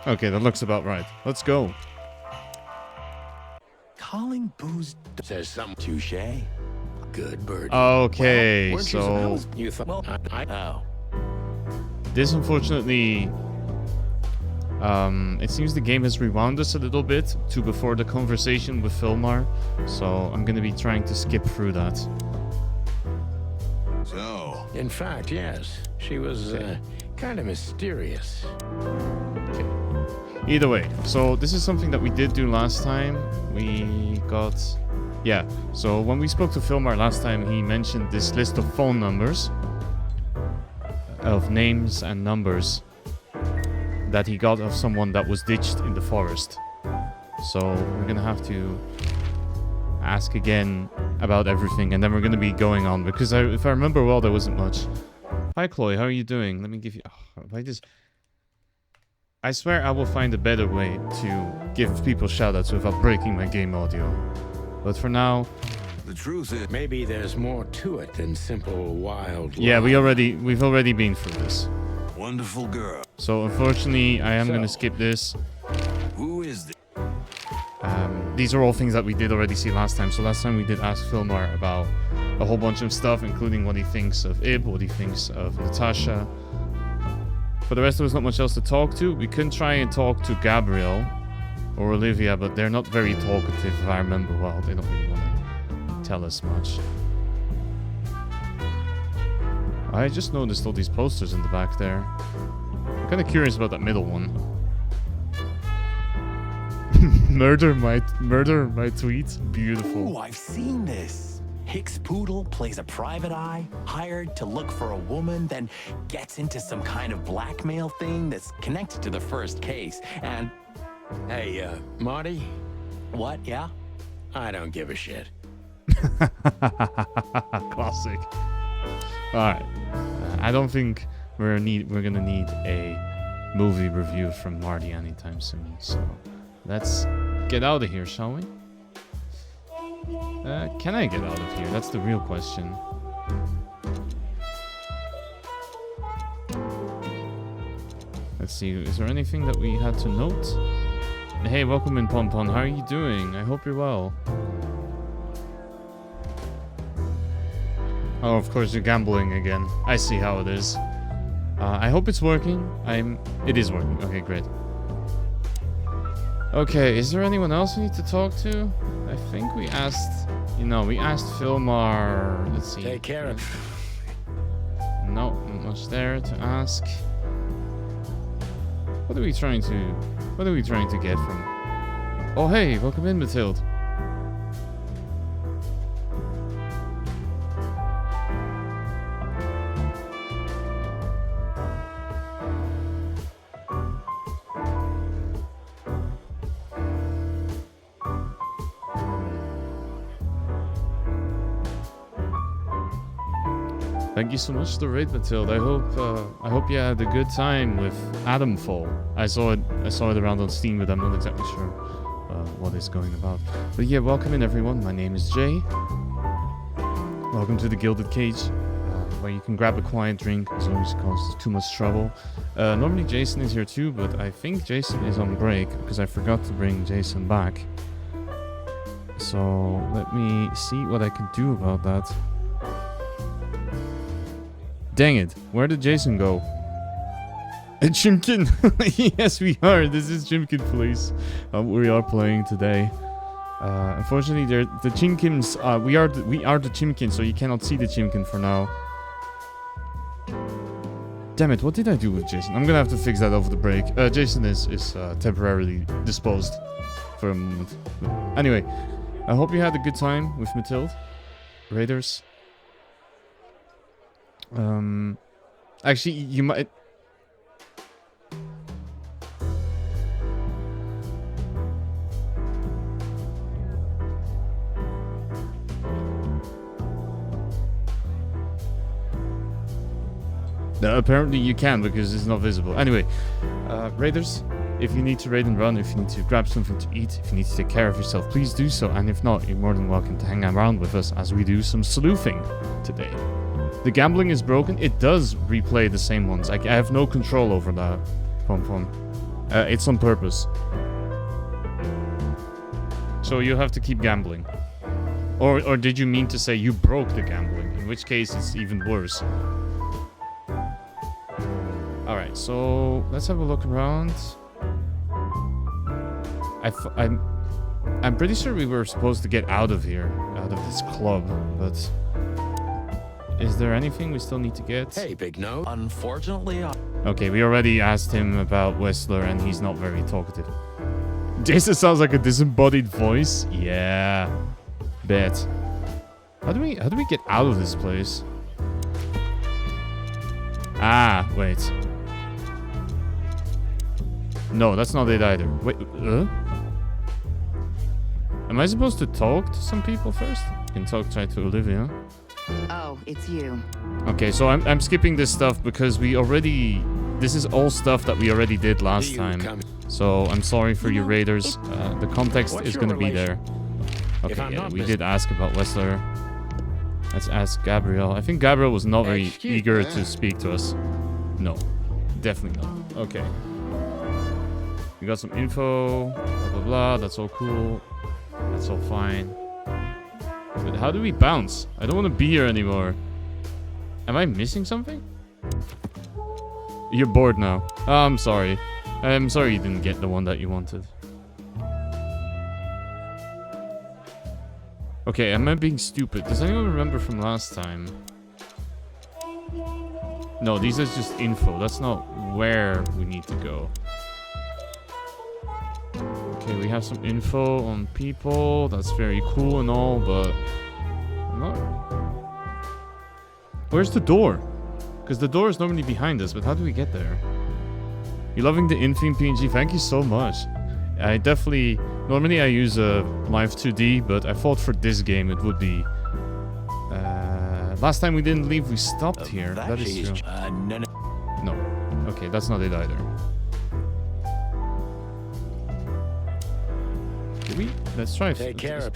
Okay, that looks about right. Let's go. Calling booze says something. Touche. Good bird. Okay, well, so you thought? Well, oh. This unfortunately, it seems the game has rewound us a little bit to before the conversation with Filmar, so I'm gonna be trying to skip through that. So, in fact, yes, she was kind of mysterious. Okay. Either way, so this is something that we did do last time. We got, yeah. So when we spoke to Filmar last time, he mentioned this list of phone numbers, of names and numbers that he got of someone that was ditched in the forest. So we're gonna have to ask again about everything, and then we're gonna be going on because if I remember well, there wasn't much. Hi Chloe, how are you doing? Let me give you. I swear I will find a better way to give people shoutouts without breaking my game audio. But for now, the truth is, maybe there's more to it than simple wild. Yeah, we've already been through this. Wonderful girl. So unfortunately, I am gonna skip this. Who is this? These are all things that we did already see last time. So last time we did ask Filmar about a whole bunch of stuff, including what he thinks of Ib, what he thinks of Natasha. For the rest, there was not much else to talk to. We couldn't try and talk to Gabrielle or Olivia, but they're not very talkative, if I remember well. They don't really want to tell us much. I just noticed all these posters in the back there. I'm kind of curious about that middle one. Murder my tweets. Beautiful. Ooh, I've seen this. Hicks Poodle plays a private eye, hired to look for a woman, then gets into some kind of blackmail thing that's connected to the first case. And hey, Marty? What? Yeah? I don't give a shit. Classic. Alright. I don't think we're gonna need a movie review from Marty anytime soon, so let's get out of here, shall we? Can I get out of here? That's the real question. Let's see, is there anything that we had to note? Hey, welcome in, Pompon. How are you doing? I hope you're well. Oh, of course, you're gambling again. I see how it is. I hope it's working. It is working. Okay, great. Okay, is there anyone else we need to talk to? I think we asked... we asked Filmar... Let's see. Take care of... No, not much there to ask. What are we trying to get from... Oh, hey, welcome in, Mathilde. Thank you so much for the raid, Mathilde. I hope you had a good time with Fall. I saw it around on Steam, but I'm not exactly sure what it's going about. But yeah, welcome in everyone. My name is Jay. Welcome to the Gilded Cage, where you can grab a quiet drink as long as it causes too much trouble. Normally Jason is here too, but I think Jason is on break because I forgot to bring Jason back. So let me see what I can do about that. Dang it, where did Jason go? Chimkin! Yes, we are. This is Chimkin Police. We are playing today. Unfortunately, the Chimkins. We are the Chimkin, so you cannot see the Chimkin for now. Damn it! What did I do with Jason? I'm gonna have to fix that over the break. Jason is temporarily disposed for a moment. But anyway, I hope you had a good time with Mathilde, Raiders. Actually, you might... No, apparently you can because it's not visible. Anyway, Raiders, if you need to raid and run, if you need to grab something to eat, if you need to take care of yourself, please do so. And if not, you're more than welcome to hang around with us as we do some sleuthing today. The gambling is broken. It does replay the same ones. I have no control over that. Pom. It's on purpose. So you have to keep gambling. Or did you mean to say you broke the gambling? In which case it's even worse. Alright, so let's have a look around. I'm pretty sure we were supposed to get out of here, out of this club, but is there anything we still need to get? Hey, big nose. Unfortunately, Okay, we already asked him about Whistler and he's not very talkative. Jason sounds like a disembodied voice. Yeah, bet. How do we get out of this place? Ah, wait. No, that's not it either. Wait, am I supposed to talk to some people first? I can try to Olivia. Oh, it's you. Okay, so I'm skipping this stuff because we already... This is all stuff that we already did last time. So I'm sorry for you raiders. The context is going to be there. Okay, yeah, we did ask about Whistler. Let's ask Gabrielle. I think Gabrielle was not very eager to speak to us. No, definitely not. Okay. We got some info, blah, blah, blah. That's all cool. That's all fine. But how do we bounce? I don't want to be here anymore. Am I missing something? You're bored now. Oh, I'm sorry. I'm sorry you didn't get the one that you wanted. Okay, am I being stupid? Does anyone remember from last time? No, these are just info. That's not where we need to go. Okay, we have some info on people. That's very cool and all, but... I'm not... Where's the door? Because the door is normally behind us, but how do we get there? You're loving the in-theme PNG? Thank you so much. I definitely... Normally I use a live 2D, but I thought for this game it would be... last time we didn't leave, we stopped here. That is true. No. Okay, that's not it either. Did we? Let's try. Take care of...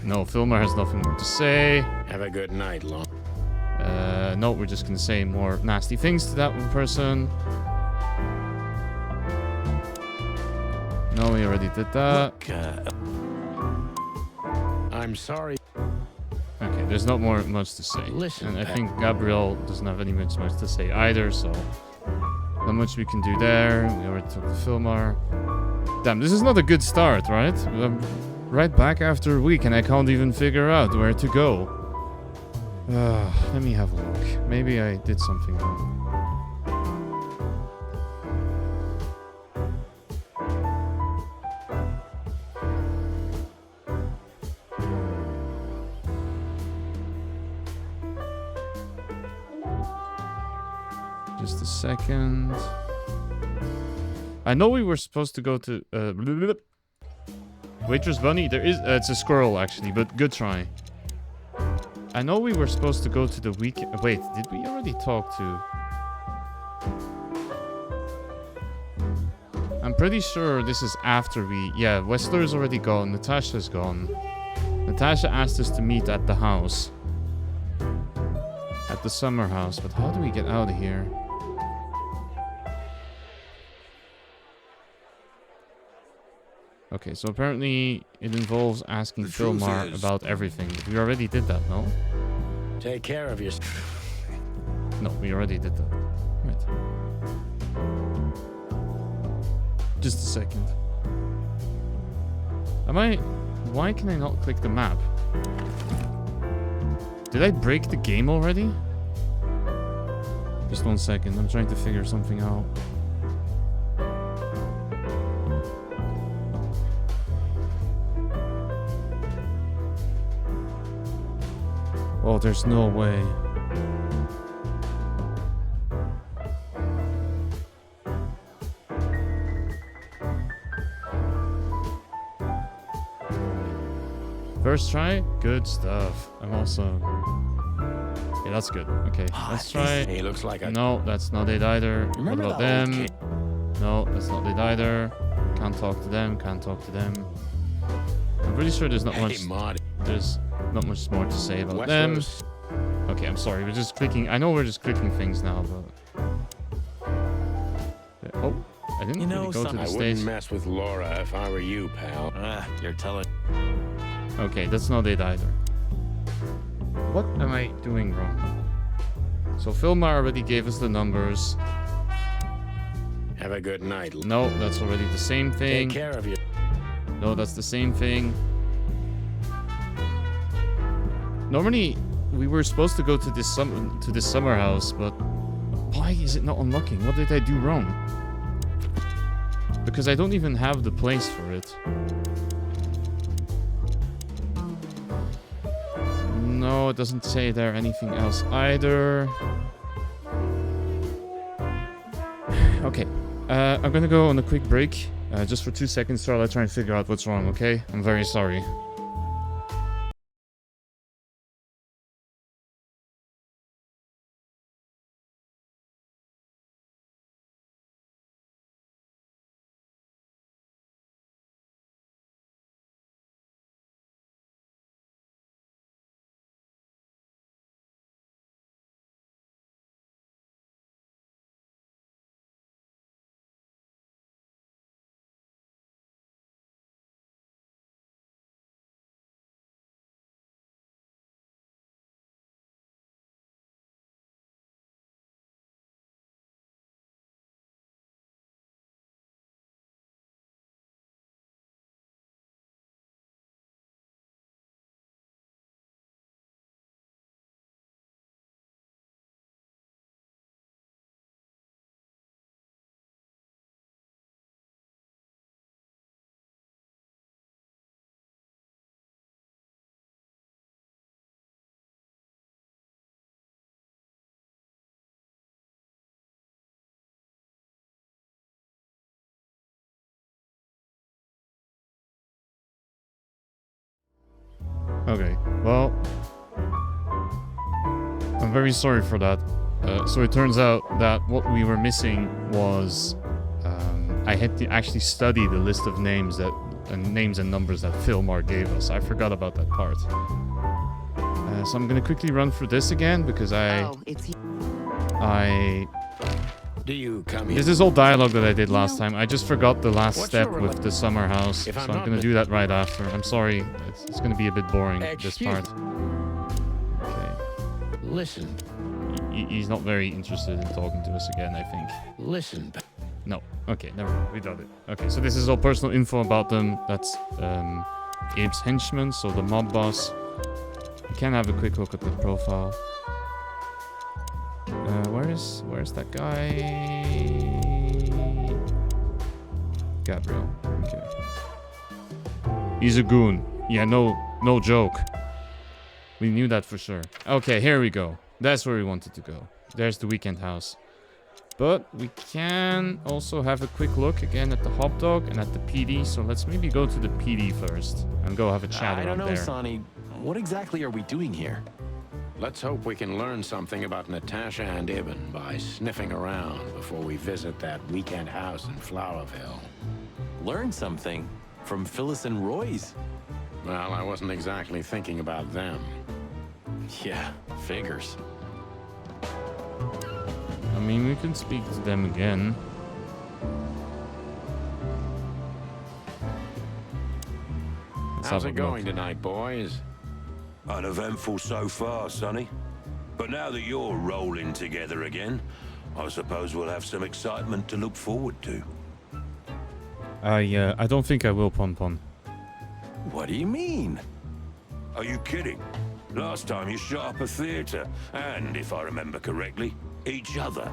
No, Filmer has nothing more to say. Have a good night, Long. No, we're just gonna say more nasty things to that one person. No, we already did that. look, I'm sorry. Okay, there's not much to say. Listen, and I think Gabrielle doesn't have any much to say either, so not much we can do there. We already took the Filmar. Damn, this is not a good start, right? I'm right back after a week and I can't even figure out where to go. Let me have a look. Maybe I did something wrong. Just a second. I know we were supposed to go to Waitress Bunny. There is it's a squirrel actually, but good try. I know we were supposed to go to the week. Wait, did we already talk to? I'm pretty sure this is after we. Yeah, Whistler is already gone. Natasha's gone. Natasha asked us to meet at the house, at the summer house. But how do we get out of here? Okay, so apparently it involves asking Filmar about everything. But we already did that, no? Take care of yourself. No, we already did that. Right. Just a second. Why can I not click the map? Did I break the game already? Just 1 second, I'm trying to figure something out. Oh, there's no way. First try? Good stuff. I'm also... Yeah, that's good. Okay, let's try... He looks like a... No, that's not it either. What about them? No, that's not it either. Can't talk to them, can't talk to them. I'm pretty sure there's not much... Marty. There's not much more to say about them. Okay, I'm sorry. We're just clicking. I know we're just clicking things now, but... Oh, I didn't You really know, go to son, the I stage. wouldn't mess with Laura if I were you, pal. You're telling. Okay, that's not it either. What am I doing wrong? So Filmar already gave us the numbers. Have a good night. No, that's already the same thing. Take care of you. No, that's the same thing. Normally, we were supposed to go to this summer house, but why is it not unlocking? What did I do wrong? Because I don't even have the place for it. No, it doesn't say there anything else either. Okay, I'm gonna go on a quick break. Just for 2 seconds, so I'll try and figure out what's wrong, okay? I'm very sorry. Okay, well, I'm very sorry for that. So it turns out that what we were missing was I had to actually study the list of names and numbers that Filmar gave us. I forgot about that part. So I'm gonna quickly run through this again because Oh, it's you. Do you come here? This is all dialogue that I did last time. I just forgot the last What's step your with the summer house, so If I'm I'm not gonna mis- do that right after. I'm sorry, it's gonna be a bit boring, this Excuse- part. Okay. Listen, He's not very interested in talking to us again, I think. listen. No. Okay, never mind. We got it. Okay, so this is all personal info about them. That's Abe's henchman, so the mob boss. You can have a quick look at the profile. Where's that guy? Gabriel. Okay. He's a goon. Yeah, no joke. We knew that for sure. Okay, here we go. That's where we wanted to go. There's the weekend house. But we can also have a quick look again at the hot dog and at the PD. So let's maybe go to the PD first and go have a chat I don't around know, there. Sonny. What exactly are we doing here? Let's hope we can learn something about Natasha and Ibn by sniffing around before we visit that weekend house in Flowerville. Learn something from Phyllis and Roy's. Well, I wasn't exactly thinking about them. Yeah, figures. I mean, we can speak to them again. Let's How's have it a look. going tonight, boys? Uneventful so far, Sonny. But now that you're rolling together again, I suppose we'll have some excitement to look forward to. I don't think I will, Pon Pon. What do you mean? Are you kidding? Last time you shot up a theatre, and if I remember correctly, each other.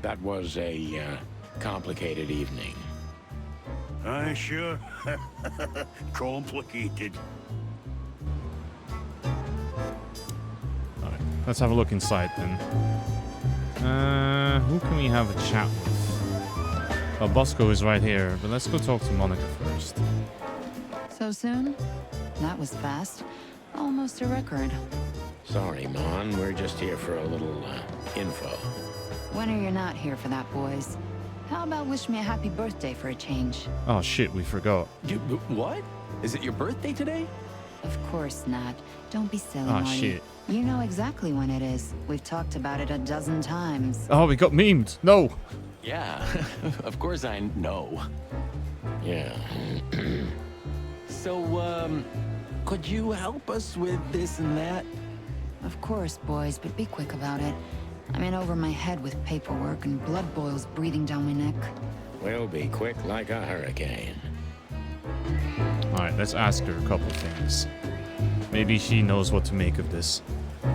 That was a complicated evening. Aye, sure. Complicated. Alright, let's have a look inside then. Who can we have a chat with? Well, Bosco is right here, but let's go talk to Monica first. So soon? That was fast. Almost a record. Sorry, Mon. We're just here for a little info. When are you not here for that, boys? How about wish me a happy birthday for a change? Oh shit, we forgot. What? Is it your birthday today? Of course not. Don't be silly, Oh Marty. shit. You know exactly when it is. We've talked about it a dozen times. Oh, we got memed. No. Yeah, of course I know. Yeah. So, could you help us with this and that? Of course, boys, but be quick about it. I'm in over my head with paperwork and blood boils breathing down my neck. We'll be quick like a hurricane. Alright, let's ask her a couple things. Maybe she knows what to make of this.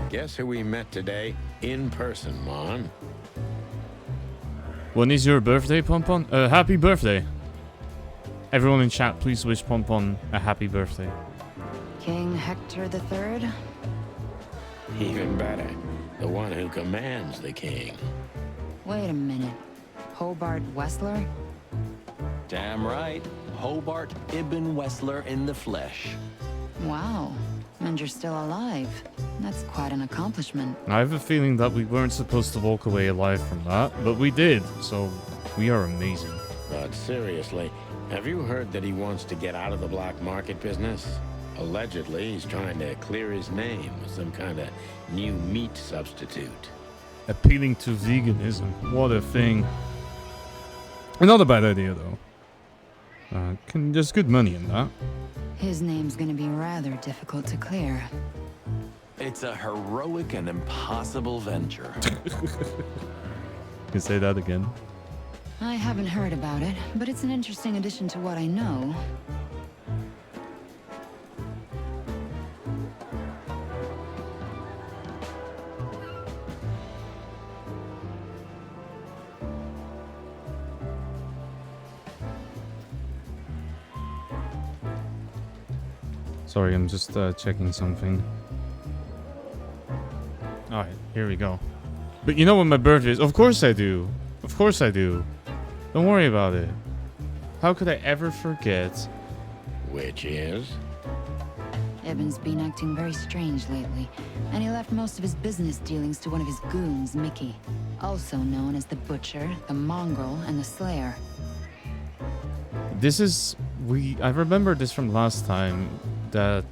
Guess who we met today in person, Mon? When is your birthday, Pompon? Happy birthday. Everyone in chat, please wish Pompon a happy birthday. King Hector III? Even better, the one who commands the king. Wait a minute. Hobart Wessler? Damn right. Hobart Ibn Wessler in the flesh. Wow. And you're still alive. That's quite an accomplishment. I have a feeling that we weren't supposed to walk away alive from that, but we did, so we are amazing. But seriously, have you heard that he wants to get out of the black market business? Allegedly, he's trying to clear his name with some kind of new meat substitute. Appealing to veganism. What a thing. Not a bad idea, though. There's good money in that. His name's gonna be rather difficult to clear. It's a heroic and impossible venture. You say that again. I haven't heard about it, but it's an interesting addition to what I know. Sorry, I'm just checking something. Alright, here we go. But you know when my birthday is? Of course I do. Of course I do. Don't worry about it. How could I ever forget? Which is? Ibn's been acting very strange lately, and he left most of his business dealings to one of his goons, Mickey. Also known as the Butcher, the Mongrel, and the Slayer. This is... I remember this from last time, that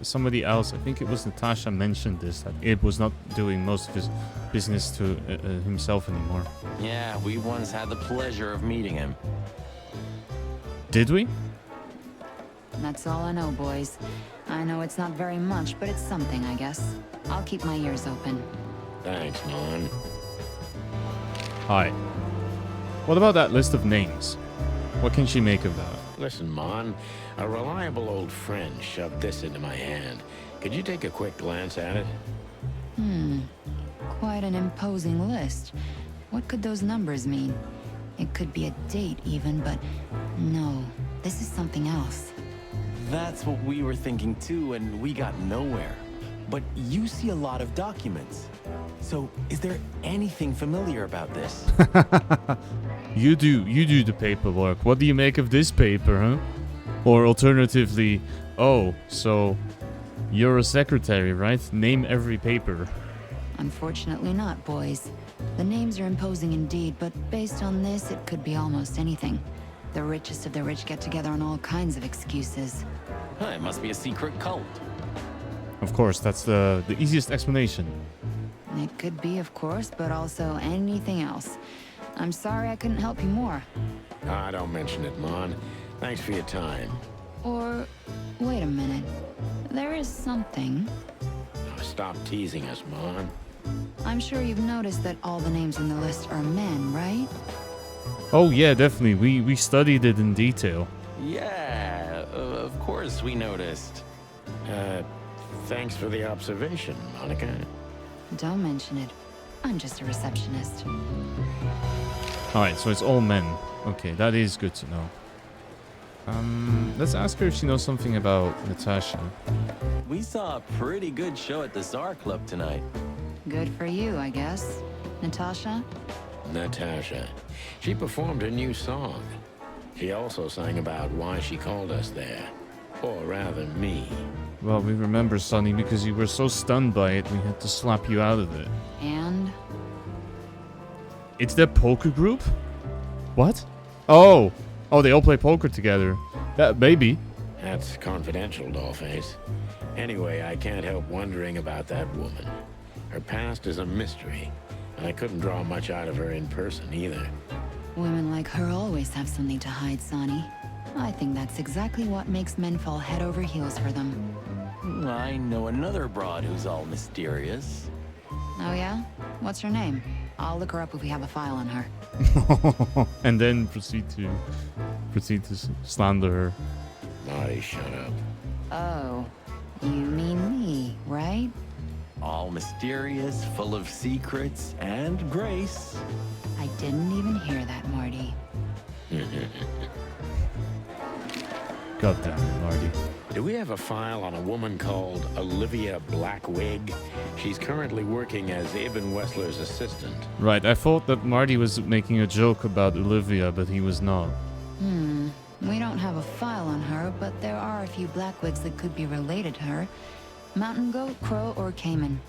somebody else, I think it was Natasha, mentioned this, that Ib was not doing most of his business to himself anymore. Yeah, we once had the pleasure of meeting him. Did we? That's all I know, boys. I know it's not very much, but it's something, I guess. I'll keep my ears open. Thanks, Mon. Hi. What about that list of names? What can she make of that? Listen, Mon, a reliable old friend shoved this into my hand. Could you take a quick glance at it? Quite an imposing list. What could those numbers mean? It could be a date even, but no. This is something else. That's what we were thinking too, and we got nowhere. But you see a lot of documents. So, is there anything familiar about this? You do the paperwork. What do you make of this paper, huh? Or alternatively, oh, so you're a secretary, right? Name every paper. Unfortunately not, boys. The names are imposing indeed, but based on this, it could be almost anything. The richest of the rich get together on all kinds of excuses. Huh, it must be a secret cult. Of course, that's the easiest explanation. It could be, of course, but also anything else. I'm sorry I couldn't help you more. Ah, don't mention it, Mon. Thanks for your time. Or, wait a minute. There is something. Oh, stop teasing us, Mon. I'm sure you've noticed that all the names on the list are men, right? Oh yeah, definitely. We studied it in detail. Yeah, of course we noticed. Thanks for the observation, Monica. Don't mention it. I'm just a receptionist. Alright, so it's all men. Okay, that is good to know. Let's ask her if she knows something about Natasha. We saw a pretty good show at the Tsar Club tonight. Good for you, I guess. Natasha? Natasha. She performed her new song. She also sang about why she called us there. Or rather, me. Well, we remember, Sonny, because you were so stunned by it, we had to slap you out of it. And? It's their poker group? What? Oh! Oh, they all play poker together. Maybe. That's confidential, Dollface. Anyway, I can't help wondering about that woman. Her past is a mystery, and I couldn't draw much out of her in person either. Women like her always have something to hide, Sonny. I think that's exactly what makes men fall head over heels for them. I know another broad who's all mysterious. Oh yeah? What's her name? I'll look her up if we have a file on her. And then proceed to slander her. Marty, shut up. Oh, you mean me, right? All mysterious, full of secrets, and grace. I didn't even hear that, Marty. God damn it, Marty. Do we have a file on a woman called Olivia Blackwig? She's currently working as Ibn Wessler's assistant. Right, I thought that Marty was making a joke about Olivia, but he was not. We don't have a file on her, but there are a few Blackwigs that could be related to her. Mountain goat, crow, or caiman.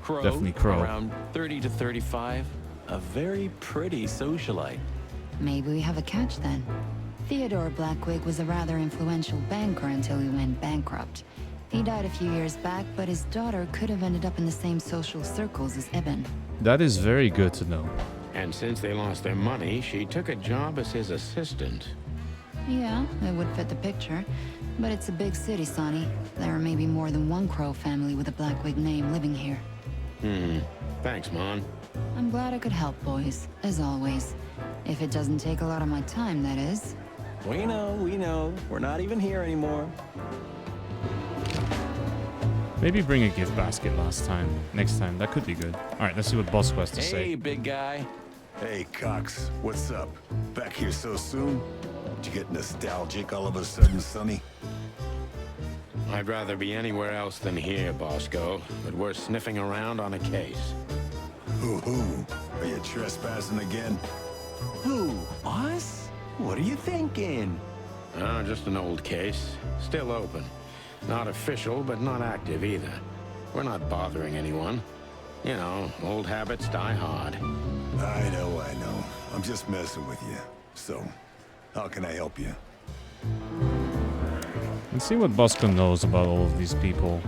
Crow, Definitely Crow. around 30 to 35. A very pretty socialite. Maybe we have a catch then. Theodore Blackwig was a rather influential banker until he went bankrupt. He died a few years back, but his daughter could have ended up in the same social circles as Ibn. That is very good to know. And since they lost their money, she took a job as his assistant. Yeah, it would fit the picture. But it's a big city, Sonny. There may be more than one Crow family with a Blackwig name living here. Thanks, Mon. I'm glad I could help, boys, as always. If it doesn't take a lot of my time, that is. We know. We're not even here anymore. Maybe bring a gift basket next time. That could be good. Alright, let's see what Bosco has to Hey, say. big guy. Hey, Cox. What's up? Back here so soon? Did you get nostalgic all of a sudden, Sonny? I'd rather be anywhere else than here, Bosco, but we're sniffing around on a case. Hoo-hoo. Are you trespassing again? Who? Us? What are you thinking? Just an old case. Still open. Not official, but not active either. We're not bothering anyone. You know, old habits die hard. I know. I'm just messing with you. So, how can I help you? Let's see what Bosco knows about all of these people.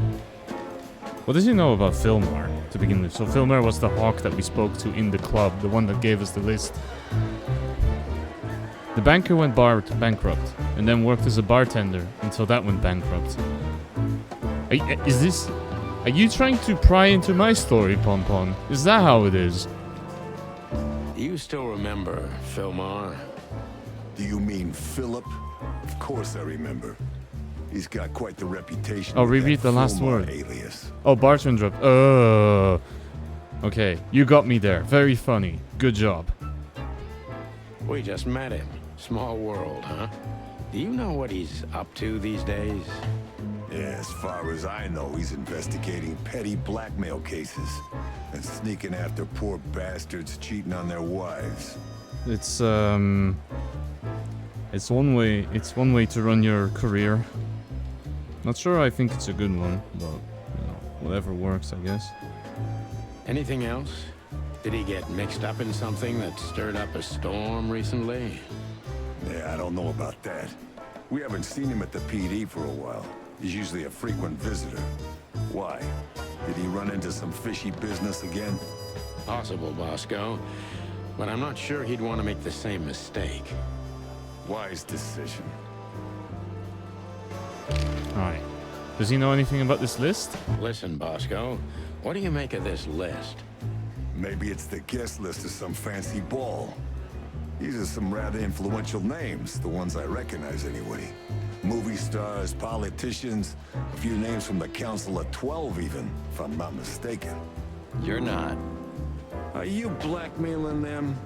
What does he know about Filmar, to begin with? So Filmar was the hawk that we spoke to in the club, the one that gave us the list. The banker went bankrupt, and then worked as a bartender until that went bankrupt. Are you trying to pry into my story, Pompon? Is that how it is? You still remember Filmar? Do you mean Philip? Of course I remember. He's got quite the reputation. Oh, with reread that the last Filmar word. Alias. Oh, Bartram dropped. Okay, you got me there. Very funny. Good job. We just met him. Small world, huh? Do you know what he's up to these days? Yeah, as far as I know, he's investigating petty blackmail cases and sneaking after poor bastards cheating on their wives. It's one way to run your career. Not sure I think it's a good one, but you know, whatever works, I guess. Anything else? Did he get mixed up in something that stirred up a storm recently? Yeah, I don't know about that. We haven't seen him at the PD for a while. He's usually a frequent visitor. Why? Did he run into some fishy business again? Possible, Bosco. But I'm not sure he'd want to make the same mistake. Wise decision. Alright. Does he know anything about this list? Listen, Bosco, what do you make of this list? Maybe it's the guest list of some fancy ball. These are some rather influential names, the ones I recognize anyway. Movie stars, politicians, a few names from the Council of 12 even, if I'm not mistaken. You're not. Are you blackmailing them?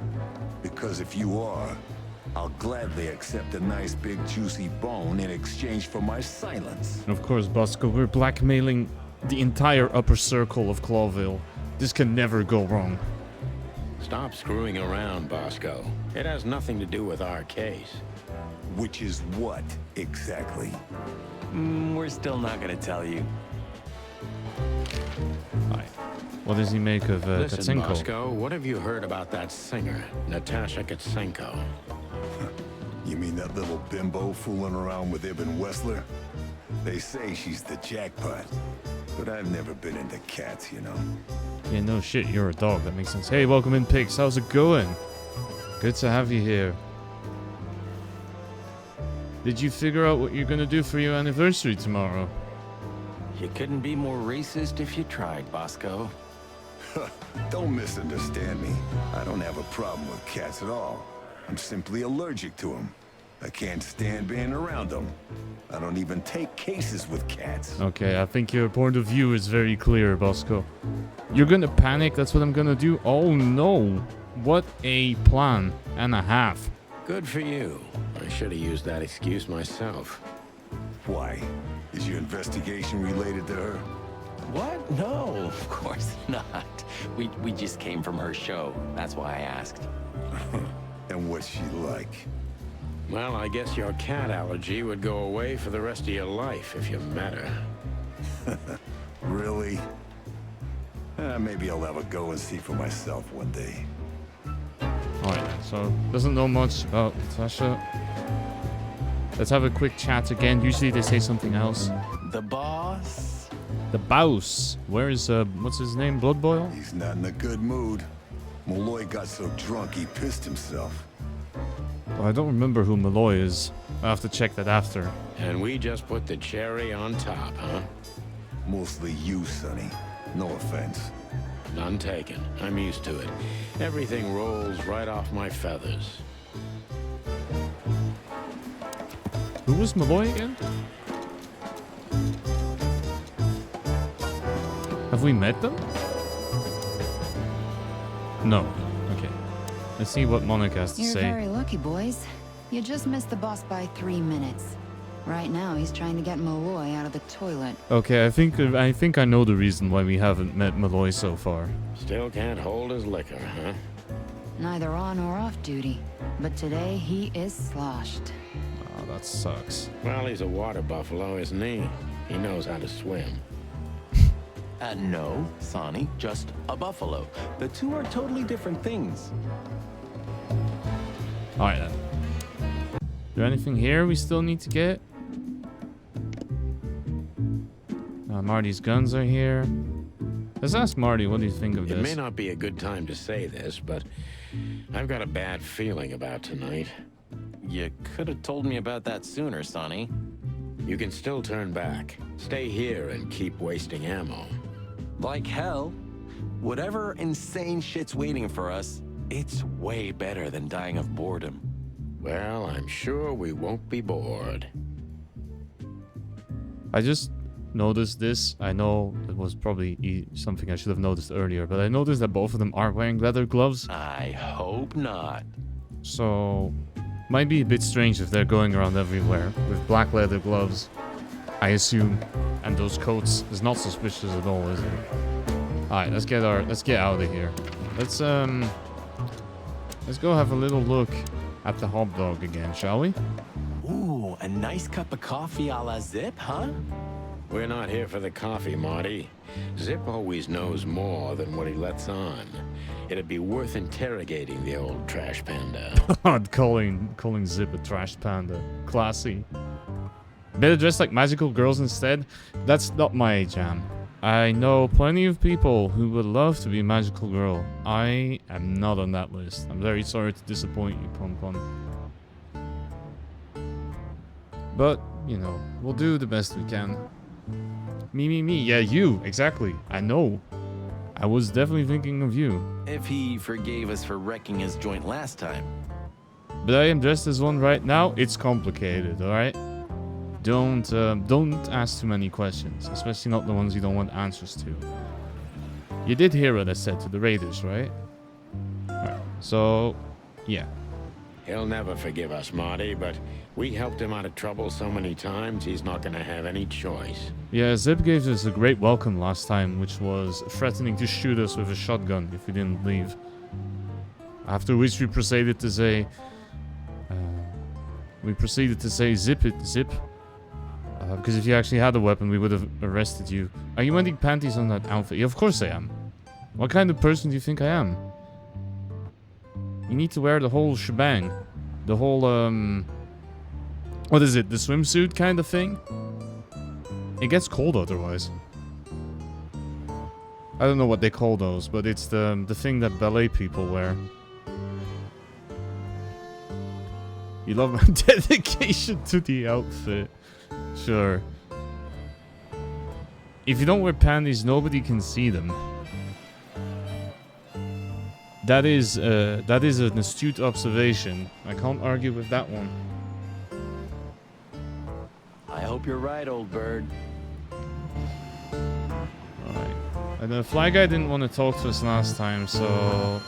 Because if you are, I'll gladly accept a nice big juicy bone in exchange for my silence. Of course, Bosco, we're blackmailing the entire upper circle of Clawville. This can never go wrong. Stop screwing around, Bosco. It has nothing to do with our case. Which is what, exactly? We're still not gonna tell you. Alright. What does he make of Listen, Katsenko? Bosco, what have you heard about that singer, Natasha Katsenko? You mean that little bimbo fooling around with Ibn Wessler? They say she's the jackpot, but I've never been into cats, you know. Yeah, no shit, you're a dog. That makes sense. Hey, welcome in, Pigs. How's it going? Good to have you here. Did you figure out what you're gonna do for your anniversary tomorrow? You couldn't be more racist if you tried, Bosco. Don't misunderstand me. I don't have a problem with cats at all. I'm simply allergic to them. I can't stand being around them. I don't even take cases with cats. Okay, I think your point of view is very clear, Bosco. You're gonna panic, that's what I'm gonna do? Oh no! What a plan and a half. Good for you. I should have used that excuse myself. Why? Is your investigation related to her? What? No, of course not. We just came from her show. That's why I asked. And what's she like? Well, I guess your cat allergy would go away for the rest of your life if you met her. Really? Maybe I'll have a go and see for myself one day. Alright, so doesn't know much about Tasha. Let's have a quick chat again. Usually they say something else. The boss? The boss. Where is, what's his name? Blood Boil? He's not in a good mood. Malloy got so drunk he pissed himself. Oh, I don't remember who Malloy is. I'll have to check that after. And we just put the cherry on top, huh? Mostly you, Sonny. No offense. None taken. I'm used to it. Everything rolls right off my feathers. Who was Malloy again? Have we met them? No. Okay. Let's see what Monica has to You're say. very lucky, boys. You just missed the boss by 3 minutes. Right now, he's trying to get Malloy out of the toilet. Okay, I think I know the reason why we haven't met Malloy so far. Still can't hold his liquor, huh? Neither on or off duty. But today, he is sloshed. Oh, that sucks. Well, he's a water buffalo, isn't he? He knows how to swim. No, Sonny, just a buffalo. The two are totally different things. Alright then. Is there anything here we still need to get? Marty's guns are here. Let's ask Marty, what do you think of It this? may not be a good time to say this, but I've got a bad feeling about tonight. You could have told me about that sooner, Sonny. You can still turn back. Stay here and keep wasting ammo. Like hell. Whatever insane shit's waiting for us, it's way better than dying of boredom. Well, I'm sure we won't be bored. I just noticed this. I know it was probably something I should have noticed earlier, but I noticed that both of them are wearing leather gloves. I hope not. So, might be a bit strange if they're going around everywhere with black leather gloves, I assume. And those coats is not suspicious at all, is it? Alright, let's get out of here. Let's go have a little look at the hot dog again, shall we? Ooh, a nice cup of coffee a la Zip, huh? We're not here for the coffee, Marty. Zip always knows more than what he lets on. It'd be worth interrogating the old trash panda. calling Zip a trash panda. Classy. Better dressed like magical girls instead? That's not my jam. I know plenty of people who would love to be a magical girl. I am not on that list. I'm very sorry to disappoint you, Pon Pon. But, you know, we'll do the best we can. Me. Yeah, you. Exactly. I know. I was definitely thinking of you. If he forgave us for wrecking his joint last time. But I am dressed as one right now. It's complicated, alright? Don't ask too many questions, especially not the ones you don't want answers to. You did hear what I said to the raiders, right? Alright, so, yeah. He'll never forgive us, Marty, but we helped him out of trouble so many times, he's not gonna have any choice. Yeah, Zip gave us a great welcome last time, which was threatening to shoot us with a shotgun if we didn't leave. After which we proceeded to say... Zip it, Zip. Because if you actually had a weapon, we would have arrested you. Are you wearing panties on that outfit? Yeah, of course I am. What kind of person do you think I am? You need to wear the whole shebang. The whole, what is it? The swimsuit kind of thing? It gets cold otherwise. I don't know what they call those, but it's the thing that ballet people wear. You love my dedication to the outfit. Sure. If you don't wear panties, nobody can see them. That is an astute observation. I can't argue with that one. I hope you're right, old bird. Alright. And the fly guy didn't want to talk to us last time, so...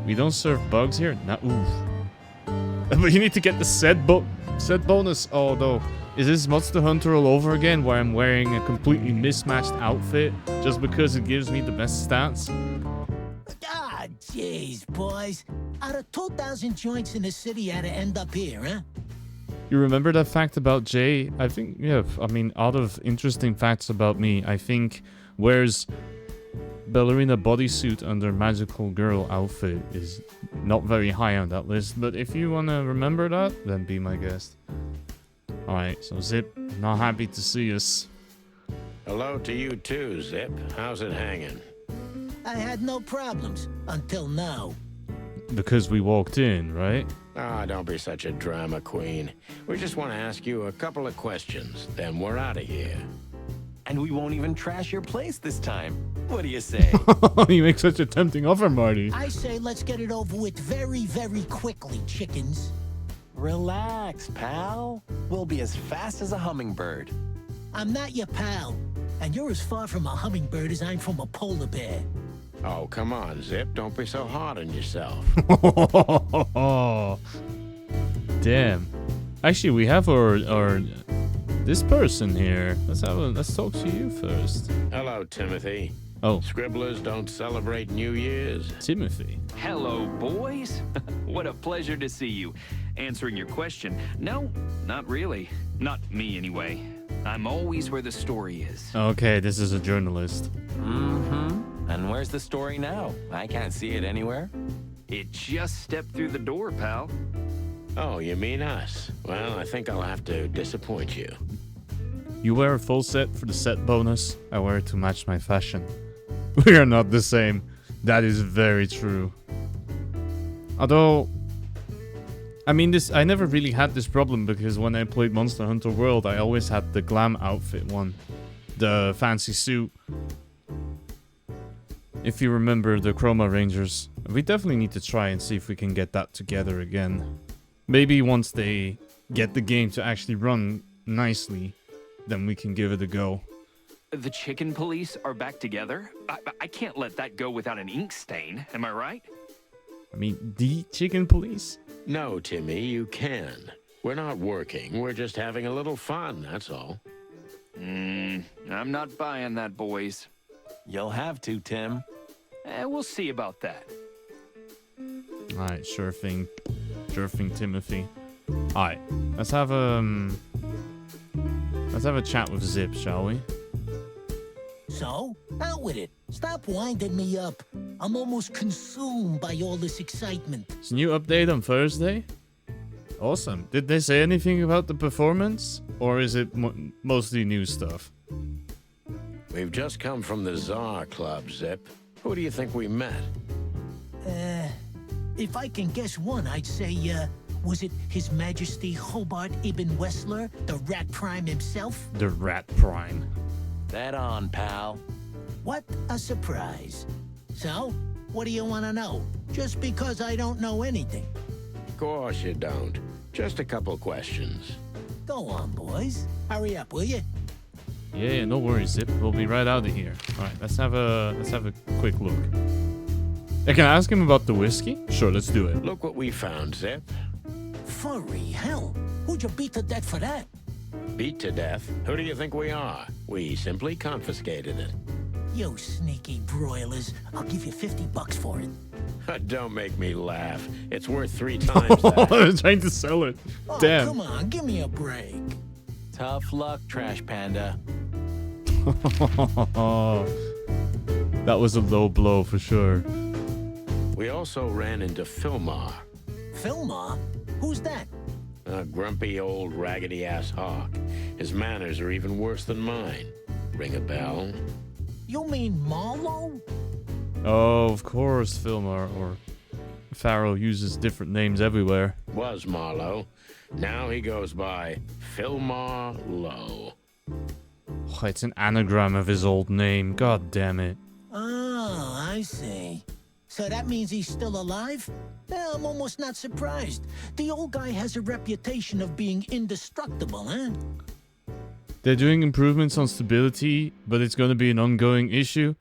We don't serve bugs here? Nah, oof. But you need to get the set bonus. Oh no. Is this Monster Hunter all over again, where I'm wearing a completely mismatched outfit just because it gives me the best stats? Ah, jeez, boys. Out of 2,000 joints in the city, had to end up here, huh? You remember that fact about Jay? I think, yeah, I mean, out of interesting facts about me, I think wears ballerina bodysuit under magical girl outfit is not very high on that list. But if you want to remember that, then be my guest. Alright, so Zip, not happy to see us. Hello to you too, Zip. How's it hanging? I had no problems until now. Because we walked in, right? Ah, don't be such a drama queen. We just want to ask you a couple of questions, then we're out of here. And we won't even trash your place this time. What do you say? You make such a tempting offer, Marty. I say let's get it over with very, very quickly, chickens. Relax, pal. We'll be as fast as a hummingbird. I'm not your pal, and you're as far from a hummingbird as I'm from a polar bear. Oh, come on, Zip. Don't be so hard on yourself. Damn. Actually, we have our this person here. Let's talk to you first. Hello, Timothy. Oh, Scribblers don't celebrate New Year's. Timothy. Hello, boys. What a pleasure to see you. Answering your question, no, not really. Not me, anyway. I'm always where the story is. Okay, this is a journalist. Mm-hmm. And where's the story now? I can't see it anywhere. It just stepped through the door, pal. Oh, you mean us? Well, I think I'll have to disappoint you. You wear a full set for the set bonus. I wear it to match my fashion. We are not the same. That is very true. Although, I mean, I never really had this problem because when I played Monster Hunter World, I always had the glam outfit one. The fancy suit. If you remember the Chroma Rangers. We definitely need to try and see if we can get that together again. Maybe once they get the game to actually run nicely, then we can give it a go. The chicken police are back together? I can't let that go without an ink stain, am I right? I mean, the chicken police? No, Timmy, you can. We're not working. We're just having a little fun, that's all. I'm not buying that, boys. You'll have to, Tim. We'll see about that. Alright, sure thing. Sure thing, Timothy. Alright, let's have a chat with Zip, shall we? So, out with it. Stop winding me up. I'm almost consumed by all this excitement. It's a new update on Thursday? Awesome. Did they say anything about the performance? Or is it mostly new stuff? We've just come from the Tsar Club, Zip. Who do you think we met? If I can guess one, I'd say, was it His Majesty Hobart Ibn Wessler, the Rat Prime himself? The Rat Prime. That on, pal. What a surprise. So, what do you want to know? Just because I don't know anything. Of course you don't. Just a couple questions. Go on, boys. Hurry up, will you? Yeah, no worries, Zip. We'll be right out of here. Alright, let's have a quick look. Hey, can I ask him about the whiskey? Sure, let's do it. Look what we found, Zip. Furry hell. Who'd you beat to death for that? Beat to death? Who do you think we are? We simply confiscated it. You sneaky broilers. I'll give you $50 for it. Don't make me laugh. It's worth 3 times that. I'm trying to sell it. Oh, Damn. come on, give me a break. Tough luck, Trash Panda. That was a low blow for sure. We also ran into Filmar, Filmar? Who's that? a grumpy old raggedy-ass hawk. His manners are even worse than mine. Ring a bell? You mean Marlowe? Oh, of course, Filmar, or Pharaoh uses different names everywhere. Was Marlowe. Now he goes by Philmar Lowe. Oh, it's an anagram of his old name. God damn it. Oh, I see. So that means he's still alive? Yeah, I'm almost not surprised. The old guy has a reputation of being indestructible, huh? They're doing improvements on stability, but it's going to be an ongoing issue.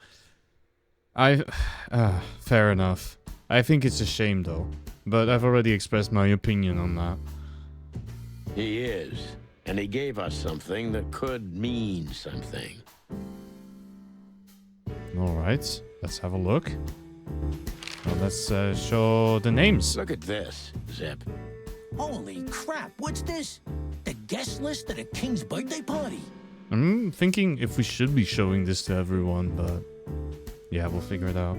Fair enough. I think it's a shame though, but I've already expressed my opinion on that. He is, and he gave us something that could mean something. Alright, let's have a look. Well, let's show the names. Look at this, Zip. Holy crap, what's this? The guest list at a king's birthday party? I'm thinking if we should be showing this to everyone, but yeah, we'll figure it out.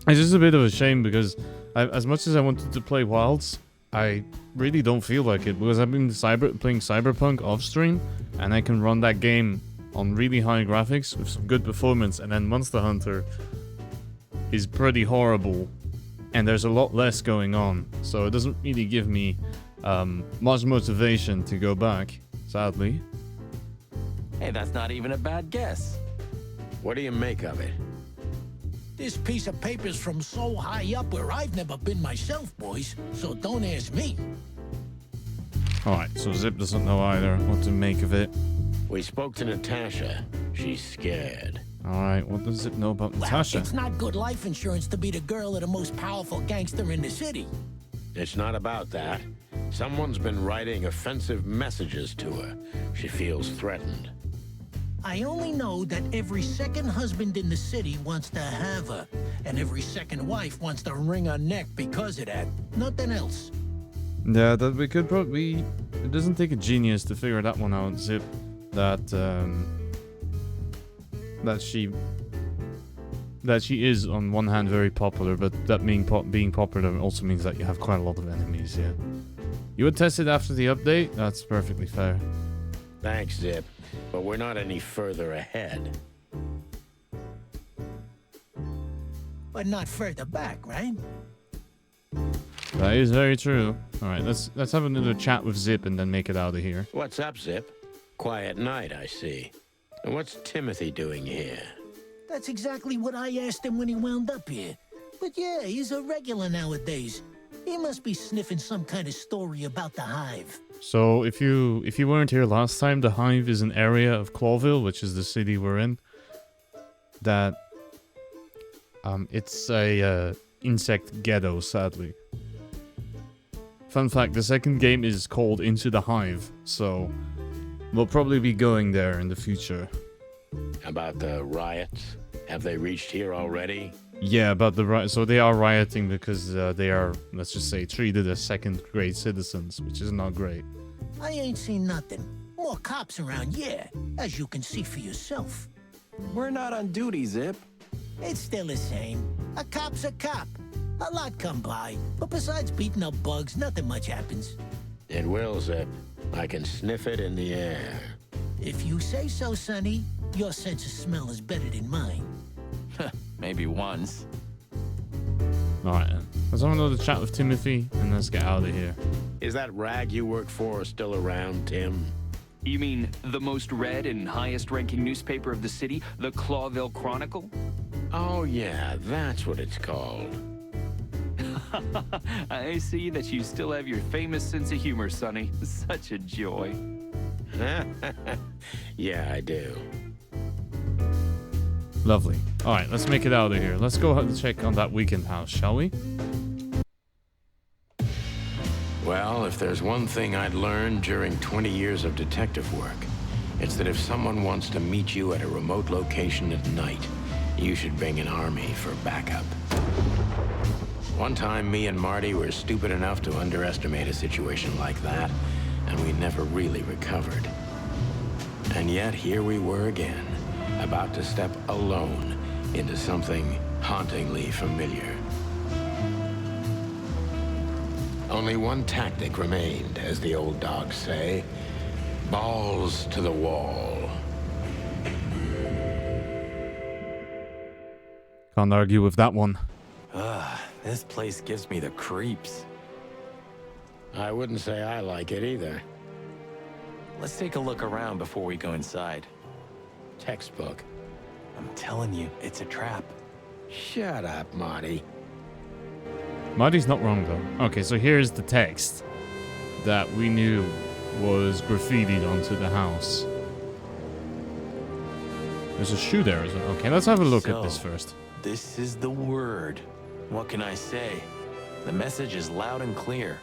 It's just a bit of a shame because as much as I wanted to play Wilds, I really don't feel like it because I've been playing Cyberpunk off stream and I can run that game on really high graphics with some good performance, and then Monster Hunter is pretty horrible and there's a lot less going on, so it doesn't really give me much motivation to go back, sadly. Hey, that's not even a bad guess. What do you make of it? This piece of paper's from so high up where I've never been myself, boys, so don't ask me. Alright, so Zip doesn't know either what to make of it. We spoke to Natasha. She's scared. Alright, what does Zip know about Natasha? Well, it's not good life insurance to be the girl of the most powerful gangster in the city. It's not about that. Someone's been writing offensive messages to her. She feels threatened. I only know that every second husband in the city wants to have her, and every second wife wants to wring her neck because of that. Nothing else. Yeah, that we could probably... It doesn't take a genius to figure that one out, Zip. That she is on one hand very popular, but that being popular also means that you have quite a lot of enemies, yeah. You would test it after the update? That's perfectly fair. Thanks, Zip. But we're not any further ahead. But not further back, right? That is very true. Alright, let's have another chat with Zip and then make it out of here. What's up, Zip? Quiet night, I see. And what's Timothy doing here? That's exactly what I asked him when he wound up here. But yeah, he's a regular nowadays. He must be sniffing some kind of story about the Hive. So if you weren't here last time, the Hive is an area of Clawville, which is the city we're in. That it's a insect ghetto, sadly. Fun fact, the second game is called Into the Hive, so we'll probably be going there in the future. About the riots? Have they reached here already? Yeah, about the riot. So they are rioting because they are, let's just say, treated as second-grade citizens, which is not great. I ain't seen nothing. More cops around, yeah, as you can see for yourself. We're not on duty, Zip. It's still the same. A cop's a cop. A lot come by, but besides beating up bugs, nothing much happens. It will, Zip. I can sniff it in the air. If you say so, Sonny, your sense of smell is better than mine. Maybe once. Alright then. Let's have another chat with Timothy and let's get out of here. Is that rag you work for still around, Tim? You mean the most read and highest-ranking newspaper of the city, the Clawville Chronicle? Oh yeah, that's what it's called. I see that you still have your famous sense of humor, Sonny. Such a joy. Yeah, I do. Lovely. Alright, let's make it out of here. Let's go ahead and check on that weekend house, shall we? Well, if there's one thing I'd learned during 20 years of detective work, it's that if someone wants to meet you at a remote location at night, you should bring an army for backup. One time, me and Marty were stupid enough to underestimate a situation like that, and we never really recovered. And yet, here we were again, about to step alone into something hauntingly familiar. Only one tactic remained, as the old dogs say. Balls to the wall. Can't argue with that one. This place gives me the creeps. I wouldn't say I like it either. Let's take a look around before we go inside. Textbook. I'm telling you, it's a trap. Shut up, Marty. Marty's not wrong though. Okay, so here's the text that we knew was graffitied onto the house. There's a shoe there as well. Okay, let's have a look at this first. This is the word. What can I say? The message is loud and clear.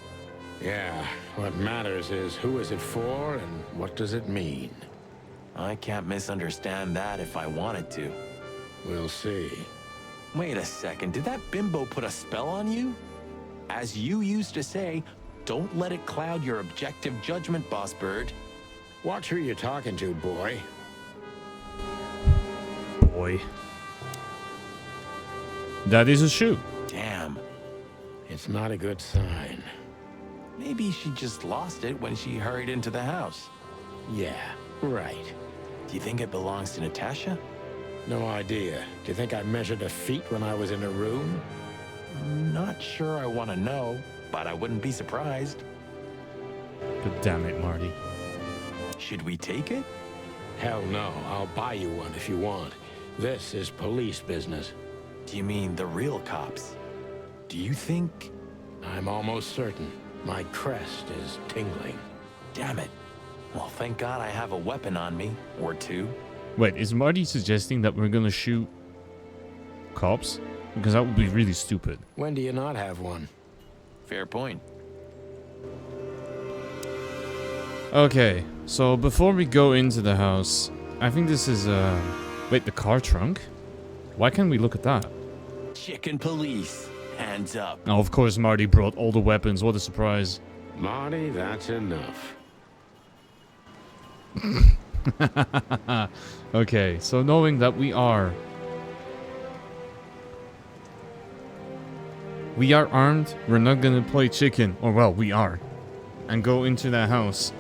Yeah, what matters is who is it for and what does it mean? I can't misunderstand that if I wanted to. We'll see. Wait a second, did that bimbo put a spell on you? As you used to say, don't let it cloud your objective judgment, Boss Bird. Watch who you're talking to, boy. Boy. That is a shoe. Damn. It's not a good sign. Maybe she just lost it when she hurried into the house. Yeah, right. Do you think it belongs to Natasha? No idea. Do you think I measured her feet when I was in her room? Not sure I want to know, but I wouldn't be surprised. But damn it, Marty. Should we take it? Hell no. I'll buy you one if you want. This is police business. Do you mean the real cops? Do you think? I'm almost certain. My crest is tingling. Damn it. Well, thank God I have a weapon on me, or two. Wait, is Marty suggesting that we're gonna shoot cops? Because that would be really stupid. When do you not have one? Fair point. Okay, so before we go into the house, I think this is, wait, the car trunk? Why can't we look at that? Chicken police. Hands up. Oh, of course Marty brought all the weapons, what a surprise. Marty, that's enough. Okay, so knowing that we are armed, we're not gonna play chicken, or well, we are, and go into that house.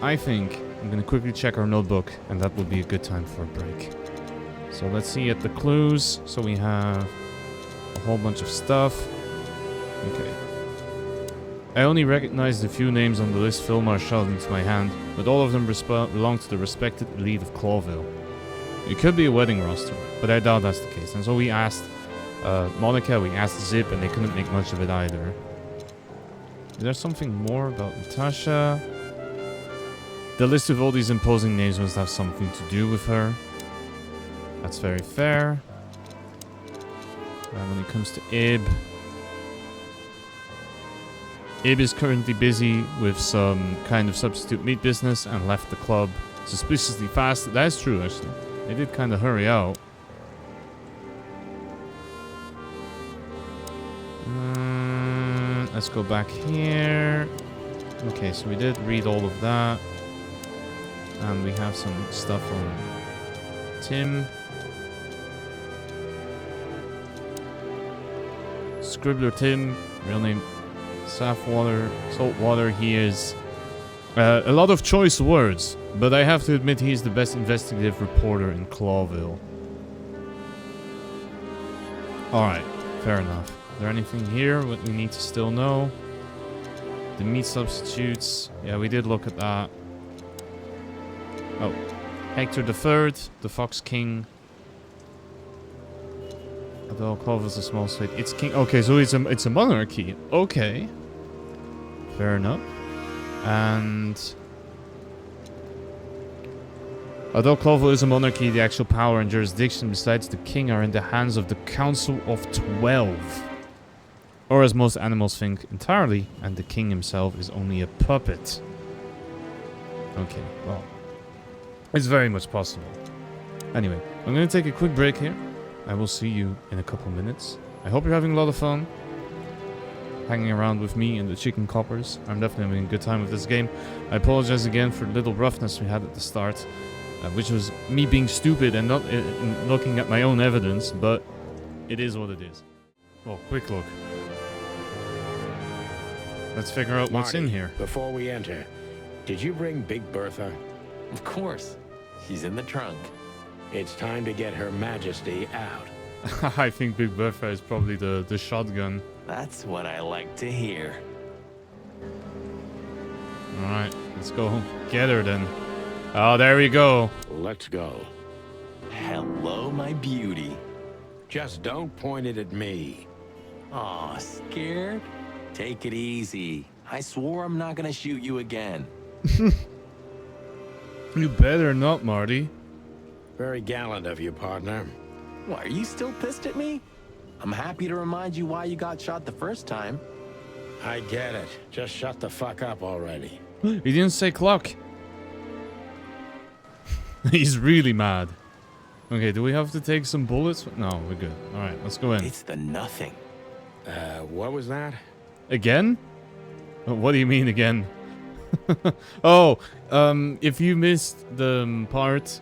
I think I'm gonna quickly check our notebook, and that would be a good time for a break. So let's see at the clues. So we have a whole bunch of stuff. Okay. I only recognized a few names on the list Philmar shot into my hand, but all of them belong to the respected elite of Clawville. It could be a wedding roster, but I doubt that's the case. And so we asked Monica, we asked Zip, and they couldn't make much of it either. Is there something more about Natasha? The list of all these imposing names must have something to do with her. That's very fair. And when it comes to Ib, Ib is currently busy with some kind of substitute meat business and left the club suspiciously fast. That is true, actually. They did kind of hurry out. Let's go back here. Okay, so we did read all of that. And we have some stuff on Tim. Scribbler Tim, real name Saltwater. He is a lot of choice words, but I have to admit he's the best investigative reporter in Clawville. Alright, fair enough. Is there anything here what we need to still know? The meat substitutes. Yeah, we did look at that. Oh, Hector III, the Fox King. Although Clawville's a small state, it's king. Okay, so it's a monarchy. Okay, fair enough. And although Clawville is a monarchy, the actual power and jurisdiction besides the king are in the hands of the Council of 12. Or as most animals think, entirely, and the king himself is only a puppet. Okay, well, it's very much possible. Anyway, I'm going to take a quick break here. I will see you in a couple minutes. I hope you're having a lot of fun hanging around with me and the chicken coppers. I'm definitely having a good time with this game. I apologize again for the little roughness we had at the start, which was me being stupid and not looking at my own evidence, but it is what it is. Well, quick look. Let's figure out what's in here. Before we enter, did you bring Big Bertha? Of course. She's in the trunk. It's time to get Her Majesty out. I think Big Bertha is probably the shotgun. That's what I like to hear. Alright, let's go get her then. Oh, there we go. Let's go. Hello, my beauty. Just don't point it at me. Aw, scared? Take it easy. I swore I'm not gonna shoot you again. You better not, Marty. Very gallant of you, partner. What, are you still pissed at me? I'm happy to remind you why you got shot the first time. I get it. Just shut the fuck up already. He didn't say cluck. He's really mad. Okay, do we have to take some bullets? No, we're good. Alright, let's go in. It's the nothing. What was that? Again? What do you mean again? Oh, if you missed the part...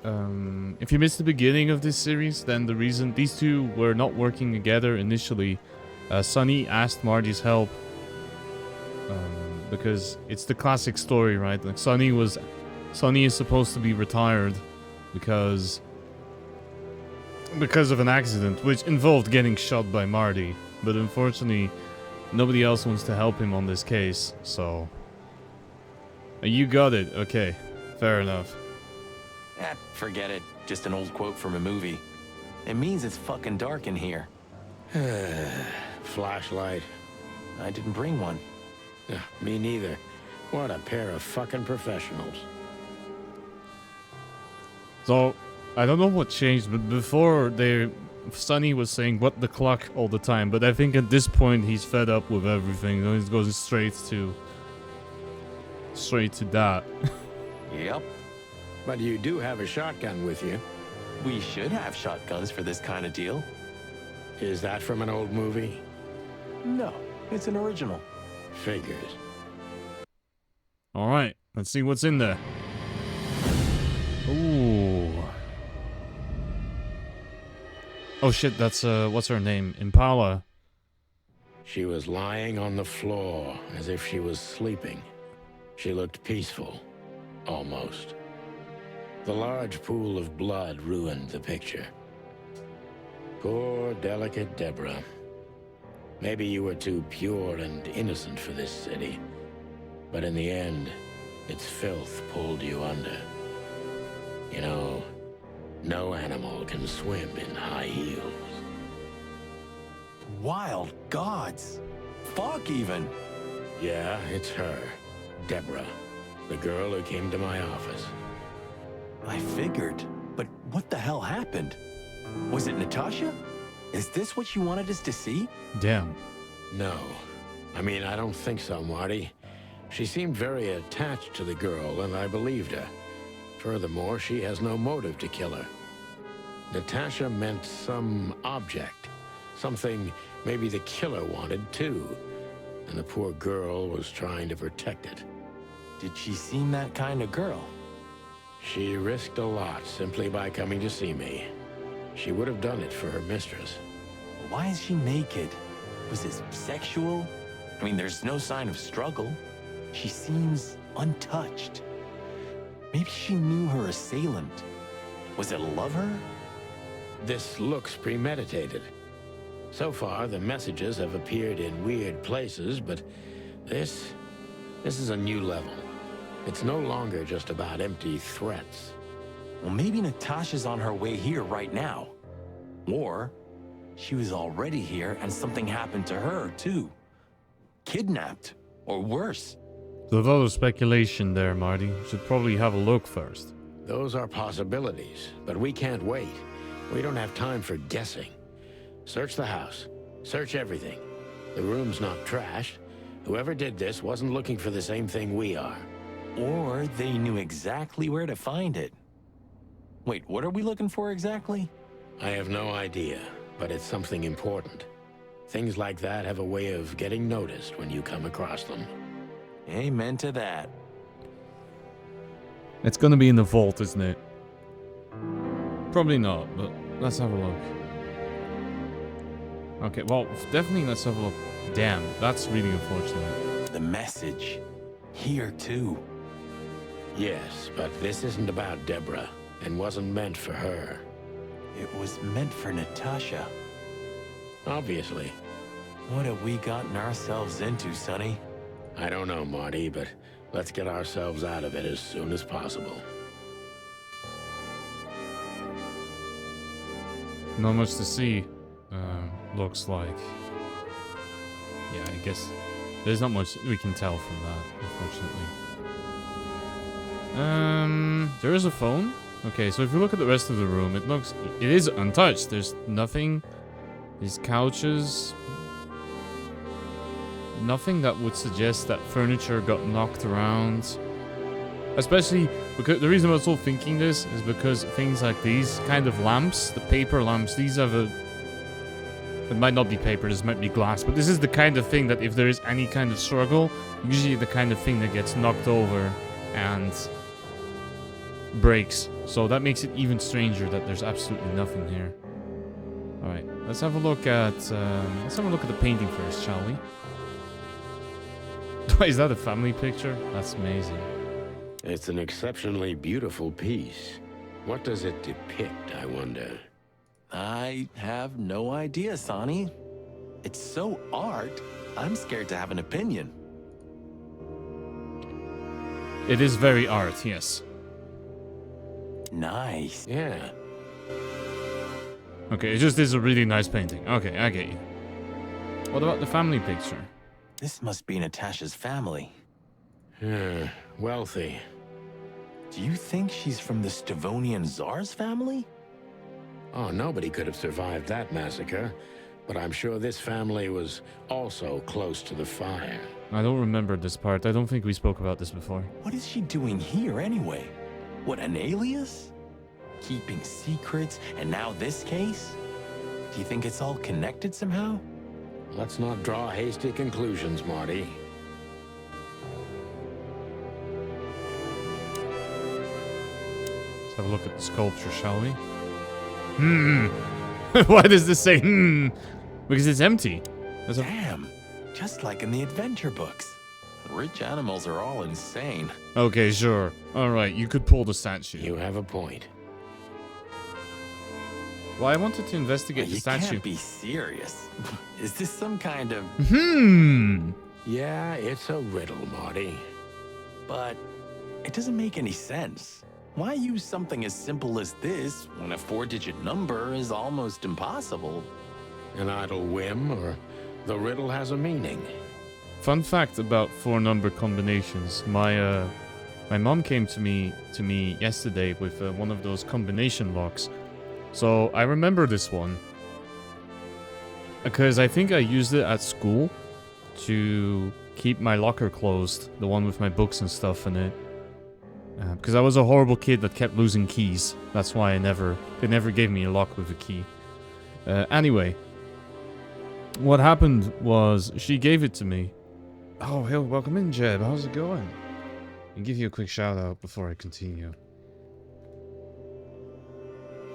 if you missed the beginning of this series, then the reason these two were not working together initially, Sonny asked Marty's help. Because it's the classic story, right? Like Sonny is supposed to be retired because of an accident which involved getting shot by Marty, but unfortunately nobody else wants to help him on this case, so you got it. Okay, fair enough. Forget it. Just an old quote from a movie. It means it's fucking dark in here. Flashlight. I didn't bring one. Me neither. What a pair of fucking professionals. So I don't know what changed, but before Sonny was saying "what the cluck" all the time, but I think at this point he's fed up with everything. So he goes straight to that. Yep. But you do have a shotgun with you. We should have shotguns for this kind of deal. Is that from an old movie? No, it's an original. Figures. Alright, let's see what's in there. Ooh. Oh shit, that's what's her name? Impala. She was lying on the floor as if she was sleeping. She looked peaceful. Almost. The large pool of blood ruined the picture. Poor, delicate Deborah. Maybe you were too pure and innocent for this city. But in the end, its filth pulled you under. You know, no animal can swim in high heels. Wild gods. Fuck even. Yeah, it's her. Deborah. The girl who came to my office. I figured, but what the hell happened? Was it Natasha? Is this what you wanted us to see? Damn. No. I mean, I don't think so, Marty. She seemed very attached to the girl, and I believed her. Furthermore, she has no motive to kill her. Natasha meant some object. Something maybe the killer wanted, too. And the poor girl was trying to protect it. Did she seem that kind of girl? She risked a lot simply by coming to see me. She would have done it for her mistress. Why is she naked? Was this sexual? I mean, there's no sign of struggle. She seems untouched. Maybe she knew her assailant. Was it a lover? This looks premeditated. So far, the messages have appeared in weird places, but this is a new level. It's no longer just about empty threats. Well, maybe Natasha's on her way here right now. Or she was already here and something happened to her, too. Kidnapped, or worse. There's a lot of speculation there, Marty. You should probably have a look first. Those are possibilities, but we can't wait. We don't have time for guessing. Search the house. Search everything. The room's not trashed. Whoever did this wasn't looking for the same thing we are. Or they knew exactly where to find it. Wait, what are we looking for exactly? I have no idea, but it's something important. Things like that have a way of getting noticed when you come across them. Amen to that. It's gonna be in the vault, isn't it? Probably not, but let's have a look. Okay, well, definitely let's have a look. Damn, that's really unfortunate. The message. Here, too. Yes, but this isn't about Deborah, and wasn't meant for her. It was meant for Natasha. Obviously. What have we gotten ourselves into, Sonny? I don't know, Marty, but let's get ourselves out of it as soon as possible. Not much to see, looks like. Yeah, I guess there's not much we can tell from that, unfortunately. There is a phone. Okay, so if you look at the rest of the room, it is untouched. There's nothing. These couches. Nothing that would suggest that furniture got knocked around. Especially because the reason I was also thinking this is because things like these kind of lamps, the paper lamps, these have a... It might not be paper, this might be glass, but this is the kind of thing that if there is any kind of struggle, usually the kind of thing that gets knocked over and breaks. So that makes it even stranger that there's absolutely nothing here. Alright, let's have a look at the painting first, shall we? Is that a family picture? That's amazing. It's an exceptionally beautiful piece. What does it depict, I wonder? I have no idea, Sonny. It's so art, I'm scared to have an opinion. It is very art, yes. Nice. Yeah. Okay, it just is a really nice painting. Okay, I get you. What about the family picture? This must be Natasha's family. Wealthy. Do you think she's from the Stavonian Tsar's family? Oh, nobody could have survived that massacre, but I'm sure this family was also close to the fire. I don't remember this part. I don't think we spoke about this before. What is she doing here anyway? What, an alias? Keeping secrets, and now this case? Do you think it's all connected somehow? Let's not draw hasty conclusions, Marty. Let's have a look at the sculpture, shall we? Why does this say Because it's empty. Damn, just like in the adventure books. Rich animals are all insane. Okay, sure. Alright, you could pull the statue. You have a point. Well, I wanted to investigate the statue. You can't be serious. Is this some kind of... Yeah, it's a riddle, Marty. But it doesn't make any sense. Why use something as simple as this when a 4-digit number is almost impossible? An idle whim, or the riddle has a meaning. Fun fact about 4-number combinations. My mom came to me yesterday with one of those combination locks. So I remember this one because I think I used it at school to keep my locker closed, the one with my books and stuff in it. Because I was a horrible kid that kept losing keys. That's why they never gave me a lock with a key. Anyway, what happened was she gave it to me. Oh, hey, welcome in, Jeb. How's it going? I'll give you a quick shout out before I continue.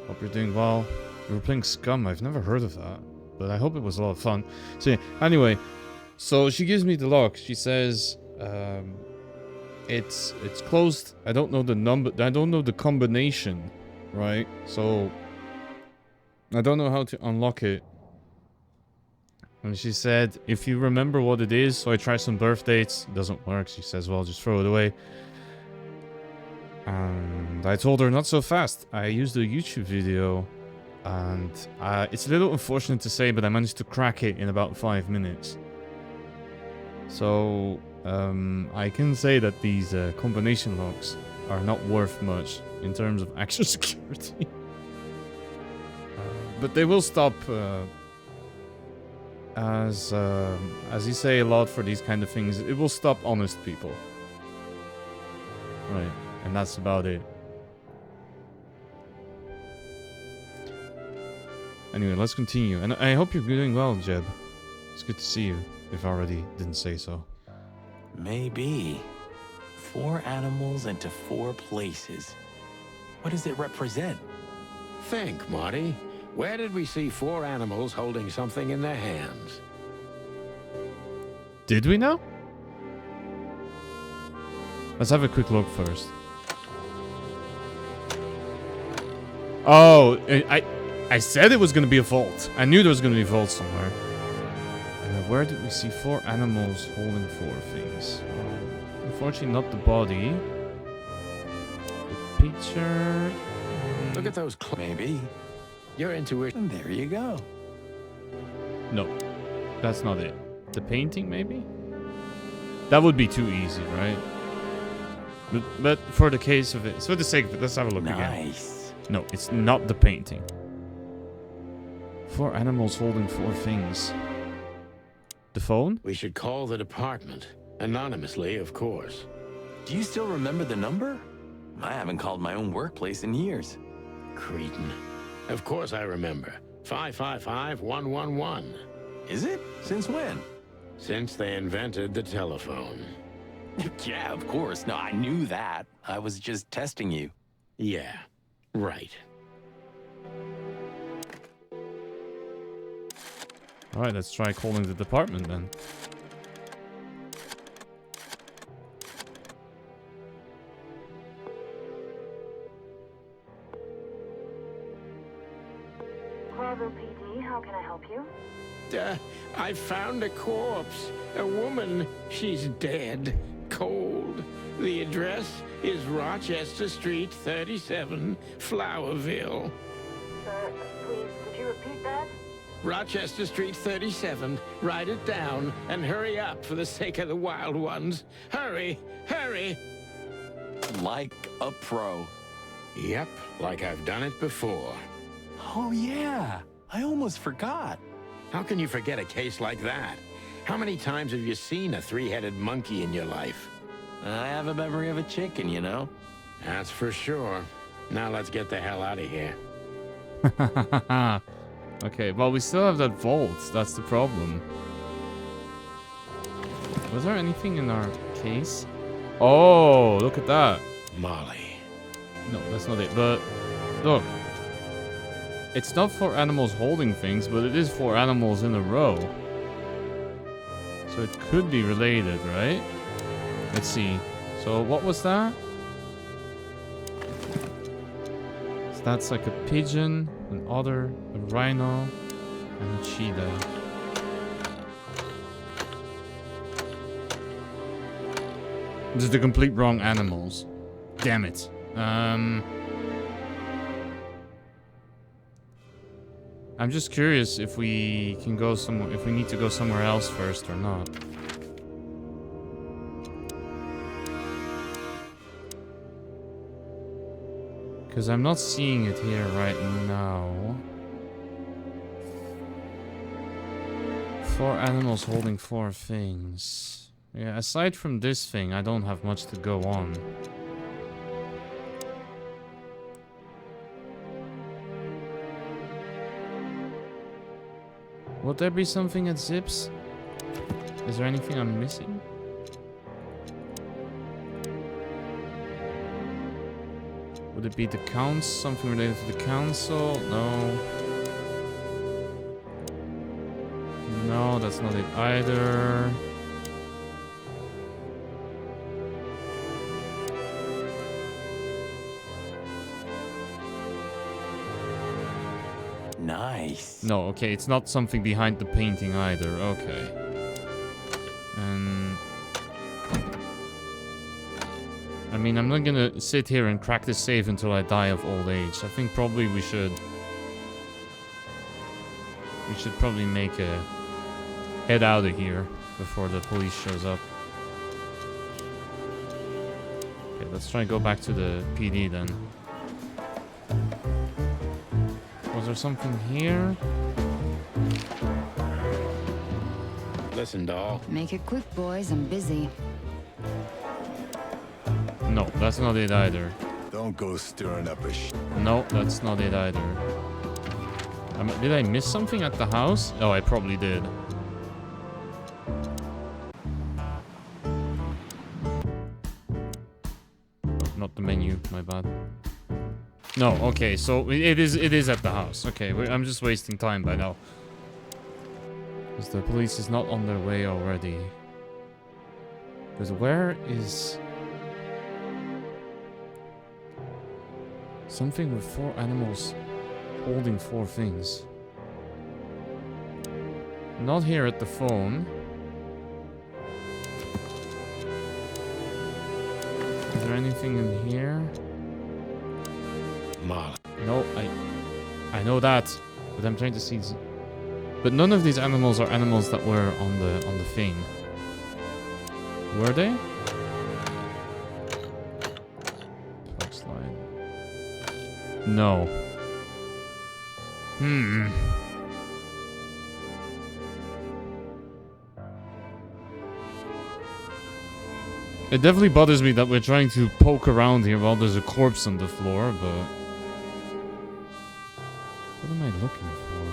Hope you're doing well. You were playing Scum. I've never heard of that, but I hope it was a lot of fun. So yeah, anyway, so she gives me the lock. She says, it's closed. I don't know the number. I don't know the combination, right? So I don't know how to unlock it. And she said, if you remember what it is, so I tried some birth dates. It doesn't work. She says, well, just throw it away. And I told her, not so fast. I used a YouTube video, and it's a little unfortunate to say, but I managed to crack it in about 5 minutes. So I can say that these combination locks are not worth much in terms of actual security. But they will stop, as you say a lot for these kind of things, it will stop honest people. Right. And that's about it. Anyway, let's continue. And I hope you're doing well, Jeb. It's good to see you, if I already didn't say so. Maybe. 4 animals into 4 places. What does it represent? Think, Marty. Where did we see 4 animals holding something in their hands? Did we now? Let's have a quick look first. Oh, I said it was gonna be a vault. I knew there was gonna be a vault somewhere. Where did we see 4 animals holding 4 things? Unfortunately, not the body. The picture. Look at those. Maybe. Your intuition. There you go. No, that's not it. The painting, maybe? That would be too easy, right? But for the case of it, for the sake of it, let's have a look again. Nice. No, it's not the painting. 4 animals holding 4 things. The phone? We should call the department. Anonymously, of course. Do you still remember the number? I haven't called my own workplace in years. Cretin. Of course I remember. 555-111. Is it? Since when? Since they invented the telephone. Yeah, of course. No, I knew that. I was just testing you. Yeah, right. Alright, let's try calling the department then. Harbor PD, how can I help you? I found a corpse. A woman. She's dead. Cold. The address is Rochester Street, 37, Flowerville. Sir, please, could you repeat that? Rochester Street, 37. Write it down and hurry up for the sake of the wild ones. Hurry! Hurry! Like a pro. Yep, like I've done it before. Oh, yeah. I almost forgot. How can you forget a case like that? How many times have you seen a 3-headed monkey in your life? I have a memory of a chicken, you know? That's for sure. Now let's get the hell out of here. Okay, well, we still have that vault. That's the problem. Was there anything in our case? Oh, look at that. Molly. No, that's not it. But look. It's not 4 animals holding things, but it is 4 animals in a row. So it could be related, right? Let's see. So what was that? So that's like a pigeon, an otter, a rhino, and a cheetah. This is the complete wrong animals. Damn it. I'm just curious if we can go somewhere, if we need to go somewhere else first or not. Because I'm not seeing it here right now. 4 animals holding 4 things. Yeah, aside from this thing, I don't have much to go on. Would there be something at Zips? Is there anything I'm missing? Would it be the counts? Something related to the council? No. No, that's not it either. Nice. No, okay, it's not something behind the painting either. Okay. I mean, I'm not gonna sit here and crack this safe until I die of old age. I think probably we should probably make a head out of here before the police shows up. Okay, let's try and go back to the PD then. Was there something here? Listen, doll. Make it quick, boys. I'm busy. No, that's not it either. Don't go stirring up a No, that's not it either. Did I miss something at the house? Oh, I probably did. Not the menu, my bad. No, okay, so it is at the house. Okay, I'm just wasting time by now. Because the police is not on their way already. Because where is... something with 4 animals holding 4 things. Not here at the phone. Is there anything in here? Marley. No, I know that, but I'm trying to see. But none of these animals are animals that were on the thing. Were they? Fox line. No. It definitely bothers me that we're trying to poke around here while there's a corpse on the floor, but... What am I looking for?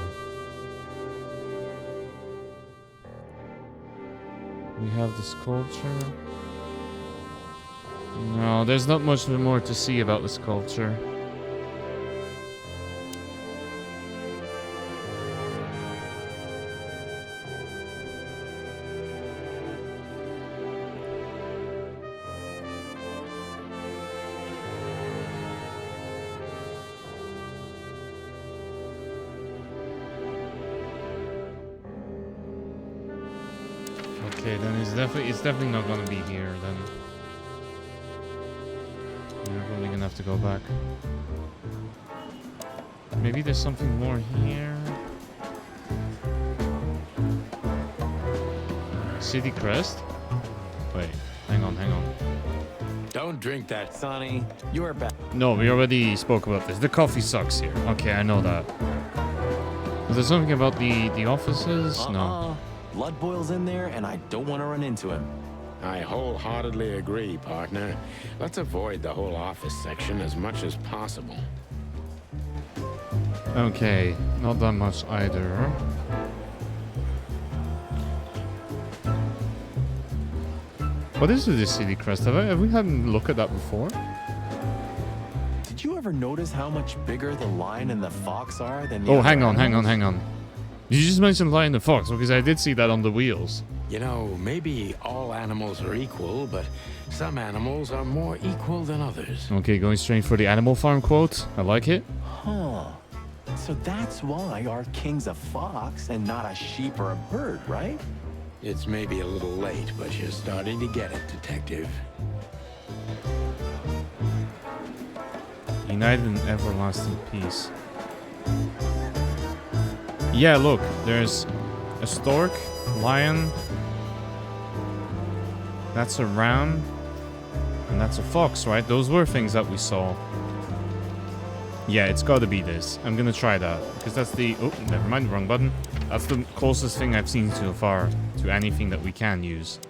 We have the sculpture. No, there's not much more to see about the sculpture. Okay, then it's definitely not gonna be here then. We're probably gonna have to go back. Maybe there's something more here. City crest? Wait, hang on. Don't drink that. Sonny, you're back. No, we already spoke about this. The coffee sucks here. Okay, I know that. Was there something about the offices? No. Blood boils in there, and I don't want to run into him. I wholeheartedly agree, partner. Let's avoid the whole office section as much as possible. Okay, not that much either. What is with this city crest? Have we had a look at that before? Did you ever notice how much bigger the lion and the fox are than the Oh, other hang on. animals? You just mentioned lion and fox, because I did see that on the wheels. You know, maybe all animals are equal, but some animals are more equal than others. Okay, going straight for the Animal Farm quote. I like it. Huh. So that's why our king's a fox and not a sheep or a bird, right? It's maybe a little late, but you're starting to get it, Detective. United in everlasting peace. Yeah, look, there's a stork, lion, that's a ram, and that's a fox, right? Those were things that we saw. Yeah, it's gotta be this. I'm gonna try that, because that's the... Oh, never mind, wrong button. That's the closest thing I've seen so far to anything that we can use.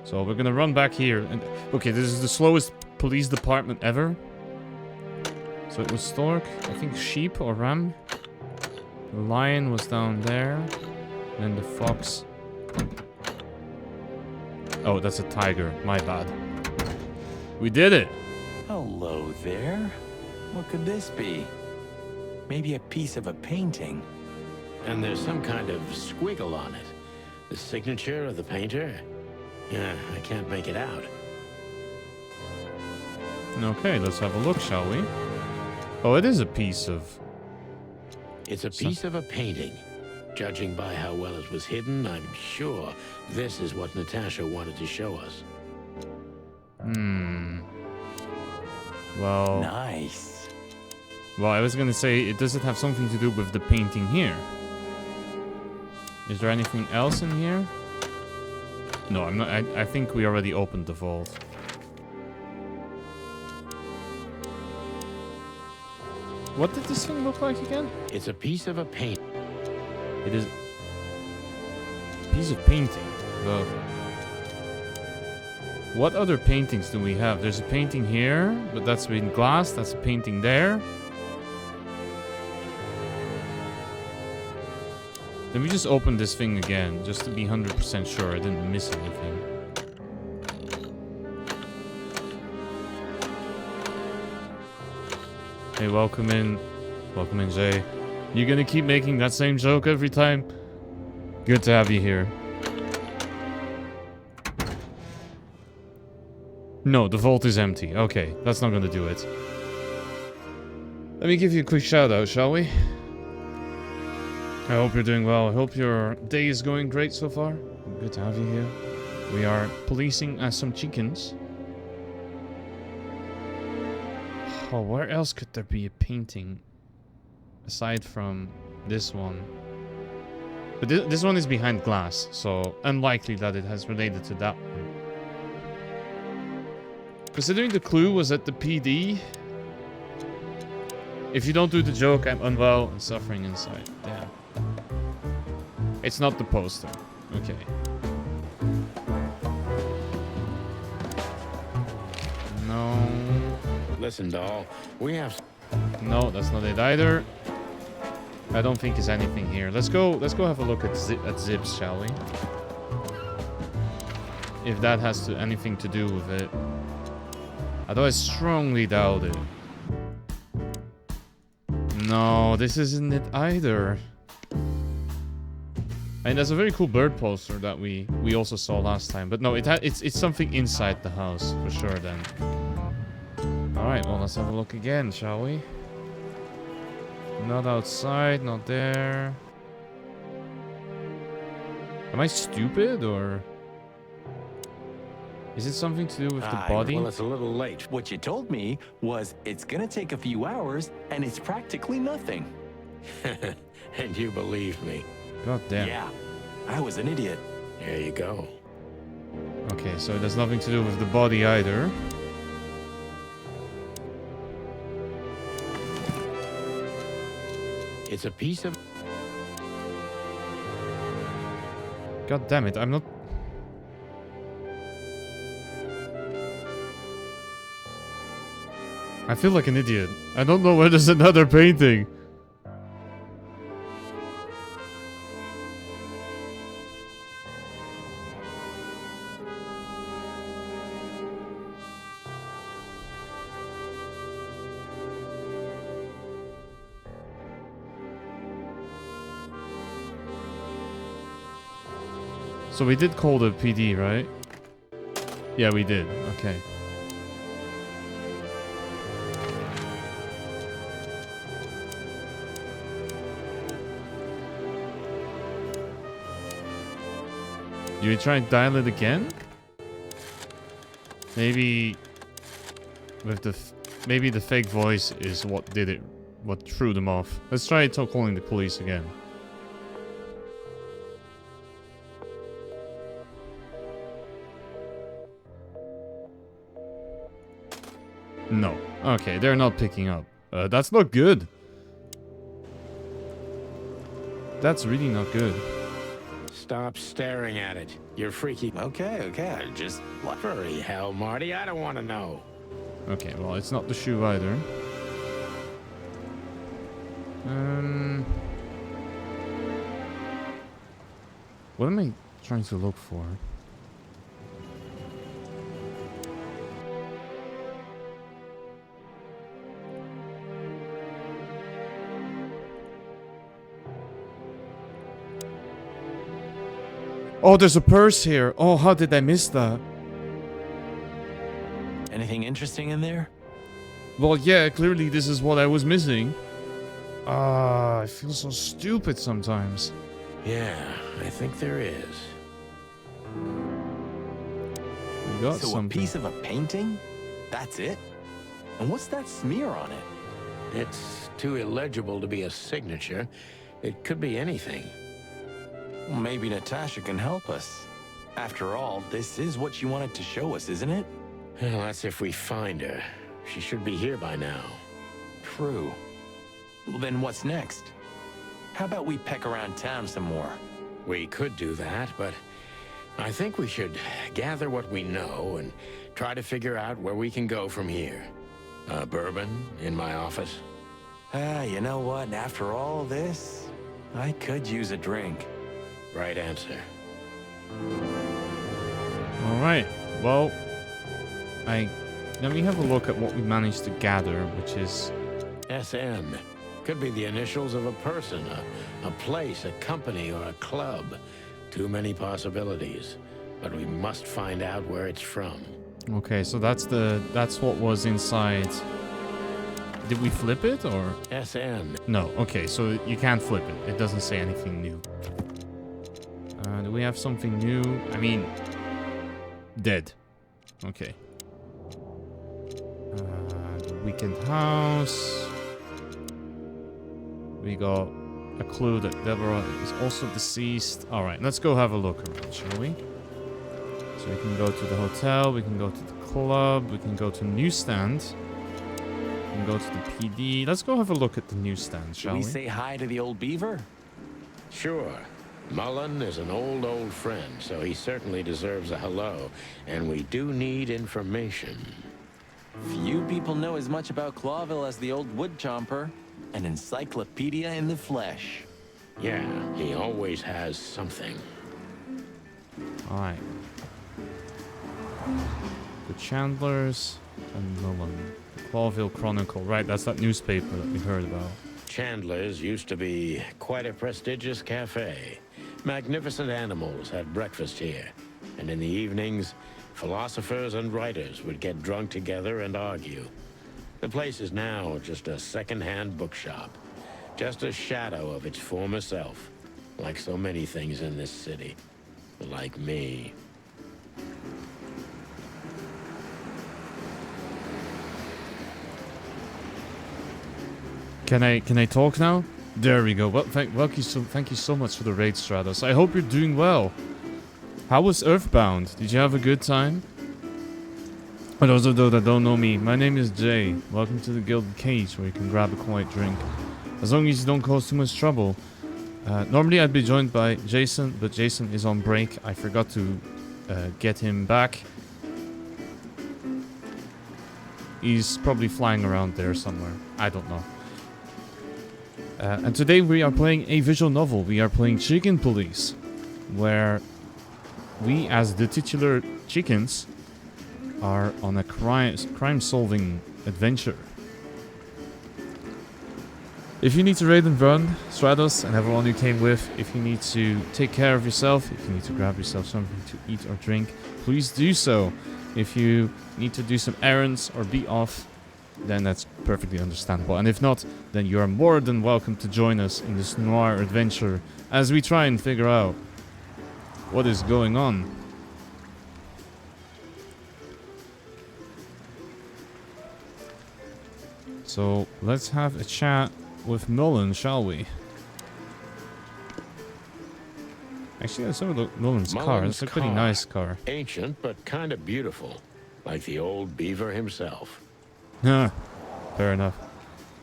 So we're gonna run back here. And okay, this is the slowest police department ever. So it was stork, I think sheep or ram. The lion was down there. And the fox. Oh, that's a tiger. My bad. We did it! Hello there. What could this be? Maybe a piece of a painting. And there's some kind of squiggle on it. The signature of the painter? Yeah, I can't make it out. Okay, let's have a look, shall we? Oh, it is a piece of... It's a piece of a painting. Judging by how well it was hidden, I'm sure this is what Natasha wanted to show us. Well... Nice. Well, I was gonna say, does it have something to do with the painting here? Is there anything else in here? No, I'm not. I think we already opened the vault. What did this thing look like again? It's a piece of a paint. It is a piece of painting. What other paintings do we have? There's a painting here, but that's in glass. That's a painting there. Let me just open this thing again, just to be 100% sure I didn't miss anything. Hey, welcome in. Welcome in, Jay. You gonna keep making that same joke every time? Good to have you here. No, the vault is empty. Okay, that's not gonna do it. Let me give you a quick shout out, shall we? I hope you're doing well. I hope your day is going great so far. Good to have you here. We are policing as some chickens. Oh, where else could there be a painting? Aside from this one. But this one is behind glass, so unlikely that it has related to that one. Considering the clue was at the PD, if you don't do the joke, I'm unwell and suffering inside. Damn. It's not the poster. Okay. No. Listen, doll, we have... No, that's not it either. I don't think there's anything here. Let's go have a look at Zips, shall we? If that has anything to do with it. Although I strongly doubt it. No, this isn't it either. And there's a very cool bird poster that we also saw last time. But no, it's something inside the house for sure then. Alright, well let's have a look again, shall we? Not outside, not there. Am I stupid or... Is it something to do with the body? Well, it's a little late. What you told me was it's gonna take a few hours and it's practically nothing. And you believed me. God damn. Yeah, I was an idiot. There you go. Okay, so it has nothing to do with the body either. It's a piece of... God damn it, I'm not... I feel like an idiot. I don't know where there's another painting. So we did call the PD, right? Yeah, we did. Okay. Do you try and dial it again? Maybe with the maybe the fake voice is what did it, what threw them off. Let's try calling the police again. No. Okay, they're not picking up. That's not good. That's really not good. Stop staring at it. You're freaky. Okay, I just... Furry hell, Marty. I don't want to know. Okay, well, it's not the shoe either. What am I trying to look for? Oh, there's a purse here. Oh, how did I miss that? Anything interesting in there? Well, yeah, clearly this is what I was missing. Ah, I feel so stupid sometimes. Yeah, I think there is. We got So something. a piece of a painting? That's it? And what's that smear on it? It's too illegible to be a signature. It could be anything. Well, maybe Natasha can help us. After all, this is what she wanted to show us, isn't it? Well, that's if we find her. She should be here by now. True. Well, then what's next? How about we peck around town some more? We could do that, but I think we should gather what we know and try to figure out where we can go from here. Bourbon in my office? You know what? After all this, I could use a drink. Right answer. Alright, well, let me have a look at what we managed to gather, which is... SM. Could be the initials of a person, a place, a company, or a club. Too many possibilities. But we must find out where it's from. Okay, so that's what was inside Did we flip it or? SN. No. Okay, so you can't flip it. It doesn't say anything new. Do we have something new? I mean, dead. Okay. The weekend house. We got a clue that Deborah is also deceased. Alright, let's go have a look around, shall we? So we can go to the hotel, we can go to the club, we can go to the newsstand. We can go to the PD. Let's go have a look at the newsstand, shall we? Should we say hi to the old beaver? Sure. Mullen is an old friend, so he certainly deserves a hello. And we do need information. Few people know as much about Clawville as the old wood chomper. An encyclopedia in the flesh. Yeah, he always has something. Alright. The Chandlers and Mullen. The Clawville Chronicle. Right, that's that newspaper that we heard about. Chandler's used to be quite a prestigious cafe. Magnificent animals had breakfast here. And in the evenings, philosophers and writers would get drunk together and argue. The place is now just a second-hand bookshop. Just a shadow of its former self. Like so many things in this city. Like me. Can I talk now? There we go. Well, thank you so much for the raid, Stratos. I hope you're doing well. How was Earthbound? Did you have a good time? For those of those that don't know me, my name is Jay. Welcome to the Gilded Cage, where you can grab a quiet drink. As long as you don't cause too much trouble. Normally I'd be joined by Jason, but Jason is on break. I forgot to get him back. He's probably flying around there somewhere. I don't know. And today we are playing a visual novel. We are playing Chicken Police, where we, as the titular chickens, are on a crime-solving adventure. If you need to raid and run, Stratos and everyone you came with, if you need to take care of yourself, if you need to grab yourself something to eat or drink, please do so. If you need to do some errands or be off, then that's perfectly understandable. And if not, then you are more than welcome to join us in this noir adventure as we try and figure out what is going on. So let's have a chat with Mullen, shall we? Actually, let's have a look at Mullen's car. It's a pretty nice car. Ancient, but kind of beautiful. Like the old beaver himself. Huh. Fair enough.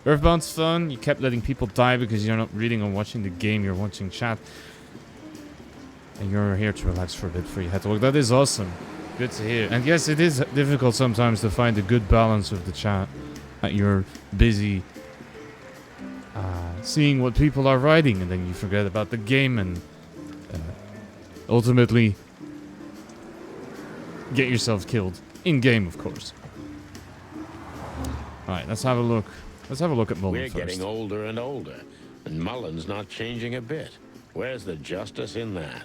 Earthbound's fun. You kept letting people die because you're not reading or watching the game. You're watching chat. And you're here to relax for a bit before you head to work. That is awesome. Good to hear. And yes, it is difficult sometimes to find a good balance with the chat. That you're busy seeing what people are writing, and then you forget about the game, and ultimately get yourself killed in game, of course. All right, let's have a look. Let's have a look at Mullen We're first. getting older and older, and Mullen's not changing a bit. Where's the justice in that?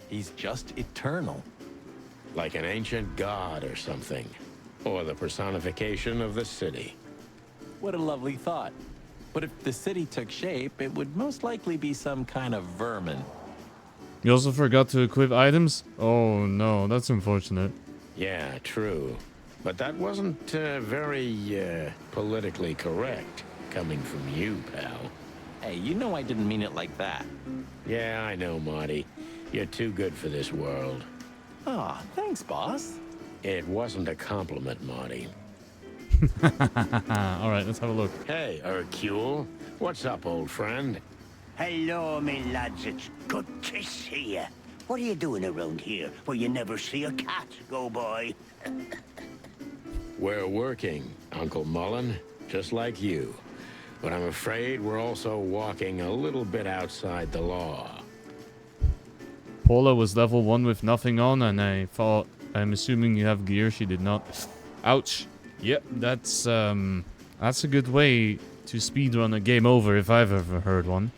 He's just eternal. Like an ancient god or something. Or the personification of the city. What a lovely thought. But if the city took shape, it would most likely be some kind of vermin. You also forgot to equip items? Oh no, that's unfortunate. Yeah, true. But that wasn't very politically correct, coming from you, pal. Hey, you know I didn't mean it like that. Yeah, I know, Marty. You're too good for this world. Aw, thanks, boss. It wasn't a compliment, Marty. Alright, let's have a look. Hey, Hercule. What's up, old friend? Hello, me lads. It's good to see you. What are you doing around here where you never see a cat go by? We're working, Uncle Mullen, just like you. But I'm afraid we're also walking a little bit outside the law. Paula was level 1 with nothing on, and I'm assuming you have gear. She did not. Ouch. Yep, that's a good way to speedrun a game over if I've ever heard one.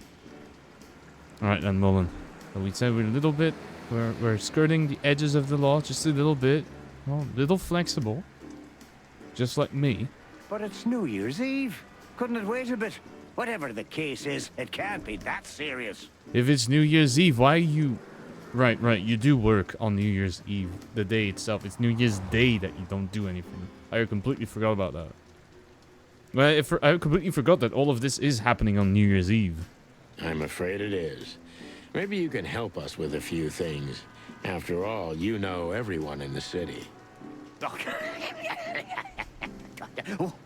Alright then, Mullen. So we'd say we're a little bit, we're skirting the edges of the law just a little bit. Well, a little flexible. Just like me. But it's New Year's Eve. Couldn't it wait a bit? Whatever the case is, it can't be that serious. If it's New Year's Eve, why are you... Right, you do work on New Year's Eve, the day itself. It's New Year's Day that you don't do anything. I completely forgot about that. Well, I completely forgot that all of this is happening on New Year's Eve. I'm afraid it is. Maybe you can help us with a few things. After all, you know everyone in the city.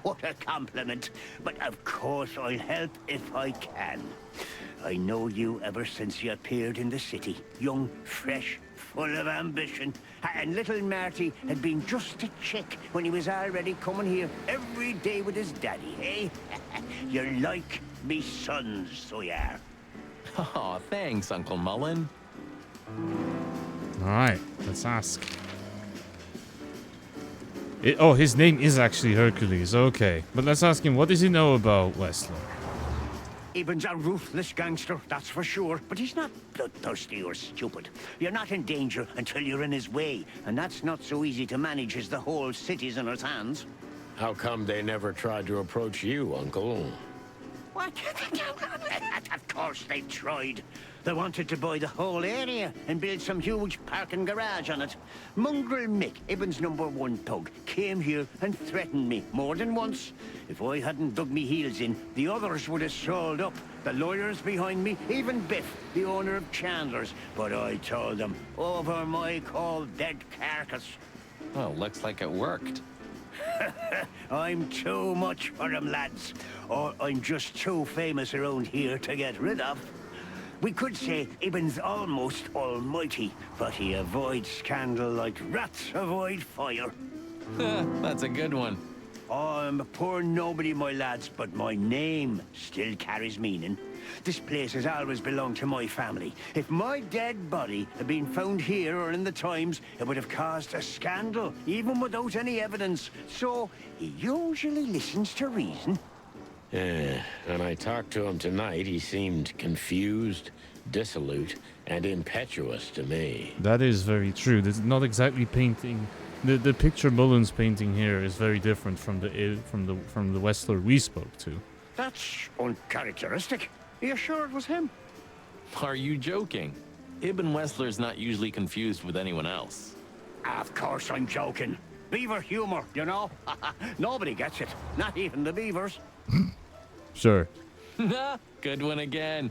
What a compliment. But of course I'll help if I can. I know you ever since you appeared in the city. Young, fresh, full of ambition. And little Marty had been just a chick when he was already coming here every day with his daddy, eh? You're like me sons, so you are. Oh, thanks, Uncle Mullen. Alright, let's ask. His name is actually Hercules, okay. But let's ask him, what does he know about Westler? Eben's a ruthless gangster, that's for sure. But he's not bloodthirsty or stupid. You're not in danger until you're in his way. And that's not so easy to manage as the whole city's in his hands. How come they never tried to approach you, Uncle? What? Of course they tried. They wanted to buy the whole area and build some huge parking garage on it. Mongrel Mick, Ibben's #1 thug, came here and threatened me more than once. If I hadn't dug me heels in, the others would have sold up. The lawyers behind me, even Biff, the owner of Chandler's. But I told them, over my cold dead carcass. Well, looks like it worked. I'm too much for them, lads. Or I'm just too famous around here to get rid of. We could say Ibben's almost almighty, but he avoids scandal like rats avoid fire. That's a good one. I'm a poor nobody, my lads, but my name still carries meaning. This place has always belonged to my family. If my dead body had been found here or in the Times, it would have caused a scandal, even without any evidence. So, he usually listens to reason. When I talked to him tonight, he seemed confused, dissolute, and impetuous to me. That is very true. This is not exactly painting. The picture Mullen's painting here is very different from the Westler we spoke to. That's uncharacteristic. Are you sure it was him? Are you joking? Ibn Westler's not usually confused with anyone else. Of course I'm joking. Beaver humor, you know? Nobody gets it. Not even the beavers. Sure. Good one again.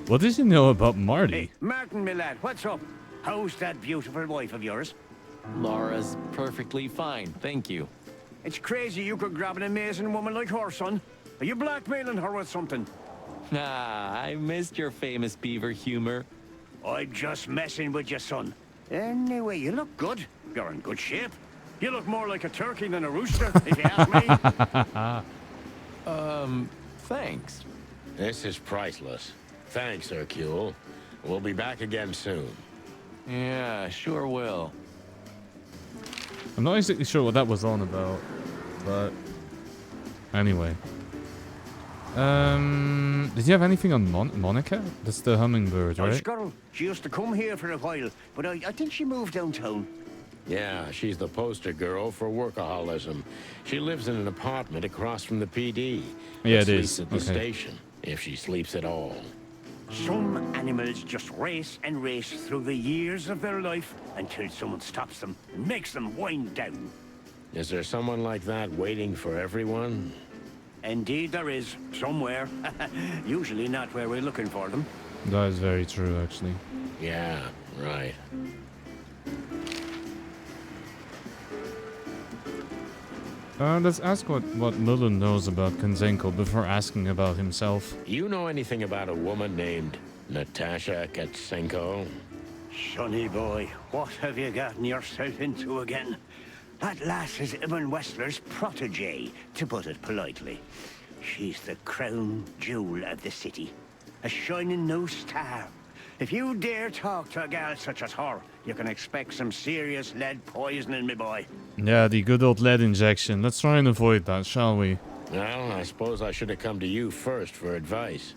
What does he know about Marty? Hey, Martin, my lad, what's up? How's that beautiful wife of yours? Laura's perfectly fine, thank you. It's crazy you could grab an amazing woman like her, son. Are you blackmailing her with something? I missed your famous beaver humor. I'm just messing with you, son. Anyway, you look good. You're in good shape. You look more like a turkey than a rooster, if you ask me. Thanks. This is priceless. Thanks, Hercule. We'll be back again soon. Yeah, sure will. I'm not exactly sure what that was on about, but anyway. Did you have anything on Monica? That's the hummingbird, right? Girl. She used to come here for a while, but I think she moved downtown. Yeah, she's the poster girl for workaholism. She lives in an apartment across from the PD. Yeah, but it is. Sleeps at the station, if she sleeps at all. Some animals just race and race through the years of their life until someone stops them and makes them wind down. Is there someone like that waiting for everyone? Indeed there is, somewhere. Usually not where we're looking for them. That is very true, actually. Yeah, right. Let's ask what Mullen knows about Konzenko before asking about himself. You know anything about a woman named Natasha Katsenko? Sonny boy, what have you gotten yourself into again? That lass is Ibn Westler's protege, to put it politely. She's the crown jewel of the city. A shining new star. If you dare talk to a gal such as her, you can expect some serious lead poisoning, me boy. Yeah, the good old lead injection. Let's try and avoid that, shall we? Well, I suppose I should have come to you first for advice.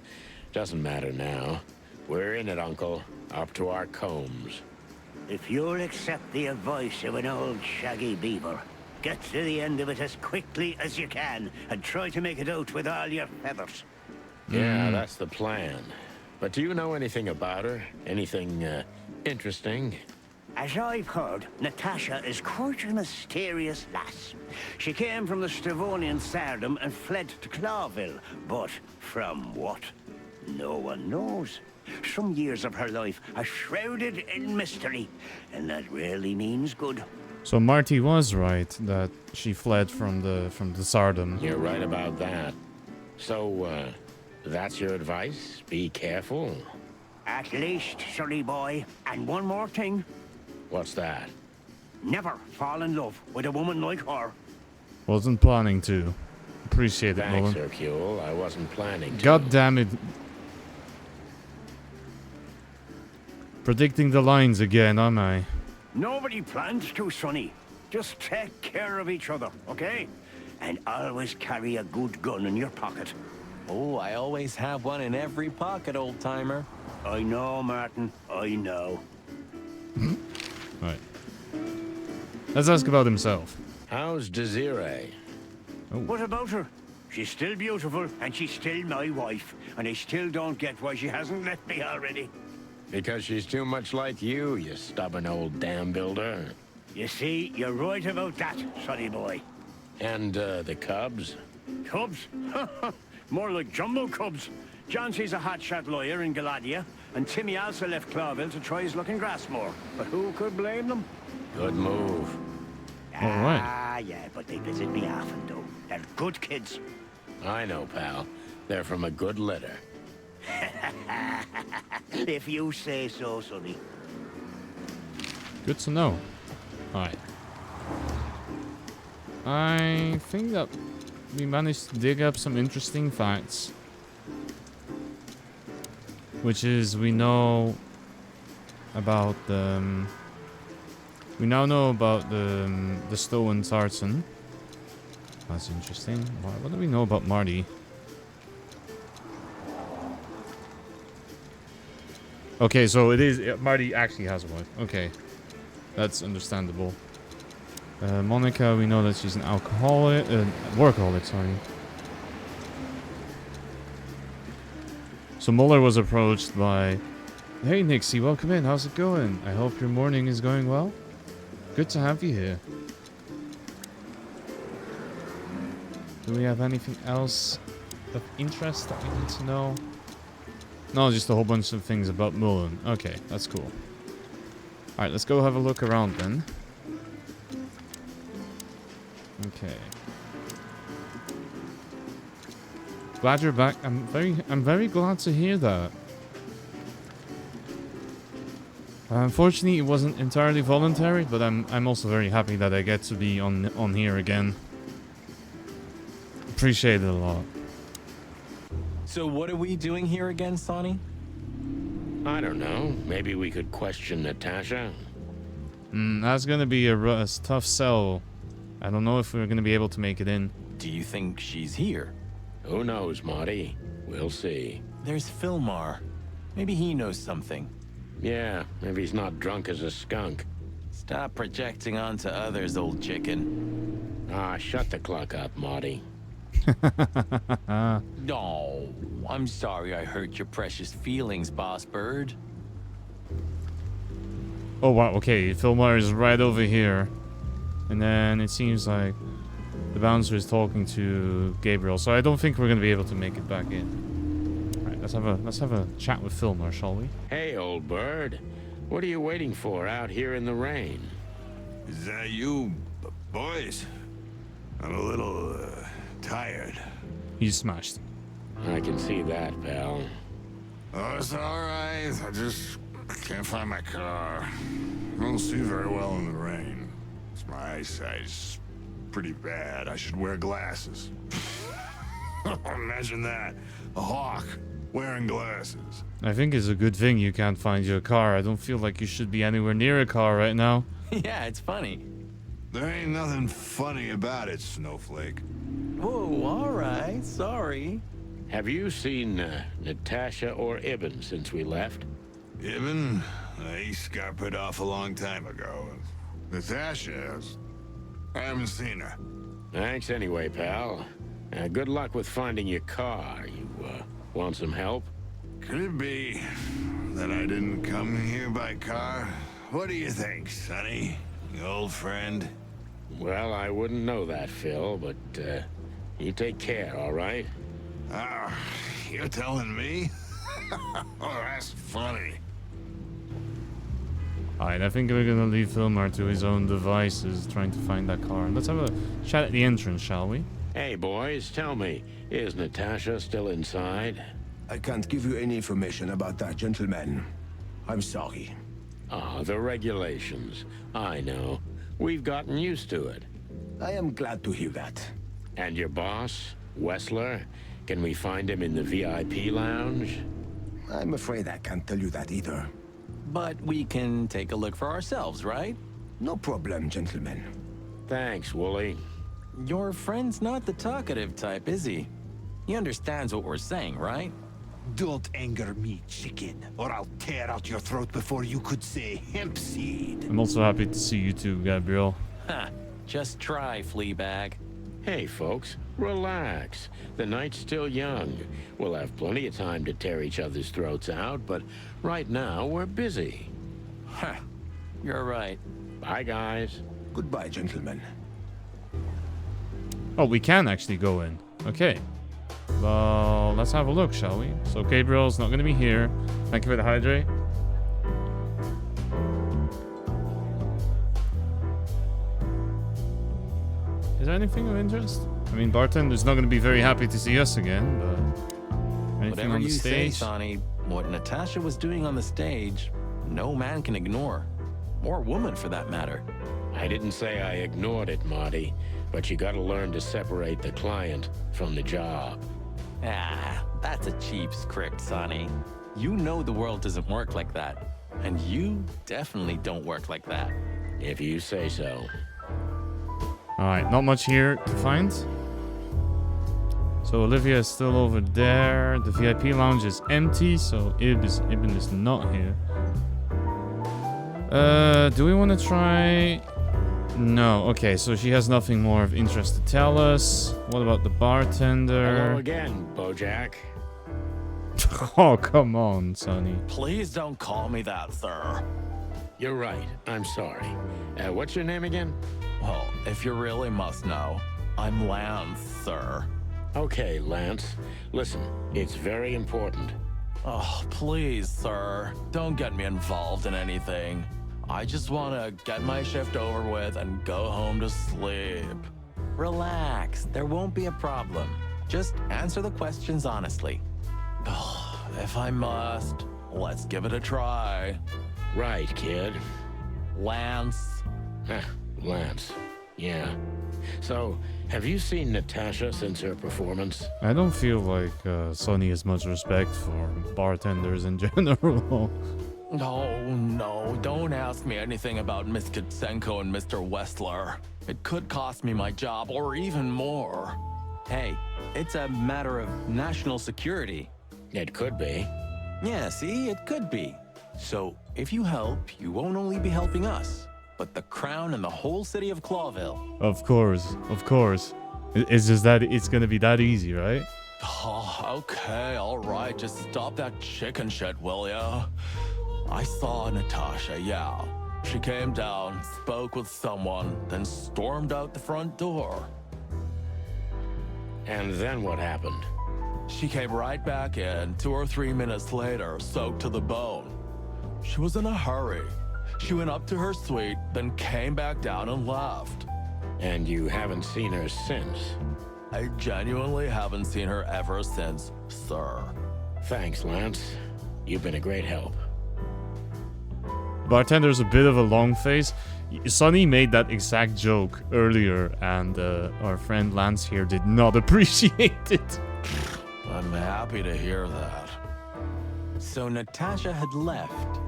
Doesn't matter now. We're in it, Uncle. Up to our combs. if you'll accept the advice of an old shaggy beaver, get to the end of it as quickly as you can, and try to make it out with all your feathers. Yeah, that's the plan. But do you know anything about her? Anything, interesting? As I've heard, Natasha is quite a mysterious lass. She came from the Stavonian Tsardom and fled to Clawville, but from what? No one knows. Some years of her life are shrouded in mystery, and that rarely means good. So Marty was right that she fled from the Tsardom. You're right about that. So, that's your advice? Be careful? At least, Sonny boy. And one more thing. What's that? Never fall in love with a woman like her. Wasn't planning to. Appreciate it, Thanks, Nolan. Hercule. I wasn't planning to. God damn it. Predicting the lines again, am I? Nobody plans to, Sonny. Just take care of each other, okay? And always carry a good gun in your pocket. Oh, I always have one in every pocket, old-timer. I know, Martin. I know. Right. Let's ask about himself. How's Desiree? What about her? She's still beautiful, and she's still my wife. And I still don't get why she hasn't left me already. Because she's too much like you stubborn old dam builder. You see, you're right about that, Sonny boy. And, the cubs? Cubs? More like jumbo cubs. Johnson's a hotshot lawyer in Galadia, and Timmy also left Clawville to try his luck in Grassmore. But who could blame them? Good move. All right. Ah, yeah, but they visit me often, though. They're good kids. I know, pal. They're from a good litter. If you say so, Sonny. Good to know. Alright. I think that we managed to dig up some interesting facts. Which is, we know about the... we now know about the stolen tartan. That's interesting. What do we know about Marty? Okay, so it is... Marty actually has a wife. Okay. That's understandable. Monica, we know that she's an alcoholic... workaholic, sorry. So Muller was approached by... Hey Nixie, welcome in. How's it going? I hope your morning is going well. Good to have you here. Do we have anything else of interest that we need to know? No, just a whole bunch of things about Mullen. Okay, that's cool. Alright, let's go have a look around then. Okay. Glad you're back. I'm very glad to hear that. Unfortunately, it wasn't entirely voluntary, but I'm also very happy that I get to be on here again. Appreciate it a lot. So what are we doing here again, Sonny? I don't know. Maybe we could question Natasha. That's gonna be a tough sell. I don't know if we're gonna be able to make it in. Do you think she's here? Who knows, Marty? We'll see. There's Filmar. Maybe he knows something. Yeah, maybe he's not drunk as a skunk. Stop projecting onto others, old chicken. Ah, shut the clock up, Marty. No, I'm sorry I hurt your precious feelings, Boss Bird. Oh wow, okay, Filmar is right over here. And then it seems like the bouncer is talking to Gabriel, so I don't think we're gonna be able to make it back in. Alright, let's have a chat with Filmar, shall we? Hey, old bird. What are you waiting for out here in the rain? Is that you, boys? I'm a little, tired. He's smashed. I can see that, pal. Oh, it's alright. I just can't find my car. I don't see very well in the rain. My eyesight's pretty bad. I should wear glasses. Imagine that. A hawk wearing glasses. I think it's a good thing you can't find your car. I don't feel like you should be anywhere near a car right now. Yeah, it's funny. There ain't nothing funny about it, Snowflake. Whoa, alright, sorry. Have you seen Natasha or Ibn since we left? Ibn? He scuppered off a long time ago. Natasha, I haven't seen her. Thanks anyway, pal. Good luck with finding your car. You, want some help? Could it be that I didn't come here by car? What do you think, Sonny? You old friend? Well, I wouldn't know that, Phil, but, you take care, all right? Ah, you're telling me? Oh, that's funny. Alright, I think we're gonna leave Filmar to his own devices trying to find that car. Let's have a chat at the entrance, shall we? Hey, boys, tell me, is Natasha still inside? I can't give you any information about that, gentleman. I'm sorry. Ah, the regulations. I know. We've gotten used to it. I am glad to hear that. And your boss, Wessler? Can we find him in the VIP lounge? I'm afraid I can't tell you that either. But we can take a look for ourselves, right? No problem, gentlemen. Thanks, Wooly. Your friend's not the talkative type, is he? He understands what we're saying, right? Don't anger me, chicken, or I'll tear out your throat before you could say hemp seed. I'm also happy to see you too, Gabriel. Ha! Just try, Fleabag. Hey, folks, relax. The night's still young. We'll have plenty of time to tear each other's throats out, but right now we're busy. Huh. You're right. Bye, guys. Goodbye, gentlemen. Oh, we can actually go in. Okay. Well, let's have a look, shall we? So Gabriel's not going to be here. Thank you for the hydrate. Is there anything of interest? I mean, bartender's not going to be very happy to see us again, but anything Whatever on the you say, stage? Sonny, what Natasha was doing on the stage, no man can ignore. Or woman, for that matter. I didn't say I ignored it, Marty, but you gotta learn to separate the client from the job. Ah, that's a cheap script, Sonny. You know the world doesn't work like that. And you definitely don't work like that. If you say so. Alright, not much here to find. So Olivia is still over there. The VIP lounge is empty, so Ibn is not here. Do we want to try... No, okay, so she has nothing more of interest to tell us. What about the bartender? Hello again, Bojack. Oh, come on, Sonny. Please don't call me that, sir. You're right, I'm sorry. What's your name again? Well, if you really must know, I'm Lance, sir. Okay, Lance. Listen, it's very important. Oh, please, sir. Don't get me involved in anything. I just want to get my shift over with and go home to sleep. Relax, there won't be a problem. Just answer the questions honestly. If I must, let's give it a try. Right, kid. Lance. Lance. Yeah. So, have you seen Natasha since her performance? I don't feel like Sonny has much respect for bartenders in general. No, don't ask me anything about Miss Kitsenko and Mr. Wessler. It could cost me my job or even more. Hey, it's a matter of national security. It could be. Yeah, see, it could be. So, if you help, you won't only be helping us, but the crown and the whole city of Clawville. Of course, of course. It's just that it's gonna be that easy, right? Oh, okay, all right. Just stop that chicken shit, will ya? I saw Natasha, yeah. She came down, spoke with someone, then stormed out the front door. And then what happened? She came right back in 2 or 3 minutes later, soaked to the bone. She was in a hurry. She went up to her suite, then came back down and left. And you haven't seen her since? I genuinely haven't seen her ever since, sir. Thanks, Lance. You've been a great help. Bartender's a bit of a long face. Sonny made that exact joke earlier, and our friend Lance here did not appreciate it. I'm happy to hear that. So Natasha had left?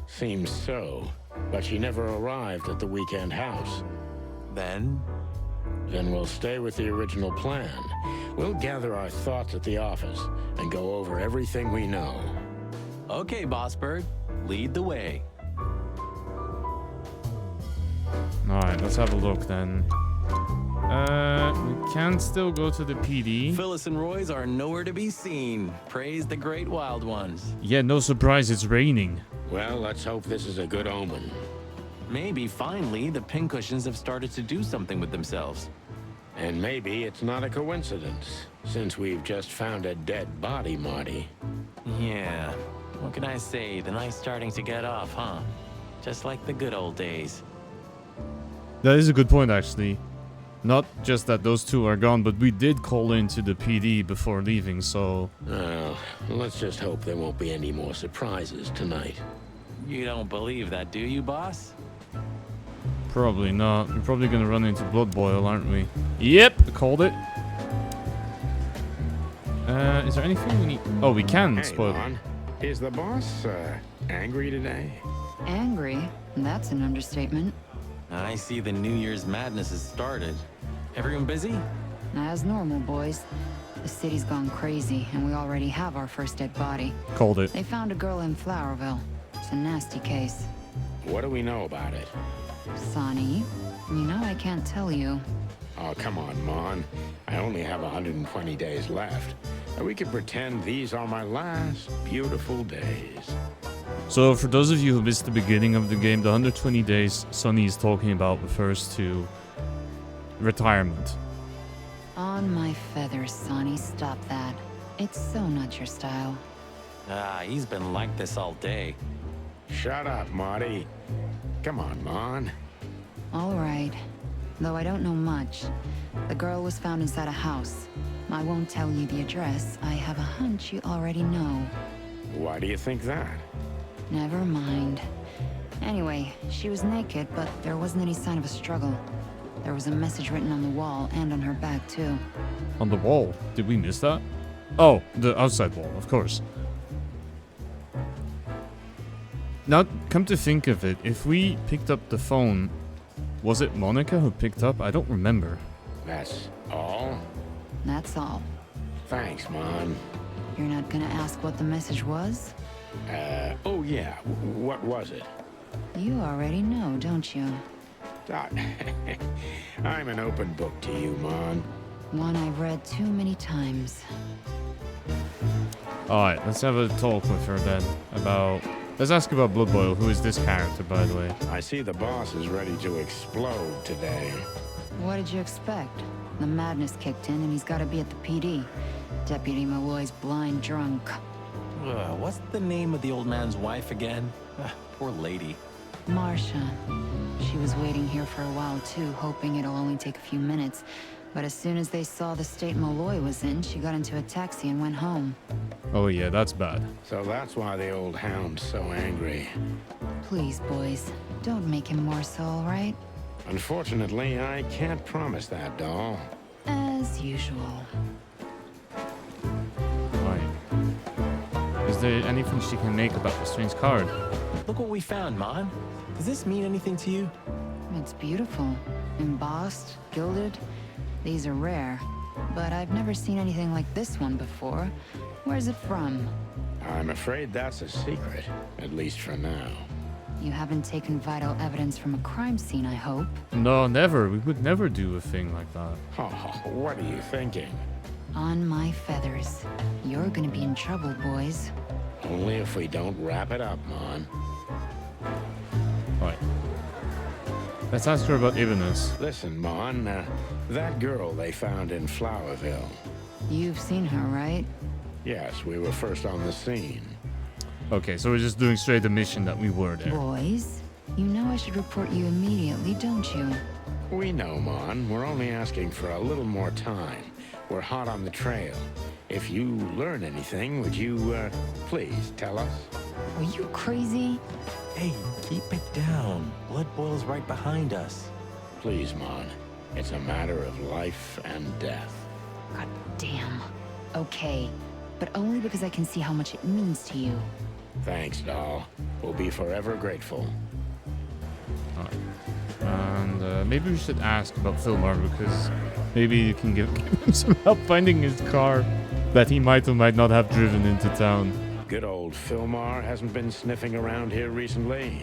Seems so, but she never arrived at the weekend house. Then? Then we'll stay with the original plan. We'll gather our thoughts at the office and go over everything we know. Okay, Boss Bird. Lead the way. Alright, let's have a look then. We can still go to the PD. Phyllis and Roy's are nowhere to be seen. Praise the great wild ones. Yeah, no surprise, it's raining. Well, let's hope this is a good omen. Maybe, finally, the pincushions have started to do something with themselves. And maybe it's not a coincidence, since we've just found a dead body, Marty. Yeah. What can I say? The night's starting to get off, huh? Just like the good old days. That is a good point, actually. Not just that those two are gone, but we did call into the PD before leaving, so... Well, let's just hope there won't be any more surprises tonight. You don't believe that, do you, boss? Probably not. We're probably gonna run into Blood Boil, aren't we? Yep! Called it. Is there anything we need? Oh, we can spoil it. Lon, is the boss, angry today? Angry? That's an understatement. I see the New Year's madness has started. Everyone busy? As normal, boys. The city's gone crazy, and we already have our first dead body. Called it. They found a girl in Flowerville. It's a nasty case. What do we know about it? Sonny, you know I can't tell you. Oh, come on, Mon. I only have 120 days left. We could pretend these are my last beautiful days. So, for those of you who missed the beginning of the game, the 120 days Sonny is talking about refers to retirement. On my feathers, Sonny, stop that. It's so not your style. Ah, he's been like this all day. Shut up, Marty. Come on, Mon. All right. Though I don't know much. The girl was found inside a house. I won't tell you the address. I have a hunch you already know. Why do you think that? Never mind. Anyway, she was naked, but there wasn't any sign of a struggle. There was a message written on the wall and on her back, too. On the wall? Did we miss that? Oh, the outside wall, of course. Now, come to think of it, if we picked up the phone, was it Monica who picked up? I don't remember. That's all? That's all. Thanks, Mon. You're not gonna ask what the message was? Oh yeah, what was it? You already know, don't you? I'm an open book to you, Mon. One I've read too many times. Alright, let's have a talk with her then about... Let's ask about Blood Boil. Who is this character, by the way? I see the boss is ready to explode today. What did you expect? The madness kicked in and he's gotta be at the PD. Deputy Malloy's blind drunk. What's the name of the old man's wife again? Poor lady. Marsha. She was waiting here for a while too, hoping it'll only take a few minutes. But as soon as they saw the state Malloy was in, she got into a taxi and went home. Oh yeah, that's bad. So that's why the old hound's so angry. Please, boys, don't make him more so, all right? Unfortunately, I can't promise that, doll. As usual. Is there anything she can make about the strange card? Look what we found, Mon. Does this mean anything to you? It's beautiful. Embossed, gilded. These are rare. But I've never seen anything like this one before. Where's it from? I'm afraid that's a secret, at least for now. You haven't taken vital evidence from a crime scene, I hope. No, never. We would never do a thing like that. Oh, what are you thinking? On my feathers. You're gonna be in trouble, boys. Only if we don't wrap it up, Mon. Alright. Let's ask her about Ibnus. Listen, Mon, that girl they found in Flowerville. You've seen her, right? Yes, we were first on the scene. Okay, so we're just doing straight the mission that we were there. Boys, you know I should report you immediately, don't you? We know, Mon. We're only asking for a little more time. We're hot on the trail. If you learn anything, would you, please tell us? Are you crazy? Hey, keep it down. Blood Boil's right behind us. Please, Mon. It's a matter of life and death. God damn. Okay, but only because I can see how much it means to you. Thanks, doll. We'll be forever grateful. Alright. And maybe we should ask about Filmar, because maybe you can give him some help finding his car that he might or might not have driven into town. Good old Filmar hasn't been sniffing around here recently.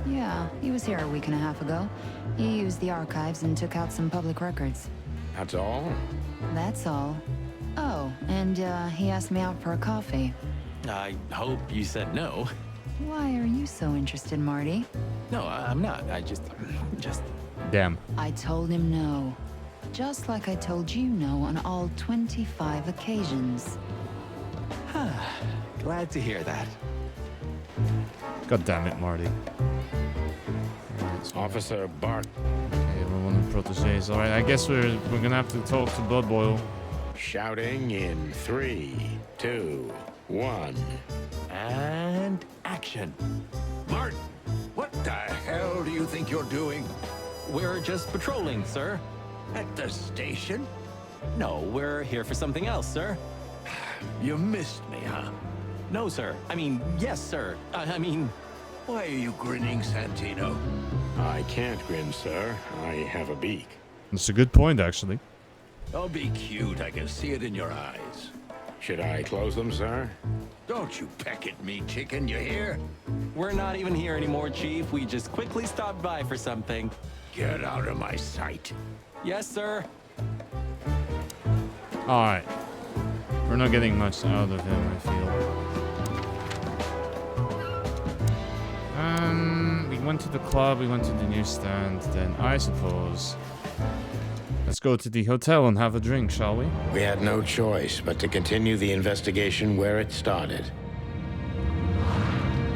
Yeah, he was here a week and a half ago. He used the archives and took out some public records. That's all? That's all. Oh, and he asked me out for a coffee. I hope you said no. Why are you so interested, Marty? No, I'm not. I just... Damn. I told him no. Just like I told you no on all 25 occasions. Glad to hear that. God damn it, Marty. Officer Bart. Okay, we're one of the proteges. Alright, I guess we're gonna have to talk to Blood Boil. Shouting in 3, 2, 1. And action. Mart, what the hell do you think you're doing? We're just patrolling, sir. At the station? No, we're here for something else, sir. You missed me, huh? No, sir. I mean, yes, sir. I mean... Why are you grinning, Santino? I can't grin, sir. I have a beak. That's a good point, actually. Don't be cute. I can see it in your eyes. Should I close them, sir? Don't you peck at me, chicken, you hear? We're not even here anymore, Chief. We just quickly stopped by for something. Get out of my sight. Yes, sir. Alright. We're not getting much out of him, I feel. We went to the club, we went to the newsstand, then I suppose... Let's go to the hotel and have a drink, shall we? We had no choice but to continue the investigation where it started.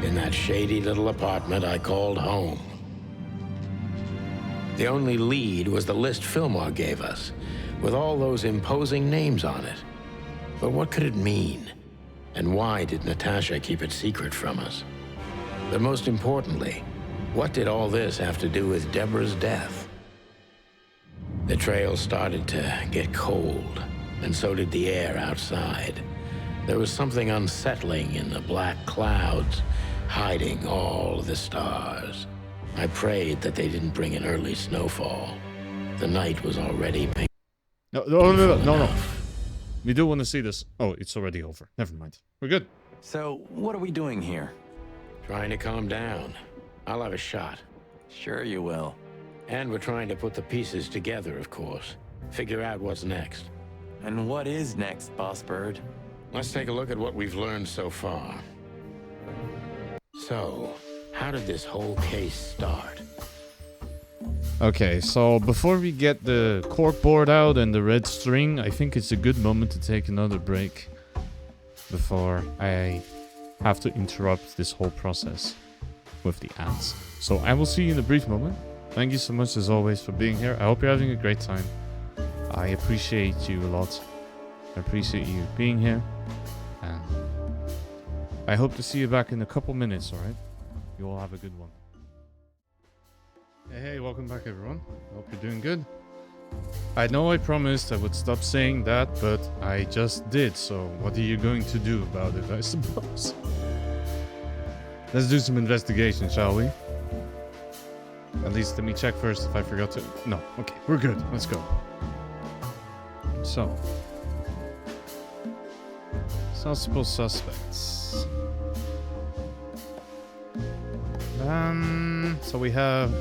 In that shady little apartment I called home. The only lead was the list Fillmore gave us, with all those imposing names on it. But what could it mean? And why did Natasha keep it secret from us? But most importantly, what did all this have to do with Deborah's death? The trail started to get cold, and so did the air outside. There was something unsettling in the black clouds, hiding all the stars. I prayed that they didn't bring an early snowfall. The night was already No. We do want to see this. Oh, it's already over. Never mind. We're good. So, what are we doing here? Trying to calm down. I'll have a shot. Sure you will. And we're trying to put the pieces together, of course. Figure out what's next. And what is next, Boss Bird? Let's take a look at what we've learned so far. So, how did this whole case start? Okay, so before we get the corkboard out and the red string, I think it's a good moment to take another break before I have to interrupt this whole process with the ads. So I will see you in a brief moment. Thank you so much as always for being here. I hope you're having a great time. I appreciate you a lot. I appreciate you being here. And I hope to see you back in a couple minutes, alright? You all have a good one. Hey, welcome back everyone. Hope you're doing good. I know I promised I would stop saying that, but I just did, so what are you going to do about it, I suppose? Let's do some investigation, shall we? At least let me check first if I forgot to... No, okay, we're good. Let's go. So. Possible suspects. So we have...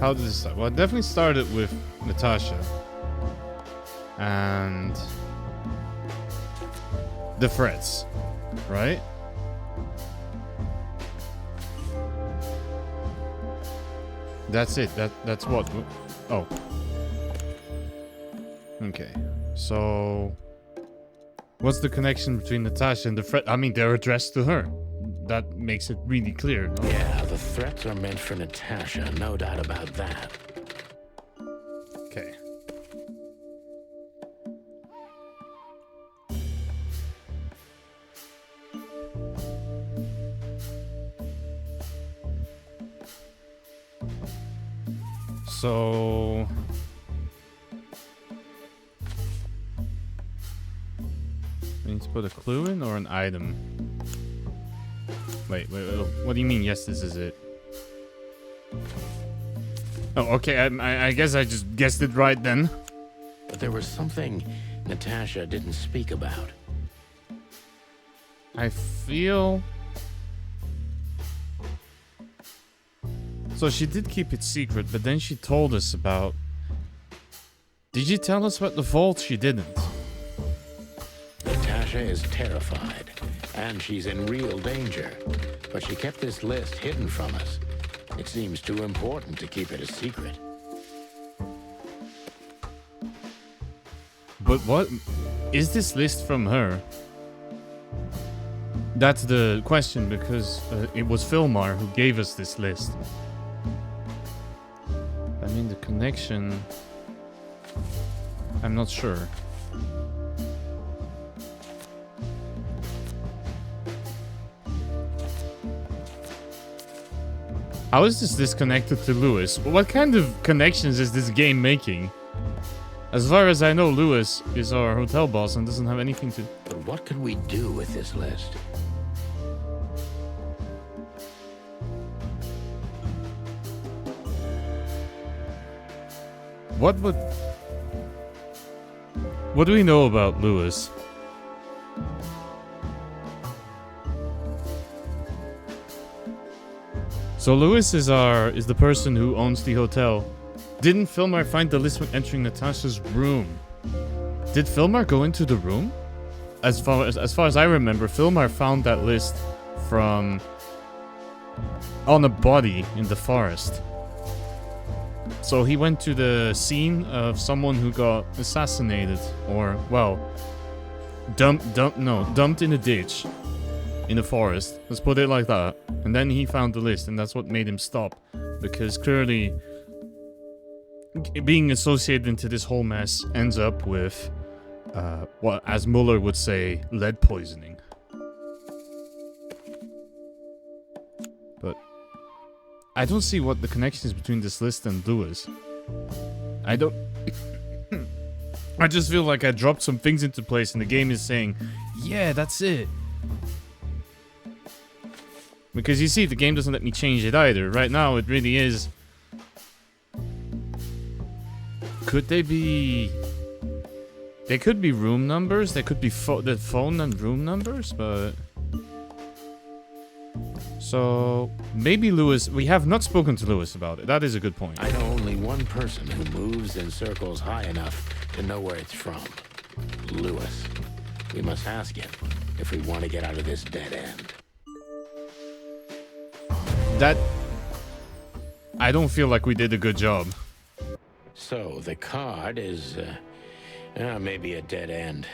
How did this start? Well, it definitely started with Natasha. And... the threats. Right? That's it. That's what... Oh. Okay. So... What's the connection between Natasha and the threat? I mean, they're addressed to her. That makes it really clear, no? Yeah, the threats are meant for Natasha, no doubt about that. Okay. So... we need to put a clue in or an item? Wait, what do you mean, yes, this is it? Oh, okay, I guess I just guessed it right then. But there was something Natasha didn't speak about. I feel... So she did keep it secret, but then she told us about... Did you tell us about the vault? She didn't. Natasha is terrified, and she's in real danger. But she kept this list hidden from us. It seems too important to keep it a secret. But what... Is this list from her? That's the question, because it was Filmar who gave us this list. I mean, the connection... I'm not sure. How is this disconnected to Lewis? What kind of connections is this game making? As far as I know, Lewis is our hotel boss and doesn't have anything to... But what could we do with this list? What do we know about Lewis? So Lewis is the person who owns the hotel. Didn't Filmar find the list when entering Natasha's room? Did Filmar go into the room? As far as I remember, Filmar found that list from on a body in the forest. So he went to the scene of someone who got assassinated, or well, dumped in a ditch in the forest. Let's put it like that. And then he found the list, and that's what made him stop, because clearly being associated into this whole mess ends up with what, as Muller would say, lead poisoning. But I don't see what the connection is between this list and Lewis. I don't... I just feel like I dropped some things into place and the game is saying, yeah, that's it. Because you see, the game doesn't let me change it either. Right now, it really is... Could they be... They could be room numbers. They could be the phone and room numbers, but... So, maybe Lewis... We have not spoken to Lewis about it. That is a good point. I know only one person who moves in circles high enough to know where it's from. Lewis. We must ask him if we want to get out of this dead end. That... I don't feel like we did a good job. So, the card is... maybe a dead end.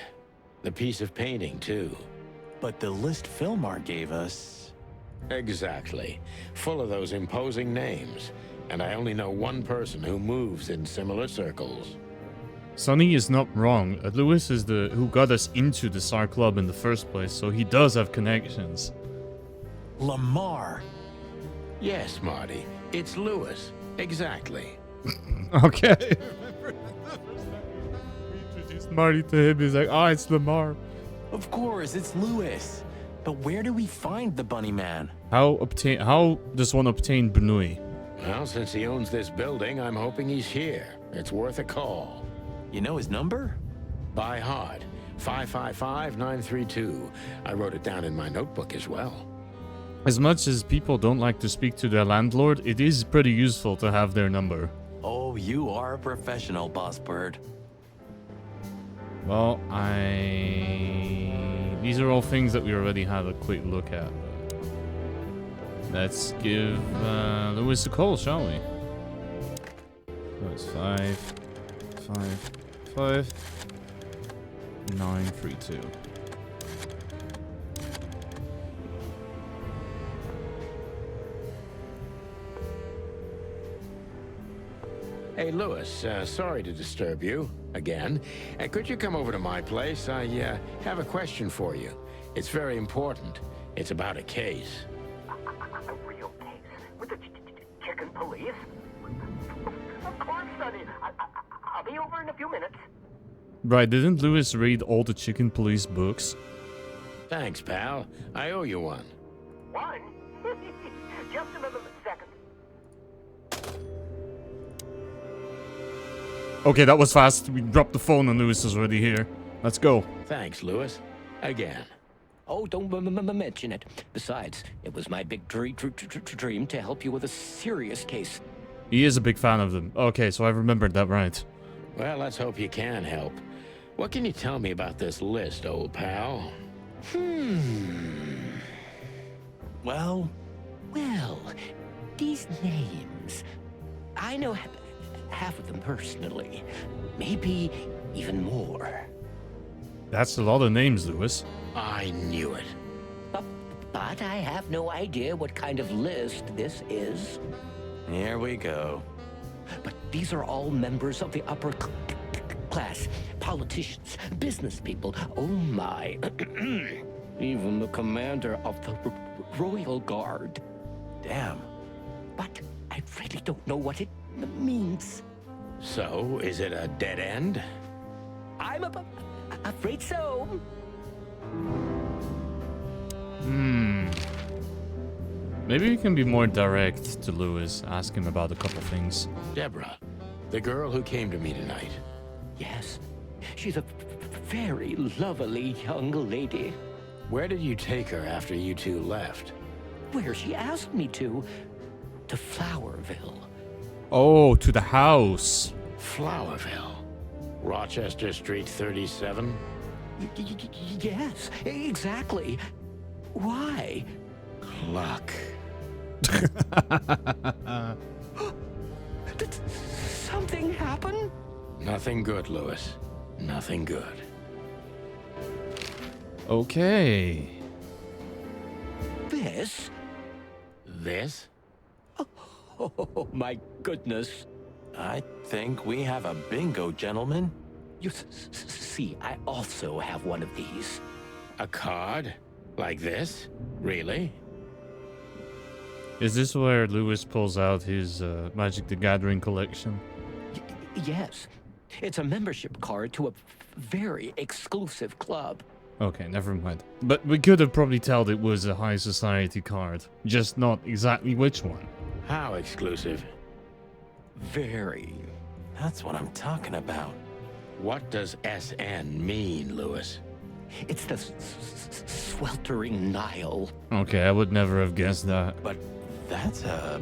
The piece of painting, too. But the list Filmar gave us... Exactly. Full of those imposing names. And I only know one person who moves in similar circles. Sonny is not wrong. Lewis is the who got us into the SAR club in the first place, so he does have connections. Lamar. Yes, Marty. It's Lewis. Exactly. Okay. We introduced Marty to him. He's like, oh, it's Lamar. Of course, it's Lewis. But where do we find the bunny man? How does one obtain Bnui? Well, since he owns this building, I'm hoping he's here. It's worth a call. You know his number? By heart. 555-932. I wrote it down in my notebook as well. As much as people don't like to speak to their landlord, it is pretty useful to have their number. Oh, you are a professional, Boss Bird. Well, these are all things that we already had a quick look at. Let's give Lewis a call, shall we? That's 555-932. Hey, Lewis, sorry to disturb you again. Could you come over to my place? I have a question for you. It's very important. It's about a case. A real case? With the chicken police? Of course, Sonny. I'll be over in a few minutes. Right, didn't Lewis read all the Chicken Police books? Thanks, pal. I owe you one. One? Just another second. Okay, that was fast. We dropped the phone and Lewis is already here. Let's go. Thanks, Lewis. Again. Oh, don't mention it. Besides, it was my big dream to help you with a serious case. He is a big fan of them. Okay, so I remembered that right. Well, let's hope you can help. What can you tell me about this list, old pal? Well, these names. I know half of them personally. Maybe even more. That's a lot of names, Lewis. I knew it. But I have no idea what kind of list this is. Here we go. But these are all members of the upper class. Politicians, business people. Oh my. Even the commander of the Royal Guard. Damn. But I really don't know what it means. So, is it a dead end? I'm afraid so. Maybe we can be more direct to Lewis, ask him about a couple things. Deborah, the girl who came to me tonight. Yes, she's a very lovely young lady. Where did you take her after you two left? Where she asked me to Flowerville. Oh, to the house. Flowerville. Rochester Street 37? Yes, exactly. Why? Cluck. Did something happen? Nothing good, Lewis. Nothing good. Okay. This? This? Oh, my goodness. I think we have a bingo, gentlemen. You see, I also have one of these. A card? Like this? Really? Is this where Lewis pulls out his Magic the Gathering collection? Yes. It's a membership card to a very exclusive club. Okay, never mind. But we could have probably told it was a high society card, just not exactly which one. How exclusive? Very. That's what I'm talking about. What does SN mean, Lewis? It's the sweltering Nile. Okay, I would never have guessed that. But that's a...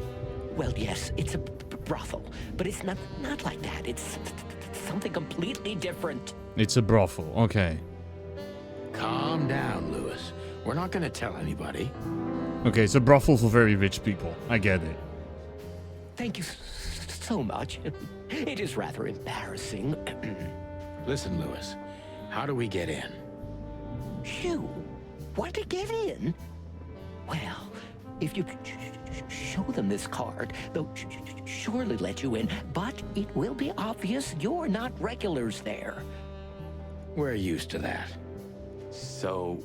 Well, yes, it's a brothel, but it's not like that. It's something completely different. It's a brothel, okay. Calm down, Lewis. We're not going to tell anybody. Okay, it's a brothel for very rich people. I get it. Thank you so much. It is rather embarrassing. Listen, Lewis. How do we get in? You want to get in? Well, if you show them this card, they'll surely let you in, but it will be obvious you're not regulars there. We're used to that. So,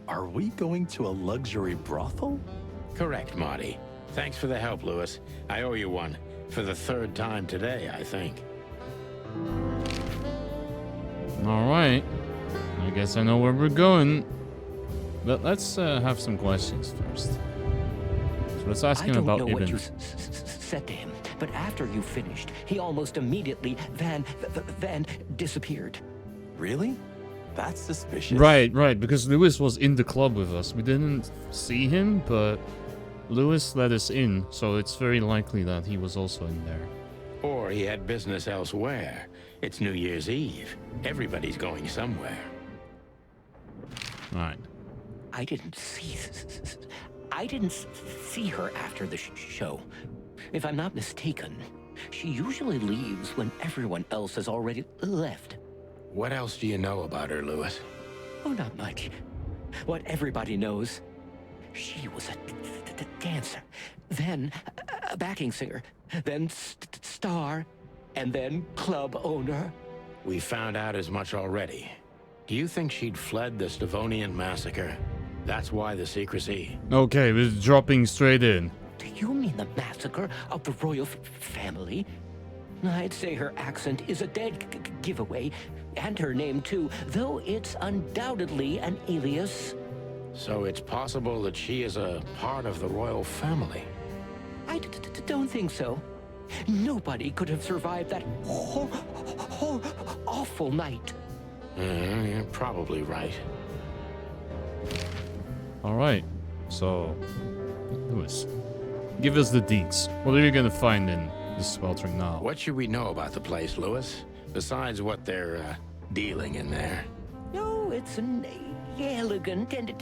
are we going to a luxury brothel? Correct, Marty. Thanks for the help, Lewis. I owe you one. For the third time today, I think. Alright. I guess I know where we're going. But let's have some questions first. So let's ask him about I don't know Ibn. what you said to him, but after you finished, he almost immediately van disappeared. Really? That's suspicious. Right, because Lewis was in the club with us. We didn't see him, but Lewis let us in, so it's very likely that he was also in there. Or he had business elsewhere. It's New Year's Eve. Everybody's going somewhere. Alright. I didn't see her after the show. If I'm not mistaken, she usually leaves when everyone else has already left. What else do you know about her, Lewis? Oh, not much. What everybody knows. She was a dancer, then a backing singer, then star, and then club owner. We found out as much already. Do you think she'd fled the Stavonian massacre? That's why the secrecy. Okay, we're dropping straight in. Do you mean the massacre of the royal family? I'd say her accent is a dead giveaway, and her name too, though it's undoubtedly an alias. So it's possible that she is a part of the royal family? I don't think so. Nobody could have survived that awful night. You're probably right. Alright, so... Lewis, give us the deets. What are you gonna find in this sweltering now? What should we know about the place, Lewis? Besides what they're, dealing in there. No, it's an elegant and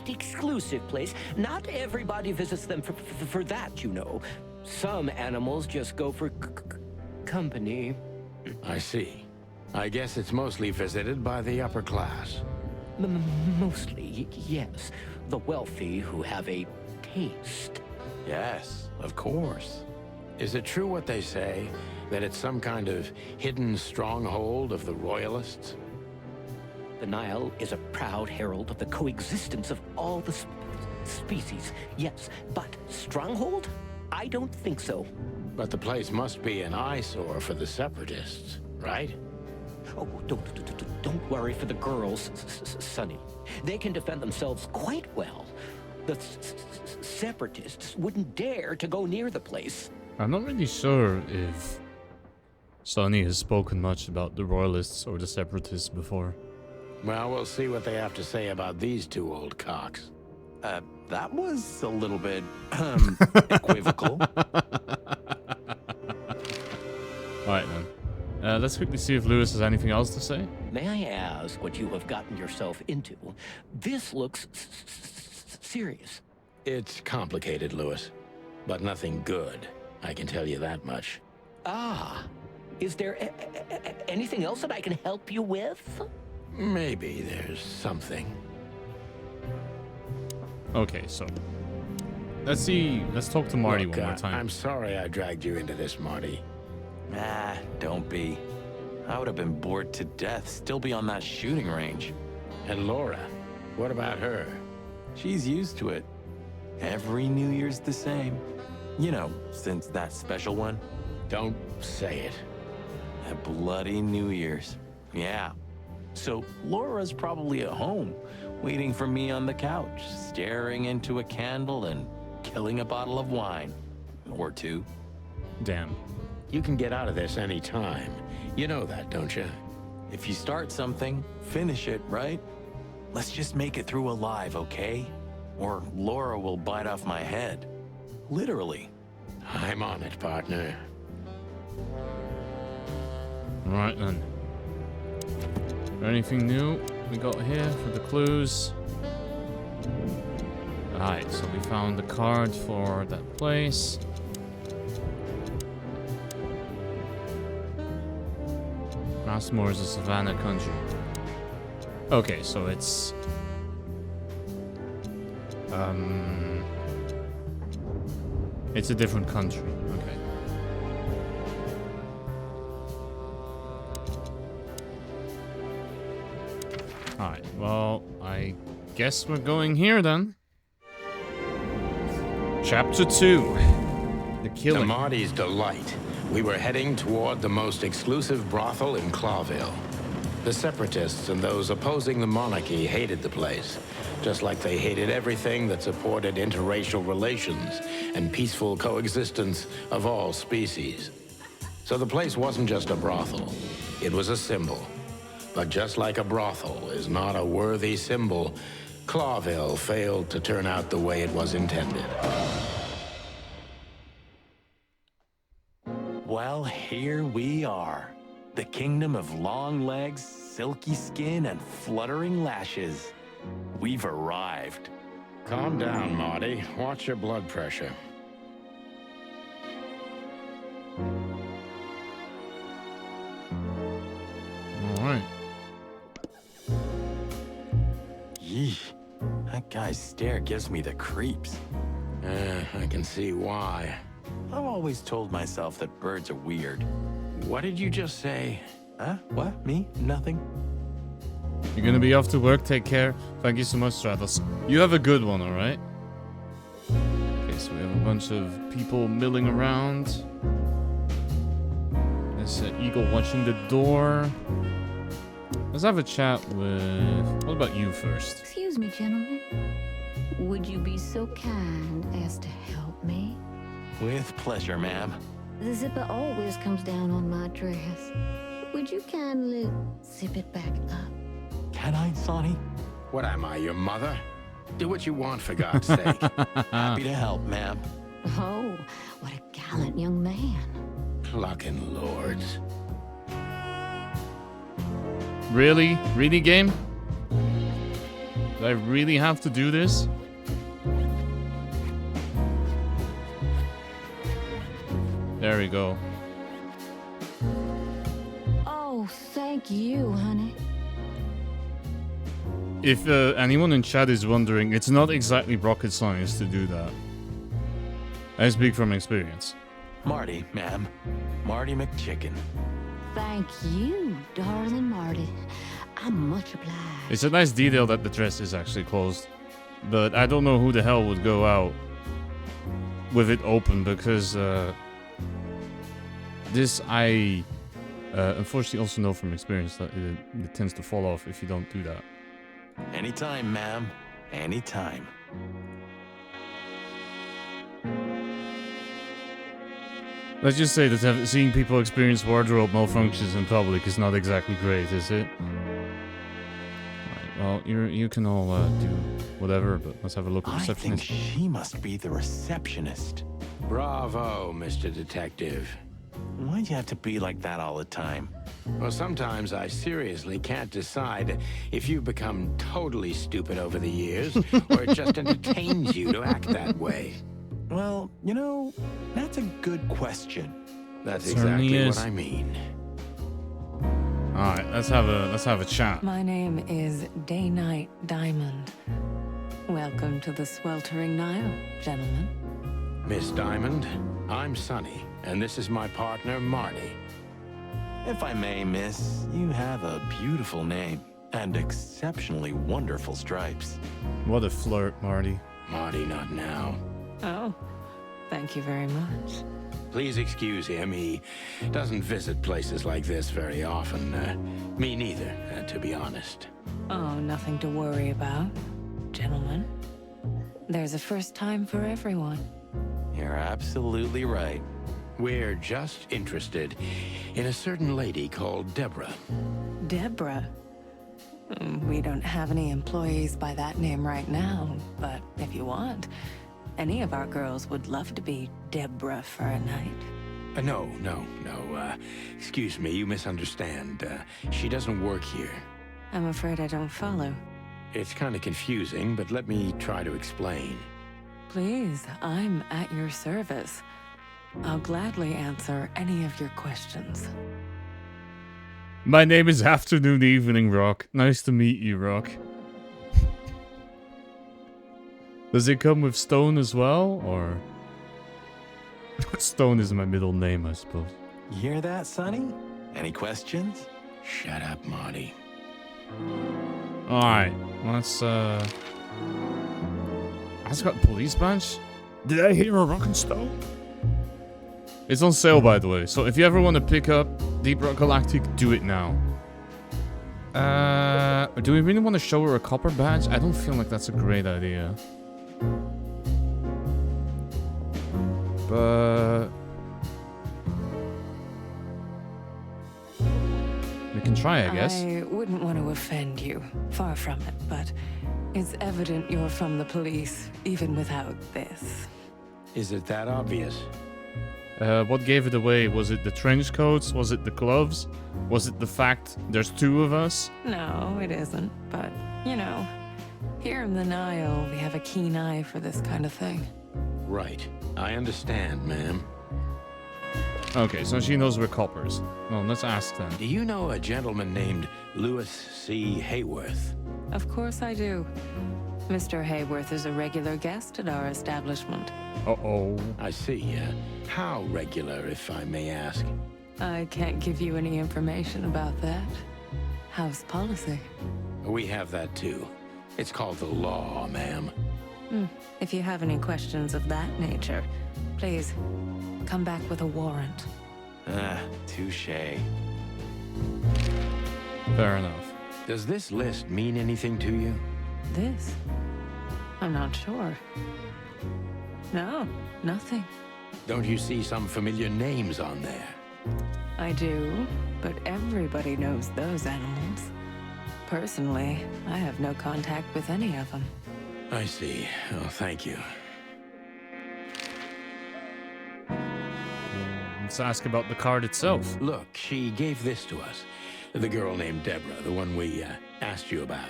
exclusive place. Not everybody visits them for that, you know. Some animals just go for company. I see. I guess it's mostly visited by the upper class. Mostly, yes. The wealthy who have a taste. Yes, of course. Is it true what they say, that it's some kind of hidden stronghold of the royalists? The Nile is a proud herald of the coexistence of all the species, yes, but stronghold? I don't think so. But the place must be an eyesore for the separatists, right? Oh, don't worry for the girls, Sonny. They can defend themselves quite well. The separatists wouldn't dare to go near the place. I'm not really sure if Sonny has spoken much about the royalists or the separatists before. Well, we'll see what they have to say about these two old cocks. That was a little bit, equivocal. Alright then. Let's quickly see if Lewis has anything else to say. May I ask what you have gotten yourself into? This looks serious. It's complicated, Lewis, but nothing good. I can tell you that much. Ah, is there anything else that I can help you with? Maybe there's something. Okay, so let's talk to Marty Look, one more time. I'm sorry I dragged you into this, Marty. Nah, don't be. I would have been bored to death, still be on that shooting range. And Laura, what about her? She's used to it. Every New Year's the same. You know, since that special one. Don't say it. That bloody New Year's. Yeah. So Laura's probably at home, waiting for me on the couch, staring into a candle and killing a bottle of wine. Or two. Damn. You can get out of this any time. You know that, don't you? If you start something, finish it, right? Let's just make it through alive, okay? Or Laura will bite off my head. Literally. I'm on it, partner. Right then. Anything new we got here for the clues? Alright, so we found the card for that place. Grassmore is a savanna country. Okay, so it's... it's a different country. Okay. Alright, well, I guess we're going here then. Chapter 2. The killing. To Marty's delight, we were heading toward the most exclusive brothel in Clawville. The separatists and those opposing the monarchy hated the place, just like they hated everything that supported interracial relations and peaceful coexistence of all species. So the place wasn't just a brothel, it was a symbol. But just like a brothel is not a worthy symbol, Clawville failed to turn out the way it was intended. Well, here we are. The kingdom of long legs, silky skin, and fluttering lashes. We've arrived. Calm down, Marty. Watch your blood pressure. All right. Yee, that guy's stare gives me the creeps. I can see why. I've always told myself that birds are weird. What did you just say? Huh? What? Me? Nothing? You're gonna be off to work, take care. Thank you so much, Stratos. You have a good one, alright? Okay, so we have a bunch of people milling around. There's an eagle watching the door. Let's have a chat with... What about you first? Excuse me, gentlemen. Would you be so kind as to help me? With pleasure, ma'am. The zipper always comes down on my dress. Would you kindly zip it back up? Can I, Sonny? What am I, your mother? Do what you want, for God's sake. Happy to help, ma'am. Oh, what a gallant young man. Clucking lords. Really? Really, game? Do I really have to do this? There we go. Oh, thank you, honey. If anyone in chat is wondering, it's not exactly rocket science to do that. I speak from experience. Marty, ma'am. Marty McChicken. Thank you, darling Marty. I'm much obliged. It's a nice detail that the dress is actually closed. But I don't know who the hell would go out with it open, because this I unfortunately also know from experience that it tends to fall off if you don't do that. Anytime, ma'am. Anytime. Let's just say that seeing people experience wardrobe malfunctions in public is not exactly great, is it? Alright, well, you can all do whatever, but let's have a look at the I think receptionist. she must be the receptionist. Bravo, Mr. Detective. Why'd you have to be like that all the time? Well, sometimes I seriously can't decide if you've become totally stupid over the years, or it just entertains you to act that way. Well, you know, that's a good question. That's Certainly exactly is. what I mean. Alright, let's have a chat. My name is Day-Night Diamond. Welcome to the sweltering Nile, gentlemen. Miss Diamond, I'm Sonny, and this is my partner, Marty. If I may, miss, you have a beautiful name and exceptionally wonderful stripes. What a flirt, Marty. Marty, not now. Oh, thank you very much. Please excuse him. He doesn't visit places like this very often. Me neither, to be honest. Oh, nothing to worry about, gentlemen. There's a first time for everyone. You're absolutely right. We're just interested in a certain lady called Deborah. Deborah? We don't have any employees by that name right now, but if you want, any of our girls would love to be Deborah for a night. No. Excuse me, you misunderstand. She doesn't work here. I'm afraid I don't follow. It's kind of confusing, but let me try to explain. Please, I'm at your service. I'll gladly answer any of your questions. My name is Afternoon Evening Rock. Nice to meet you, Rock. Does it come with Stone as well, or? Stone is my middle name, I suppose. You hear that, Sonny? Any questions? Shut up, Marty. Alright, let's That's got a police badge? Did I hear a rockin' stone? It's on sale, by the way, so if you ever want to pick up Deep Rock Galactic, do it now. Do we really want to show her a copper badge? I don't feel like that's a great idea. But we can try, I guess. I wouldn't want to offend you, far from it, but it's evident you're from the police, even without this. Is it that obvious? What gave it away? Was it the trench coats? Was it the gloves? Was it the fact there's two of us? No, it isn't, but, you know, here in the Nile, we have a keen eye for this kind of thing. Right. I understand, ma'am. Okay, so she knows we're coppers. Well, let's ask them. Do you know a gentleman named Louis C. Hayworth? Of course I do. Mr. Hayworth is a regular guest at our establishment. Uh-oh. I see. How regular, if I may ask? I can't give you any information about that. House policy. We have that too. It's called the law, ma'am. If you have any questions of that nature, please come back with a warrant. Touché. Fair enough. Does this list mean anything to you? This? I'm not sure. No, nothing. Don't you see some familiar names on there? I do, but everybody knows those animals. Personally, I have no contact with any of them. I see. Oh, thank you. Let's ask about the card itself. Look, she gave this to us. The girl named Deborah, the one we asked you about.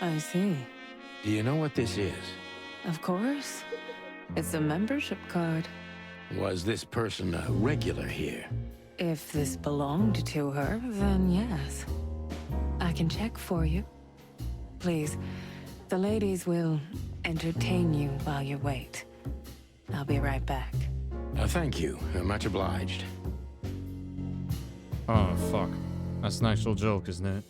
I see. Do you know what this is? Of course. It's a membership card. Was this person a regular here? If this belonged to her, then yes. I can check for you. Please, the ladies will entertain you while you wait. I'll be right back. Thank you. Much obliged. Oh, fuck. That's an actual joke, isn't it?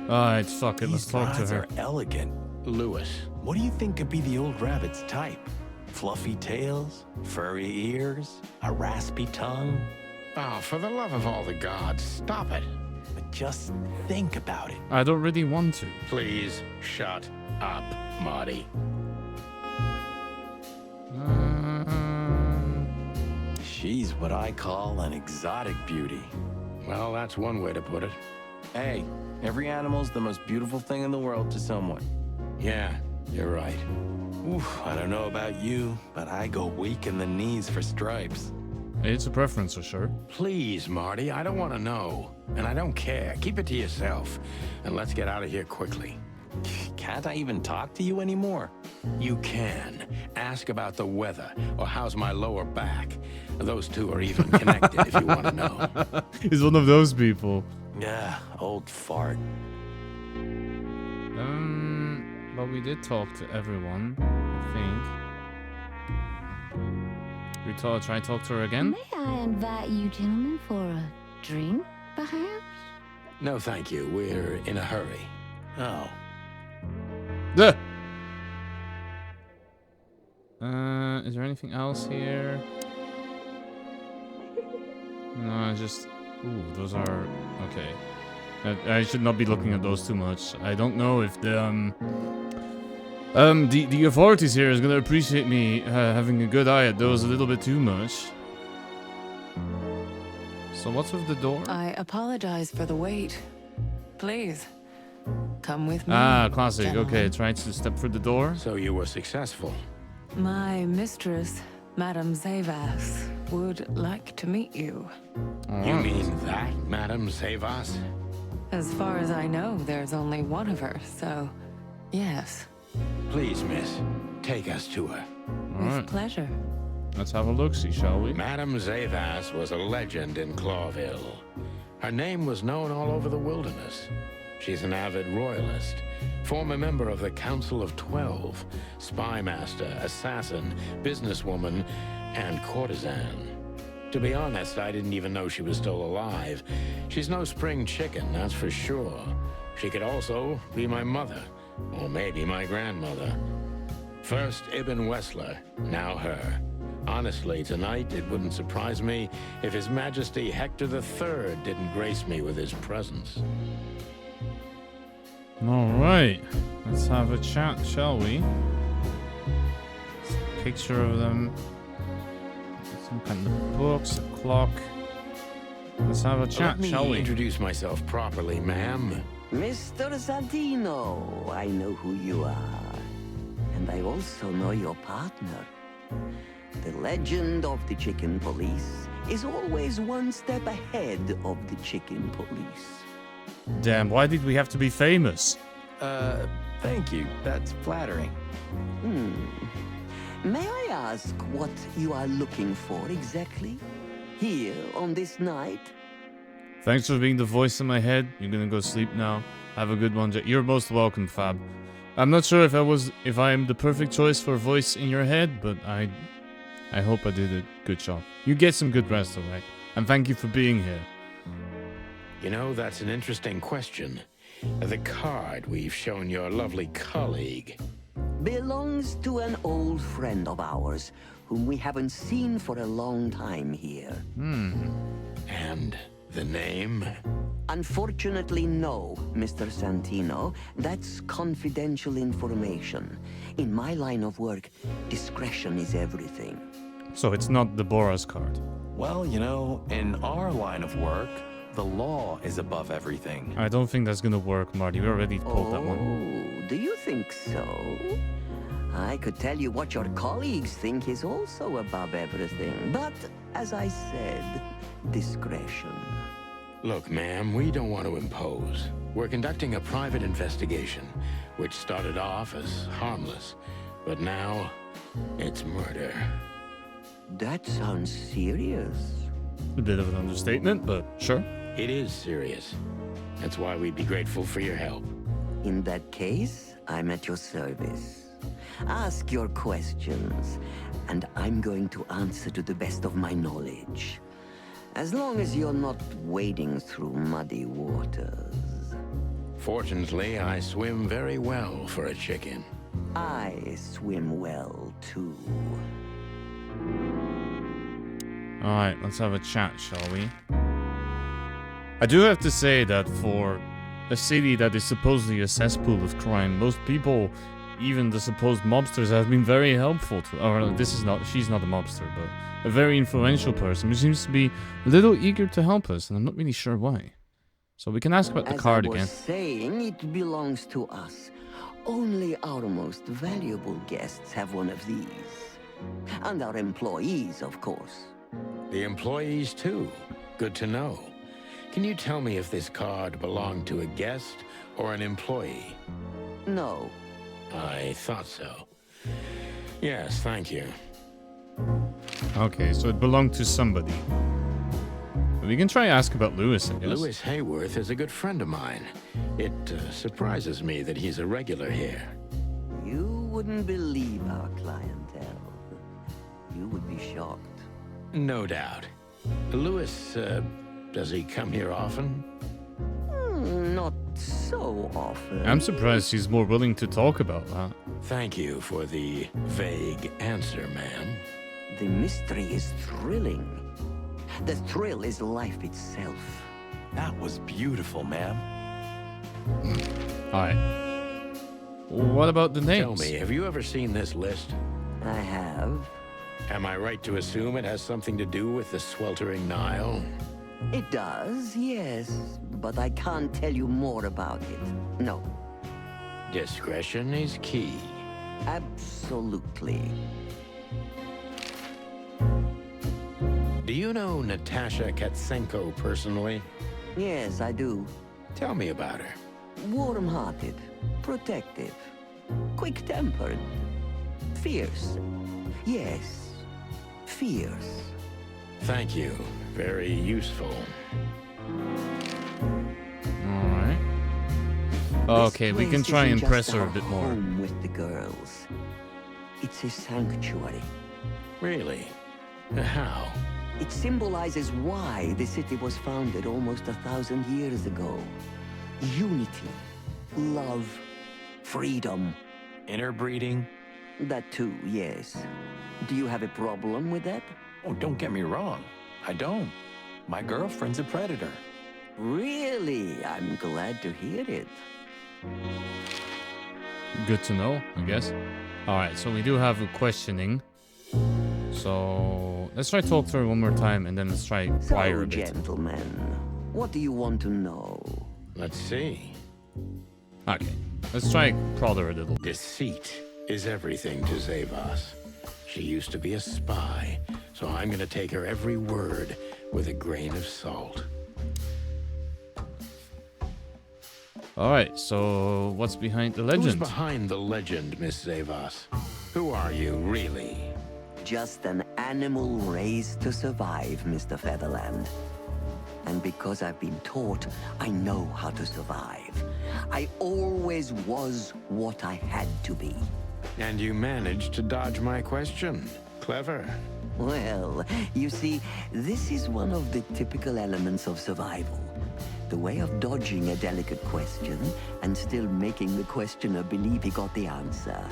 Alright, fuck it. Let's talk to These her. are elegant. Lewis. What do you think could be the old rabbit's type? Fluffy tails? Furry ears? A raspy tongue? Oh, for the love of all the gods, stop it. But just think about it. I don't really want to. Please, shut up, Marty. She's what I call an exotic beauty. Well, that's one way to put it. Hey, every animal's the most beautiful thing in the world to someone. Yeah, you're right. Oof, I don't know about you, but I go weak in the knees for stripes. It's a preference for sure. Please, Marty, I don't want to know. And I don't care. Keep it to yourself. And let's get out of here quickly. Can't I even talk to you anymore? You can. Ask about the weather, or how's my lower back. Those two are even connected if you want to know. He's one of those people. Yeah, old fart. But we did talk to everyone, I think. We try to talk to her again? May I invite you gentlemen for a drink, perhaps? No, thank you. We're in a hurry. Oh. Is there anything else here? No, just... Ooh, those are... Okay. I should not be looking at those too much. I don't know if the authorities here is gonna appreciate me having a good eye at those a little bit too much. So what's with the door? I apologize for the wait. Please, come with me. Ah, classic. gentlemen. Okay, trying to step through the door. So you were successful. My mistress, Madame Zavas, would like to meet you. You mean that, Madame Savas? As far as I know, there's only one of her, so yes. Please, miss, take us to her. With pleasure. Let's have a look-see, shall we? Madame Zavas was a legend in Clawville. Her name was known all over the wilderness. She's an avid royalist, former member of the Council of 12, spy master, assassin, businesswoman, and courtesan. To be honest, I didn't even know she was still alive. She's no spring chicken, that's for sure. She could also be my mother, or maybe my grandmother. First Ibn Wessler, now her. Honestly, tonight, it wouldn't surprise me if His Majesty Hector III didn't grace me with his presence. Alright, let's have a chat, shall we? Picture of them. Some kind of books, a clock. Let's have a chat, shall Let me we? introduce myself properly, ma'am. Mr. Santino, I know who you are. And I also know your partner. The legend of the Chicken Police is always one step ahead of the Chicken Police. Damn, why did we have to be famous? Thank you. That's flattering. May I ask what you are looking for exactly? Here on this night? Thanks for being the voice in my head. You're gonna go sleep now. Have a good one, You're most welcome, Fab. I'm not sure if I am the perfect choice for a voice in your head, but I hope I did a good job. You get some good rest, alright? And thank you for being here. You know, that's an interesting question. The card we've shown your lovely colleague. Belongs to an old friend of ours, whom we haven't seen for a long time here. And the name? Unfortunately, no, Mr. Santino. That's confidential information. In my line of work, discretion is everything. So it's not the Boras card. Well, you know, in our line of work, the law is above everything. I don't think that's gonna work, Marty. We already pulled that one. Oh, do you think so? I could tell you what your colleagues think is also above everything, but as I said, discretion. Look, ma'am, we don't want to impose. We're conducting a private investigation, which started off as harmless, but now it's murder. That sounds serious. A bit of an understatement, but sure. It is serious. That's why we'd be grateful for your help. In that case, I'm at your service. Ask your questions, and I'm going to answer to the best of my knowledge. As long as you're not wading through muddy waters. Fortunately, I swim very well for a chicken. I swim well, too. Alright, let's have a chat, shall we? I do have to say that for a city that is supposedly a cesspool of crime, most people, even the supposed mobsters, have been very helpful to... Or, she's not a mobster, but a very influential person who seems to be a little eager to help us, and I'm not really sure why. So we can ask about the card again. As I was saying, it belongs to us. Only our most valuable guests have one of these. And our employees, of course. The employees, too. Good to know. Can you tell me if this card belonged to a guest or an employee? No. I thought so. Yes, thank you. Okay, so it belonged to somebody. But we can try ask about Lewis, I guess. Lewis Hayworth is a good friend of mine. It surprises me that he's a regular here. You wouldn't believe our clientele. You would be shocked. No doubt. Lewis, does he come here often? Not so often. I'm surprised he's more willing to talk about that. Thank you for the vague answer, ma'am. The mystery is thrilling. The thrill is life itself. That was beautiful, ma'am. Alright. What about the names? Tell me, have you ever seen this list? I have. Am I right to assume it has something to do with the sweltering Nile? It does, yes, but I can't tell you more about it. No. Discretion is key. Absolutely. Do you know Natasha Katsenko personally? Yes, I do. Tell me about her. Warm-hearted, protective, quick-tempered, fierce. Yes, fierce. Thank you. Very useful. Alright. Okay, we can try and impress her a bit more. Home with the girls. It's a sanctuary. Really? How? It symbolizes why the city was founded almost 1,000 years ago. Unity, love, freedom. Interbreeding? That too, yes. Do you have a problem with that? Oh, don't get me wrong. I don't. My girlfriend's a predator. Really? I'm glad to hear it. Good to know, I guess. Alright, so we do have a questioning. So let's try to talk to her one more time and then let's try inquire a bit. Gentlemen, what do you want to know? Let's see. Okay, let's try prod her a little. Deceit is everything to Zavas. She used to be a spy, so I'm gonna take her every word with a grain of salt. Alright, so what's behind the legend? Who's behind the legend, Miss Zavas? Who are you, really? Just an animal raised to survive, Mr. Featherland. And because I've been taught, I know how to survive. I always was what I had to be. And you managed to dodge my question. Clever. Well, you see, this is one of the typical elements of survival. The way of dodging a delicate question and still making the questioner believe he got the answer.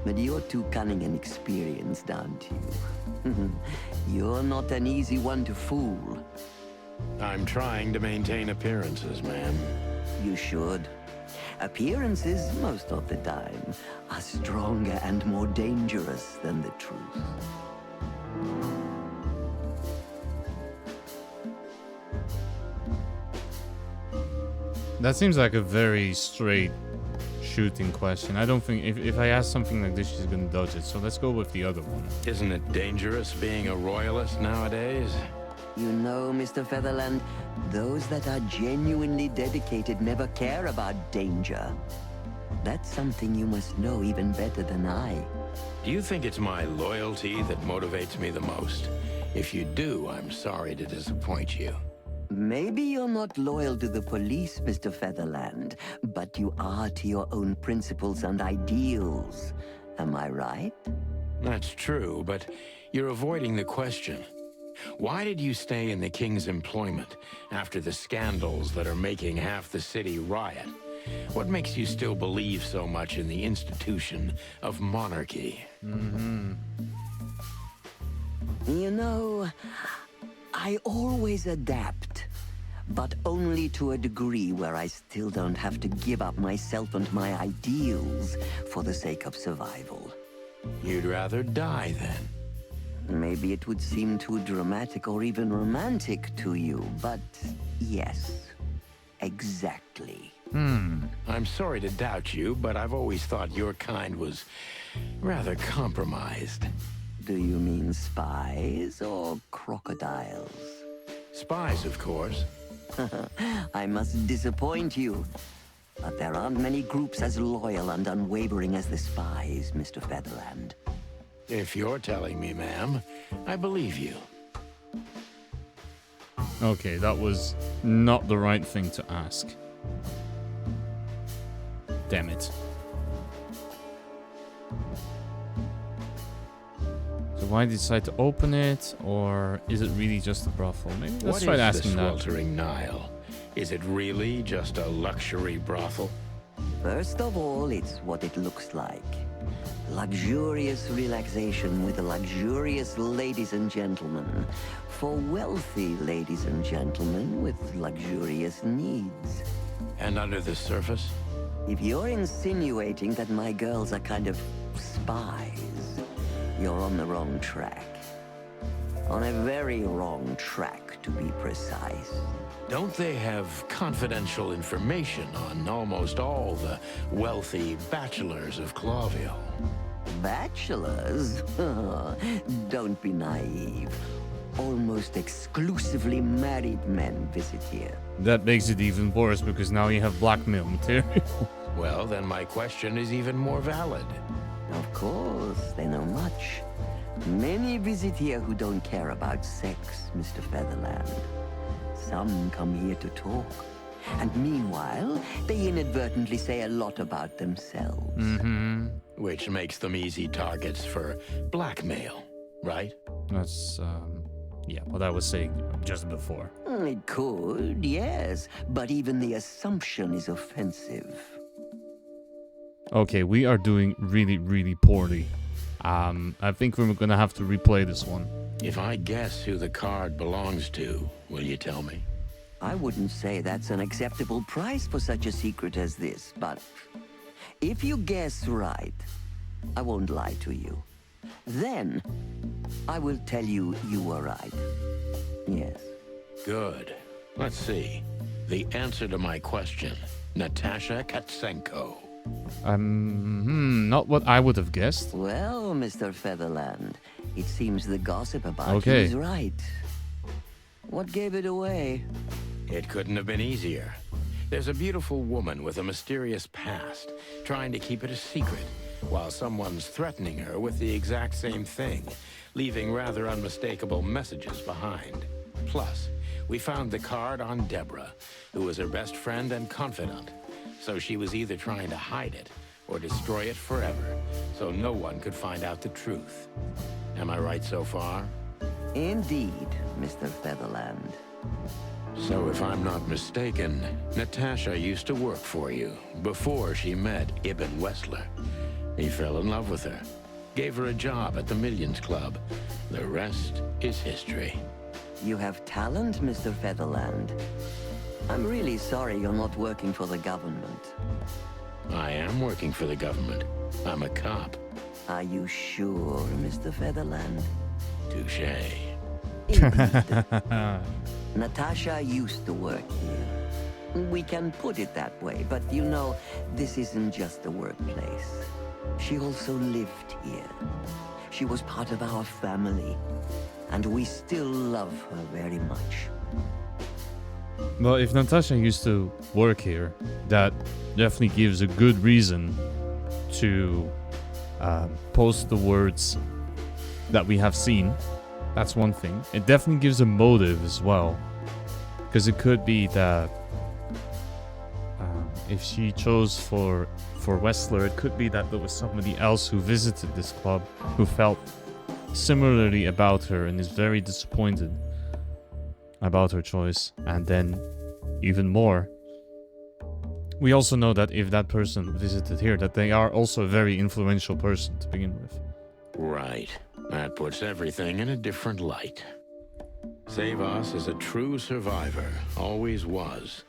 But you're too cunning and experienced, aren't you? You're not an easy one to fool. I'm trying to maintain appearances, ma'am. You should. Appearances, most of the time, are stronger and more dangerous than the truth. That seems like a very straight shooting question. I don't think if I ask something like this, she's gonna dodge it. So let's go with the other one. Isn't it dangerous being a royalist nowadays? You know, Mr. Featherland, those that are genuinely dedicated never care about danger. That's something you must know even better than I. Do you think it's my loyalty that motivates me the most? If you do, I'm sorry to disappoint you. Maybe you're not loyal to the police, Mr. Featherland, but you are to your own principles and ideals. Am I right? That's true, but you're avoiding the question. Why did you stay in the king's employment after the scandals that are making half the city riot? What makes you still believe so much in the institution of monarchy? You know, I always adapt, but only to a degree where I still don't have to give up myself and my ideals for the sake of survival. You'd rather die then? Maybe it would seem too dramatic or even romantic to you, but yes, exactly. I'm sorry to doubt you, but I've always thought your kind was rather compromised. Do you mean spies or crocodiles? Spies, of course. I must disappoint you, but there aren't many groups as loyal and unwavering as the spies, Mr. Featherland. If you're telling me, ma'am, I believe you. Okay, that was not the right thing to ask. Damn it. So why decide to open it, or is it really just a brothel? Maybe let's try asking that. What is the sweltering Nile? Is it really just a luxury brothel? First of all, it's what it looks like. Luxurious relaxation with luxurious ladies and gentlemen. For wealthy ladies and gentlemen with luxurious needs. And under the surface? If you're insinuating that my girls are kind of spies, you're on the wrong track. On a very wrong track, to be precise. Don't they have confidential information on almost all the wealthy bachelors of Clawville? Bachelors? Don't be naive. Almost exclusively married men visit here. That makes it even worse, because now you have blackmail material. Well, then my question is even more valid. Of course, they know much. Many visit here who don't care about sex, Mr. Featherland. Some come here to talk. And meanwhile, they inadvertently say a lot about themselves. Which makes them easy targets for blackmail, right? That's, yeah, what I was saying just before. It could, yes. But even the assumption is offensive. Okay, we are doing really, really poorly. I think we're gonna have to replay this one. If I guess who the card belongs to, will you tell me? I wouldn't say that's an acceptable price for such a secret as this, but if you guess right, I won't lie to you. Then, I will tell you you were right. Yes. Good. Let's see. The answer to my question. Natasha Katsenko. Not what I would have guessed. Well, Mr. Featherland, it seems the gossip about you is right. What gave it away? It couldn't have been easier. There's a beautiful woman with a mysterious past, trying to keep it a secret, while someone's threatening her with the exact same thing, leaving rather unmistakable messages behind. Plus, we found the card on Deborah, who was her best friend and confidant. So she was either trying to hide it or destroy it forever, so no one could find out the truth. Am I right so far? Indeed, Mr. Featherland. So if I'm not mistaken, Natasha used to work for you before she met Ibn Wessler. He fell in love with her, gave her a job at the Millions Club. The rest is history. You have talent, Mr. Featherland. I'm really sorry you're not working for the government. I am working for the government. I'm a cop. Are you sure, Mr. Featherland? Touché. Indeed. Natasha used to work here. We can put it that way, but you know, this isn't just a workplace. She also lived here. She was part of our family, and we still love her very much. Well, if Natasha used to work here, that definitely gives a good reason to post the words that we have seen. That's one thing. It definitely gives a motive as well, because it could be that if she chose for Westler, it could be that there was somebody else who visited this club who felt similarly about her and is very disappointed about her choice. And then even more, we also know that if that person visited here, that they are also a very influential person to begin with. Right. That puts everything in a different light. Zavos is a true survivor, always was.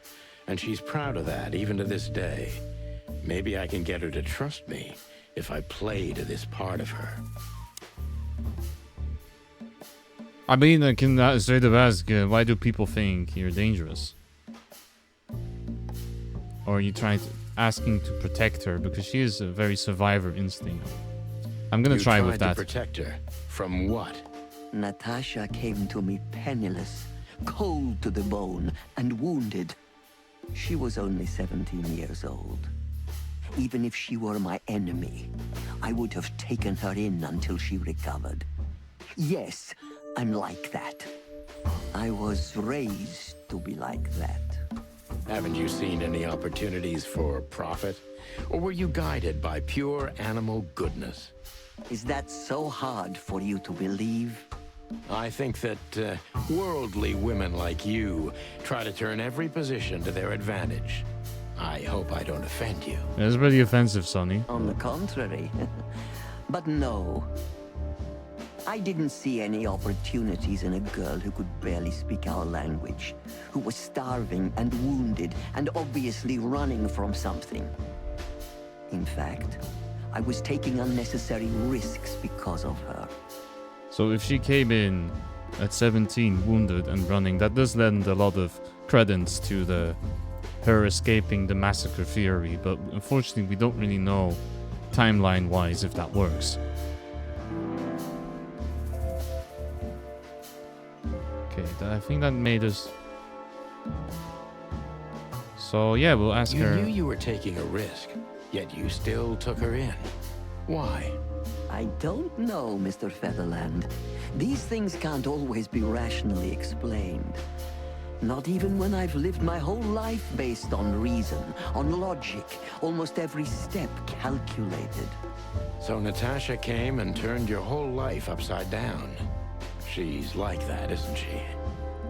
And she's proud of that, even to this day. Maybe I can get her to trust me if I play to this part of her. I mean, I can straight up ask, why do people think you're dangerous? Or are you asking to protect her? Because she is a very survivor instinct. I'm gonna try with that. To protect her from what? Natasha came to me penniless, cold to the bone, and wounded. She was only 17 years old. Even if she were my enemy, I would have taken her in until she recovered. Yes, I'm like that. I was raised to be like that. Haven't you seen any opportunities for profit? Or were you guided by pure animal goodness? Is that so hard for you to believe? I think that worldly women like you try to turn every position to their advantage. I hope I don't offend you. That's pretty offensive, Sonny. On the contrary. But no. I didn't see any opportunities in a girl who could barely speak our language, who was starving and wounded and obviously running from something. In fact, I was taking unnecessary risks because of her. So if she came in at 17, wounded and running, that does lend a lot of credence to her escaping the massacre theory, but unfortunately we don't really know timeline-wise if that works. Okay, I think that made us... So yeah, we'll ask her... You knew you were taking a risk, yet you still took her in. Why? I don't know, Mr. Featherland. These things can't always be rationally explained. Not even when I've lived my whole life based on reason, on logic, almost every step calculated. So Natasha came and turned your whole life upside down. She's like that, isn't she?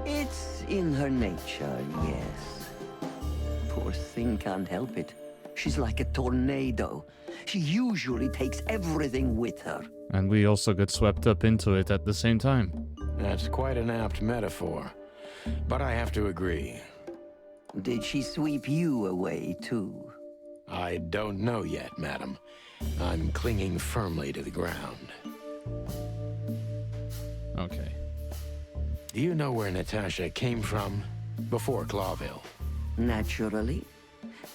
It's in her nature, yes. Poor thing can't help it. She's like a tornado. She usually takes everything with her. And we also get swept up into it at the same time. That's quite an apt metaphor. But I have to agree. Did she sweep you away, too? I don't know yet, madam. I'm clinging firmly to the ground. Okay. Do you know where Natasha came from before Clawville? Naturally.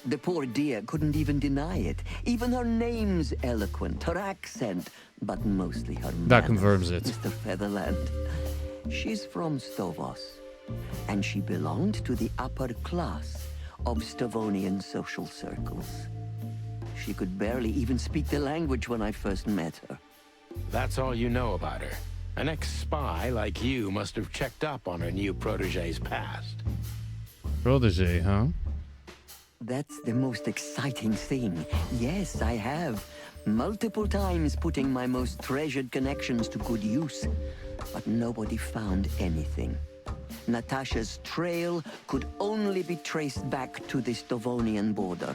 The poor dear couldn't even deny it. Even her name's eloquent, her accent, but mostly her manners, that confirms it. Mr. Featherland. She's from Stovos, and she belonged to the upper class of Stovonian social circles. She could barely even speak the language when I first met her. That's all you know about her. An ex-spy like you must have checked up on her new protege's past. Protege, huh? That's the most exciting thing. Yes, I have. Multiple times putting my most treasured connections to good use. But nobody found anything. Natasha's trail could only be traced back to the Stovonian border.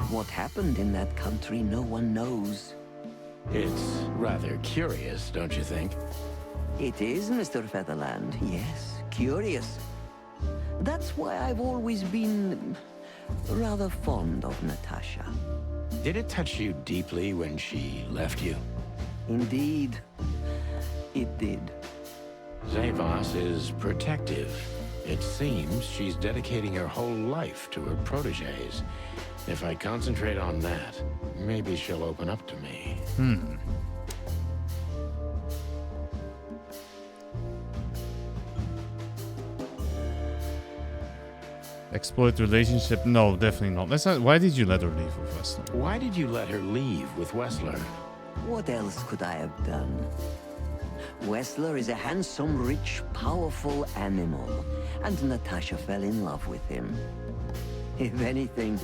What happened in that country, no one knows. It's rather curious, don't you think? It is, Mr. Featherland. Yes, curious. That's why I've always been rather fond of Natasha. Did it touch you deeply when she left you? Indeed, it did. Zavos is protective. It seems she's dedicating her whole life to her protégés. If I concentrate on that, maybe she'll open up to me. Exploit relationship? No, definitely not. Let's not. Why did you let her leave with Wessler? Why did you let her leave with Wessler? What else could I have done? Wessler is a handsome, rich, powerful animal, and Natasha fell in love with him. If anything,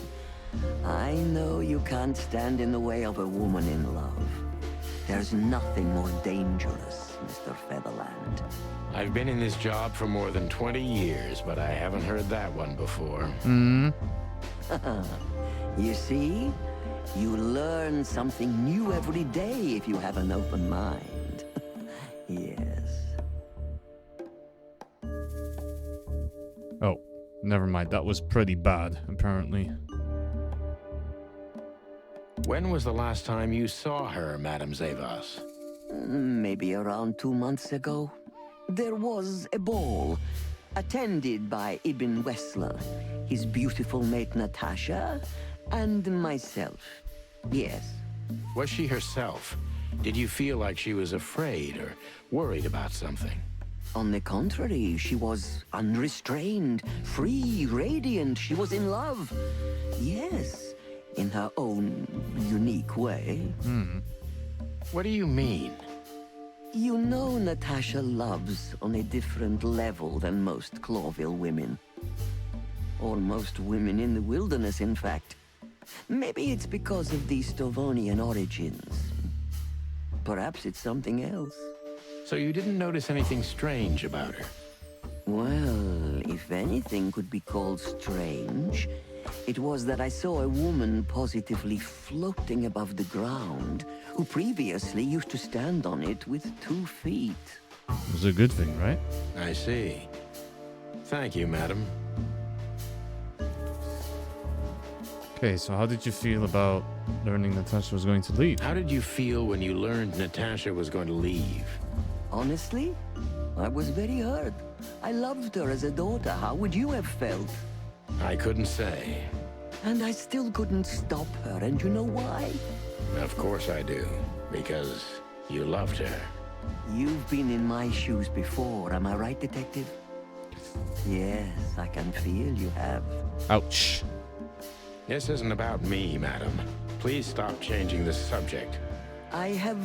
I know you can't stand in the way of a woman in love. There's nothing more dangerous, Mr. Featherland. I've been in this job for more than 20 years, but I haven't heard that one before. You see? You learn something new every day if you have an open mind. Yes. Oh, never mind. That was pretty bad, apparently. When was the last time you saw her, Madame Zavas? Maybe around 2 months ago. There was a ball, attended by Ibn Wessler, his beautiful mate Natasha, and myself. Yes. Was she herself? Did you feel like she was afraid or worried about something? On the contrary, she was unrestrained, free, radiant. She was in love. Yes, in her own unique way. What do you mean? You know Natasha loves on a different level than most Clawville women. Or most women in the wilderness, in fact. Maybe it's because of the Stovonian origins. Perhaps it's something else. So you didn't notice anything strange about her? Well, if anything could be called strange, it was that I saw a woman positively floating above the ground, who previously used to stand on it with 2 feet. It was a good thing, right? I see. Thank you, madam. Okay, so how did you feel about learning Natasha was going to leave? How did you feel when you learned Natasha was going to leave? Honestly, I was very hurt. I loved her as a daughter. How would you have felt? I couldn't say. And I still couldn't stop her, and you know why? Of course I do. Because you loved her. You've been in my shoes before, am I right, Detective? Yes, I can feel you have. Ouch. This isn't about me, madam. Please stop changing the subject. I have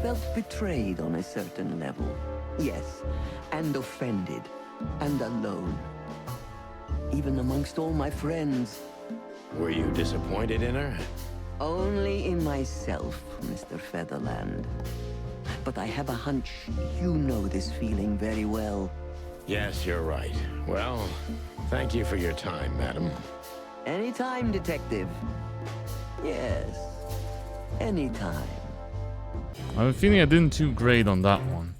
felt betrayed on a certain level. Yes, and offended, and alone. Even amongst all my friends. Were you disappointed in her? Only in myself, Mr. Featherland. But I have a hunch you know this feeling very well. Yes, you're right. Well, thank you for your time, madam. Anytime, Detective. Yes, anytime. I have a feeling I didn't too great on that one.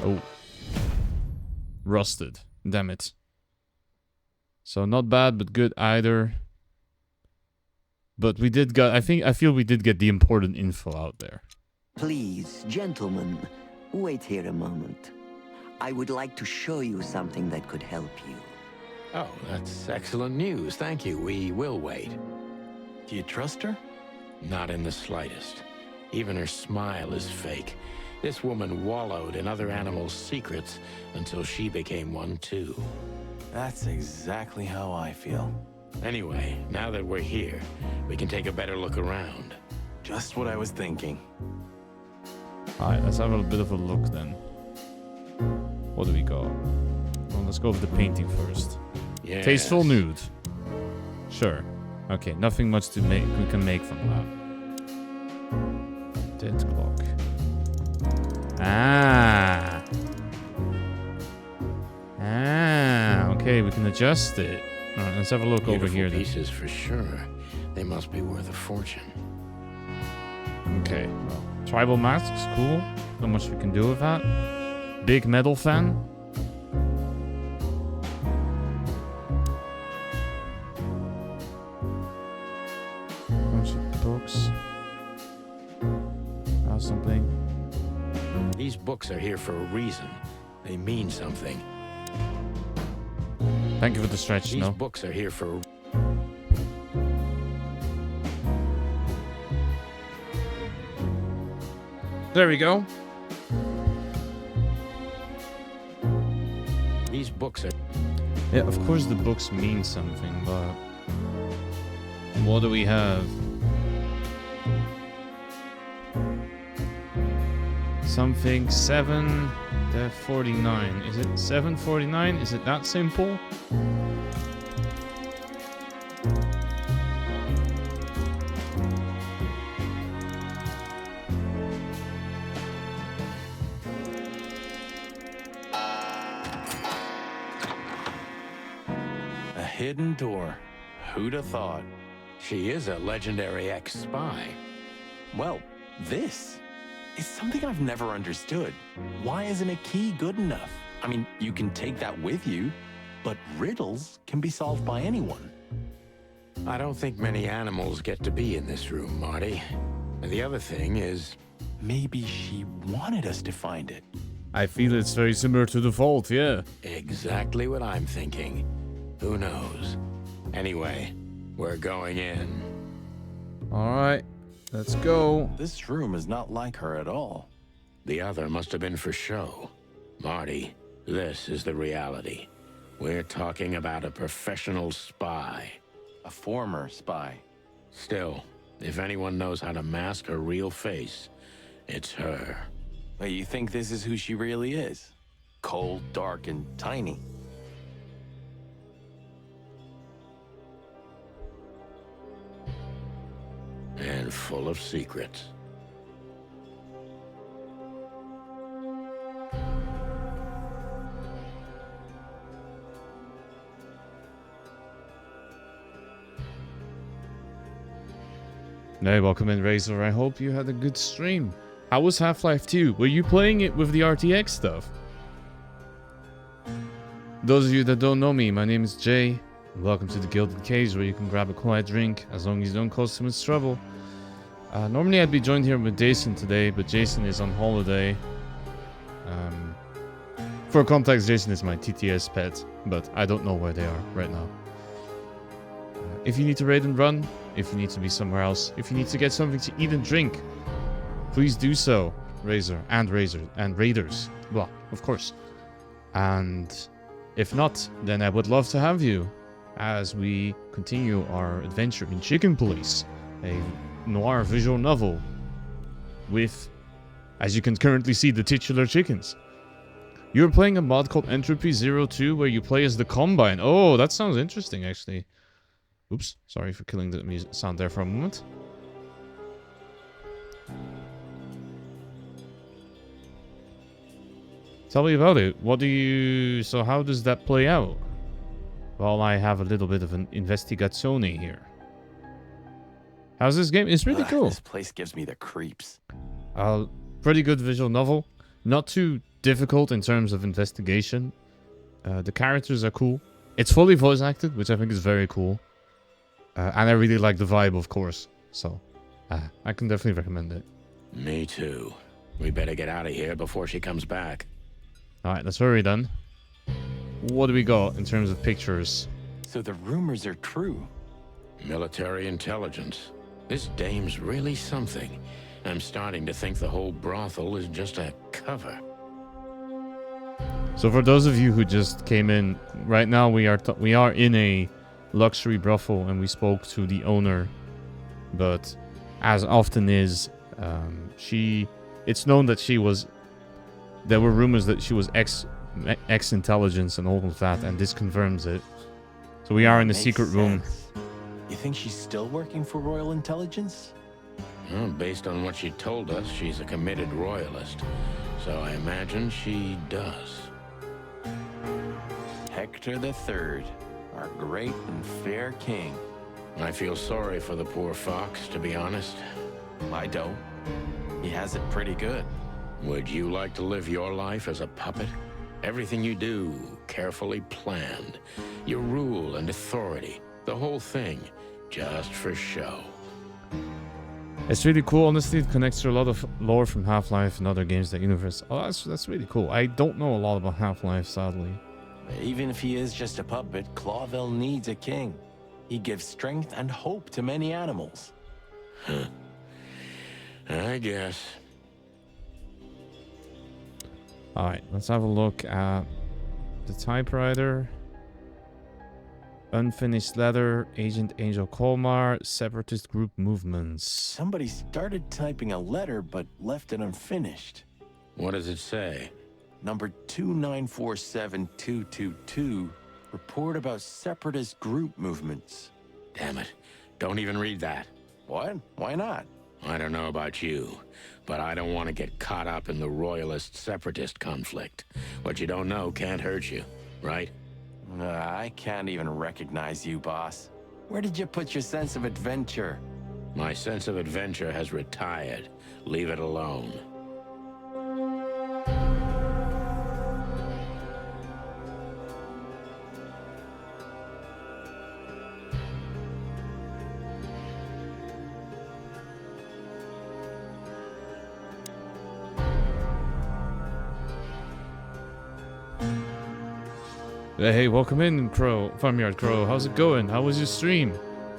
Oh. Rusted. Damn it. So not bad, but good either. But we did get, I feel we did get the important info out there. Please, gentlemen, wait here a moment. I would like to show you something that could help you. Oh, that's excellent news. Thank you. We will wait. Do you trust her? Not in the slightest. Even her smile is fake. This woman wallowed in other animals' secrets until she became one too. That's exactly how I feel. Anyway, now that we're here, we can take a better look around. Just what I was thinking. Alright, let's have a bit of a look then. What do we got? Well, let's go with the painting first. Yes. Tasteful nude. Sure. Okay, nothing much to make we can make from that. Dead clock. Ah. Okay, we can adjust it. Alright, let's have a look over here then. Pieces for sure. They must be worth a fortune. Okay, well, tribal masks, cool. Not much we can do with that. Big metal fan. Bunch of books. Something. These books are here for a reason. They mean something. Thank you for the stretch, These no? books are here for... There we go. These books are... Yeah, of course the books mean something, but... What do we have? Something 749. Is it 749? Is it that simple? A hidden door. Who'd have thought? She is a legendary ex-spy. Well, this is something I've never understood. Why isn't a key good enough? I mean, you can take that with you, but riddles can be solved by anyone. I don't think many animals get to be in this room, Marty. And the other thing is... Maybe she wanted us to find it. I feel it's very similar to the vault, yeah. Exactly what I'm thinking. Who knows? Anyway, we're going in. Alright, let's go. This room is not like her at all. The other must have been for show. Marty, this is the reality. We're talking about a professional spy. A former spy. Still, if anyone knows how to mask her real face, it's her. Wait, you think this is who she really is? Cold, dark, and tiny. And full of secrets. Hey, welcome in, Razor. I hope you had a good stream. How was Half-Life 2? Were you playing it with the RTX stuff? Those of you that don't know me, my name is Jay. And welcome to the Gilded Cage, where you can grab a quiet drink, as long as you don't cause too much trouble. Normally I'd be joined here with Jason today, but Jason is on holiday. For context, Jason is my TTS pet, but I don't know where they are right now. If you need to raid and run, if you need to be somewhere else, if you need to get something to eat and drink, please do so, Razor and Raiders. Well, of course. And if not, then I would love to have you as we continue our adventure in Chicken Police, a noir visual novel with, as you can currently see, the titular chickens. You're playing a mod called Entropy 02 where you play as the Combine. Oh, that sounds interesting, actually. Oops, sorry for killing the music sound there for a moment. Tell me about it. So how does that play out? Well, I have a little bit of an investigazione here. How's this game? It's really cool. This place gives me the creeps. Pretty good visual novel. Not too difficult in terms of investigation. The characters are cool. It's fully voice acted, which I think is very cool. And I really like the vibe, of course. So, I can definitely recommend it. Me too. We better get out of here before she comes back. Alright, let's hurry then. What do we got in terms of pictures? So the rumors are true. Military intelligence. This dame's really something. I'm starting to think the whole brothel is just a cover. So for those of you who just came in, right now we are in a luxury brothel and we spoke to the owner. But as often is, it's known that there were rumors that she was ex-intelligence and all of that, and this confirms it. So we are in a secret room. You think she's still working for Royal Intelligence? Well, based on what she told us, she's a committed royalist. So I imagine she does. Hector III, our great and fair king. I feel sorry for the poor fox, to be honest. I don't. He has it pretty good. Would you like to live your life as a puppet? Everything you do, carefully planned. Your rule and authority, the whole thing, just for show. It's really cool. Honestly, it connects to a lot of lore from Half-Life and other games that universe. Oh, that's really cool. I don't know a lot about Half-Life, sadly. Even if he is just a puppet, Clawville needs a king. He gives strength and hope to many animals. I guess. Alright, let's have a look at the typewriter. Unfinished letter, Agent Angel Colmar, separatist group movements. Somebody started typing a letter but left it unfinished. What does it say? Number 2947222, report about separatist group movements. Damn it. Don't even read that. What? Why not? I don't know about you, but I don't want to get caught up in the royalist-separatist conflict. What you don't know can't hurt you, right? I can't even recognize you, boss. Where did you put your sense of adventure? My sense of adventure has retired. Leave it alone. Hey, welcome in, Crow. Farmyard Crow. How's it going? How was your stream?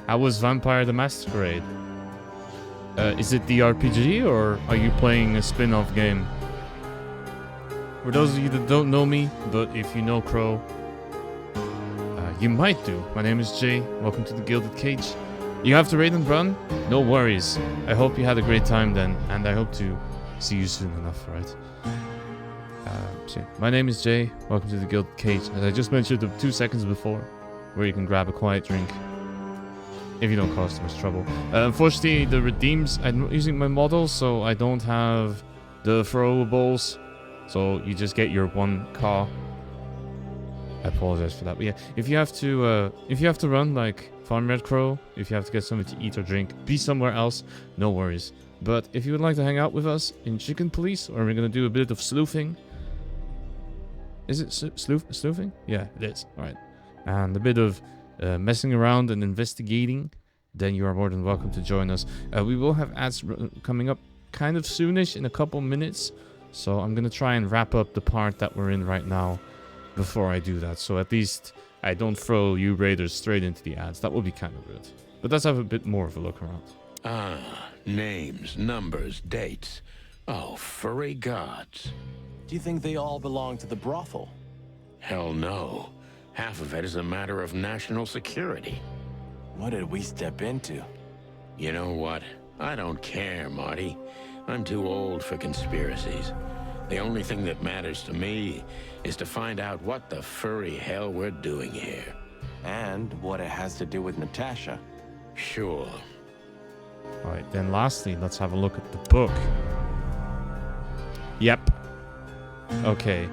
How was Vampire the Masquerade? Is it the RPG, or are you playing a spin-off game? For those of you that don't know me, but if you know Crow, you might do. My name is Jay. Welcome to the Gilded Cage. You have to raid and run? No worries. I hope you had a great time then, and I hope to see you soon enough, right? So my name is Jay. Welcome to the Gilded Cage. As I just mentioned 2 seconds before, where you can grab a quiet drink if you don't cause too much trouble. Unfortunately, the redeems, I'm not using my models, so I don't have the throwables. So you just get your 1 car. I apologize for that. But yeah, if you have to run like Farmyard Crow, if you have to get something to eat or drink, be somewhere else, no worries. But if you would like to hang out with us in Chicken Police, or we're gonna do a bit of sleuthing. Is it sleuthing? Yeah, it is. Alright. And a bit of messing around and investigating, then you are more than welcome to join us. We will have ads coming up kind of soonish, in a couple minutes. So I'm going to try and wrap up the part that we're in right now before I do that. So at least I don't throw you raiders straight into the ads. That would be kind of rude. But let's have a bit more of a look around. Ah, names, numbers, dates. Oh, furry gods. Do you think they all belong to the brothel? Hell no. Half of it is a matter of national security. What did we step into? You know what? I don't care, Marty. I'm too old for conspiracies. The only thing that matters to me is to find out what the furry hell we're doing here. And what it has to do with Natasha. Sure. Alright, then lastly, let's have a look at the book. Yep. Okay.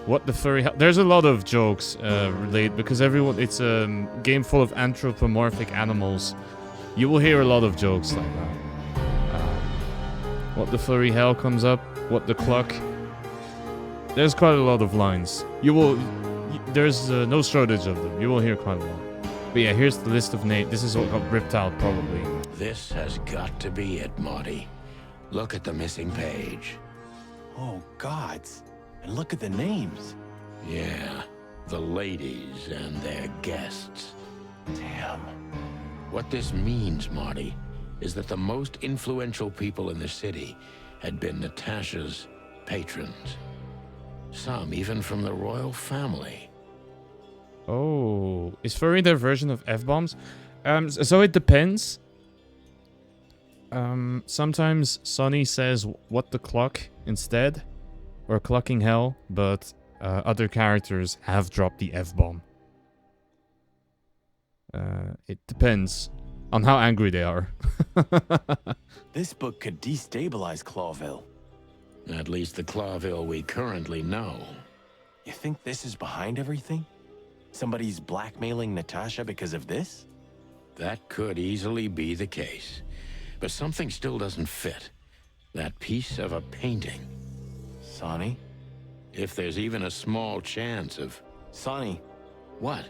What the furry hell? There's a lot of jokes related, because it's a game full of anthropomorphic animals. You will hear a lot of jokes like that. What the furry hell comes up? What the cluck? There's quite a lot of lines. There's no shortage of them. You will hear quite a lot. But yeah, here's the list of names. This is what got ripped out, probably. This has got to be it, Marty. Look at the missing page. Oh, gods. And look at the names. Yeah, the ladies and their guests. Damn. What this means, Marty, is that the most influential people in the city had been Natasha's patrons. Some even from the royal family. Oh, is furry their version of F-bombs? So it depends. Sometimes Sonny says "what the cluck" instead, or "clucking hell," but other characters have dropped the F-bomb. It depends on how angry they are. This book could destabilize Clawville. At least the Clawville we currently know. You think this is behind everything? Somebody's blackmailing Natasha because of this? That could easily be the case. But something still doesn't fit. That piece of a painting. Sonny? If there's even a small chance of... Sonny. What?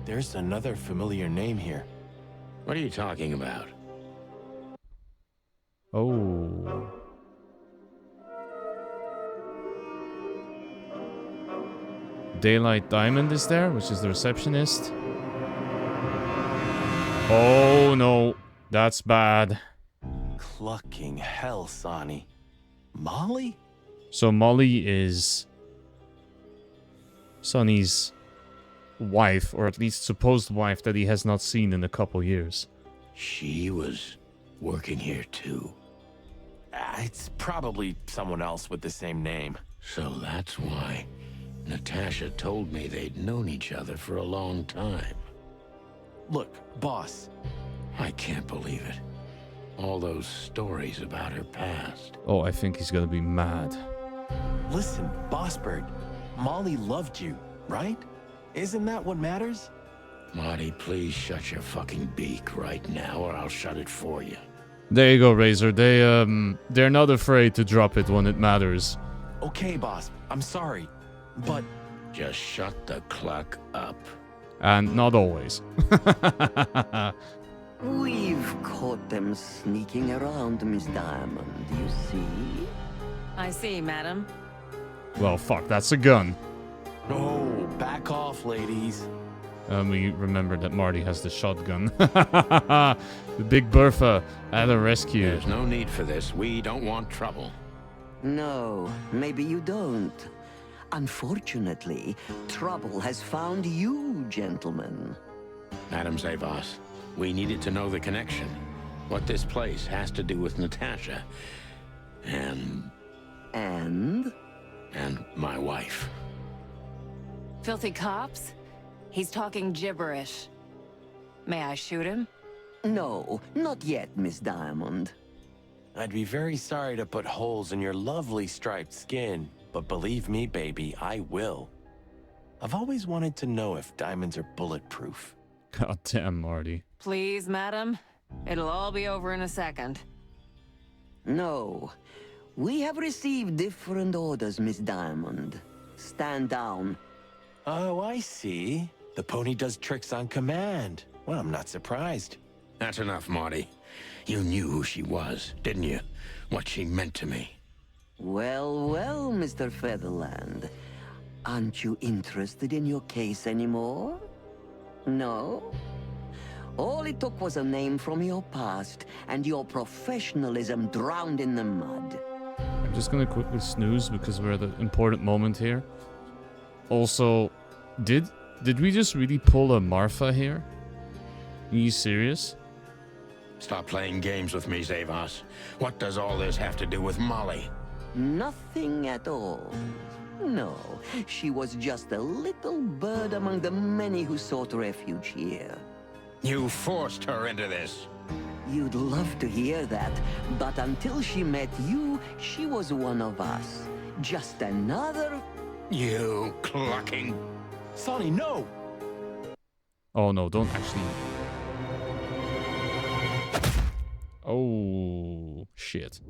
There's another familiar name here. What are you talking about? Oh. Daylight Diamond is there, which is the receptionist. Oh no, that's bad. Clucking hell, Sonny. Molly? So Molly is Sonny's wife, or at least supposed wife that he has not seen in a couple years. She was working here too. It's probably someone else with the same name. So that's why Natasha told me they'd known each other for a long time. Look, boss. I can't believe it. All those stories about her past. Oh, I think he's gonna be mad. Listen, Boss Bird. Molly loved you, right? Isn't that what matters? Marty, please shut your fucking beak right now, or I'll shut it for you. There you go, Razor. They're not afraid to drop it when it matters. Okay, boss. I'm sorry, but... Just shut the cluck up. And not always. We've caught them sneaking around, Miss Diamond, you see? I see, madam. Well, fuck, that's a gun. No, back off, ladies. We remember that Marty has the shotgun. The big Bertha at a rescue. There's no need for this. We don't want trouble. No, maybe you don't. Unfortunately, trouble has found you, gentlemen. Madam Zavos, we needed to know the connection. What this place has to do with Natasha. And my wife. Filthy cops? He's talking gibberish. May I shoot him? No, not yet, Miss Diamond. I'd be very sorry to put holes in your lovely striped skin, but believe me, baby, I will. I've always wanted to know if diamonds are bulletproof. God damn, Marty. Please, madam. It'll all be over in a second. No. We have received different orders, Miss Diamond. Stand down. Oh, I see. The pony does tricks on command. Well, I'm not surprised. That's enough, Marty. You knew who she was, didn't you? What she meant to me. Well, well, Mr. Featherland. Aren't you interested in your case anymore? No? All it took was a name from your past, and your professionalism drowned in the mud. I'm just gonna quickly snooze because we're at an important moment here. Also, did we just really pull a Martha here? Are you serious? Stop playing games with me, Zavos. What does all this have to do with Molly? Nothing at all. No, she was just a little bird among the many who sought refuge here. You forced her into this. You'd love to hear that, but until she met you, she was one of us. Just another... You clucking... Sonny, no! Oh no, don't actually... Oh, shit.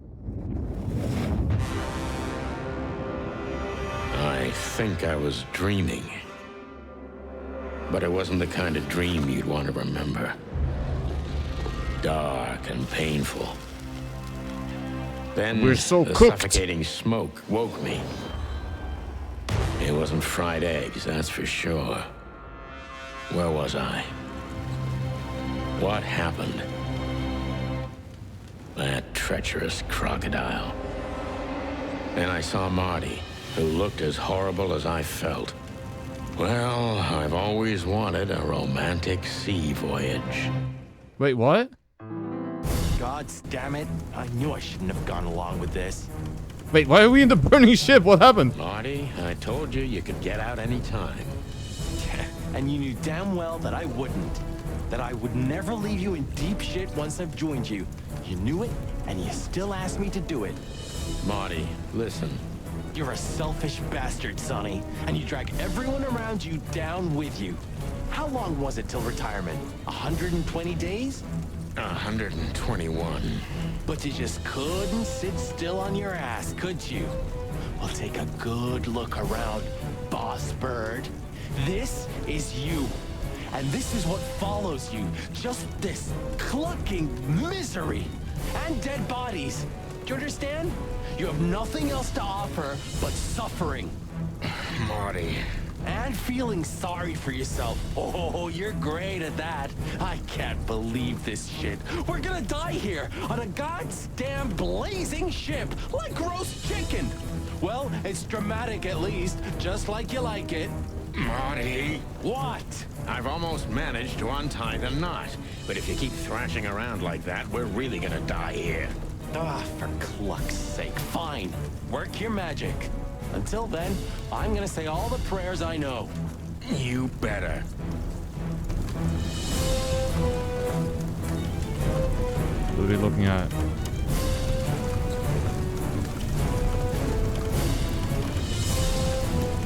I think I was dreaming. But it wasn't the kind of dream you'd want to remember. Dark and painful. Then we're so the cooked. Suffocating smoke woke me. It wasn't fried eggs, that's for sure. Where was I? What happened? That treacherous crocodile. Then I saw Marty, who looked as horrible as I felt. Well, I've always wanted a romantic sea voyage. Wait, what? God damn it. I knew I shouldn't have gone along with this. Wait, why are we in the burning ship? What happened? Marty, I told you could get out any time. And you knew damn well that I wouldn't. That I would never leave you in deep shit once I've joined you. You knew it, and you still asked me to do it. Marty, listen. You're a selfish bastard, Sonny, and you drag everyone around you down with you. How long was it till retirement? 120 days? 121. But you just couldn't sit still on your ass, could you? Well, take a good look around, Boss Bird. This is you. And this is what follows you. Just this clucking misery. And dead bodies. Do you understand? You have nothing else to offer but suffering. Marty, And feeling sorry for yourself. Oh, you're great at that. I can't believe this shit. We're gonna die here on a goddamn blazing ship like roast chicken. Well, it's dramatic at least, just like you like it. Marty! What? I've almost managed to untie the knot, but if you keep thrashing around like that, we're really gonna die here. Ah, for cluck's sake. Fine. Work your magic. Until then, I'm gonna say all the prayers I know. You better. What are we looking at?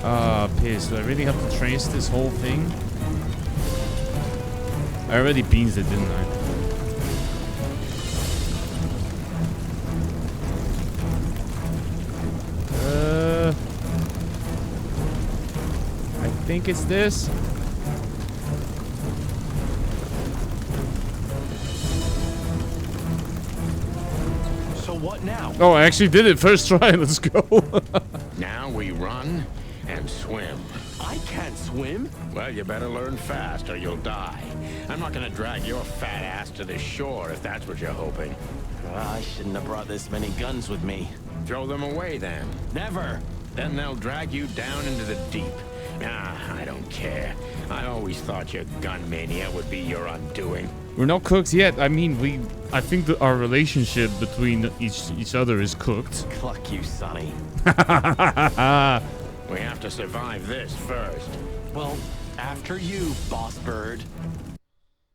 Ah, piss. Do I really have to trace this whole thing? I already beans it, didn't I? I think it's this. So what now? Oh, I actually did it first try. Let's go. Now we run and swim. I can't swim. Well, you better learn fast or you'll die. I'm not gonna drag your fat ass to the shore if that's what you're hoping. I shouldn't have brought this many guns with me. Throw them away then. Never. Then they'll drag you down into the deep. Ah, I don't care. I always thought your gun mania would be your undoing. We're not cooked yet. I mean, I think that our relationship between each other is cooked. Cluck you, Sonny. We have to survive this first. Well, after you, boss bird.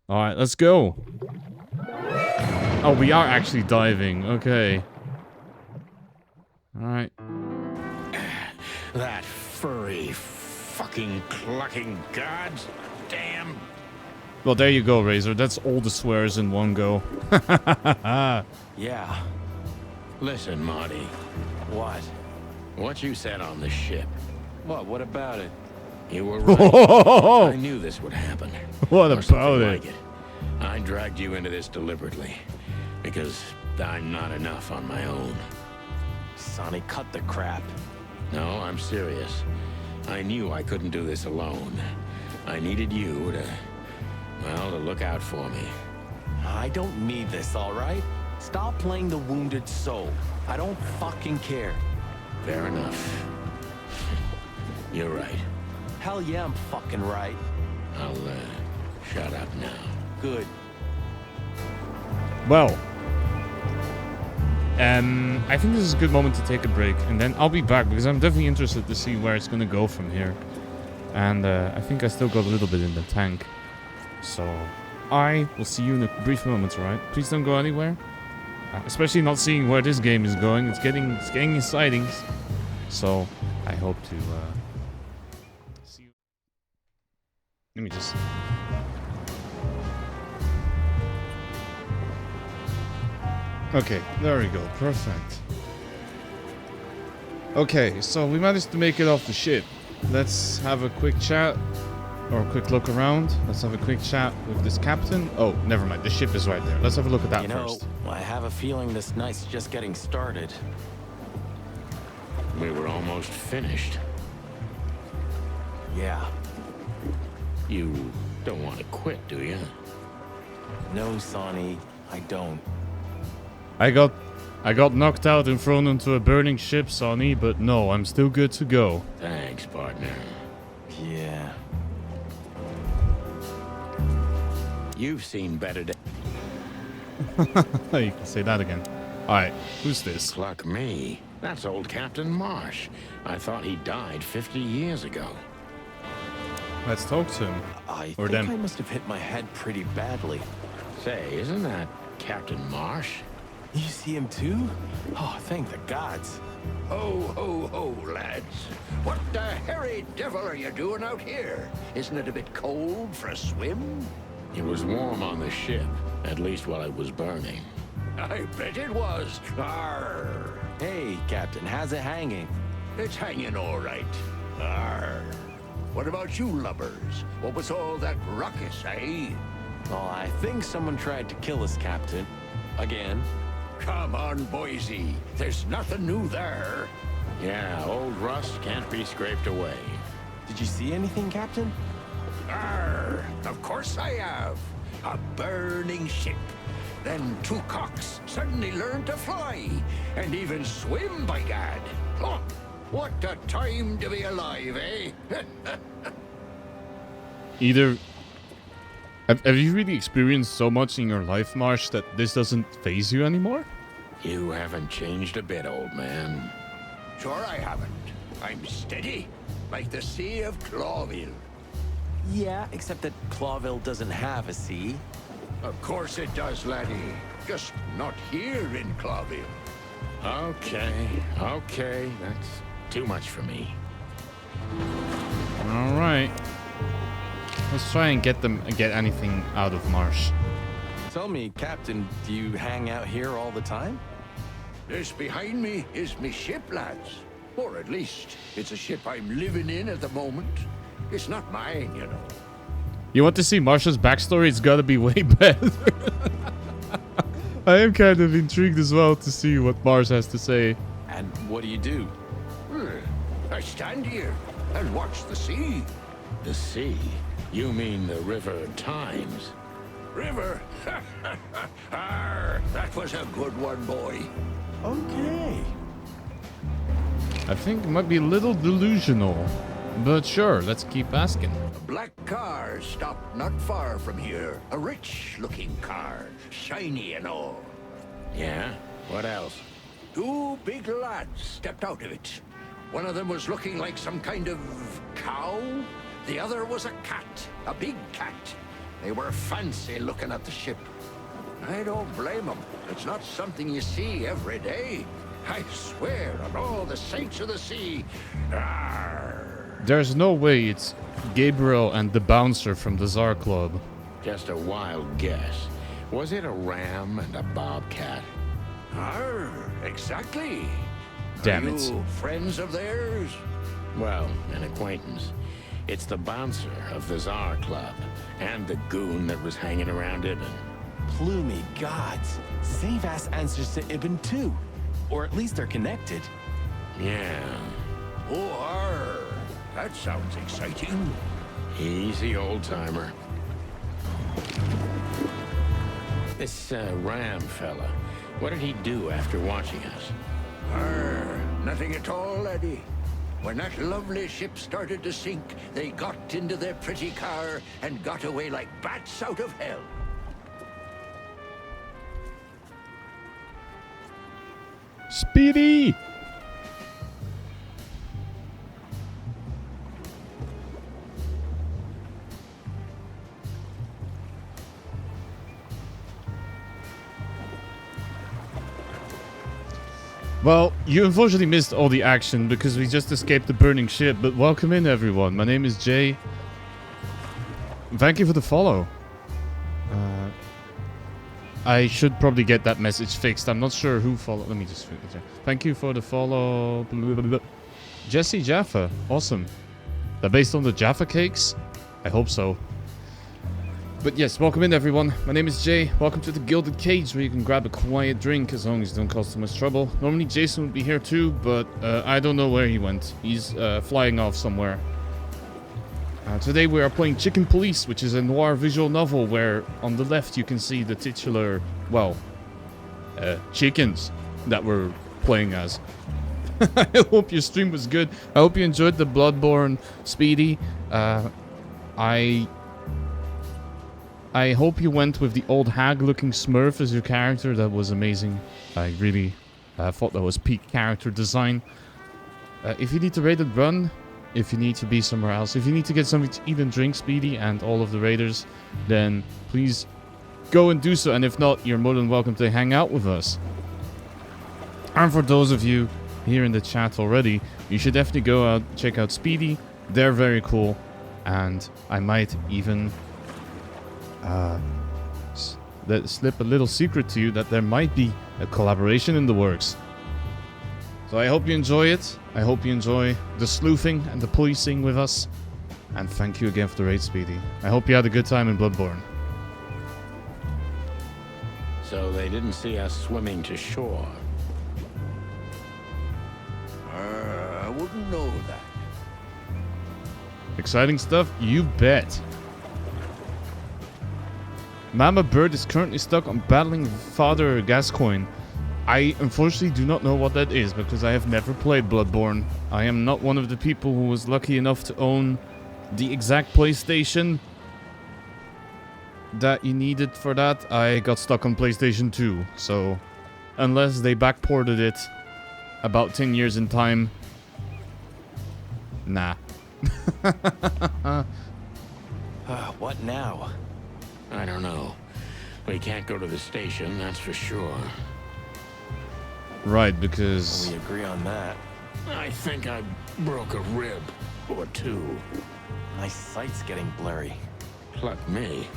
All right, let's go. Oh, we are actually diving. Okay. All right. That furry, fucking clucking gods. Damn. Well, there you go, Razor. That's all the swears in one go. Yeah. Listen, Marty. What? What you said on the ship. What about it? You were right. I knew this would happen. What Or about something it? like it? I dragged you into this deliberately. Because I'm not enough on my own. Sonny, cut the crap. No, I'm serious. I knew I couldn't do this alone. I needed you to, well, to look out for me. I don't need this, all right? Stop playing the wounded soul. I don't fucking care. Fair enough. You're right. Hell yeah, I'm fucking right. I'll, shut up now. Good. Well. I think this is a good moment to take a break, and then I'll be back because I'm definitely interested to see where it's gonna go from here. And I think I still got a little bit in the tank. So I will see you in a brief moment, alright? Please don't go anywhere. Especially not seeing where this game is going. It's getting exciting. So I hope to see you. Let me just. Okay, there we go. Perfect. Okay, so we managed to make it off the ship. Let's have a quick chat. Or a quick look around. Let's have a quick chat with this captain. Oh, never mind. The ship is right there. Let's have a look at that first. I have a feeling this night's just getting started. We were almost finished. Yeah. You don't want to quit, do you? No, Sonny, I don't. I got knocked out and thrown into a burning ship, Sonny, but no, I'm still good to go. Thanks, partner. Yeah. You've seen better days. You can say that again. Alright, who's this? Cluck me. That's old Captain Marsh. I thought he died 50 years ago. Let's talk to him. I or think them. I must have hit my head pretty badly. Say, isn't that Captain Marsh? You see him too? Oh, thank the gods. Ho, ho, ho, lads. What the hairy devil are you doing out here? Isn't it a bit cold for a swim? It was warm on the ship, at least while it was burning. I bet it was. Arr. Hey, Captain, how's it hanging? It's hanging all right. Arr. What about you lubbers? What was all that ruckus, eh? Well, I think someone tried to kill us, Captain. Again. Come on, Boise. There's nothing new there. Yeah, old rust can't be scraped away. Did you see anything, Captain? Arr, of course I have. A burning ship. Then two cocks suddenly learned to fly, and even swim, by gad. Oh, what a time to be alive, eh? Either... Have you really experienced so much in your life, Marsh, that this doesn't faze you anymore? You haven't changed a bit, old man. Sure I haven't. I'm steady, like the Sea of Clawville. Yeah, except that Clawville doesn't have a sea. Of course it does, laddie. Just not here in Clawville. Okay, that's too much for me. Alright. Let's try and get anything out of Marsh. Tell me, Captain, do you hang out here all the time? This behind me is me ship, lads. Or at least, it's a ship I'm living in at the moment. It's not mine, you know. You want to see Marsh's backstory? It's gotta be way better. I am kind of intrigued as well to see what Marsh has to say. And what do you do? I stand here and watch the sea. The sea? You mean the River Times? River? Arr, that was a good one, boy. Okay. I think it might be a little delusional. But sure, let's keep asking. A black car stopped not far from here. A rich-looking car, shiny and all. Yeah? What else? Two big lads stepped out of it. One of them was looking like some kind of cow. The other was a cat, a big cat. They were fancy looking at the ship. I don't blame them. It's not something you see every day. I swear on all the saints of the sea. Arr. There's no way it's Gabriel and the bouncer from the Tsar Club. Just a wild guess. Was it a ram and a bobcat? Arr, exactly. Damn Are it. you friends of theirs? Well, an acquaintance. It's the bouncer of the Tsar Club, and the goon that was hanging around Ibn. Plumey gods. Save-ass answers to Ibn too. Or at least they're connected. Yeah. Oh, arr. That sounds exciting. Easy, old-timer. This Ram fella, what did he do after watching us? Nothing at all, laddie. When that lovely ship started to sink, they got into their pretty car and got away like bats out of hell. Speedy! Well, you unfortunately missed all the action because we just escaped the burning ship, but welcome in everyone. My name is Jay. Thank you for the follow. I should probably get that message fixed. I'm not sure who followed. Let me just... Thank you for the follow. Jesse Jaffa. Awesome. They're based on the Jaffa cakes? I hope so. But yes, welcome in everyone. My name is Jay. Welcome to the Gilded Cage, where you can grab a quiet drink as long as it don't cause too much trouble. Normally Jason would be here too, but I don't know where he went. He's flying off somewhere. Today we are playing Chicken Police, which is a noir visual novel where on the left you can see the titular, well, chickens that we're playing as. I hope your stream was good. I hope you enjoyed the Bloodborne Speedy. I hope you went with the old hag-looking Smurf as your character. That was amazing. I really thought that was peak character design. If you need to raid and run, if you need to be somewhere else, if you need to get something to eat and drink, Speedy, and all of the raiders, then please go and do so. And if not, you're more than welcome to hang out with us. And for those of you here in the chat already, you should definitely go out, check out Speedy. They're very cool. And I might even... slip a little secret to you that there might be a collaboration in the works. So I hope you enjoy it. I hope you enjoy the sleuthing and the policing with us. And thank you again for the raid, Speedy. I hope you had a good time in Bloodborne. So they didn't see us swimming to shore. I wouldn't know that. Exciting stuff? You bet. Mama Bird is currently stuck on battling Father Gascoigne. I unfortunately do not know what that is because I have never played Bloodborne. I am not one of the people who was lucky enough to own the exact PlayStation that you needed for that. I got stuck on PlayStation 2, so unless they backported it about 10 years in time, nah. What now? I don't know. We can't go to the station, that's for sure. Right, because... We agree on that. I think I broke a rib or two. My sight's getting blurry. Pluck me.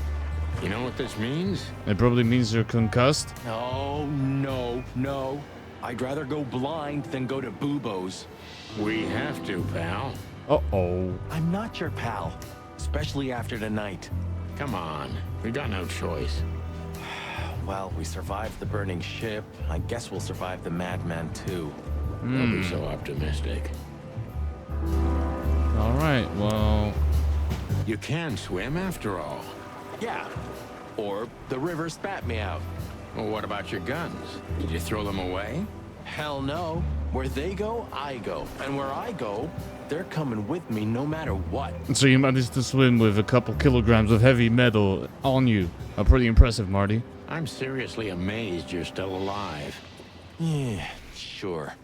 You know what this means? It probably means you're concussed. Oh, no. I'd rather go blind than go to Bubo's. We have to, pal. Uh-oh. I'm not your pal, especially after tonight. Come on, we got no choice. Well, we survived the burning ship. I guess we'll survive the madman too. Don't be so optimistic. Alright, well... You can swim after all. Yeah. Or the river spat me out. Well, what about your guns? Did you throw them away? Hell no. Where they go, I go. And where I go, they're coming with me no matter what. So you managed to swim with a couple kilograms of heavy metal on you. Pretty impressive, Marty. I'm seriously amazed you're still alive. Yeah, sure.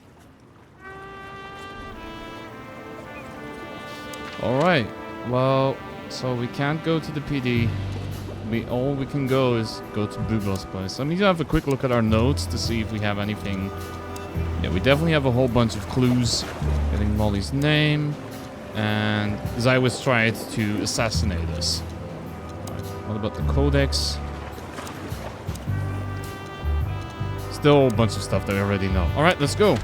Alright, well, so we can't go to the PD. All we can go is go to Bubo's place. Let me have a quick look at our notes to see if we have anything. Yeah, we definitely have a whole bunch of clues. Getting Molly's name. And Zywis tried to assassinate us. Alright, what about the codex? Still a bunch of stuff that we already know. Alright, let's go.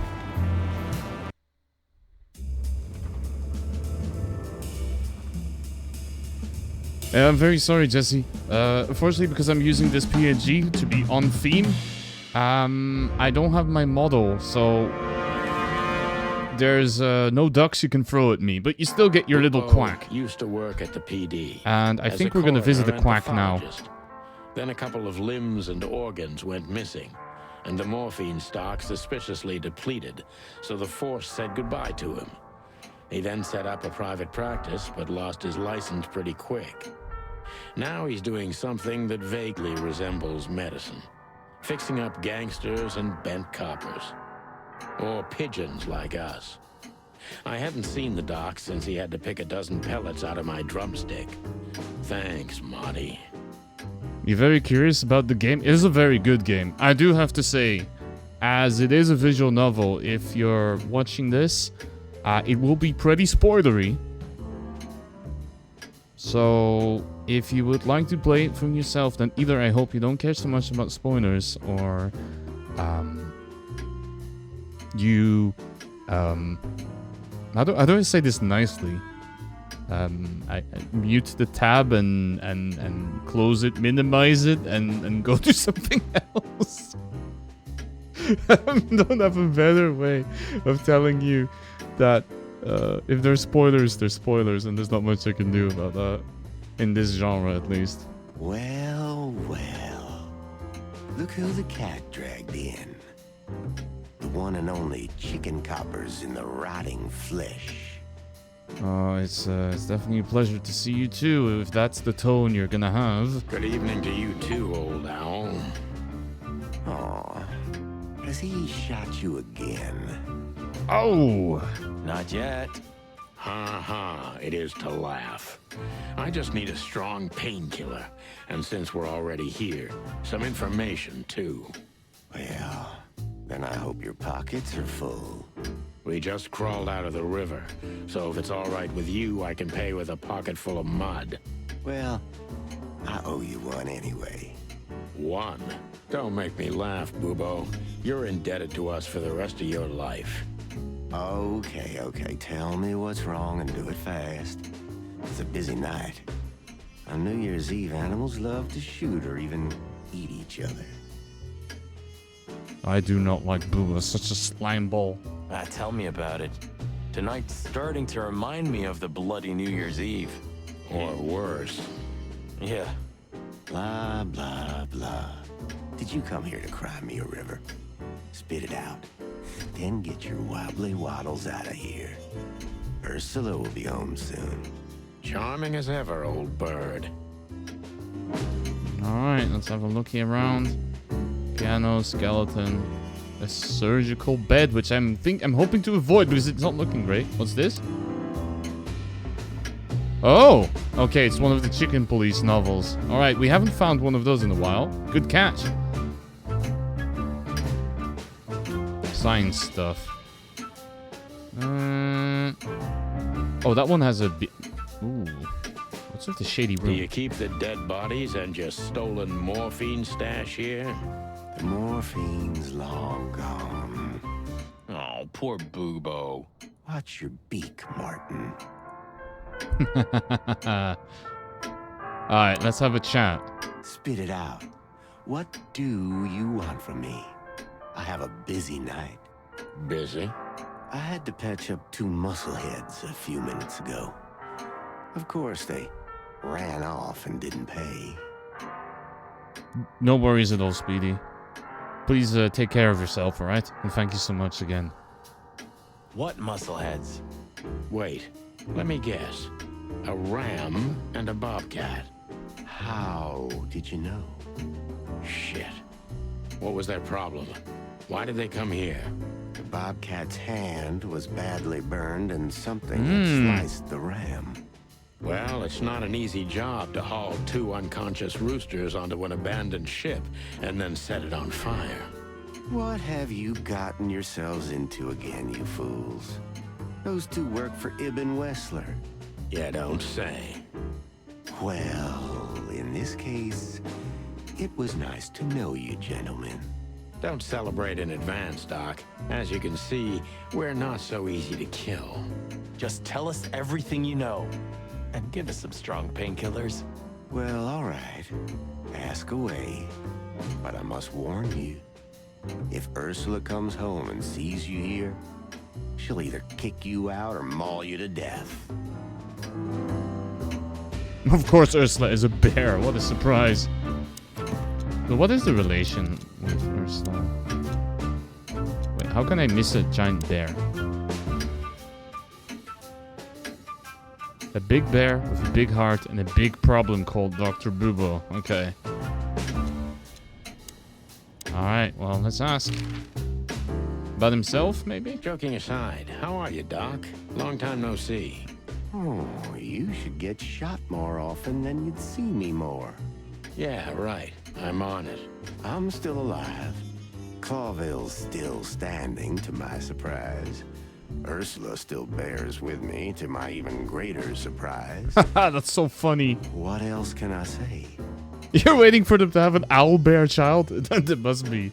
I'm very sorry, Jesse. Unfortunately, because I'm using this PNG to be on theme, I don't have my model, so there's no ducks you can throw at me, but you still get your little quack. Used to work at the PD. And I think we're going to visit the quack now. Then a couple of limbs and organs went missing, and the morphine stock suspiciously depleted, so the force said goodbye to him. He then set up a private practice, but lost his license pretty quick. Now he's doing something that vaguely resembles medicine. Fixing up gangsters and bent coppers. Or pigeons like us. I hadn't seen the doc since he had to pick a dozen pellets out of my drumstick. Thanks, Marty. You're very curious about the game? It is a very good game. I do have to say, as it is a visual novel, if you're watching this, it will be pretty spoilery. So, if you would like to play it from yourself, then either I hope you don't care so much about spoilers, or how do I say this nicely? I mute the tab and close it, minimize it, and go to something else. I don't have a better way of telling you that if there's spoilers, there's spoilers, and there's not much I can do about that. In this genre, at least. Well. Look who the cat dragged in. The one and only chicken coppers in the rotting flesh. It's definitely a pleasure to see you too, if that's the tone you're gonna have. Good evening to you too, old owl. Aw, has he shot you again? Oh! Not yet. Ha, it is to laugh. I just need a strong painkiller, and since we're already here, some information too. Well, then I hope your pockets are full. We just crawled out of the river, so if it's all right with you, I can pay with a pocket full of mud. Well, I owe you one anyway. One? Don't make me laugh, Bubo. You're indebted to us for the rest of your life. Okay. Tell me what's wrong and do it fast. It's a busy night. On New Year's Eve, animals love to shoot or even eat each other. I do not like Booba, such a slime ball. Tell me about it. Tonight's starting to remind me of the bloody New Year's Eve. Or worse. Yeah. Blah, blah, blah. Did you come here to cry me a river? Spit it out. Then get your wobbly waddles out of here. Ursula will be home soon. Charming as ever, old bird. Alright, let's have a looky around. Piano, skeleton, a surgical bed, which I'm hoping to avoid because it's not looking great. What's this? Oh! Okay, it's one of the Chicken Police novels. Alright, we haven't found one of those in a while. Good catch. Science stuff. Oh, that one has a... Ooh. What's with the shady room? Do you keep the dead bodies and your stolen morphine stash here? The morphine's long gone. Oh, poor Boobo. Watch your beak, Martin. Alright, let's have a chat. Spit it out. What do you want from me? I have a busy night. Busy? I had to patch up 2 muscleheads a few minutes ago. Of course, they ran off and didn't pay. No worries at all, Speedy. Please take care of yourself, alright? And thank you so much again. What muscleheads? Wait, let me guess. A ram and a bobcat. How did you know? Shit. What was their problem? Why did they come here? The bobcat's hand was badly burned and something had sliced the ram. Well, it's not an easy job to haul 2 unconscious roosters onto an abandoned ship and then set it on fire. What have you gotten yourselves into again, you fools? Those 2 work for Ibn Wessler. You don't say. Well, in this case, it was nice to know you, gentlemen. Don't celebrate in advance, Doc. As you can see, we're not so easy to kill. Just tell us everything you know. And give us some strong painkillers. Well, all right. Ask away. But I must warn you. If Ursula comes home and sees you here, she'll either kick you out or maul you to death. Of course Ursula is a bear. What a surprise. But what is the relation with Ursula? Wait, how can I miss a giant bear? A big bear with a big heart and a big problem called Dr. Bubo. Okay. Alright, well, let's ask. About himself, maybe? Joking aside, how are you, Doc? Long time no see. Oh, you should get shot more often, then you'd see me more. Yeah, right. I'm on it. I'm still alive. Clawville's still standing, to my surprise. Ursula still bears with me, to my even greater surprise. That's so funny. What else can I say? You're waiting for them to have an owl-bear child? That must be.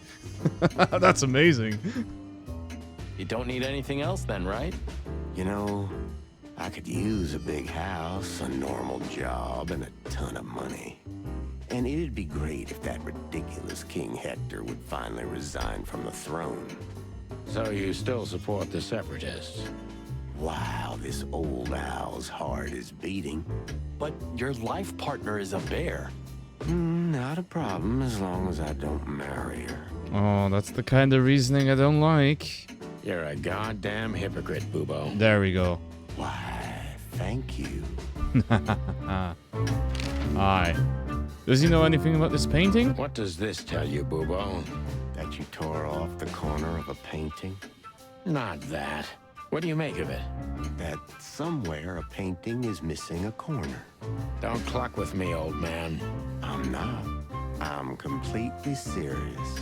That's amazing. You don't need anything else then, right? You know, I could use a big house, a normal job, and a ton of money. And it'd be great if that ridiculous King Hector would finally resign from the throne. So you still support the Separatists? Wow, this old owl's heart is beating. But your life partner is a bear. Not a problem as long as I don't marry her. Oh, that's the kind of reasoning I don't like. You're a goddamn hypocrite, Bubo. There we go. Why, thank you. Aye. Does he know anything about this painting? What does this tell you, Bubo? That you tore off the corner of a painting? Not that. What do you make of it? That somewhere a painting is missing a corner. Don't cluck with me, old man. I'm not. I'm completely serious.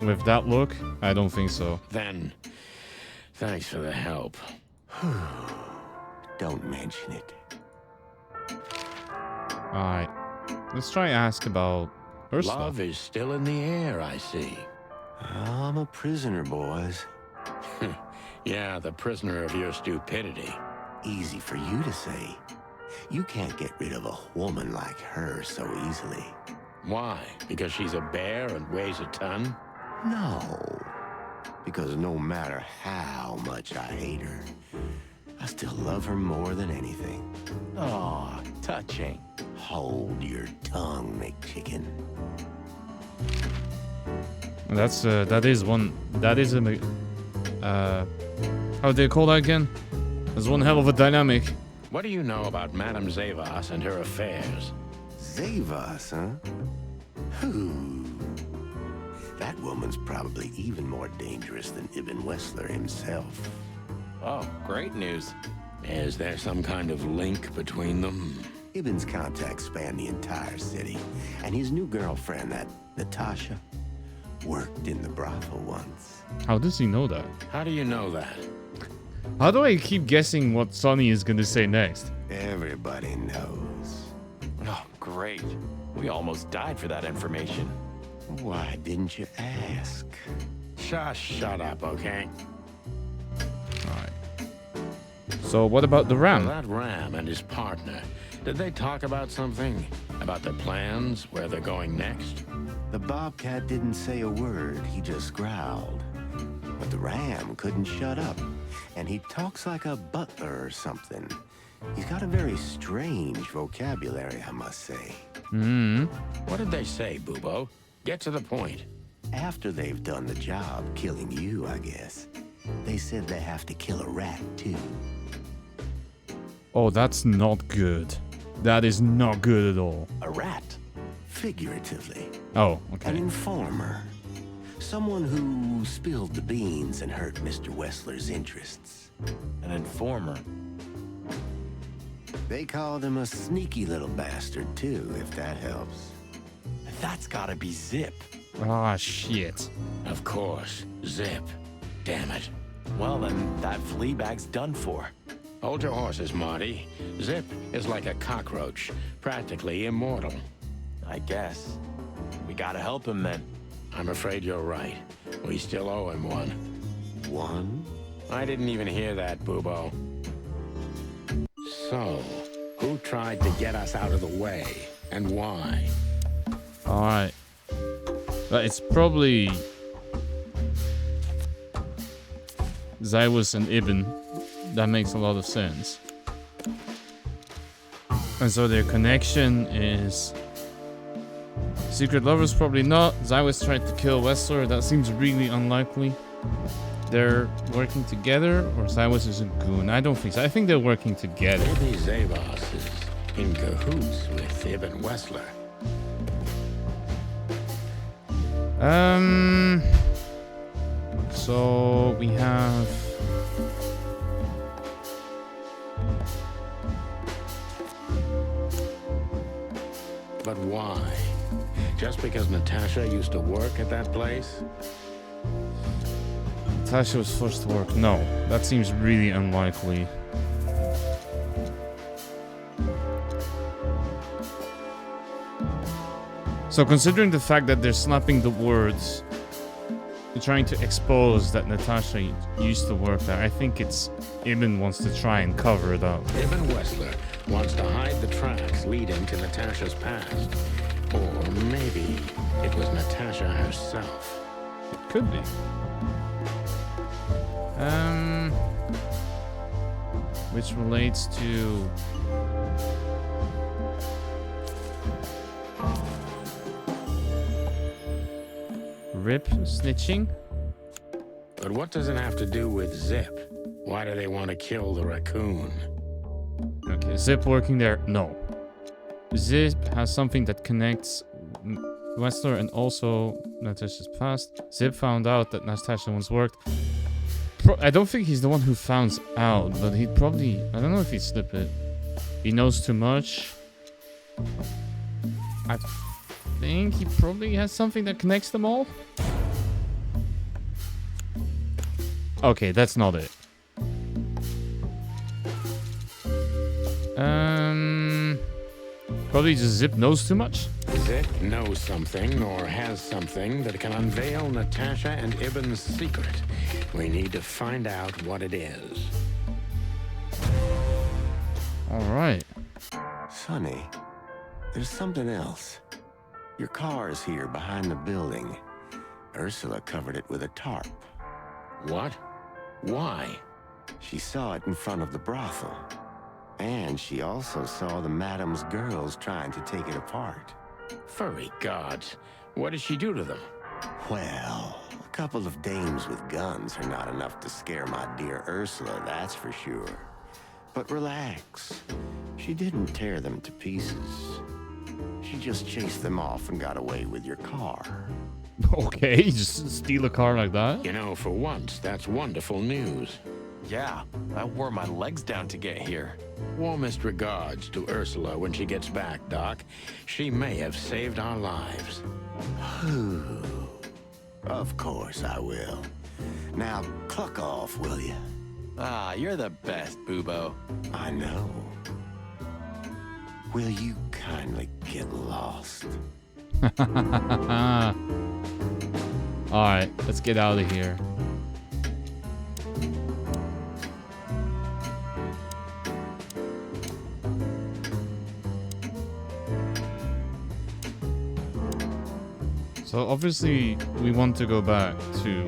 With that look, I don't think so. Then, thanks for the help. Don't mention it. Alright. Let's try ask about Ursula. Love is still in the air, I see. I'm a prisoner, boys. Yeah, the prisoner of your stupidity. Easy for you to say. You can't get rid of a woman like her so easily. Why? Because she's a bear and weighs a ton? No. Because no matter how much I hate her, I still love her more than anything. Aw, touching. Hold your tongue, McChicken. That is how do you call that again? That's one hell of a dynamic. What do you know about Madame Zavas and her affairs? Zavas, huh? Who? That woman's probably even more dangerous than Ibn Wessler himself. Oh, great news. Is there some kind of link between them? Ibn's contacts span the entire city, and his new girlfriend, that Natasha, worked in the brothel once. How does he know that? How do you know that? How do I keep guessing what Sonny is gonna say next? Everybody knows. Oh, great. We almost died for that information. Why didn't you ask? Shut up, okay? Alright. So what about the ram? Well, that ram and his partner, did they talk about something? About their plans, where they're going next? The bobcat didn't say a word, he just growled. But the ram couldn't shut up, and he talks like a butler or something. He's got a very strange vocabulary, I must say. What did they say, Bubo? Get to the point. After they've done the job killing you, I guess, they said they have to kill a rat, too. Oh, that's not good. That is not good at all. A rat? Figuratively. Oh, okay. An informer. Someone who spilled the beans and hurt Mr. Wessler's interests. An informer. They called him a sneaky little bastard, too, if that helps. That's gotta be Zip. Ah, shit. Of course. Zip. Damn it. Well, then that flea bag's done for. Hold your horses, Marty. Zip is like a cockroach, practically immortal. I guess. We gotta help him then. I'm afraid you're right. We still owe him one. One? I didn't even hear that, Bubo. So, who tried to get us out of the way, and why? Alright. It's probably Zywus and Ibn. That makes a lot of sense. And so their connection is... Secret lovers, probably not. Zywus tried to kill Wessler. That seems really unlikely. They're working together, or Zywus is a goon? I don't think so. I think they're working together. Maybe Zavas is in cahoots with Ibn Wessler. So we have... But why? Just because Natasha used to work at that place? Natasha was forced to work. No, that seems really unlikely. So considering the fact that they're snapping the words, trying to expose that Natasha used to work there, I think it's Ibn wants to try and cover it up. Ibn Wessler wants to hide the tracks leading to Natasha's past. Or maybe it was Natasha herself. It could be. Which relates to... Rip snitching? But what does it have to do with Zip? Why do they want to kill the raccoon? Okay, Zip working there? No. Zip has something that connects Wessler and also Natasha's past. Zip found out that Natasha once worked. I don't think he's the one who found out, but he probably... I don't know if he'd slip it. He knows too much. I think he probably has something that connects them all. Okay, that's not it. Probably just Zip knows too much. Zip knows something or has something that can unveil Natasha and Ibn's secret. We need to find out what it is. All right. Sonny, there's something else. Your car is here behind the building. Ursula covered it with a tarp. What? Why? She saw it in front of the brothel. And she also saw the madam's girls trying to take it apart. Furry gods. What did she do to them? Well, a couple of dames with guns are not enough to scare my dear Ursula, that's for sure. But relax. She didn't tear them to pieces. She just chased them off and got away with your car. Okay, just steal a car like that? You know, for once, that's wonderful news. Yeah, I wore my legs down to get here. Warmest regards to Ursula when she gets back, Doc. She may have saved our lives. Of course I will. Now, cluck off, will you? Ah, you're the best, Boobo. I know. Will you kindly get lost? Alright, let's get out of here. So obviously we want to go back to...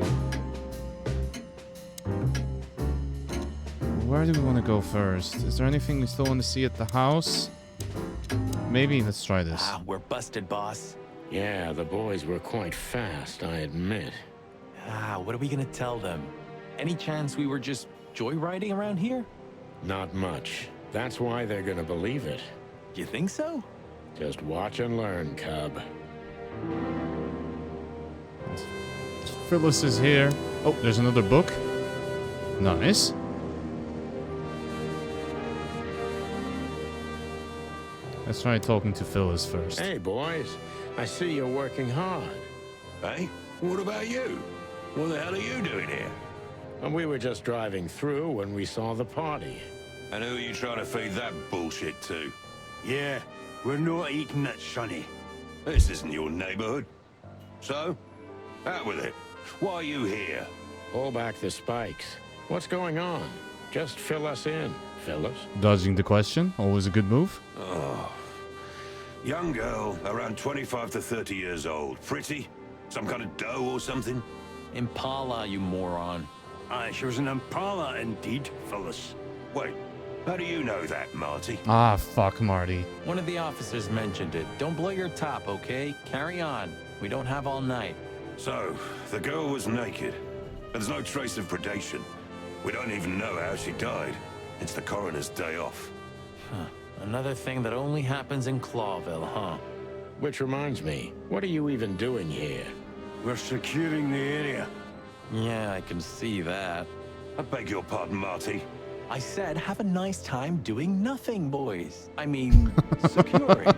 Where do we want to go first? Is there anything we still want to see at the house? Maybe let's try this. Ah, we're busted, boss. Yeah, the boys were quite fast, I admit. Ah, what are we gonna tell them? Any chance we were just joyriding around here? Not much. That's why they're gonna believe it. You think so? Just watch and learn, cub. Phyllis is here. Oh, there's another book. Nice. Let's try talking to Phyllis first. Hey, boys. I see you're working hard. Hey, what about you? What the hell are you doing here? And we were just driving through when we saw the party. And who are you trying to feed that bullshit to? Yeah, we're not eating it, Sonny. This isn't your neighborhood. So, out with it. Why are you here? Pull back the spikes. What's going on? Just fill us in, Phyllis. Dodging the question, always a good move. Oh. Young girl, around 25 to 30 years old. Pretty? Some kind of dough or something? Impala, you moron. She was an Impala indeed, Phyllis. Wait, how do you know that, Marty? Ah, fuck, Marty. One of the officers mentioned it. Don't blow your top, okay? Carry on. We don't have all night. So, the girl was naked. There's no trace of predation. We don't even know how she died. It's the coroner's day off. Huh. Another thing that only happens in Clawville, huh? Which reminds me, what are you even doing here? We're securing the area. Yeah, I can see that. I beg your pardon, Marty. I said have a nice time doing nothing, boys. I mean, securing.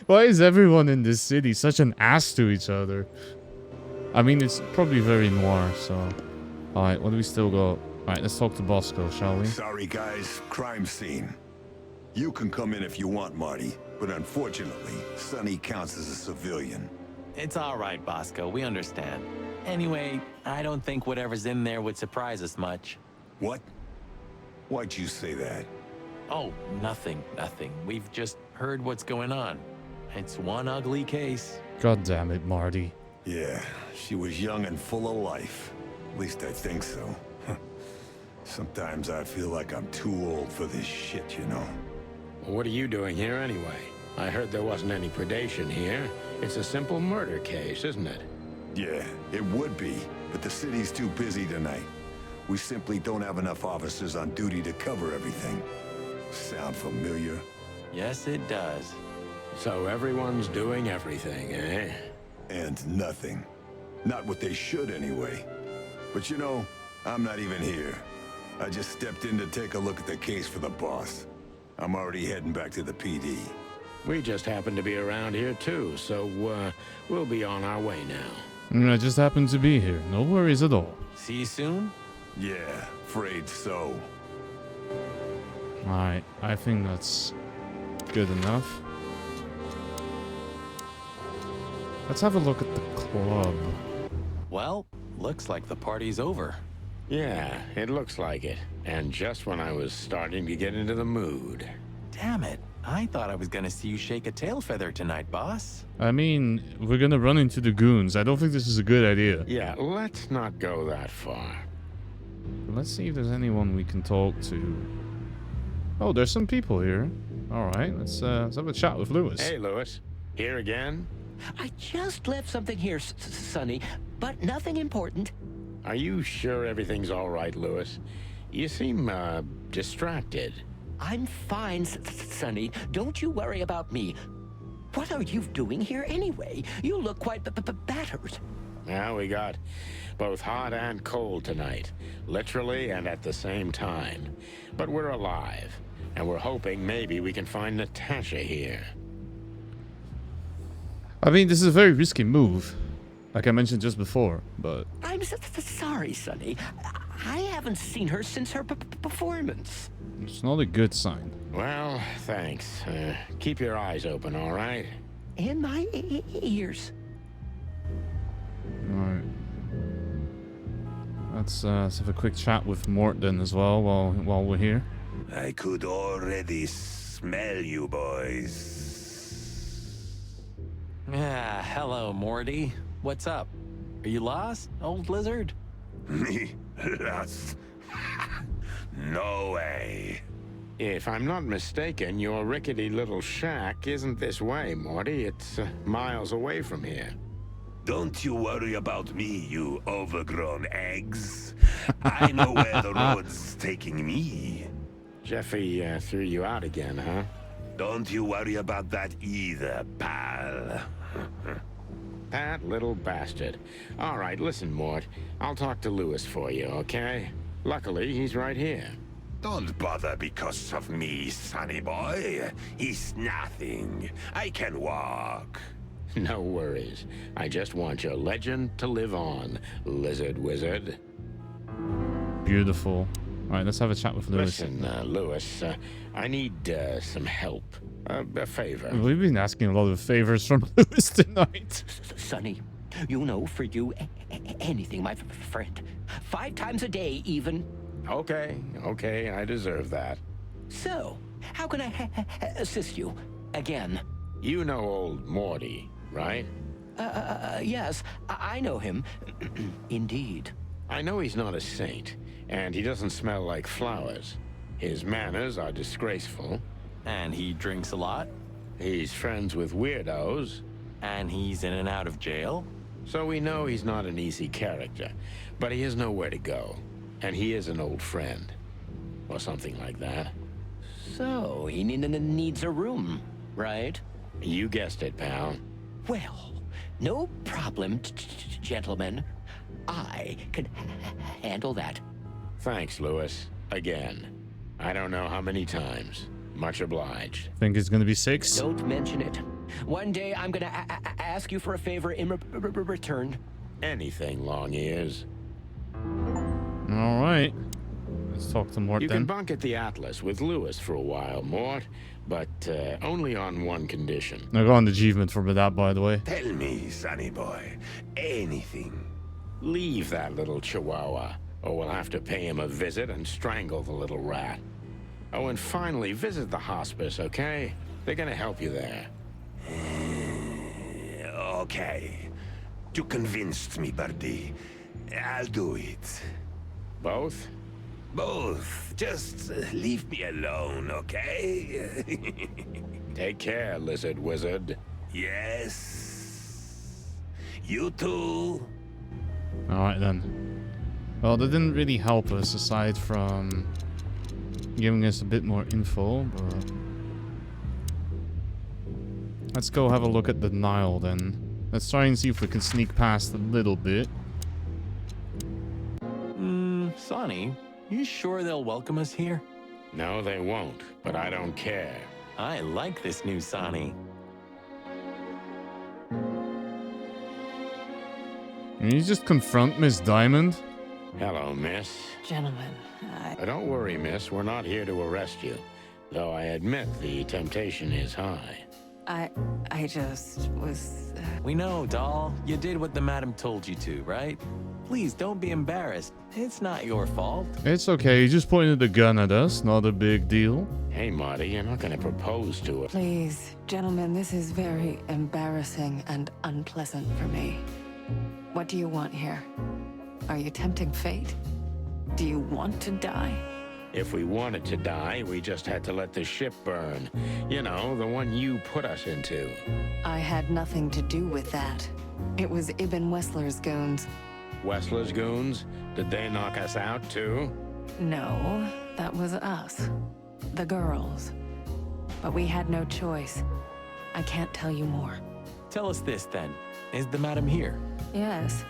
Why is everyone in this city such an ass to each other? I mean, it's probably very noir, so... Alright, what do we still got? Alright, let's talk to Bosco, shall we? Sorry, guys. Crime scene. You can come in if you want, Marty. But unfortunately, Sonny counts as a civilian. It's all right, Bosco. We understand. Anyway, I don't think whatever's in there would surprise us much. What? Why'd you say that? Oh, nothing. We've just heard what's going on. It's one ugly case. God damn it, Marty. Yeah, she was young and full of life. At least I think so. Sometimes I feel like I'm too old for this shit, you know? Well, what are you doing here anyway? I heard there wasn't any predation here. It's a simple murder case, isn't it? Yeah, it would be, but the city's too busy tonight. We simply don't have enough officers on duty to cover everything. Sound familiar? Yes, it does. So everyone's doing everything, eh? And nothing. Not what they should, anyway. But you know, I'm not even here. I just stepped in to take a look at the case for the boss. I'm already heading back to the PD. We just happen to be around here too, so we'll be on our way now. I just happened to be here. No worries at all. See you soon? Yeah, afraid so. Alright, I think that's good enough. Let's have a look at the club. Well, looks like the party's over. Yeah, it looks like it. And just when I was starting to get into the mood. Damn it. I thought I was gonna see you shake a tail feather tonight, boss. I mean, we're gonna run into the goons. I don't think this is a good idea. Yeah, let's not go that far. Let's see if there's anyone we can talk to. Oh, there's some people here. All right, let's have a chat with Lewis. Hey, Lewis. Here again? I just left something here, Sonny, but nothing important. Are you sure everything's all right, Lewis? You seem, distracted. I'm fine, Sonny. Don't you worry about me. What are you doing here anyway? You look quite battered. Now we got both hot and cold tonight, literally and at the same time. But we're alive, and we're hoping maybe we can find Natasha here. I mean, this is a very risky move, like I mentioned just before, but... I'm sorry, Sonny. I haven't seen her since her performance. It's not a good sign. Well, thanks. Keep your eyes open, all right? And my ears. Alright. Let's have a quick chat with Mort then as well while we're here. I could already smell you boys. Ah, hello, Morty. What's up? Are you lost, old lizard? Me? Lost? No way. If I'm not mistaken, your rickety little shack isn't this way, Morty. It's miles away from here. Don't you worry about me, you overgrown eggs. I know where the road's taking me. Jeffy threw you out again, huh? Don't you worry about that either, pal. That little bastard. All right, listen, Mort. I'll talk to Lewis for you, okay? Luckily, he's right here. Don't bother because of me, sonny boy. He's nothing. I can walk. No worries. I just want your legend to live on, lizard wizard. Beautiful. All right, let's have a chat with Lewis. Listen, Lewis, I need some help. A favor. We've been asking a lot of favors from Lewis tonight. Sonny, you know, for you, anything, my friend. 5 times a day, even. Okay, I deserve that. So, how can I assist you? Again. You know old Morty, right? Yes, I know him. Indeed. I know he's not a saint, and he doesn't smell like flowers. His manners are disgraceful. And he drinks a lot? He's friends with weirdos. And he's in and out of jail? So we know he's not an easy character, but he has nowhere to go. And he is an old friend. Or something like that. So, he needs a room, right? You guessed it, pal. Well, no problem, gentlemen. I can handle that. Thanks, Lewis. Again. I don't know how many times. Much obliged. Think it's gonna be 6? Don't mention it. One day I'm gonna ask you for a favor in return. Anything, long ears. All right. Let's talk to Mort You then. can bunk at the Atlas with Lewis for a while, Mort, but only on one condition. I got an achievement for that, by the way. Tell me, sonny boy, anything. Leave that little chihuahua, or we'll have to pay him a visit and strangle the little rat. Oh, and finally, visit the hospice, okay? They're gonna help you there. Okay. You convinced me, Birdie. I'll do it. Both? Both. Just leave me alone, okay? Take care, lizard wizard. Yes. You too. Alright then. Well, that didn't really help us aside from giving us a bit more info, but let's go have a look at the Nile then. Let's try and see if we can sneak past a little bit. Sonny, you sure they'll welcome us here? No, they won't, but I don't care. I like this new Sonny. Can you just confront Miss Diamond? Hello, miss. Gentlemen, Don't worry, miss. We're not here to arrest you. Though I admit the temptation is high. I just was... We know, doll. You did what the madam told you to, right? Please, don't be embarrassed. It's not your fault. It's okay, he just pointed the gun at us, not a big deal. Hey, Marty, you're not gonna propose to her. Please, gentlemen, this is very embarrassing and unpleasant for me. What do you want here? Are you tempting fate? Do you want to die? If we wanted to die, we just had to let the ship burn. You know, the one you put us into. I had nothing to do with that. It was Ibn Wessler's goons. Wessler's goons? Did they knock us out, too? No, that was us. The girls. But we had no choice. I can't tell you more. Tell us this, then. Is the madam here? Yes,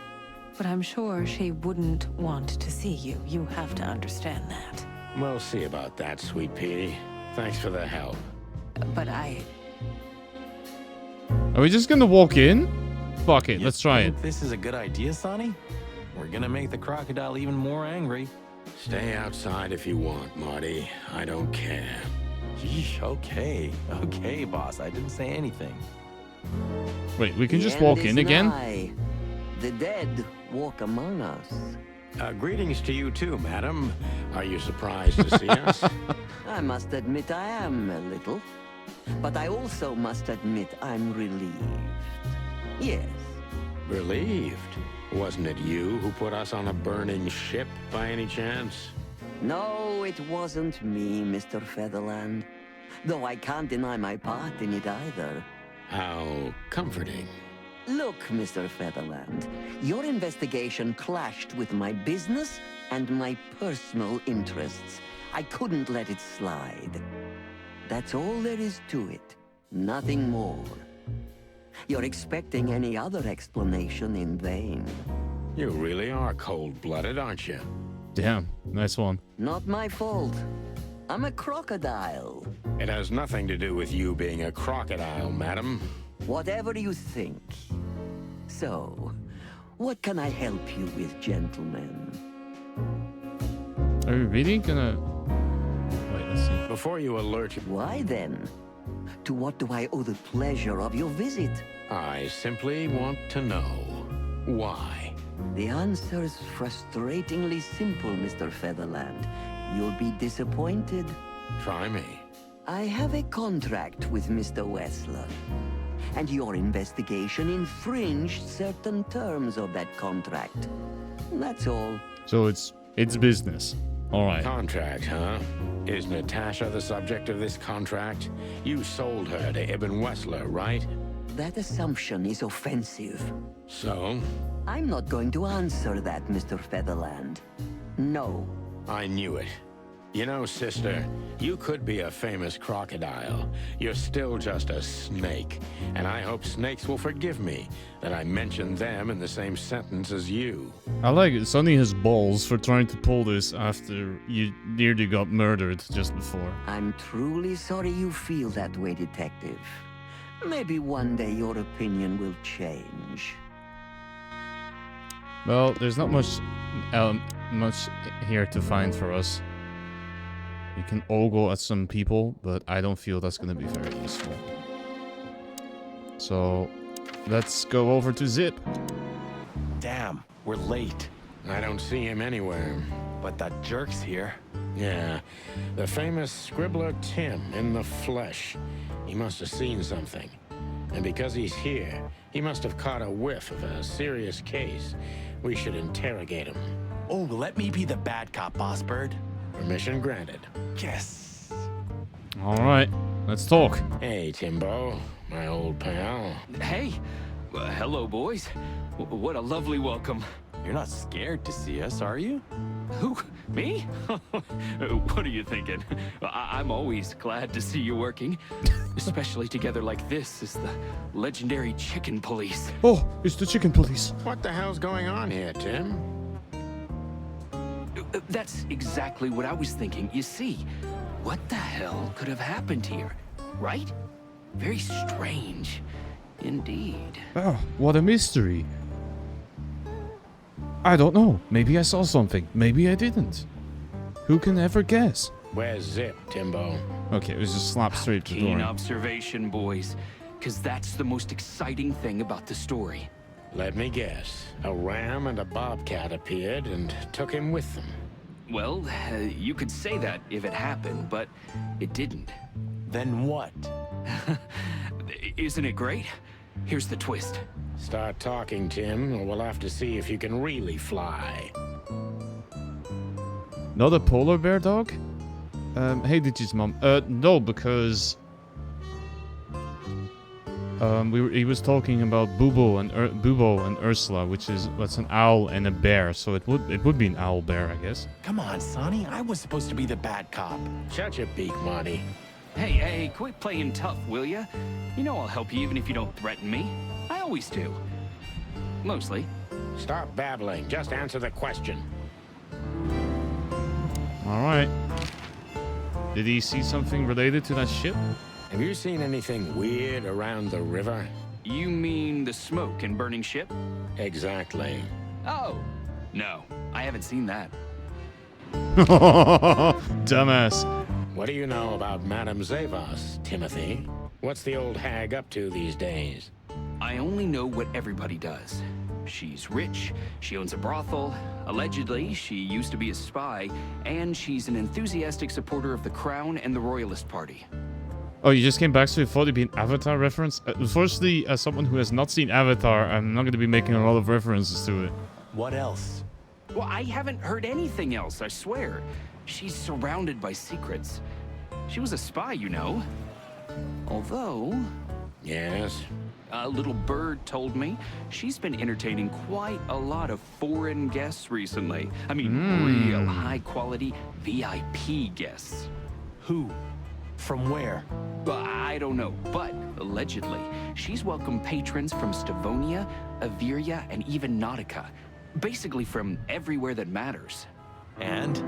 but I'm sure she wouldn't want to see you. You have to understand that. We'll see about that, Sweet Pea. Thanks for the help. But I... Are we just gonna walk in? Fuck it, let's try it. This is a good idea, Sonny? We're gonna make the crocodile even more angry. Stay outside if you want, Marty. I don't care. Yeesh, okay. Okay, boss. I didn't say anything. Wait, we can just walk in again? Nigh. The dead walk among us. Greetings to you too, madam. Are you surprised to see us? I must admit I am a little. But I also must admit I'm relieved. Yes. Relieved? Wasn't it you who put us on a burning ship by any chance? No, it wasn't me, Mr. Featherland. Though I can't deny my part in it either. How comforting. Look, Mr. Featherland, your investigation clashed with my business and my personal interests. I couldn't let it slide. That's all there is to it. Nothing more. You're expecting any other explanation in vain. You really are cold-blooded, aren't you? Damn, nice one. Not my fault. I'm a crocodile. It has nothing to do with you being a crocodile, madam. Whatever you think. So, what can I help you with, gentlemen? Are we really gonna... Wait, let's see. Before you alert... Why then? To what do I owe the pleasure of your visit? I simply want to know why. The answer's frustratingly simple, Mr. Featherland. You'll be disappointed. Try me. I have a contract with Mr. Wessler. And your investigation infringed certain terms of that contract. That's all. So it's business. Alright. Contract, huh? Is Natasha the subject of this contract? You sold her to Ibn Wessler, right? That assumption is offensive. So? I'm not going to answer that, Mr. Featherland. No. I knew it. You know, sister, you could be a famous crocodile. You're still just a snake. And I hope snakes will forgive me that I mentioned them in the same sentence as you. I like it. Sonny has balls for trying to pull this after you nearly got murdered just before. I'm truly sorry you feel that way, Detective. Maybe one day your opinion will change. Well, there's not much here to find for us. We can ogle at some people, but I don't feel that's going to be very useful. So, let's go over to Zip. Damn, we're late. I don't see him anywhere. But that jerk's here. Yeah, the famous scribbler Tim in the flesh. He must have seen something. And because he's here, he must have caught a whiff of a serious case. We should interrogate him. Oh, let me be the bad cop, Boss Bird. Permission granted. Yes. Alright, let's talk. Hey, Timbo, my old pal. Hey. Hello, boys. What a lovely welcome. You're not scared to see us, are you? Who? Me? What are you thinking? I'm always glad to see you working. Especially together like this as the legendary chicken police. Oh, it's the chicken police. What the hell's going on here, Tim? That's exactly what I was thinking. You see, what the hell could have happened here, right? Very strange, indeed. Oh, what a mystery. I don't know. Maybe I saw something. Maybe I didn't. Who can ever guess? Where's Zip, Timbo? Okay, it was just slapped straight to the Keen door. observation, boys. Because that's the most exciting thing about the story. Let me guess. A ram and a bobcat appeared and took him with them. Well, you could say that if it happened, but it didn't. Then what? Isn't it great? Here's the twist. Start talking, Tim, or we'll have to see if you can really fly. Not a polar bear dog? Hey, Digi's mom. No, because he was talking about Bubo and Ursula, that's an owl and a bear. So it would be an owl bear, I guess. Come on, Sonny. I was supposed to be the bad cop. Shut your beak, Marty. Hey, quit playing tough, will ya? You know I'll help you even if you don't threaten me. I always do. Mostly. Stop babbling. Just answer the question. Alright. Did he see something related to that ship? Have you seen anything weird around the river? You mean the smoke and burning ship? Exactly. Oh, no. I haven't seen that. Dumbass. What do you know about Madame Zavas, Timothy? What's the old hag up to these days? I only know what everybody does. She's rich, she owns a brothel, allegedly she used to be a spy, and she's an enthusiastic supporter of the Crown and the Royalist Party. Oh, you just came back, so you thought it'd be an Avatar reference? Unfortunately, as someone who has not seen Avatar, I'm not going to be making a lot of references to it. What else? Well, I haven't heard anything else, I swear. She's surrounded by secrets. She was a spy, you know. Although... Yes? A little bird told me she's been entertaining quite a lot of foreign guests recently. I mean, real high-quality VIP guests. Who? From where? I don't know, but allegedly, she's welcomed patrons from Stavonia, Averia, and even Nautica. Basically from everywhere that matters. And?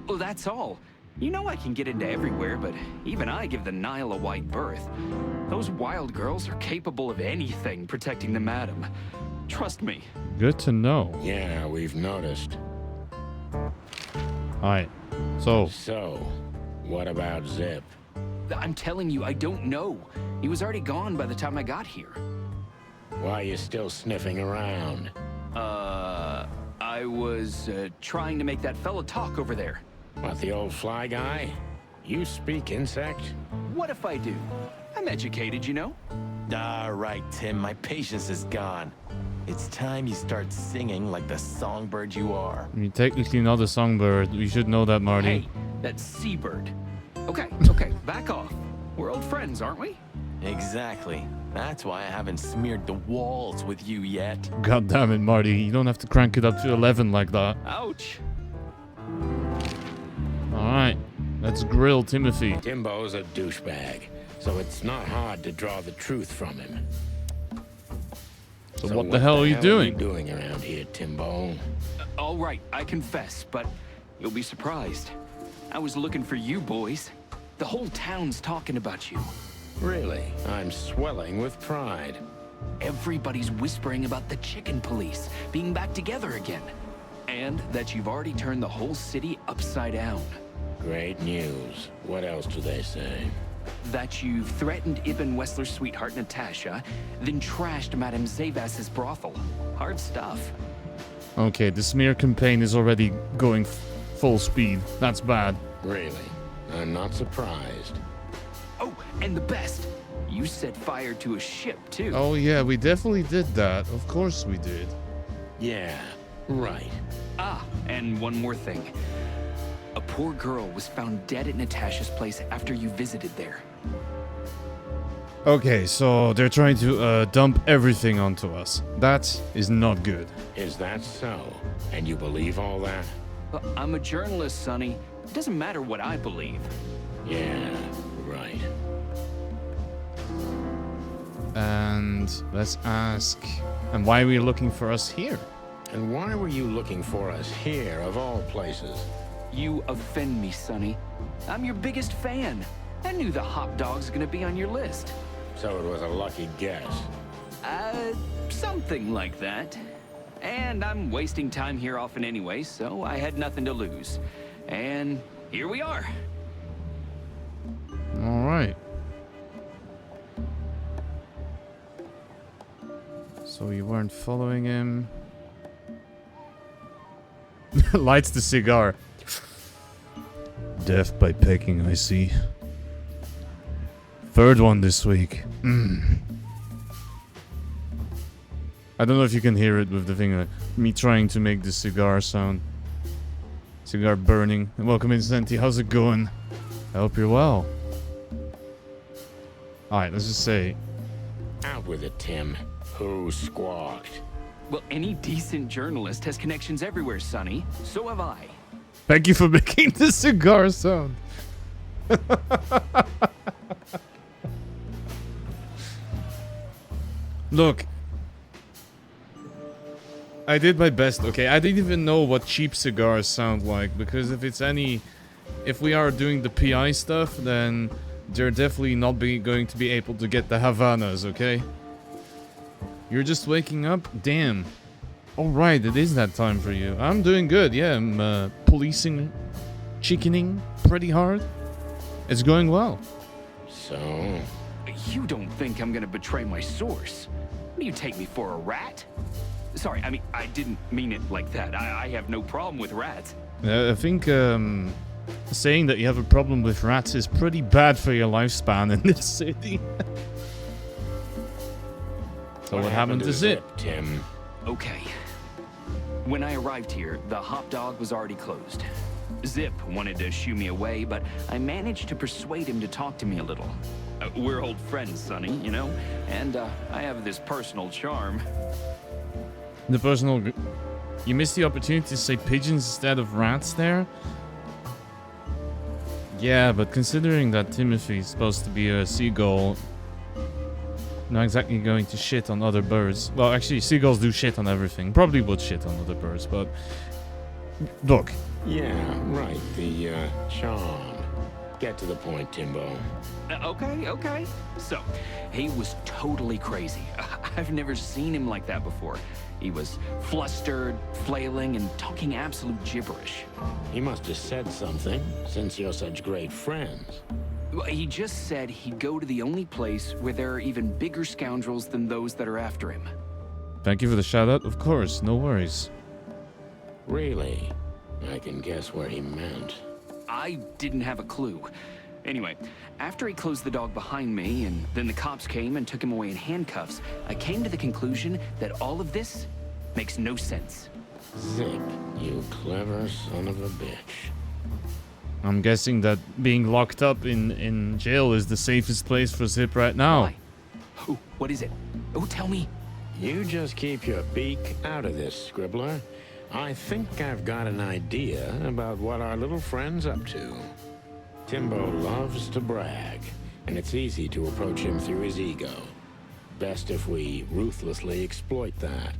Well, that's all. You know I can get into everywhere, but even I give the Nile a wide berth. Those wild girls are capable of anything protecting the madam. Trust me. Good to know. Yeah, we've noticed. Alright, so, what about Zip? I'm telling you, I don't know. He was already gone by the time I got here. Why are you still sniffing around? I was trying to make that fella talk over there. What, the old fly guy? You speak insect? What if I do? I'm educated, you know? All right, Tim, my patience is gone. It's time you start singing like the songbird you are. You're technically not a songbird. You should know that, Marty. Hey, that's seabird. Okay, back off. We're old friends, aren't we? Exactly. That's why I haven't smeared the walls with you yet. God damn it, Marty. You don't have to crank it up to 11 like that. Ouch. Alright, let's grill Timothy. Timbo's a douchebag, so it's not hard to draw the truth from him. So what the hell are you doing? Doing around here, Timbo? All right, I confess, but you'll be surprised. I was looking for you boys. The whole town's talking about you. Really? I'm swelling with pride. Everybody's whispering about the chicken police being back together again. And that you've already turned the whole city upside down. Great news. What else do they say? That you've threatened Ibn Wessler's sweetheart Natasha, then trashed Madame Zavas's brothel. Hard stuff. Okay, the smear campaign is already going full speed. That's bad. Really? I'm not surprised. Oh, and the best. You set fire to a ship, too. Oh yeah, we definitely did that. Of course we did. Yeah, right. Ah, and one more thing. A poor girl was found dead at Natasha's place after you visited there. Okay, so they're trying to dump everything onto us. That is not good. Is that so? And you believe all that? I'm a journalist, Sonny. It doesn't matter what I believe. Yeah, right. And let's ask, and why are you looking for us here? And why were you looking for us here, of all places? You offend me, Sonny. I'm your biggest fan. I knew the hot dog's gonna be on your list. So it was a lucky guess. Something like that. And I'm wasting time here often anyway, so I had nothing to lose. And here we are. All right. So you weren't following him. Lights the cigar. Death by pecking, I see. Third one this week. I don't know if you can hear it with the thing. Me trying to make the cigar sound. Cigar burning. Welcome in, Senti. How's it going? I hope you're well. Alright, let's just say... Out with it, Tim. Who squawked? Well, any decent journalist has connections everywhere, Sonny. So have I. Thank you for making the cigar sound. Look, I did my best, okay? I didn't even know what cheap cigars sound like, because if we are doing the PI stuff, then they're definitely not going to be able to get the Havanas, okay? You're just waking up? Damn. Alright, it is that time for you. I'm doing good, yeah, I'm policing, chickening pretty hard. It's going well. So? You don't think I'm gonna betray my source? What do you take me for, a rat? Sorry, I mean, I didn't mean it like that. I have no problem with rats. I think saying that you have a problem with rats is pretty bad for your lifespan in this city. So what happened to Zip? Tim? Okay. When I arrived here, the hot dog was already closed. Zip wanted to shoo me away, but I managed to persuade him to talk to me a little. We're old friends, Sonny, you know? And I have this personal charm. The personal... You missed the opportunity to say pigeons instead of rats there? Yeah, but considering that Timothy's supposed to be a seagull, not exactly going to shit on other birds. Well, actually, seagulls do shit on everything. Probably would shit on other birds, but... Look. Yeah, right. The, charm. Get to the point, Timbo. Okay. So, he was totally crazy. I've never seen him like that before. He was flustered, flailing, and talking absolute gibberish. He must have said something, since you're such great friends. Well, he just said he'd go to the only place where there are even bigger scoundrels than those that are after him. Thank you for the shout-out. Of course, no worries. Really? I can guess where he meant. I didn't have a clue. Anyway, after he closed the dog behind me, and then the cops came and took him away in handcuffs, I came to the conclusion that all of this makes no sense. Zip, you clever son of a bitch. I'm guessing that being locked up in jail is the safest place for Zip right now. Why? Who? What is it? Oh, tell me. You just keep your beak out of this, Scribbler. I think I've got an idea about what our little friend's up to. Timbo loves to brag, and it's easy to approach him through his ego. Best if we ruthlessly exploit that.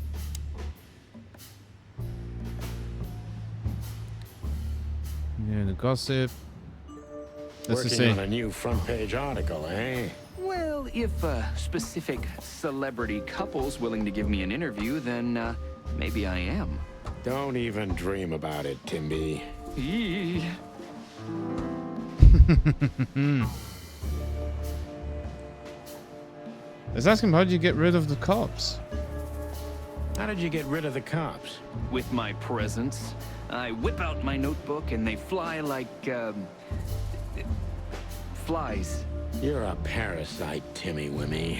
Yeah, the gossip. Working on a new front-page article, eh? Well, if specific celebrity couple's willing to give me an interview, then maybe I am. Don't even dream about it, Timby. Let's ask him, how did you get rid of the cops? How did you get rid of the cops? With my presence. I whip out my notebook and they fly like, flies. You're a parasite, Timmy Wimmy.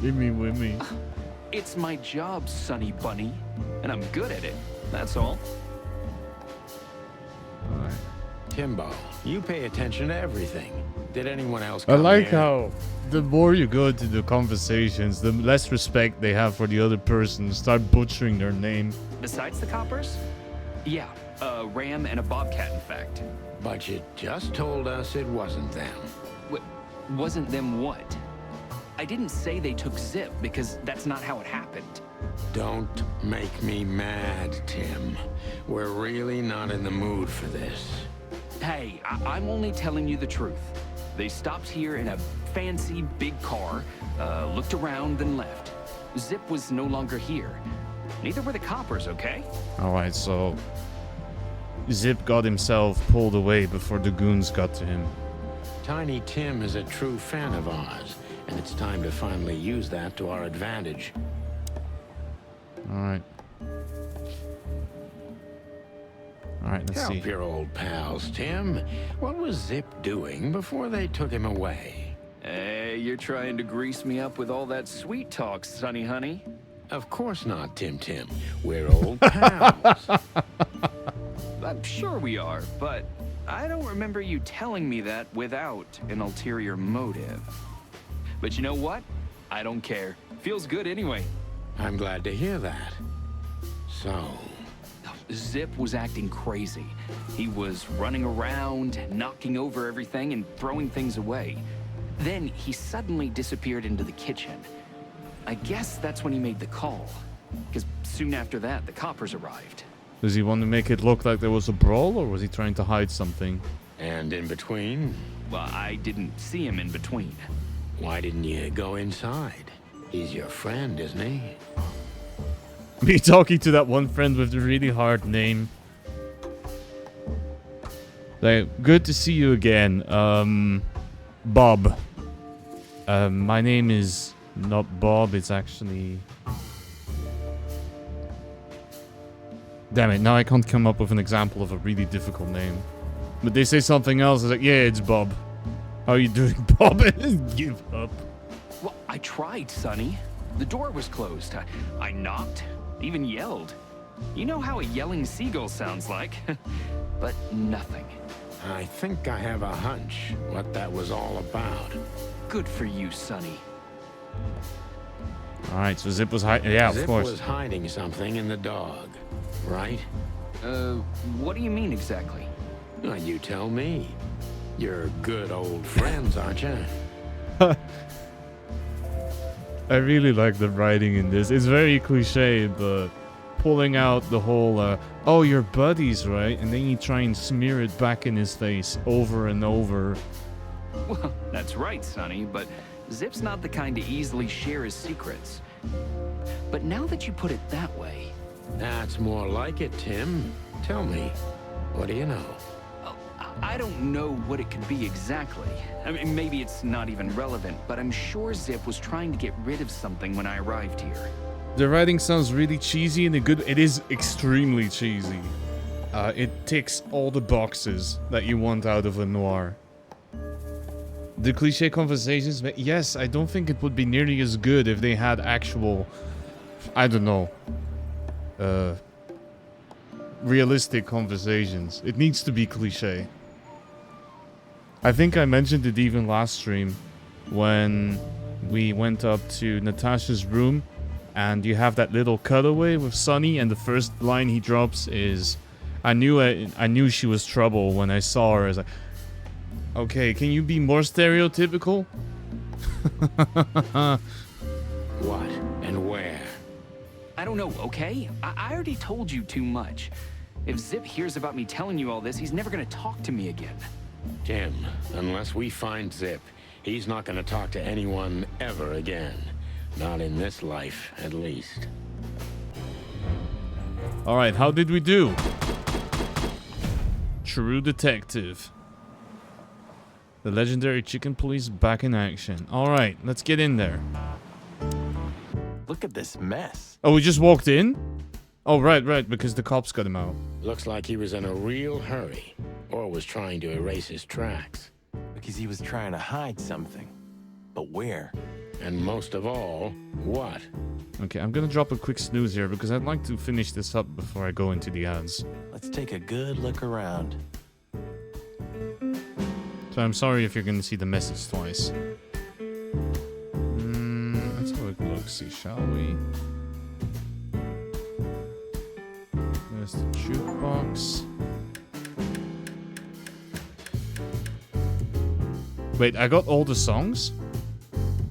Timmy Wimmy. It's my job, Sonny Bunny. And I'm good at it. That's all. Alright. Timbo, you pay attention to everything. Did anyone else I come like here? how the more you go into the conversations, the less respect they have for the other person. Start butchering their name. Besides the coppers? Yeah, a ram and a bobcat, in fact. But you just told us it wasn't them. Wasn't them what? I didn't say they took Zip, because that's not how it happened. Don't make me mad, Tim. We're really not in the mood for this. Hey, I'm only telling you the truth. They stopped here in a fancy big car, looked around, then left. Zip was no longer here. Neither were the coppers, okay? Alright, so Zip got himself pulled away before the goons got to him. Tiny Tim is a true fan of ours, and it's time to finally use that to our advantage. Alright. Alright, let's see. Help your old pals, Tim. What was Zip doing before they took him away? Hey, you're trying to grease me up with all that sweet talk, Sonny honey. Of course not, Tim. We're old pals. Sure we are, but I don't remember you telling me that without an ulterior motive. But you know what? I don't care. Feels good anyway. I'm glad to hear that. So... Zip was acting crazy. He was running around, knocking over everything and throwing things away. Then he suddenly disappeared into the kitchen. I guess that's when he made the call. Because soon after that, the coppers arrived. Does he want to make it look like there was a brawl, or was he trying to hide something? And in between? Well, I didn't see him in between. Why didn't you go inside? He's your friend, isn't he? Me talking to that one friend with the really hard name. Like, good to see you again. Bob. My name is not Bob, it's actually... Damn it, now I can't come up with an example of a really difficult name. But they say something else, it's like, yeah, it's Bob. How are you doing, Bob? Give up. Well, I tried, Sonny. The door was closed. I knocked, even yelled. You know how a yelling seagull sounds like. But nothing. I think I have a hunch what that was all about. Good for you, Sonny. Alright, so Zip was hiding. Yeah, of course. Zip was hiding something in the dog, right? What do you mean exactly? Well, you tell me. You're good old friends, aren't you? I really like the writing in this. It's very cliche, but pulling out the whole, oh, you're buddies, right? And then you try and smear it back in his face over and over. Well, that's right, Sonny, but Zip's not the kind to easily share his secrets. But now that you put it that way... That's more like it, Tim. Tell me, what do you know? I don't know what it could be exactly. I mean, maybe it's not even relevant, but I'm sure Zip was trying to get rid of something when I arrived here. The writing sounds really cheesy and it is extremely cheesy. It ticks all the boxes that you want out of a noir. The cliche conversations, yes, I don't think it would be nearly as good if they had actual, I don't know, realistic conversations. It needs to be cliche. I think I mentioned it even last stream when we went up to Natasha's room and you have that little cutaway with Sonny and the first line he drops is, I knew she was trouble when I saw her. I was like, okay, can you be more stereotypical? What and where? I don't know, okay? I already told you too much. If Zip hears about me telling you all this, he's never gonna talk to me again. Tim, unless we find Zip, he's not gonna talk to anyone ever again. Not in this life, at least. Alright, how did we do? True detective. The legendary chicken police back in action. Alright, let's get in there. Look at this mess. Oh, we just walked in? Oh, right, because the cops got him out. Looks like he was in a real hurry. Or was trying to erase his tracks. Because he was trying to hide something. But where? And most of all, what? Okay, I'm gonna drop a quick snooze here because I'd like to finish this up before I go into the ads. Let's take a good look around. So I'm sorry if you're gonna see the message twice. Let's have a look-see, shall we? There's the jukebox. Wait, I got all the songs?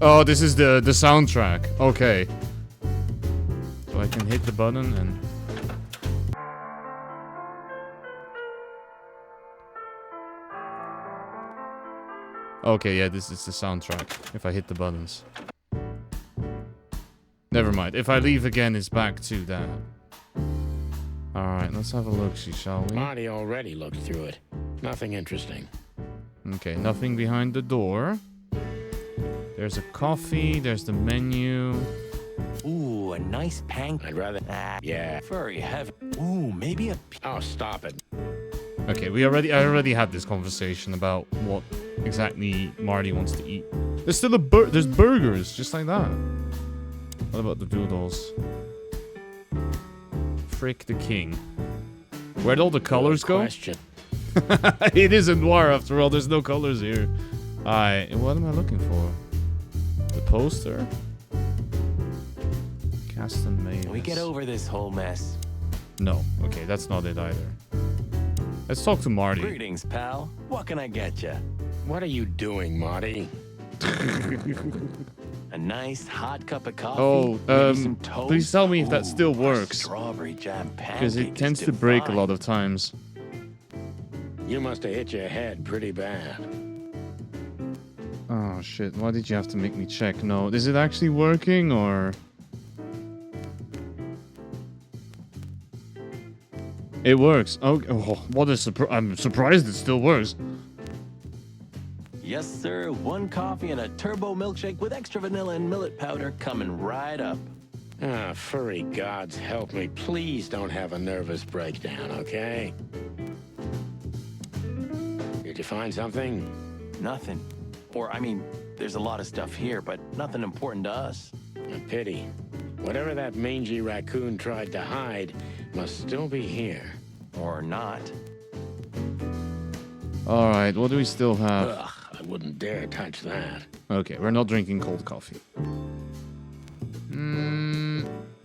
Oh, this is the soundtrack. Okay. So I can hit the button and... Okay, yeah, this is the soundtrack. If I hit the buttons. Never mind. If I leave again, it's back to that. Alright, let's have a look-see, shall we? Marty already looked through it. Nothing interesting. Okay, nothing behind the door. There's a coffee, there's the menu. Ooh, a nice pancake. I'd rather... yeah. Very heavy. Ooh, maybe a... Oh, stop it. Okay, I already had this conversation about what exactly Marty wants to eat. There's still there's burgers, just like that. What about the doodles? Frick the king. Where'd all the colors go? Question. It is a noir after all. There's no colors here. Alright, what am I looking for? The poster? Caston Mavis. We get over this whole mess. No. Okay, that's not it either. Let's talk to Marty. Greetings, pal. What can I get you? What are you doing, Marty? A nice hot cup of coffee. Oh, maybe some toast? please tell me if that Ooh, still a works. Strawberry jam pancake Because it is tends to break a divine. lot of times. You must have hit your head pretty bad. Oh shit, why did you have to make me check? No, is it actually working or... It works. Okay. Oh, what a surprise. I'm surprised it still works. Yes, sir. One coffee and a turbo milkshake with extra vanilla and millet powder coming right up. Ah, furry gods help me. Please don't have a nervous breakdown, okay? Did you find something? Nothing. Or, I mean, there's a lot of stuff here, but nothing important to us. A pity. Whatever that mangy raccoon tried to hide must still be here. Or not. Alright, what do we still have? Ugh, I wouldn't dare touch that. Okay, we're not drinking cold coffee.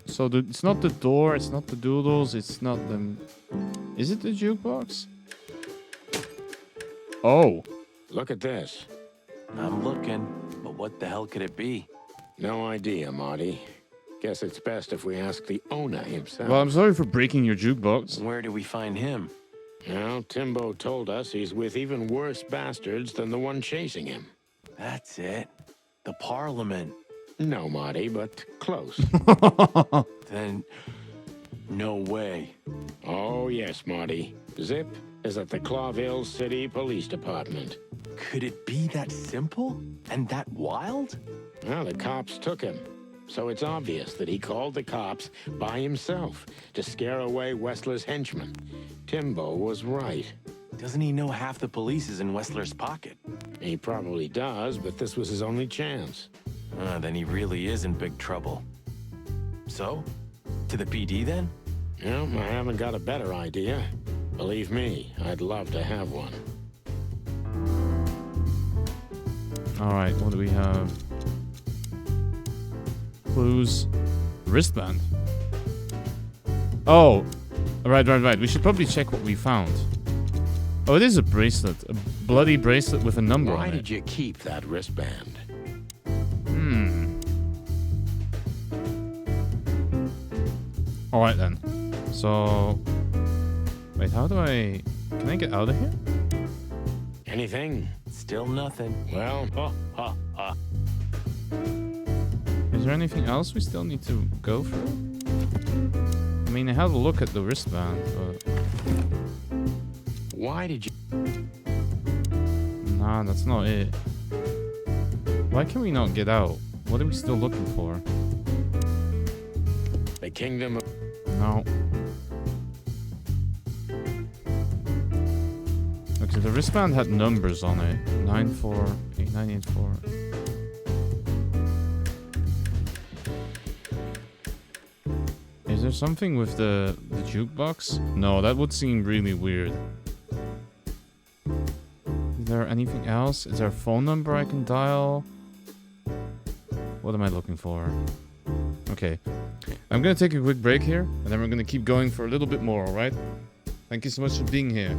So it's not the door, it's not the doodles, it's not the... Is it the jukebox? Oh. Look at this. I'm looking, but what the hell could it be? No idea, Marty. Guess it's best if we ask the owner himself. Well, I'm sorry for breaking your jukebox. Where do we find him? Well, Timbo told us he's with even worse bastards than the one chasing him. That's it. The Parliament. No, Marty, but close. Then, no way. Oh, yes, Marty. Zip is at the Clawville City Police Department. Could it be that simple? And that wild? Well, the cops took him. So it's obvious that he called the cops by himself to scare away Wessler's henchmen. Timbo was right. Doesn't he know half the police is in Wessler's pocket? He probably does, but this was his only chance. Then he really is in big trouble. So, to the PD then? Well, I haven't got a better idea. Believe me, I'd love to have one. Alright, what do we have? Clues. Wristband. Oh. Right. We should probably check what we found. Oh, it is a bracelet. A bloody bracelet with a number Why on it. did you keep that wristband? Alright then. So... Wait, how do I... Can I get out of here? Anything? Still nothing. Well, Is there anything else we still need to go through? I mean, I had a look at the wristband, but... Why did you... Nah, that's not it. Why can we not get out? What are we still looking for? The kingdom of... No. Okay, the wristband had numbers on it. 948984. Is there something with the jukebox? No, that would seem really weird. Is there anything else? Is there a phone number I can dial? What am I looking for? Okay. I'm gonna take a quick break here, and then we're gonna keep going for a little bit more, alright? Thank you so much for being here.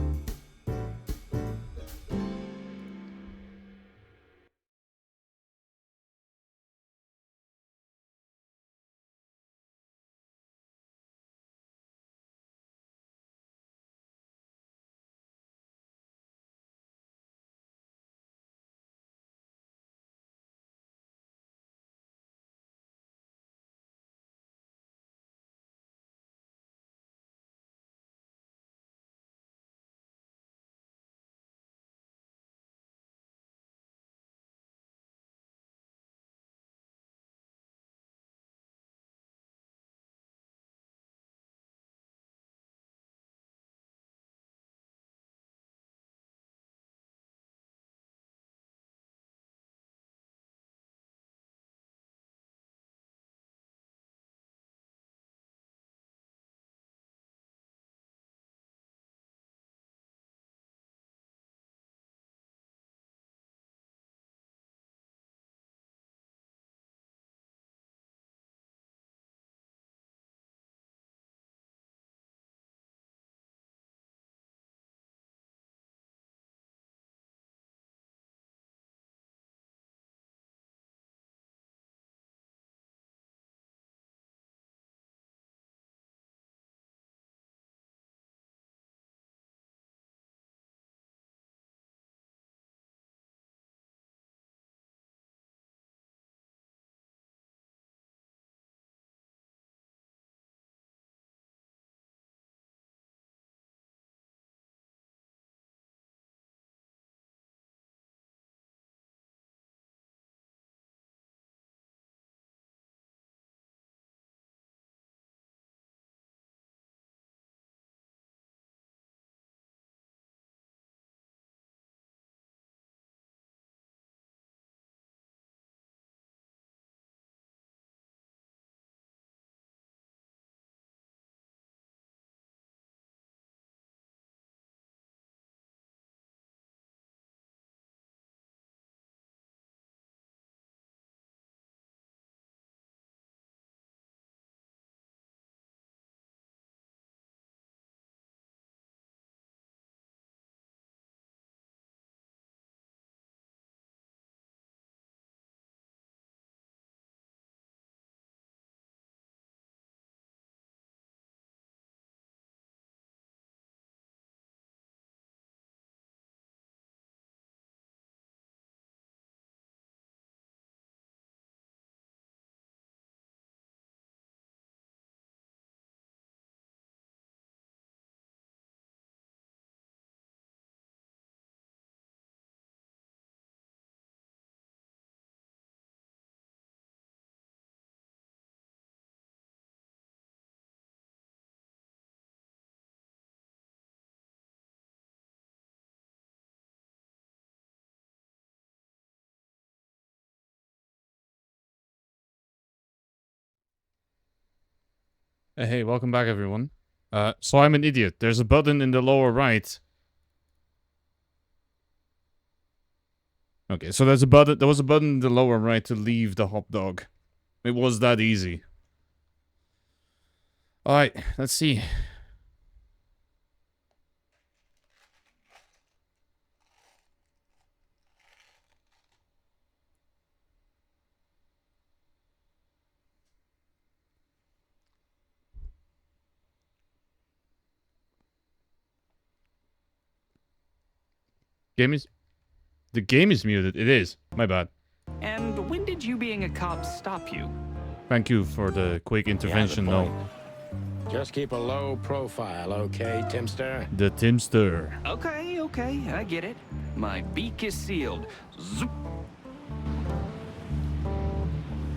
Hey, welcome back, everyone. So I'm an idiot. There's a button in the lower right. Okay, so there's a button. There was a button in the lower right to leave the hot dog. It was that easy. All right, let's see. The game is muted. It is. My bad. And when did you being a cop stop you? Thank you for the quick intervention, though. Just keep a low profile, okay, Timster? The Timster. Okay, I get it. My beak is sealed. Zoop.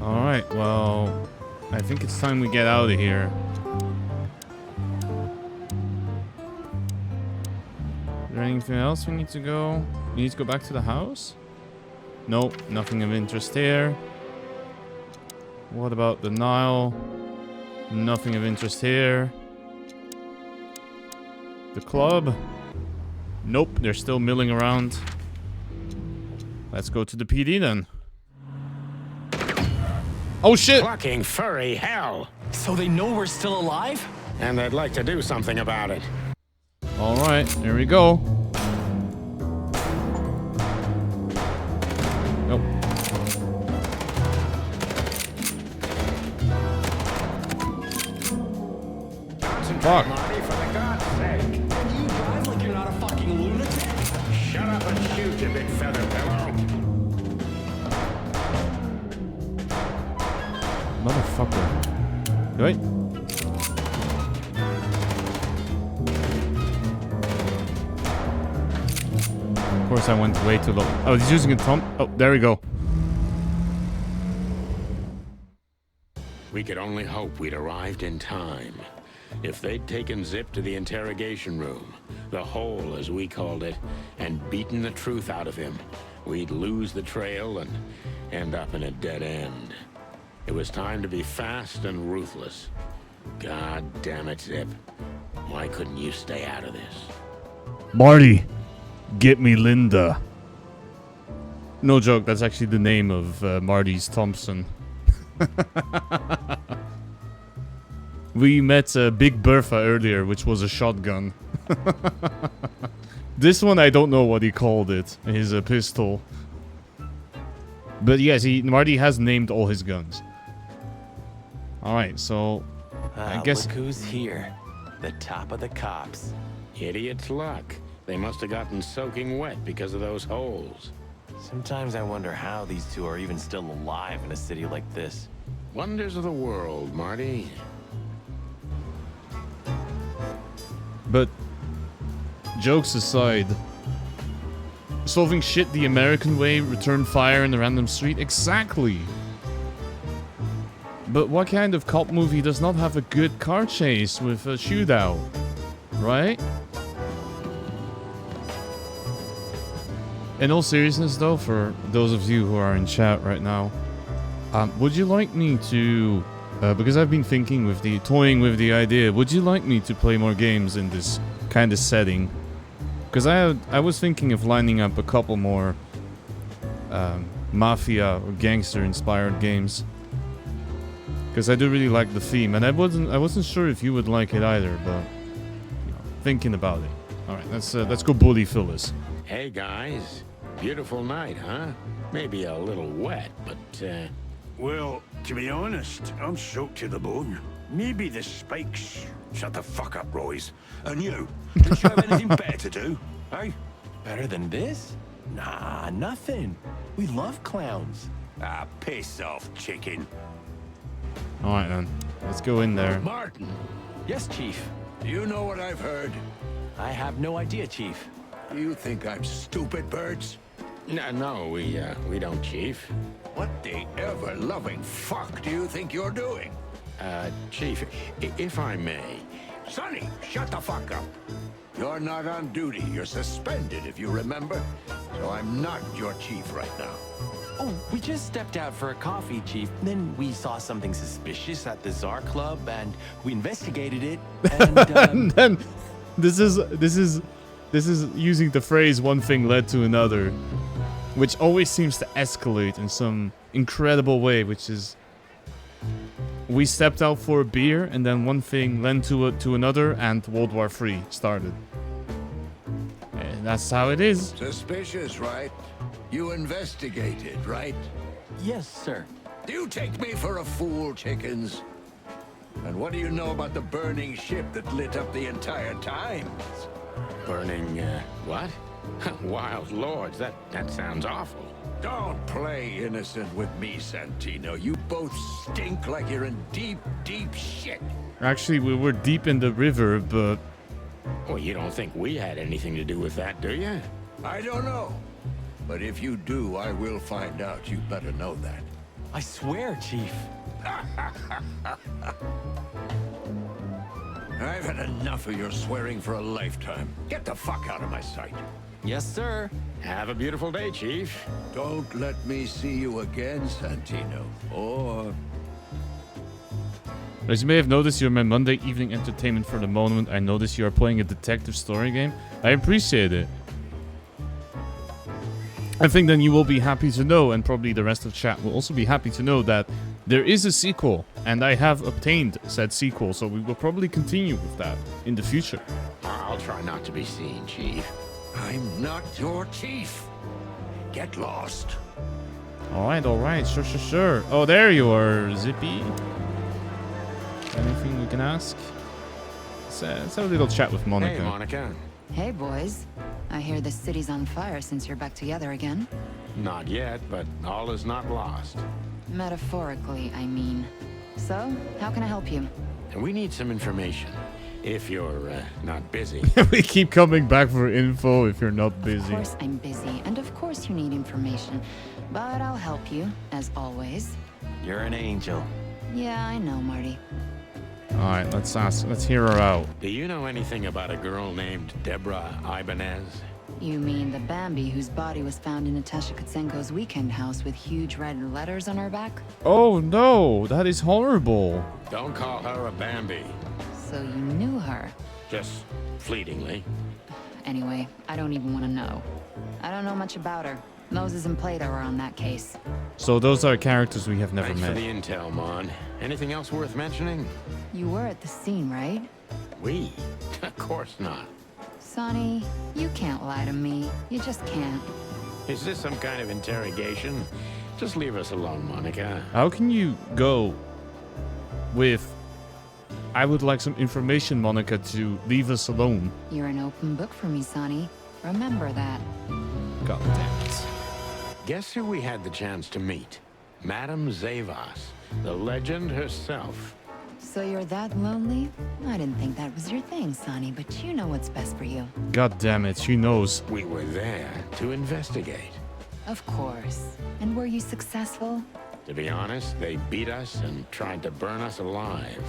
Alright, well, I think it's time we get out of here. Is there anything else we need to go? You need to go back to the house? Nope, nothing of interest here. What about the Nile? Nothing of interest here. The club? Nope, they're still milling around. Let's go to the PD then. Oh shit! Clucking furry hell! So they know we're still alive? And they'd like to do something about it. Alright, there we go. Nope. Fuck. Marty, for the God's sake. And you drive like you're not a fucking lunatic? Shut up and shoot, you big feather pillow. Motherfucker. Wait. Of course I went way too low. Oh, he's using a thumb. Oh, there we go. We could only hope we'd arrived in time. If they'd taken Zip to the interrogation room, the hole as we called it, and beaten the truth out of him, we'd lose the trail and end up in a dead end. It was time to be fast and ruthless. God damn it, Zip. Why couldn't you stay out of this? Marty, get me Linda. No joke, that's actually the name of Marty's Thompson. We met Big Bertha earlier, which was a shotgun. This one, I don't know what he called it. His pistol. But yes, Marty has named all his guns. Alright, so... I guess... Look who's here. The top of the cops. Idiot's luck. They must have gotten soaking wet because of those holes. Sometimes I wonder how these two are even still alive in a city like this. Wonders of the world, Marty. But, jokes aside, solving shit the American way, return fire in the random street? Exactly! But what kind of cop movie does not have a good car chase with a shootout? Right? In all seriousness though, for those of you who are in chat right now, would you like me to... because I've been toying with the idea, would you like me to play more games in this kind of setting? Because I was thinking of lining up a couple more mafia or gangster-inspired games. Because I do really like the theme, and I wasn't sure if you would like it either, but you know, thinking about it. All right, let's go bully Phyllis. Hey guys, beautiful night, huh? Maybe a little wet, but Well, to be honest, I'm soaked to the bone. Maybe the spikes. Shut the fuck up, Royce. And you? Did you have anything better to do? Eh? Better than this? Nah, nothing. We love clowns. Ah, piss off, chicken. Alright then, let's go in there. Martin, Yes, Chief. you know what I've heard? I have no idea, Chief. You think I'm stupid, Birds? No, we don't, Chief. What the ever-loving fuck do you think you're doing? Chief, if I may... Sonny, shut the fuck up. You're not on duty. You're suspended, if you remember. So I'm not your chief right now. Oh, we just stepped out for a coffee, Chief. Then we saw something suspicious at the Czar Club, and we investigated it. And, And then this is using the phrase "one thing led to another," which always seems to escalate in some incredible way. Which is, we stepped out for a beer, and then one thing led to another, and World War III started. And that's how it is. Suspicious, right? You investigated, right? Yes, sir. Do you take me for a fool, chickens? And what do you know about the burning ship that lit up the entire Times? Burning, what? Wild lords, that sounds awful. Don't play innocent with me, Santino. You both stink like you're in deep, deep shit. Actually, we were deep in the river, but... Well, you don't think we had anything to do with that, do you? I don't know. But if you do, I will find out. You better know that. I swear, Chief. I've had enough of your swearing for a lifetime. Get the fuck out of my sight. Yes, sir. Have a beautiful day, Chief. Don't let me see you again, Santino. Or... As you may have noticed, you're my Monday evening entertainment for the moment. I noticed you are playing a detective story game. I appreciate it. I think then you will be happy to know, and probably the rest of chat will also be happy to know, that there is a sequel, and I have obtained said sequel, so we will probably continue with that in the future. I'll try not to be seen, Chief. I'm not your chief. Get lost. Alright, sure. Oh, there you are, Zippy. Anything we can ask? Let's have a little chat with Monica. Hey, Monica. Hey, boys. I hear the city's on fire since you're back together again. Not yet, but all is not lost. Metaphorically, I mean. So, how can I help you? We need some information. If you're not busy. We keep coming back for info if you're not busy. Of course I'm busy, and of course you need information. But I'll help you, as always. You're an angel. Yeah, I know, Marty. Alright, let's hear her out. Do you know anything about a girl named Deborah Ibanez? You mean the Bambi whose body was found in Natasha Kutsenko's weekend house with huge red letters on her back? Oh no, that is horrible. Don't call her a Bambi. So you knew her? Just fleetingly. Anyway, I don't even want to know. I don't know much about her. Moses and Plato are on that case. So those are characters we have never Thanks met. for the intel, Mon. Anything else worth mentioning? You were at the scene, right? We? Of course not. Sonny, you can't lie to me. You just can't. Is this some kind of interrogation? Just leave us alone, Monica. How can you go with, I would like some information, Monica, to leave us alone? You're an open book for me, Sonny. Remember that. God damn it. Guess who we had the chance to meet? Madame Zavas, the legend herself. So you're that lonely? I didn't think that was your thing, Sonny, but you know what's best for you. God damn it, she knows. We were there to investigate. Of course. And were you successful? To be honest, they beat us and tried to burn us alive.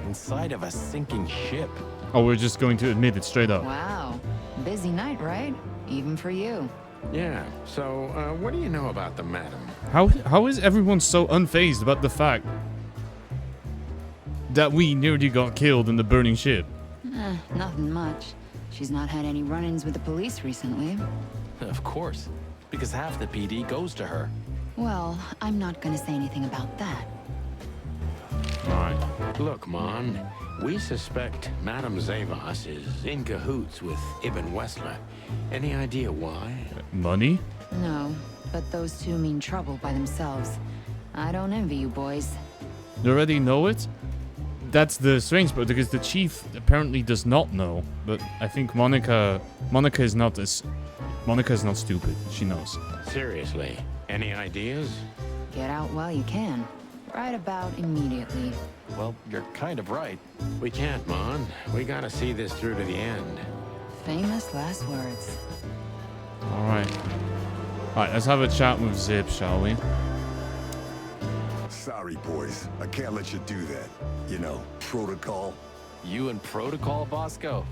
Inside of a sinking ship. Oh, we're just going to admit it straight up. Wow. Busy night, right? Even for you. Yeah, so what do you know about the madam? How is everyone so unfazed about the fact that we nearly got killed in the burning ship? Nothing much. She's not had any run-ins with the police recently. Of course, because half the PD goes to her. Well, I'm not gonna say anything about that. Alright. Look, Mon, we suspect Madame Zavas is in cahoots with Ibn Wessler. Any idea why? Money? No, but those two mean trouble by themselves. I don't envy you boys. You already know it? That's the strange part, because the chief apparently does not know. But I think Monica is not stupid. She knows. Seriously, any ideas? Get out while you can. Right about immediately. Well, you're kind of right. We can't, Mon. We gotta see this through to the end. Famous last words. Alright. Alright, let's have a chat with Zip, shall we? Sorry, boys. I can't let you do that. You know, protocol. You and protocol, Bosco?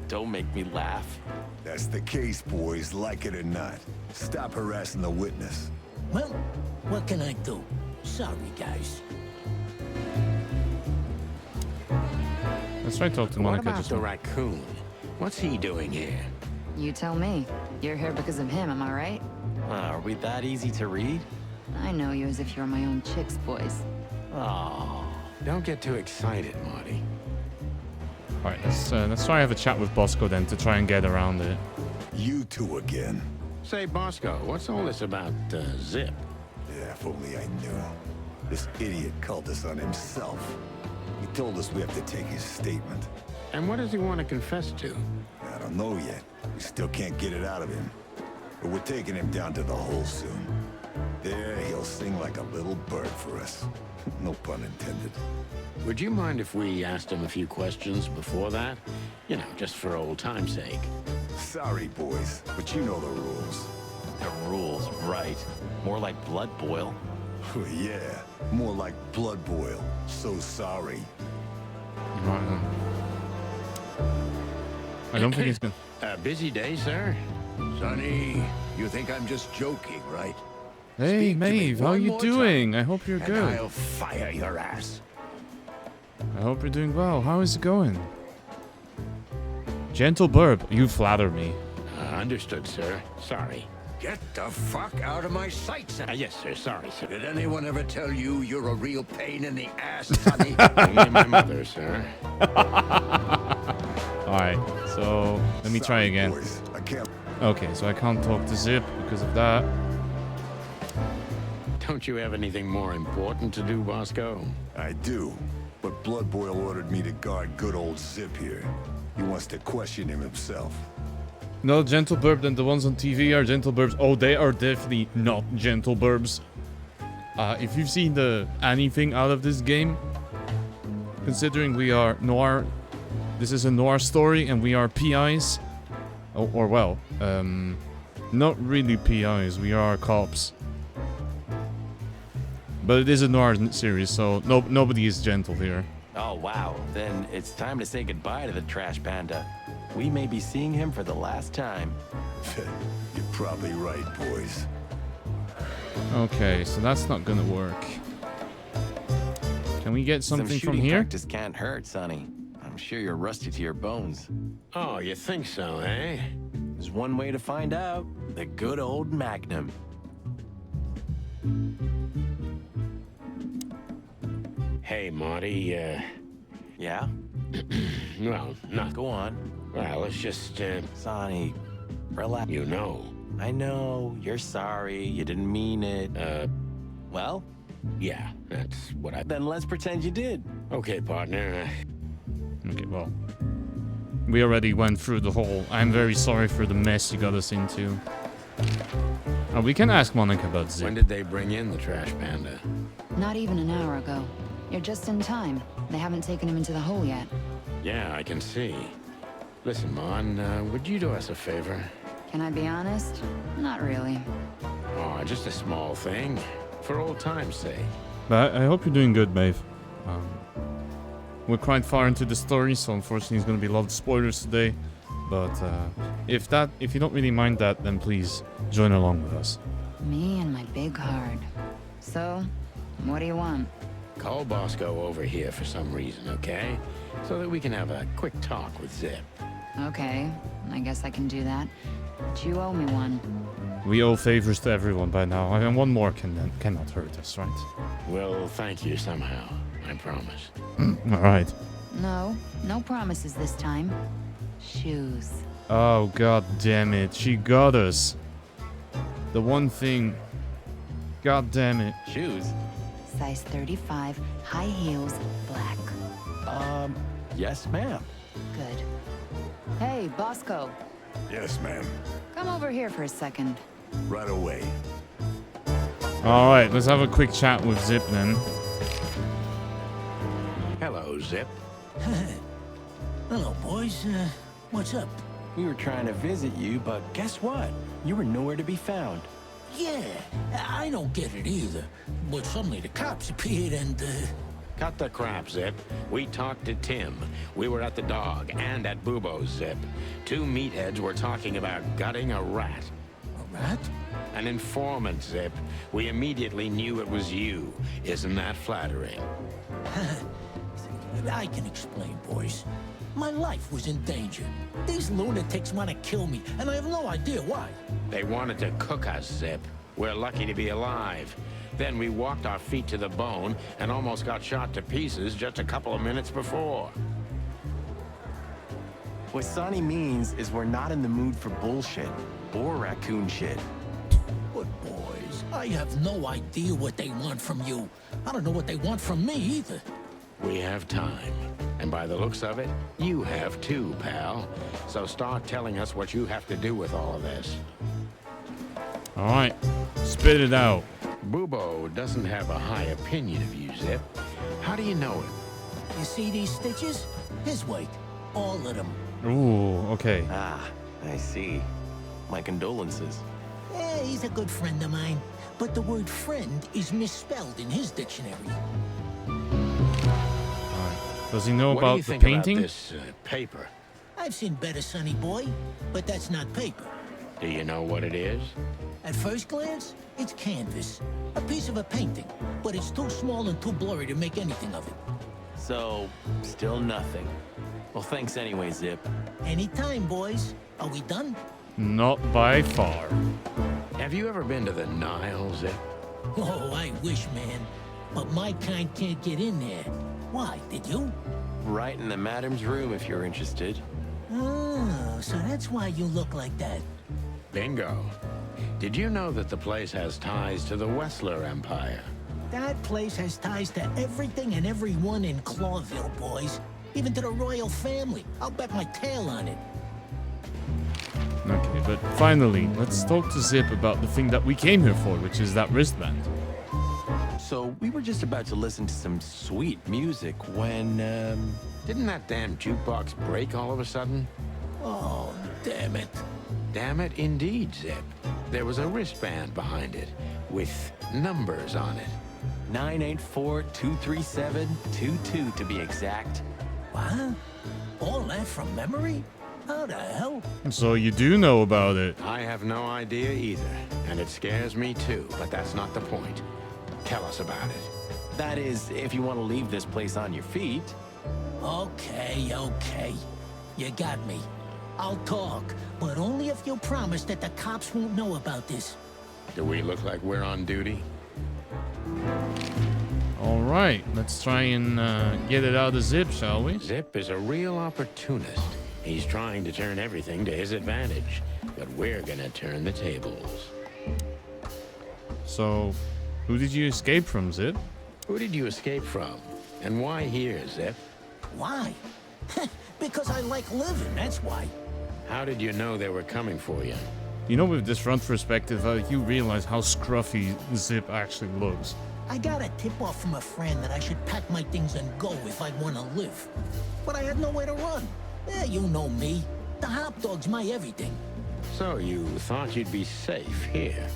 Don't make me laugh. That's the case, boys, like it or not. Stop harassing the witness. Well, what can I do? Sorry, guys. Let's try to talk to What Monica. about Just the raccoon? What's he doing here? You tell me. You're here because of him, am I right? Are we that easy to read? I know you as if you're my own chick's boys. Oh. Don't get too excited, Marty. All right, let's try have a chat with Bosco then to try and get around it. You two again. Say, Bosco, what's all this about Zip? Yeah, if only I knew. This idiot called us on himself. He told us we have to take his statement. And what does he want to confess to? I don't know yet. We still can't get it out of him. But we're taking him down to the hole soon. There, he'll sing like a little bird for us. No pun intended. Would you mind if we asked him a few questions before that? You know, just for old time's sake. Sorry, boys, but you know the rules. The rules, right. More like blood boil. Yeah, more like blood boil. So sorry. I don't think he's gonna... A busy day, sir? Sonny, you think I'm just joking, right? Hey, Maeve, how you more doing? I hope you're And good. I'll fire your ass. I hope you're doing well. How is it going? Gentle Birb, you flatter me. Understood, sir. Sorry. Get the fuck out of my sight, son. Yes, sir. Sorry, sir. Did anyone ever tell you you're a real pain in the ass, Sonny? Only my mother, sir. Alright, so let me try again. Boys, I can't... Okay, so I can't talk to Zip because of that. Don't you have anything more important to do, Bosco? I do, but Blood Boil ordered me to guard good old Zip here. He wants to question him himself. No, Gentle Birb, then the ones on TV are Gentle Burbs. Oh, they are definitely not Gentle Burbs. If you've seen anything out of this game, considering we are noir, this is a noir story and we are PIs, not really PIs, we are cops. But it is a noir series, so nobody is gentle here. Oh, wow. Then it's time to say goodbye to the trash panda. We may be seeing him for the last time. You're probably right, boys. Okay, so that's not gonna work. Can we get something from here? Practice can't hurt, Sonny. I'm sure you're rusty to your bones. Oh, you think so, eh? There's one way to find out. The good old Magnum. Hey, Marty, Yeah? well, not... Go on. Well, it's just, Sonny, relax. You know. I know. You're sorry. You didn't mean it. Well? Yeah, that's what I... Then let's pretend you did. Okay, partner. Okay, well. We already went through the whole... I'm very sorry for the mess you got us into. We can ask Monica about Zip. When did they bring in the trash panda? Not even an hour ago. You're just in time. They haven't taken him into the hole yet. Yeah, I can see. Listen, Mon, would you do us a favor? Can I be honest? Not really. Oh, just a small thing. For old time's sake. But I hope you're doing good, Maeve. We're quite far into the story, so unfortunately there's going to be a lot of spoilers today. But if you don't really mind that, then please join along with us. Me and my big heart. So, what do you want? Call Bosco over here for some reason, okay? So that we can have a quick talk with Zip. Okay, I guess I can do that. But you owe me one. We owe favors to everyone by now, and one more cannot hurt us, right? We'll thank you somehow, I promise. Alright. No promises this time. Shoes. Oh, god damn it. She got us. The one thing. God damn it. Shoes? Size 35, high heels, black. Yes, ma'am. Good. Hey, Bosco. Yes, ma'am. Come over here for a second. Right away. Alright, let's have a quick chat with Zip then. Hello, Zip. Hello, boys. What's up? We were trying to visit you, but guess what? You were nowhere to be found. Yeah, I don't get it either. But suddenly the cops appeared and, Cut the crap, Zip. We talked to Tim. We were at the Dog and at Bubo's, Zip. Two meatheads were talking about gutting a rat. A rat? An informant, Zip. We immediately knew it was you. Isn't that flattering? I can explain, boys. My life was in danger. These lunatics want to kill me, and I have no idea why. They wanted to cook us, Zip. We're lucky to be alive. Then we walked our feet to the bone and almost got shot to pieces just a couple of minutes before. What Sonny means is we're not in the mood for bullshit or raccoon shit. But boys, I have no idea what they want from you. I don't know what they want from me either. We have time. And by the looks of it, you have too, pal. So start telling us what you have to do with all of this. All right, spit it out. Bubo doesn't have a high opinion of you, Zip. How do you know it? You see these stitches? His weight. All of them. Ooh, okay. Ah, I see. My condolences. Yeah, he's a good friend of mine. But the word friend is misspelled in his dictionary. Does he know What do about you the think painting? about this paper? I've seen better, Sonny boy, but that's not paper. Do you know what it is? At first glance, it's canvas. A piece of a painting, but it's too small and too blurry to make anything of it. So, still nothing. Well, thanks anyway, Zip. Anytime, boys. Are we done? Not by far. Have you ever been to the Nile, Zip? Oh, I wish, man. But my kind can't get in there. Why, did you? Right in the madam's room if you're interested. Oh, so that's why you look like that. Bingo. Did you know that the place has ties to the Wessler Empire? That place has ties to everything and everyone in Clawville, boys. Even to the royal family. I'll bet my tail on it. Okay, but finally, let's talk to Zip about the thing that we came here for, which is that wristband. So, we were just about to listen to some sweet music when, Didn't that damn jukebox break all of a sudden? Oh, damn it. Damn it, indeed, Zip. There was a wristband behind it, with numbers on it. 984-237-22 to be exact. What? All that from memory? How the hell? So you do know about it. I have no idea either, and it scares me too, but that's not the point. Tell us about it. That is, if you want to leave this place on your feet. Okay. You got me. I'll talk, but only if you promise that the cops won't know about this. Do we look like we're on duty? All right, let's try and get it out of Zip, shall we? Zip is a real opportunist. He's trying to turn everything to his advantage, but we're gonna turn the tables. So, who did you escape from, Zip? Who did you escape from? And why here, Zip? Why? Because I like living, that's why. How did you know they were coming for you? You know, with this front perspective, you realize how scruffy Zip actually looks. I got a tip-off from a friend that I should pack my things and go if I want to live. But I had nowhere to run. Yeah, you know me. The hot dog's my everything. So you thought you'd be safe here?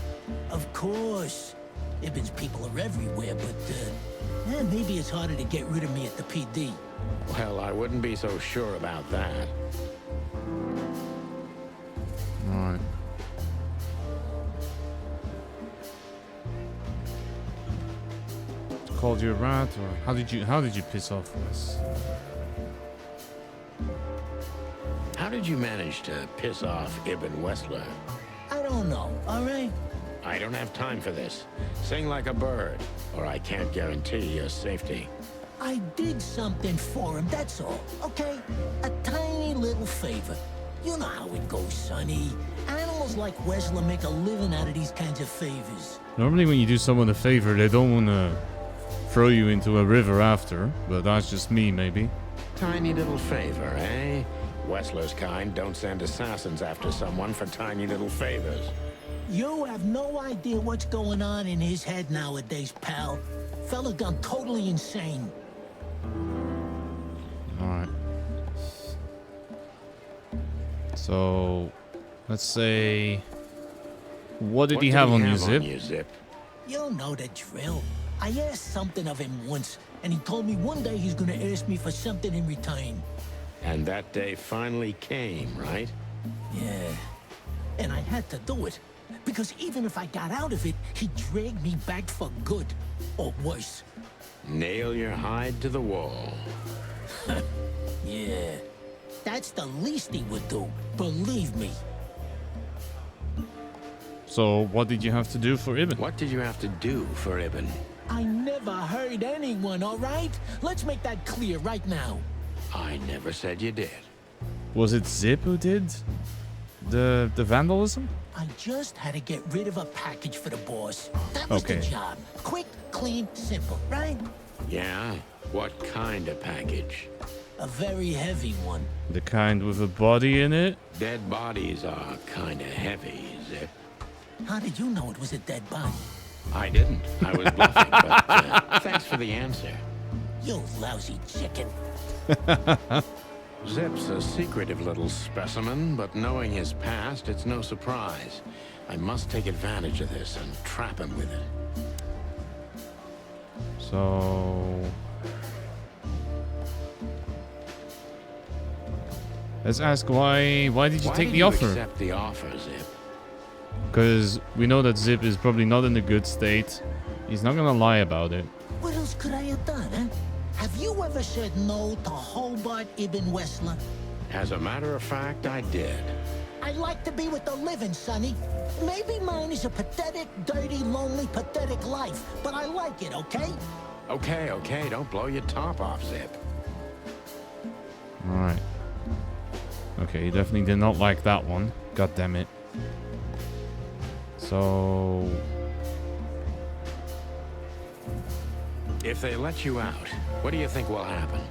Of course. Ibben's people are everywhere, but maybe it's harder to get rid of me at the PD. Well, I wouldn't be so sure about that. Alright. Called you a rat, or how did you piss off us? How did you manage to piss off Ibn Wessler? I don't know, all right? I don't have time for this. Sing like a bird, or I can't guarantee your safety. I did something for him, that's all, okay? A tiny little favor. You know how it goes, Sonny. Animals like Wessler make a living out of these kinds of favors. Normally when you do someone a favor, they don't want to throw you into a river after, but that's just me, maybe. Tiny little favor, eh? Wessler's kind don't send assassins after someone for tiny little favors. You have no idea what's going on in his head nowadays, pal. Fella gone totally insane. Alright. So, let's say... What did he have on you, Zip? You know the drill. I asked something of him once, and he told me one day he's gonna ask me for something in return. And that day finally came, right? Yeah. And I had to do it. Because even if I got out of it, he'd drag me back for good. Or worse. Nail your hide to the wall. Yeah. That's the least he would do. Believe me. So, what did you have to do for Ibn? What did you have to do for Ibn? I never hurt anyone, all right? Let's make that clear right now. I never said you did. Was it Zip who did the vandalism? I just had to get rid of a package for the boss. That was the job. Quick, clean, simple, right? Yeah? What kind of package? A very heavy one. The kind with a body in it? Dead bodies are kind of heavy, Zip. How did you know it was a dead body? I didn't. I was bluffing, but thanks for the answer. You lousy chicken. Zip's a secretive little specimen, but knowing his past, it's no surprise. I must take advantage of this and trap him with it. So... let's ask why did you take the offer? Why did you accept the offer, Zip? Because we know that Zip is probably not in a good state. He's not gonna lie about it. What else could I have done, huh? Have you ever said no to Hobart Ibn Wessler? As a matter of fact, I did. I like to be with the living, Sonny. Maybe mine is a pathetic, dirty, lonely, pathetic life, but I like it, okay? Okay, don't blow your top off, Zip. Alright. Okay, he definitely did not like that one. God damn it. So... if they let you out, what do you think will happen?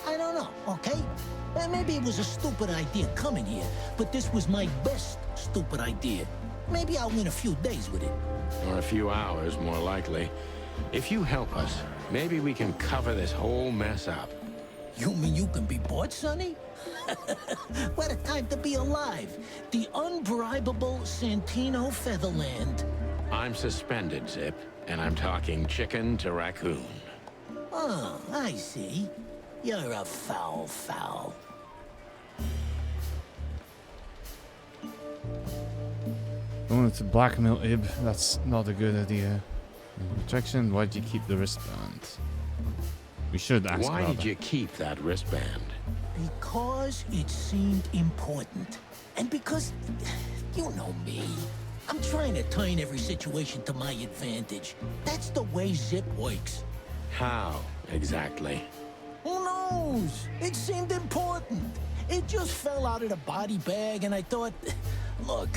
I don't know, okay? Maybe it was a stupid idea coming here, but this was my best stupid idea. Maybe I'll win a few days with it. Or a few hours, more likely. If you help us, maybe we can cover this whole mess up. You mean you can be bought, Sonny? What a time to be alive. The unbribable Santino Featherland. I'm suspended, Zip, and I'm talking chicken to raccoon. Oh, I see. You're a fowl. I wanted to blackmail Ib. That's not a good idea. Protection, why did you keep the wristband? We should ask Why about did you keep that wristband? Because it seemed important. And because, you know me, I'm trying to turn every situation to my advantage. That's the way Zip works. How, exactly? Who knows? It seemed important. It just fell out of the body bag, and I thought, look,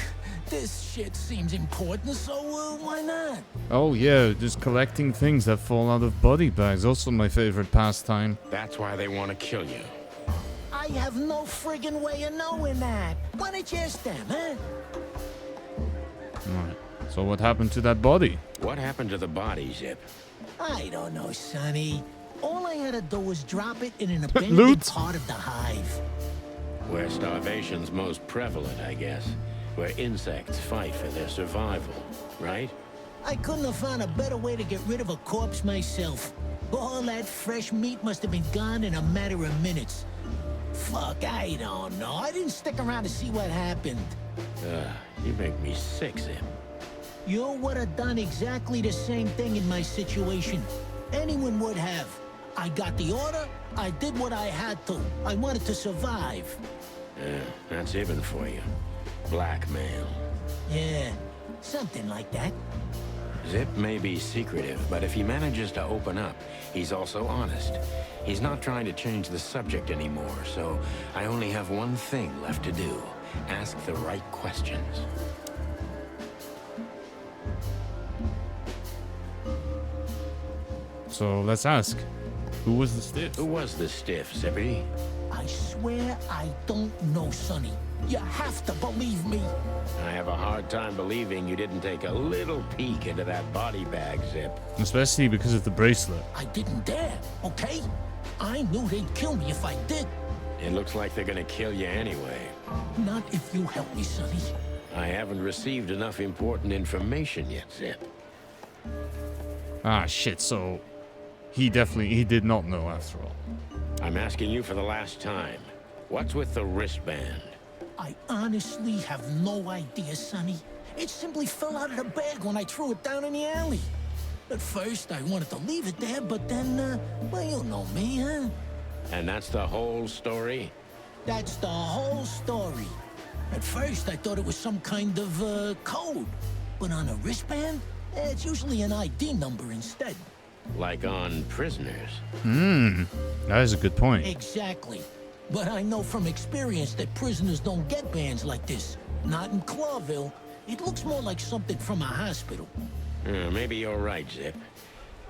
this shit seems important, so why not? Oh yeah, just collecting things that fall out of body bags. Also my favorite pastime. That's why they want to kill you. I have no friggin' way of knowing that. Why don't you ask them, huh? Alright. So what happened to that body? What happened to the body, Zip? I don't know, Sonny. All I had to do was drop it in an abandoned part of the hive. Where starvation's most prevalent, I guess. Where insects fight for their survival, right? I couldn't have found a better way to get rid of a corpse myself. All that fresh meat must have been gone in a matter of minutes. Fuck, I don't know. I didn't stick around to see what happened. You make me sick, Zip. You would have done exactly the same thing in my situation. Anyone would have. I got the order, I did what I had to. I wanted to survive. That's Ibn for you. Blackmail. Yeah, something like that. Zip may be secretive, but if he manages to open up, he's also honest. He's not trying to change the subject anymore, so I only have one thing left to do. Ask the right questions. So let's ask. Who was the stiff? Who was the stiff, Zippy? I swear I don't know, Sonny. You have to believe me. I have a hard time believing you didn't take a little peek into that body bag, Zip. Especially because of the bracelet. I didn't dare, okay? I knew they'd kill me if I did. It looks like they're gonna kill you anyway. Not if you help me, Sonny. I haven't received enough important information yet, Zip. Ah, shit, so... He did not know after all. I'm asking you for the last time. What's with the wristband? I honestly have no idea, Sonny. It simply fell out of the bag when I threw it down in the alley. At first, I wanted to leave it there, but then, well, you know me, huh? And that's the whole story? That's the whole story. At first, I thought it was some kind of, code. But on a wristband, it's usually an ID number instead. Like on prisoners? That is a good point. Exactly. But I know from experience that prisoners don't get bands like this. Not in Clawville. It looks more like something from a hospital. Maybe you're right, Zip.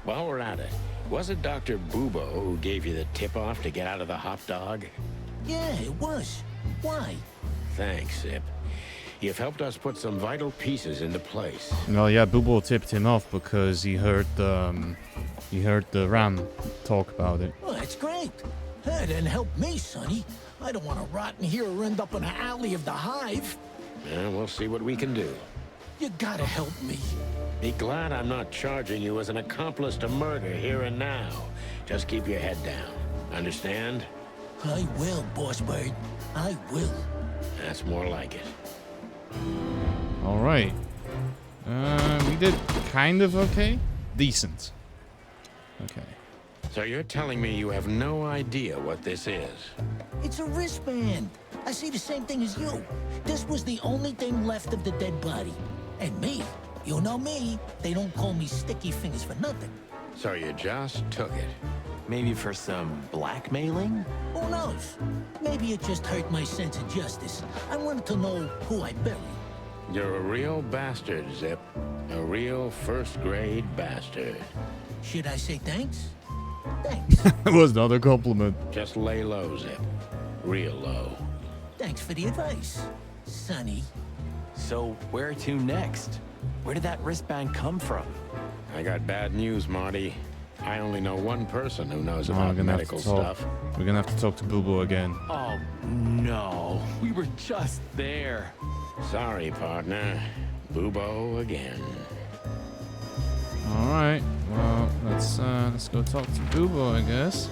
While we're at it, was it Dr. Bubo who gave you the tip-off to get out of the hot dog? Yeah, it was. Why? Thanks, Zip. You've helped us put some vital pieces into place. Well, yeah, Bubo tipped him off because he heard the Ram talk about it. Well, that's great. That didn't help me, Sonny. I don't want to rot in here or end up in the alley of the Hive. Yeah, we'll see what we can do. You gotta help me. Be glad I'm not charging you as an accomplice to murder here and now. Just keep your head down. Understand? I will, Boss Bird. I will. That's more like it. All right. We did kind of okay. Decent. Okay. So you're telling me you have no idea what this is? It's a wristband. I see the same thing as you. This was the only thing left of the dead body. And me. You know me. They don't call me Sticky Fingers for nothing. So you just took it? Maybe for some blackmailing? Who knows? Maybe it just hurt my sense of justice. I wanted to know who I buried. You're a real bastard, Zip. A real first-grade bastard. Should I say thanks? Thanks. It was not a compliment. Just lay low, Zip. Real low. Thanks for the advice, Sonny. So, where to next? Where did that wristband come from? I got bad news, Marty. I only know one person who knows about medical stuff. We're gonna have to talk to Bubo again. Oh, no. We were just there. Sorry, partner. Bubo again. All right. Well, let's go talk to Bubo, I guess.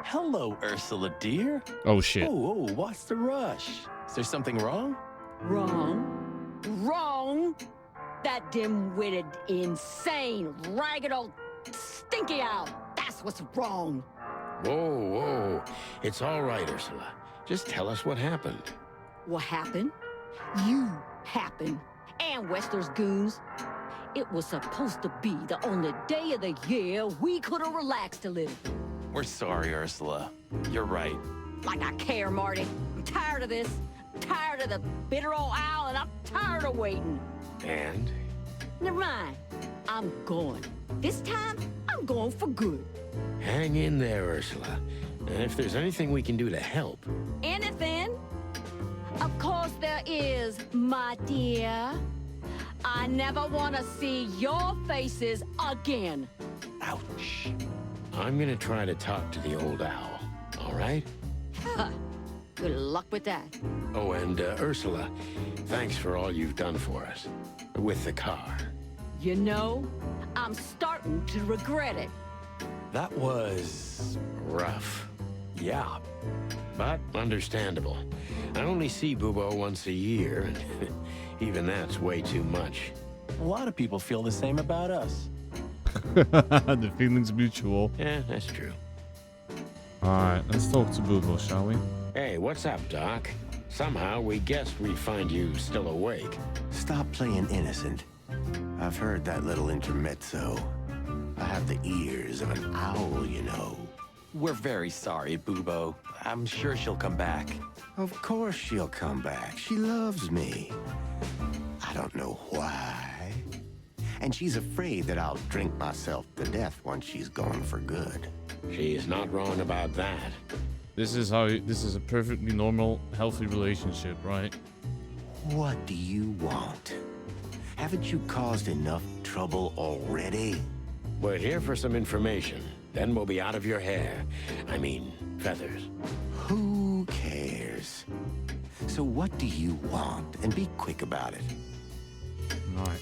Hello, Ursula, dear. Oh shit. Oh, what's the rush? Is there something wrong? Wrong. Wrong. That dim-witted, insane, ragged old stinky owl. That's what's wrong. Whoa, whoa. It's all right, Ursula. Just tell us what happened. What happened? You happened. And Wester's goons. It was supposed to be the only day of the year we could have relaxed a little. We're sorry, Ursula. You're right. Like I care, Marty. I'm tired of this. I'm tired of the bitter old owl, and I'm tired of waiting. And? Never mind. I'm going. This time, I'm going for good. Hang in there, Ursula. And if there's anything we can do to help. Anything? Of course there is, my dear. I never want to see your faces again. Ouch. I'm gonna try to talk to the old owl, all right? Good luck with that. Oh, and Ursula, thanks for all you've done for us. With the car. You know, I'm starting to regret it. That was... rough. Yeah. But understandable. I only see Bubo once a year, and even that's way too much. A lot of people feel the same about us. The feeling's mutual. Yeah, that's true. Alright, let's talk to Bubo, shall we? Hey, what's up, Doc? Somehow we guessed we'd find you still awake. Stop playing innocent. I've heard that little intermezzo. I have the ears of an owl, you know. We're very sorry, Bubo. I'm sure she'll come back. Of course she'll come back. She loves me. I don't know why. And she's afraid that I'll drink myself to death once she's gone for good. She's not wrong about that. This is a perfectly normal, healthy relationship, right? What do you want? Haven't you caused enough trouble already? We're here for some information. Then we'll be out of your hair. I mean, feathers. Who cares? So what do you want? And be quick about it. All right.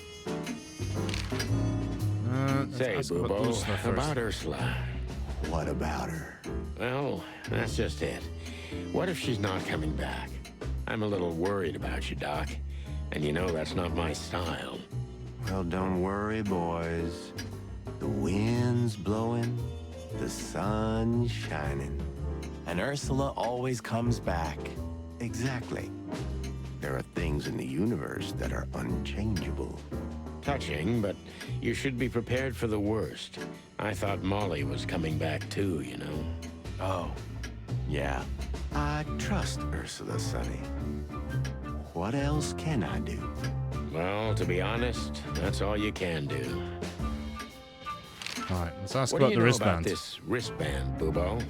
Say, Bubo, about Ursula. What about her? Well, that's just it. What if she's not coming back? I'm a little worried about you, Doc. And you know that's not my style. Well, don't worry, boys. The wind's blowing, the sun's shining. And Ursula always comes back. Exactly. There are things in the universe that are unchangeable. Touching, but you should be prepared for the worst. I thought Molly was coming back too, you know. Oh, yeah. I trust Ursula, Sonny. What else can I do? Well, to be honest, that's all you can do. All right, let's ask What do about you the know wristband. about this wristband, Bubo?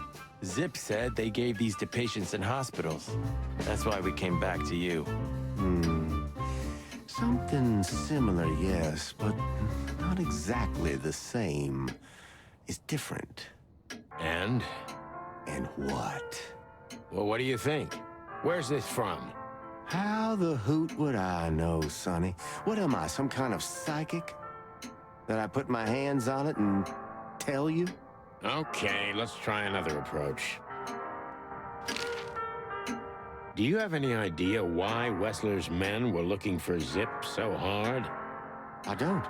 Zip said they gave these to patients in hospitals. That's why we came back to you. Something similar, yes, but not exactly the same. It's different. And? And what? Well, what do you think? Where's this from? How the hoot would I know, Sonny? What am I, some kind of psychic? That I put my hands on it and tell you? Okay, let's try another approach. Do you have any idea why Wessler's men were looking for Zip so hard? I don't.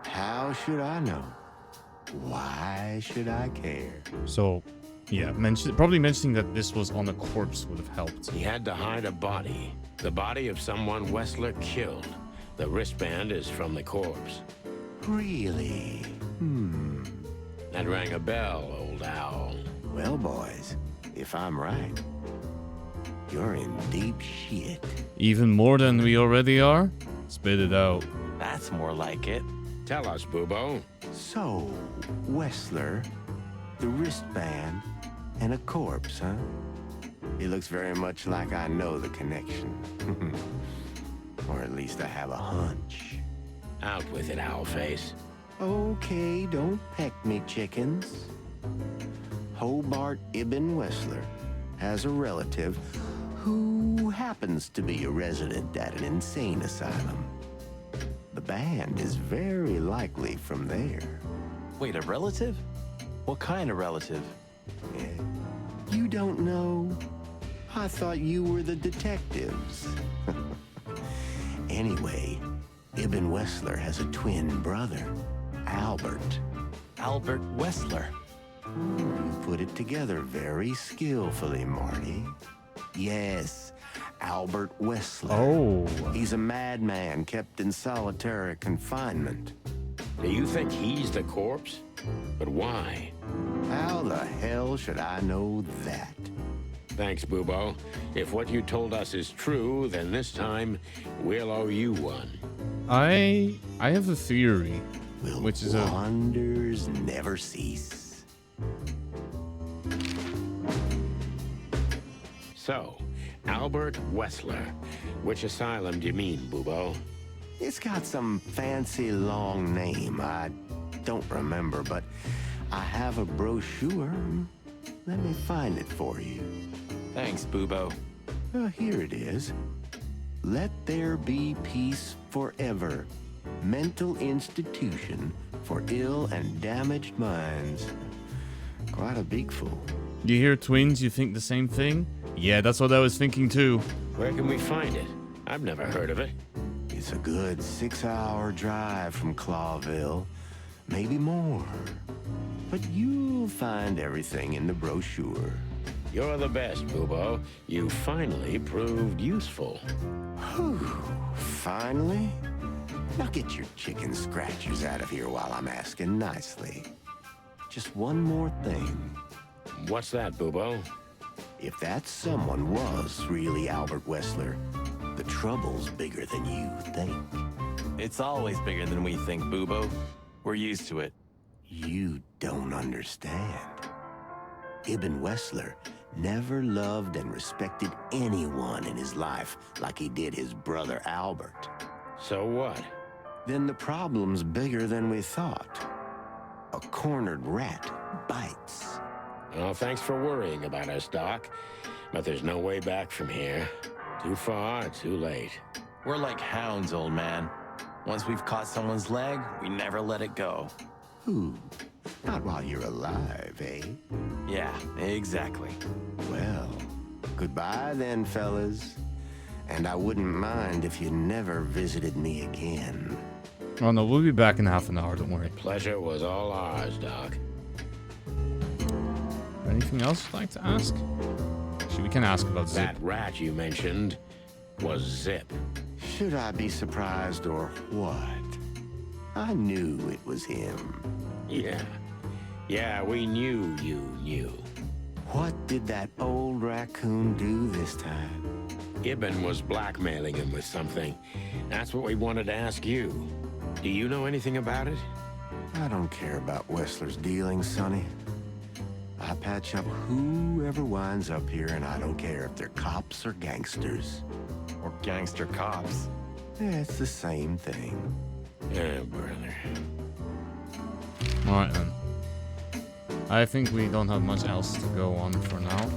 How should I know? Why should I care? So, yeah, probably mentioning that this was on a corpse would have helped. He had to hide a body. The body of someone Wessler killed. The wristband is from the corpse. Really? That rang a bell, old owl. Well, boys, if I'm right, you're in deep shit. Even more than we already are? Spit it out. That's more like it. Tell us, Bubo. So, Wessler, the wristband, and a corpse, huh? It looks very much like I know the connection. Or at least I have a hunch. Out with it, Owlface. Okay, don't peck me, chickens. Hobart Ibn Wessler has a relative who happens to be a resident at an insane asylum. The band is very likely from there. Wait, a relative? What kind of relative? You don't know? I thought you were the detectives. Anyway, Ibn Wessler has a twin brother, Albert. Albert Wessler. You put it together very skillfully, Marty. Yes, Albert Wessler. Oh. He's a madman kept in solitary confinement. Do you think he's the corpse? But why? How the hell should I know that? Thanks, Bubo. If what you told us is true, then this time we'll owe you one. I have a theory, which is wonders never cease. So, Albert Wessler. Which asylum do you mean, Bubo? It's got some fancy long name. I don't remember, but I have a brochure. Let me find it for you. Thanks, Bubo. Here it is. Let there be peace forever. Mental institution for ill and damaged minds. Quite a big fool. You hear twins, you think the same thing? Yeah, that's what I was thinking too. Where can we find it? I've never heard of it. It's a good 6-hour drive from Clawville. Maybe more. But you'll find everything in the brochure. You're the best, Bubo. You finally proved useful. Whew. Finally? Now get your chicken scratchers out of here while I'm asking nicely. Just one more thing. What's that, Bubo? If that someone was really Albert Wessler, the trouble's bigger than you think. It's always bigger than we think, Bubo. We're used to it. You don't understand. Ibn Wessler never loved and respected anyone in his life like he did his brother Albert. So what? Then the problem's bigger than we thought. A cornered rat bites. Well, thanks for worrying about us, Doc. But there's no way back from here. Too far, too late. We're like hounds, old man. Once we've caught someone's leg, we never let it go. Ooh, not while you're alive, eh? Yeah, exactly. Well, goodbye then, fellas. And I wouldn't mind if you never visited me again. Oh no, we'll be back in half an hour, don't worry. Pleasure was all ours, Doc. Anything else you'd like to ask? Actually, we can ask about Zip. That rat you mentioned was Zip. Should I be surprised or what? I knew it was him. Yeah, we knew you knew. What did that old raccoon do this time? Ibn was blackmailing him with something. That's what we wanted to ask you. Do you know anything about it? I don't care about Wessler's dealings, Sonny. I patch up whoever winds up here, and I don't care if they're cops or gangsters. Or gangster cops. It's the same thing. Yeah, brother. Alright then. I think we don't have much else to go on for now.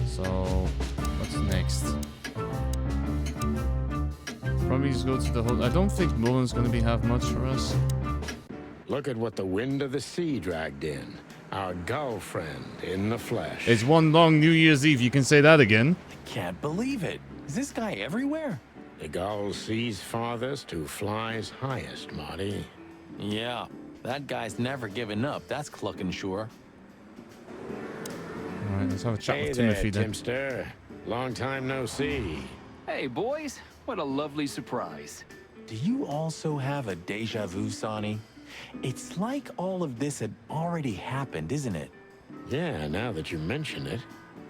So, what's next? Probably just go to the whole... I don't think Mullen's gonna have much for us. Look at what the wind of the sea dragged in. Our girlfriend in the flesh. It's one long New Year's Eve, you can say that again. I can't believe it. Is this guy everywhere? The gull sees farthest who flies highest, Marty. Yeah, that guy's never given up. That's clucking sure. Alright, let's have a chat Hey with there, Timothy then. Timster. Long time no see. Hey, boys. What a lovely surprise. Do you also have a deja vu, Sonny? It's like all of this had already happened, isn't it? Yeah, now that you mention it.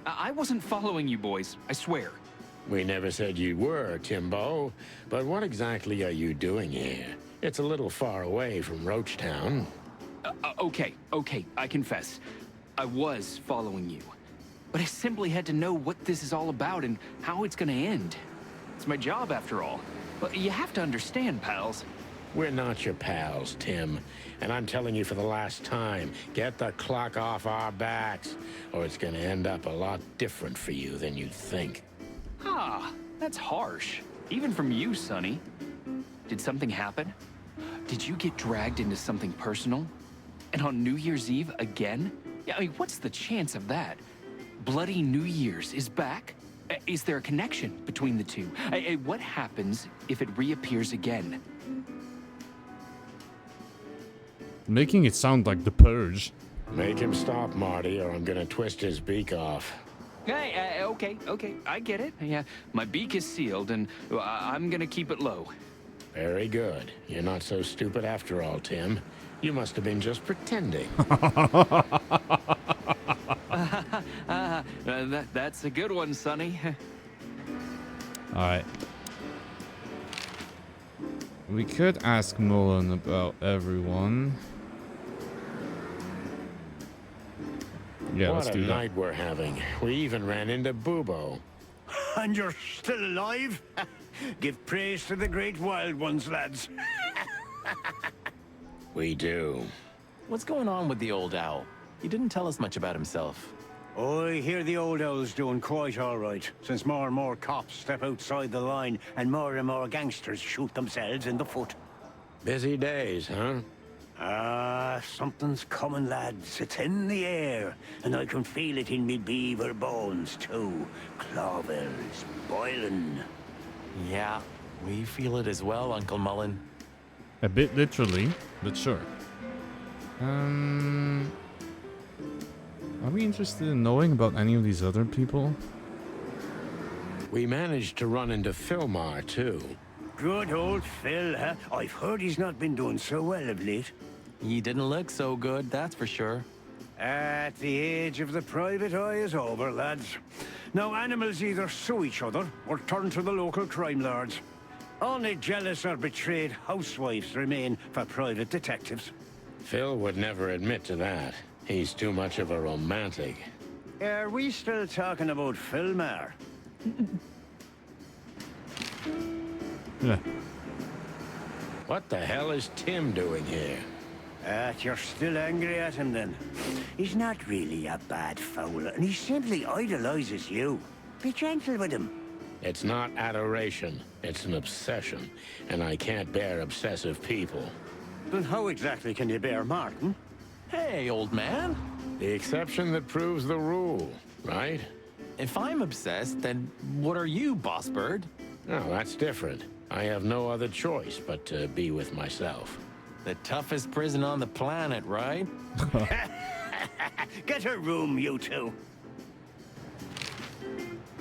I wasn't following you boys, I swear. We never said you were, Timbo. But what exactly are you doing here? It's a little far away from Roachtown. Okay, I confess. I was following you. But I simply had to know what this is all about and how it's gonna end. It's my job, after all. But you have to understand, pals. We're not your pals, Tim. And I'm telling you for the last time, get the clock off our backs, or it's gonna end up a lot different for you than you'd think. Ah, that's harsh. Even from you, Sonny. Did something happen? Did you get dragged into something personal? And on New Year's Eve again? Yeah, I mean, what's the chance of that? Bloody New Year's is back? Is there a connection between the two? What happens if it reappears again? Making it sound like The Purge. Make him stop, Marty, or I'm gonna twist his beak off. Hey, okay, I get it. Yeah, my beak is sealed, and I'm gonna keep it low. Very good. You're not so stupid after all, Tim. You must have been just pretending. That's a good one, Sonny. Alright. We could ask Mullen about everyone. Yeah, let's do What a that. night we're having. We even ran into Bubo. And you're still alive? Give praise to the great wild ones, lads. We do. What's going on with the old owl? He didn't tell us much about himself. I hear the old owl's doing quite all right, since more and more cops step outside the line and more gangsters shoot themselves in the foot. Busy days, huh? Something's coming, lads. It's in the air, and I can feel it in me beaver bones, too. Clawbells boiling. Yeah, we feel it as well, Uncle Mullen. A bit literally, but sure. Are we interested in knowing about any of these other people? We managed to run into Philmar, too. Good old Phil, huh? I've heard he's not been doing so well of late. He didn't look so good, that's for sure. At the age of the private eye is over, lads. Now animals either sue each other or turn to the local crime lords. Only jealous or betrayed housewives remain for private detectives. Phil would never admit to that. He's too much of a romantic. Are we still talking about Philmar? Yeah. What the hell is Tim doing here? You're still angry at him then? He's not really a bad fowler, and he simply idolizes you. Be gentle with him. It's not adoration, it's an obsession, and I can't bear obsessive people. Then how exactly can you bear Martin? Hey, old man. The exception that proves the rule, right? If I'm obsessed, then what are you, Boss Bird? Oh, that's different. I have no other choice but to be with myself. The toughest prison on the planet, right? Get a room, you two.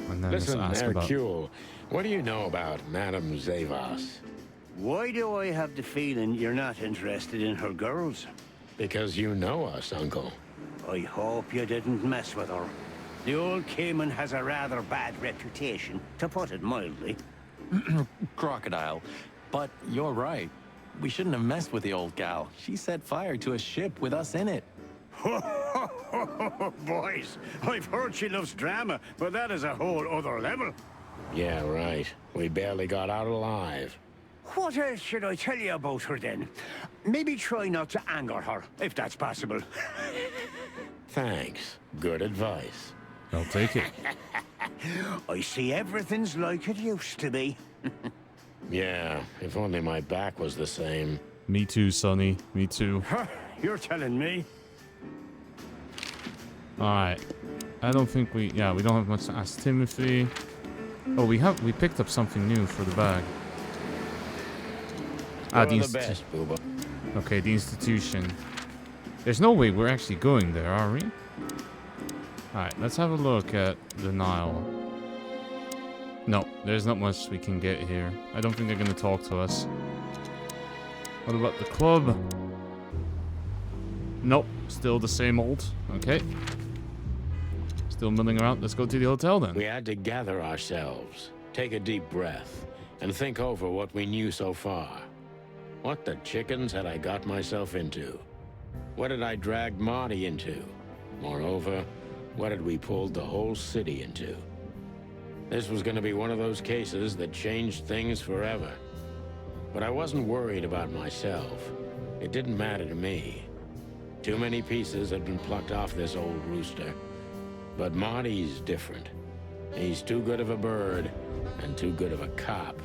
Listen, Hercule, what do you know about Madame Zavas? Why do I have the feeling you're not interested in her girls? Because you know us, Uncle. I hope you didn't mess with her. The old Cayman has a rather bad reputation, to put it mildly. Crocodile. But you're right. We shouldn't have messed with the old gal. She set fire to a ship with us in it. Boys, I've heard she loves drama, but that is a whole other level. Yeah, right. We barely got out alive. What else should I tell you about her then? Maybe try not to anger her, if that's possible. Thanks. Good advice. I'll take it. I see everything's like it used to be. Yeah, if only my back was the same. Me too, Sonny. Me too. You're telling me. Alright. I don't think we don't have much to ask Timothy. Oh, we picked up something new for the bag. The best, Booba. Okay, the institution. There's no way we're actually going there, are we? Alright, let's have a look at the Nile. No, there's not much we can get here. I don't think they're gonna talk to us. What about the club? Nope, still the same old. Okay. Still milling around. Let's go to the hotel then. We had to gather ourselves, take a deep breath, and think over what we knew so far. What the chickens had I got myself into? What had I dragged Marty into? Moreover, what had we pulled the whole city into? This was going to be one of those cases that changed things forever. But I wasn't worried about myself. It didn't matter to me. Too many pieces had been plucked off this old rooster. But Marty's different. He's too good of a bird and too good of a cop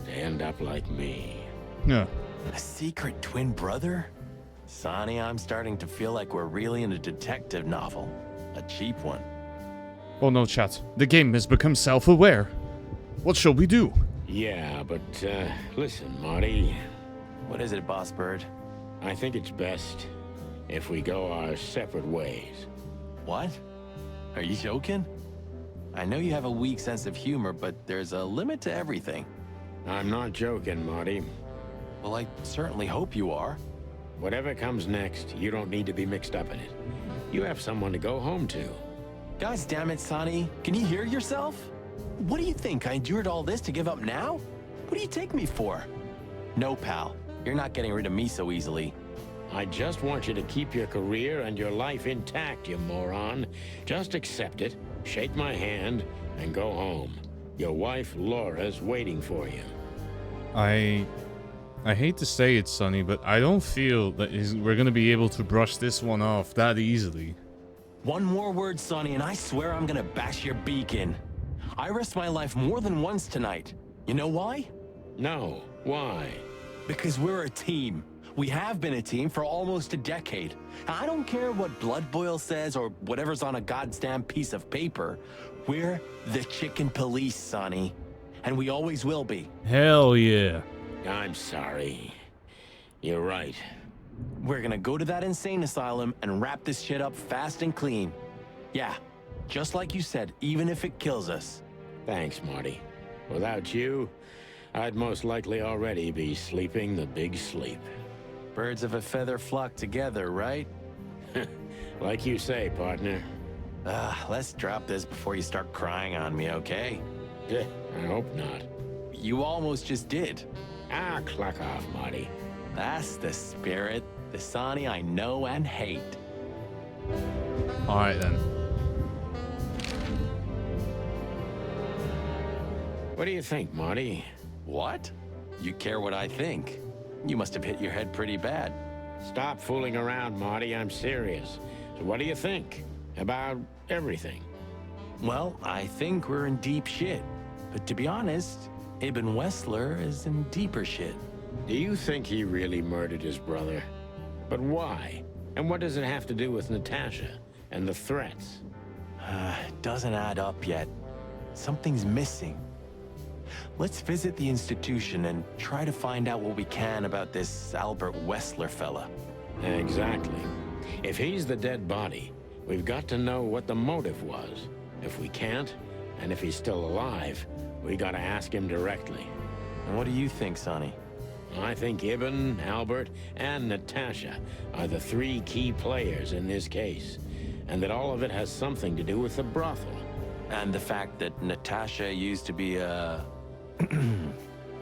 to end up like me. Yeah. A secret twin brother? Sonny, I'm starting to feel like we're really in a detective novel. A cheap one. Oh no, chat. The game has become self-aware. What shall we do? Yeah, but, listen, Marty. What is it, Boss Bird? I think it's best if we go our separate ways. What? Are you joking? I know you have a weak sense of humor, but there's a limit to everything. I'm not joking, Marty. Well, I certainly hope you are. Whatever comes next, you don't need to be mixed up in it. You have someone to go home to. Guys, damn it, Sonny. Can you hear yourself? What do you think? I endured all this to give up now? What do you take me for? No, pal. You're not getting rid of me so easily. I just want you to keep your career and your life intact, you moron. Just accept it, shake my hand, and go home. Your wife, Laura's waiting for you. I hate to say it, Sonny, but I don't feel that we're going to be able to brush this one off that easily. One more word, Sonny, and I swear I'm gonna bash your beak in. I risked my life more than once tonight. You know why? No. Why? Because we're a team. We have been a team for almost a decade. I don't care what Blood Boil says or whatever's on a goddamn piece of paper. We're the Chicken Police, Sonny. And we always will be. Hell yeah. I'm sorry. You're right. We're gonna go to that insane asylum and wrap this shit up fast and clean. Yeah, just like you said, even if it kills us. Thanks, Marty. Without you, I'd most likely already be sleeping the big sleep. Birds of a feather flock together, right? Like you say, partner. Let's drop this before you start crying on me, okay? I hope not. You almost just did. Cluck off, Marty. That's the spirit, the Sonny I know and hate. Alright then. What do you think, Marty? What? You care what I think? You must have hit your head pretty bad. Stop fooling around, Marty. I'm serious. So what do you think? About everything? Well, I think we're in deep shit. But to be honest, Ibn Wessler is in deeper shit. Do you think he really murdered his brother? But why? And what does it have to do with Natasha and the threats? doesn't add up yet. Something's missing. Let's visit the institution and try to find out what we can about this Albert Wessler fella. Exactly. If he's the dead body, we've got to know what the motive was. If we can't, and if he's still alive, we gotta ask him directly. And what do you think, Sonny? I think Ibn, Albert, and Natasha are the three key players in this case, and that all of it has something to do with the brothel. And the fact that Natasha used to be a...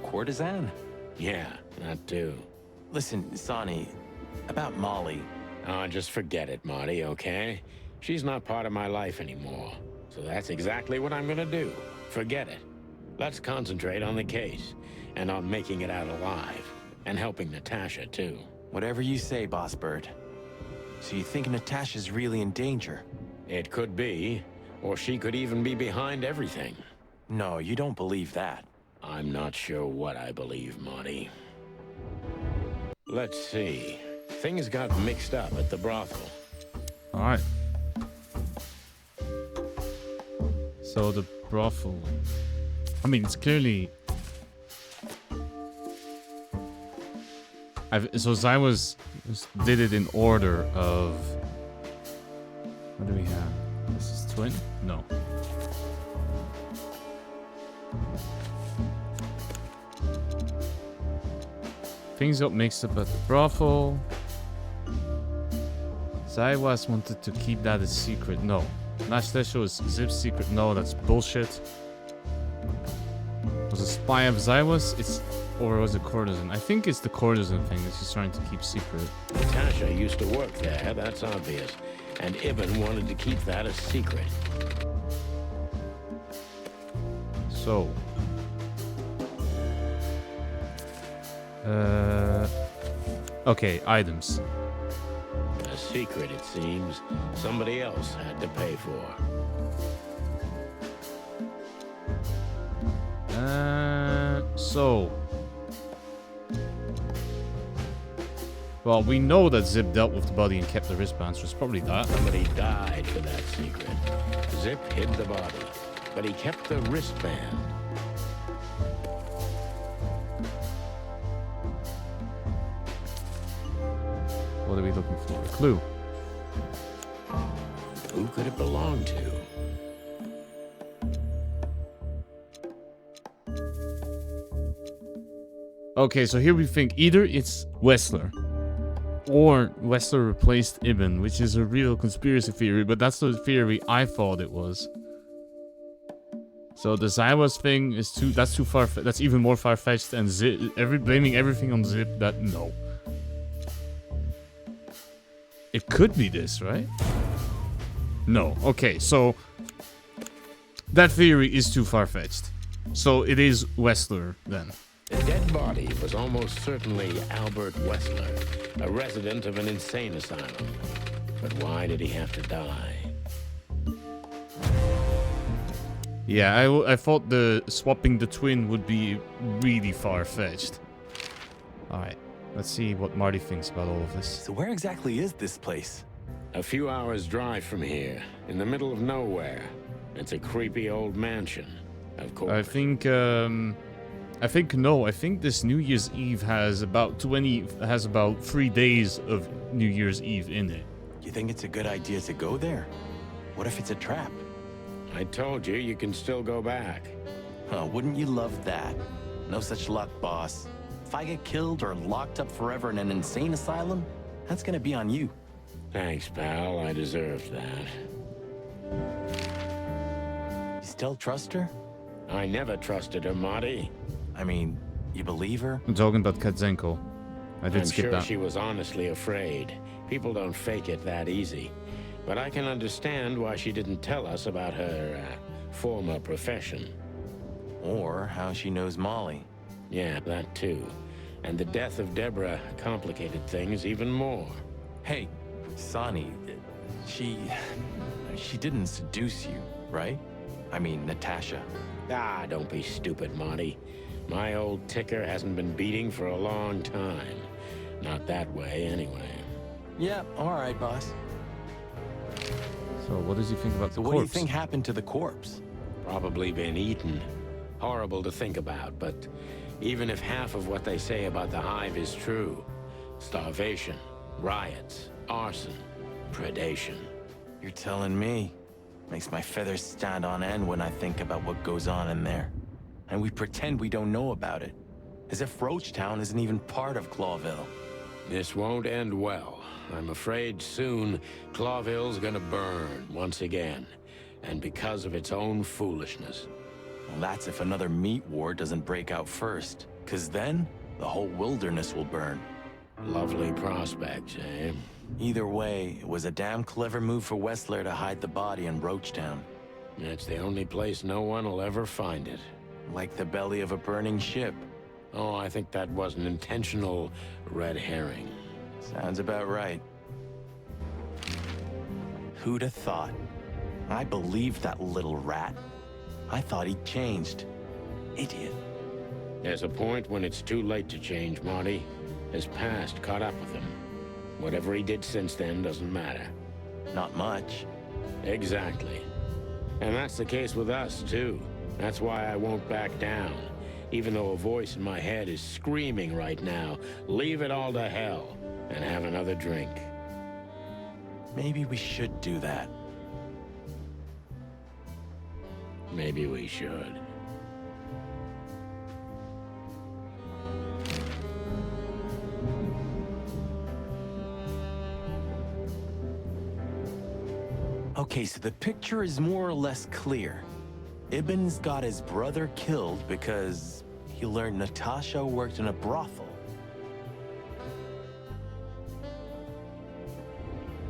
courtesan? Yeah, that too. Listen, Sonny, about Molly. Oh, just forget it, Marty, okay? She's not part of my life anymore, so that's exactly what I'm gonna do. Forget it. Let's concentrate on the case, and on making it out alive, and helping Natasha, too. Whatever you say, Boss Bird. So you think Natasha's really in danger? It could be, or she could even be behind everything. No, you don't believe that. I'm not sure what I believe, Marty. Let's see. Things got mixed up at the brothel. Alright. So the brothel... I mean, it's clearly... So Zywas did it in order of... What do we have? This is twin? No. Things got mixed up at the brothel. Zywas wanted to keep that a secret. No. Natasha was Zip's secret. No, that's bullshit. Was a spy of Zywas? Or was it courtesan? I think it's the courtesan thing that she's trying to keep secret. Natasha used to work there, that's obvious. And Ibn wanted to keep that a secret. So. Okay, items. A secret, it seems. Somebody else had to pay for. So. Well, we know that Zip dealt with the body and kept the wristbands, so it's probably that. Somebody died for that secret. Zip hid the body, but he kept the wristband. What are we looking for? A clue. Who could it belong to? Okay, so here we think either it's Wessler or Wessler replaced Ibn, which is a real conspiracy theory, but that's the theory I thought it was. So the Zywas thing is that's too far, that's even more far-fetched, and Zip, blaming everything on Zip, that no. It could be this, right? No. Okay, so that theory is too far-fetched. So it is Wessler then. The dead body was almost certainly Albert Wessler, a resident of an insane asylum. But why did he have to die? Yeah, I thought the swapping the twin would be really far-fetched. Alright, let's see what Marty thinks about all of this. So where exactly is this place? A few hours' drive from here, in the middle of nowhere. It's a creepy old mansion, of course. I think this New Year's Eve has about 3 days of New Year's Eve in it. You think it's a good idea to go there? What if it's a trap? I told you, you can still go back. Oh, wouldn't you love that? No such luck, boss. If I get killed or locked up forever in an insane asylum, that's gonna be on you. Thanks, pal. I deserved that. You still trust her? I never trusted her, Marty. I mean, you believe her? I'm talking about Katzenko. I did skip I'm that. sure she was honestly afraid. People don't fake it that easy. But I can understand why she didn't tell us about her former profession. Or how she knows Molly. Yeah, that too. And the death of Deborah complicated things even more. Hey, Sonny, she didn't seduce you, right? I mean, Natasha. Ah, don't be stupid, Marty. My old ticker hasn't been beating for a long time. Not that way, anyway. Yeah, all right, boss. So what does he think about the What corpse? do you think happened to the corpse? Probably been eaten. Horrible to think about, but even if half of what they say about the hive is true, starvation, riots, arson, predation. You're telling me. Makes my feathers stand on end when I think about what goes on in there. And we pretend we don't know about it. As if Roachtown isn't even part of Clawville. This won't end well. I'm afraid soon Clawville's gonna burn once again. And because of its own foolishness. Well, that's if another meat war doesn't break out first. 'Cause then, the whole wilderness will burn. Lovely prospects, eh? Either way, it was a damn clever move for Westler to hide the body in Roachtown. It's the only place no one will ever find it. Like the belly of a burning ship. Oh, I think that was an intentional red herring. Sounds about right. Who'd have thought? I believed that little rat. I thought he'd changed. Idiot. There's a point when it's too late to change, Marty. His past caught up with him. Whatever he did since then doesn't matter. Not much. Exactly. And that's the case with us, too. That's why I won't back down. Even though a voice in my head is screaming right now, leave it all to hell and have another drink. Maybe we should do that. Maybe we should. Okay, so the picture is more or less clear. Ibn's got his brother killed because he learned Natasha worked in a brothel.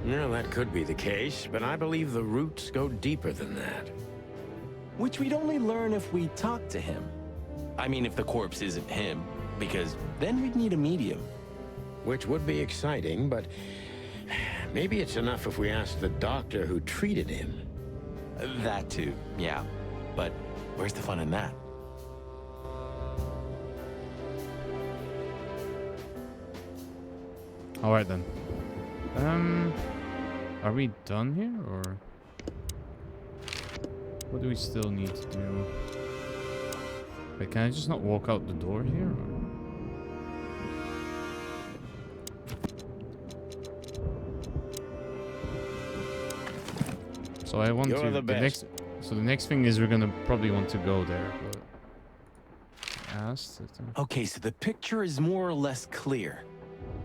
Well, that could be the case, but I believe the roots go deeper than that. Which we'd only learn if we talk to him. I mean, if the corpse isn't him, because then we'd need a medium. Which would be exciting, but maybe it's enough if we ask the doctor who treated him. That too, yeah. But where's the fun in that? All right then. Are we done here, or what do we still need to do? Wait, can I just not walk out the door here? Or? So I want You're to the best. So the next thing is we're gonna probably want to go there. But asked. Okay, so the picture is more or less clear.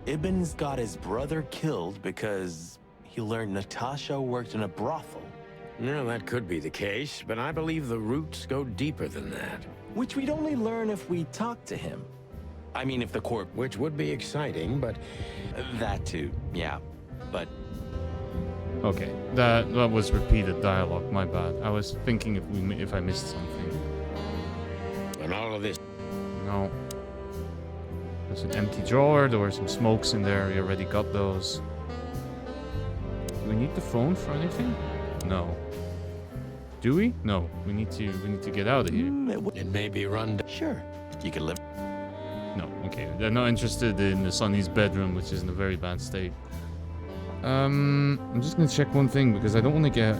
Ibn's got his brother killed because he learned Natasha worked in a brothel. Well, that could be the case, but I believe the roots go deeper than that. Which we'd only learn if we talk to him. I mean, if the corpse... Which would be exciting, but... That too, yeah. But... Okay, that was repeated dialogue, my bad. I was thinking if I missed something. And all of this... No. There's an empty drawer, there were some smokes in there, we already got those. Do we need the phone for anything? No. Do we? No. We need to get out of here. It may be run down. Sure. You can live. No, okay. They're not interested in the Sonny's bedroom, which is in a very bad state. I'm just gonna check one thing because I don't want to get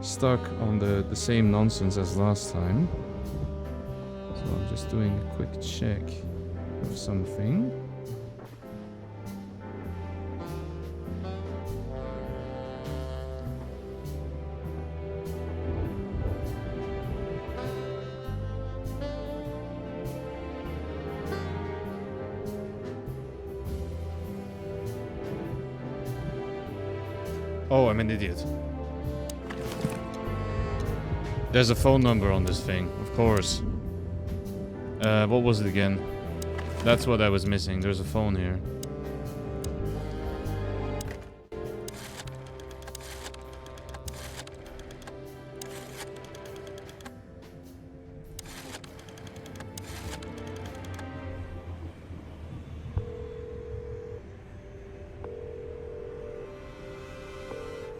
stuck on the same nonsense as last time. So I'm just doing a quick check of something. Oh, I'm an idiot. There's a phone number on this thing, of course. What was it again? That's what I was missing. There's a phone here.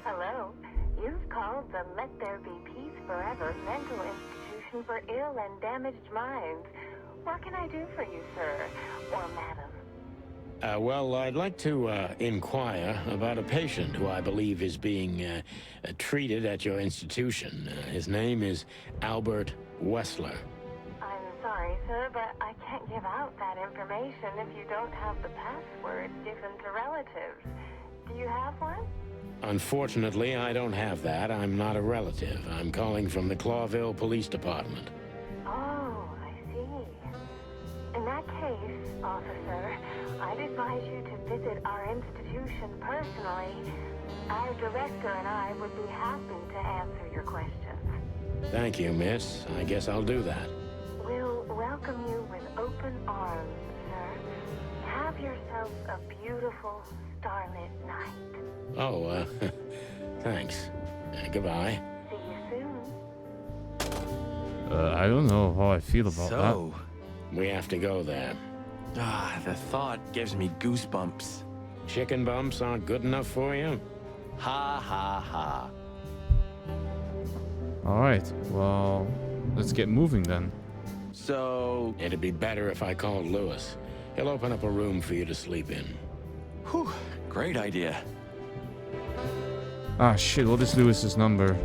Hello. You've called the Let There Be Peace Forever mental institution for ill and damaged minds. What can I do for you, sir? Or madam? Well, I'd like to inquire about a patient who I believe is being treated at your institution. His name is Albert Wessler. I'm sorry, sir, but I can't give out that information if you don't have the password given to relatives. Do you have one? Unfortunately, I don't have that. I'm not a relative. I'm calling from the Clawville Police Department. Oh, I see. In that case, officer, I'd advise you to visit our institution personally. Our director and I would be happy to answer your questions. Thank you, miss. I guess I'll do that. We'll welcome you with open arms, sir. Have yourself a beautiful, starlit night. Oh, thanks. Goodbye. See you soon. I don't know how I feel about So, we have to go there. the thought gives me goosebumps. Chicken bumps aren't good enough for you? Ha ha ha. that. Alright, well, let's get moving then. So... It'd be better if I called Lewis. He'll open up a room for you to sleep in. Whew, great idea. Ah, shit, what is Lewis's number?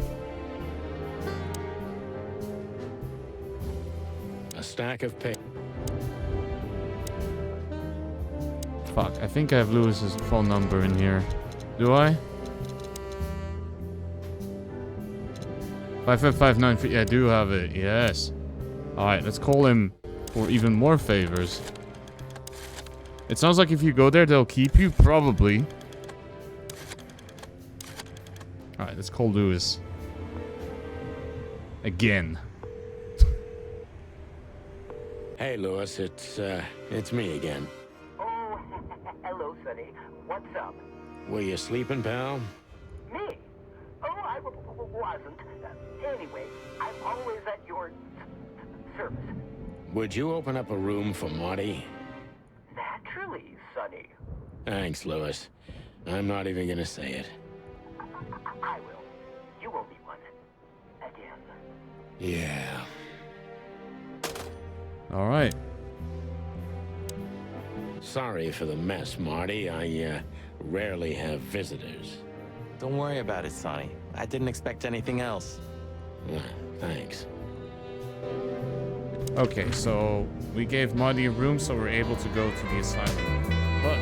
A stack of pay. Fuck, I think I have Lewis's phone number in here. Do I? 55593. Yeah, I do have it. Yes. Alright, let's call him for even more favors. It sounds like if you go there, they'll keep you. Probably. Alright, let's call Lewis. Again. Hey, Lewis, it's me again. Oh, hello, Sonny. What's up? Were you sleeping, pal? Me? Oh, I wasn't. Anyway, I'm always at your service. Would you open up a room for Marty? Naturally, Sonny. Thanks, Lewis. I'm not even gonna say it. I will. You owe me one. Again. Yeah. Alright. Sorry for the mess, Marty. I rarely have visitors. Don't worry about it, Sonny. I didn't expect anything else. Thanks. Okay, so we gave Marty a room so we're able to go to the asylum. But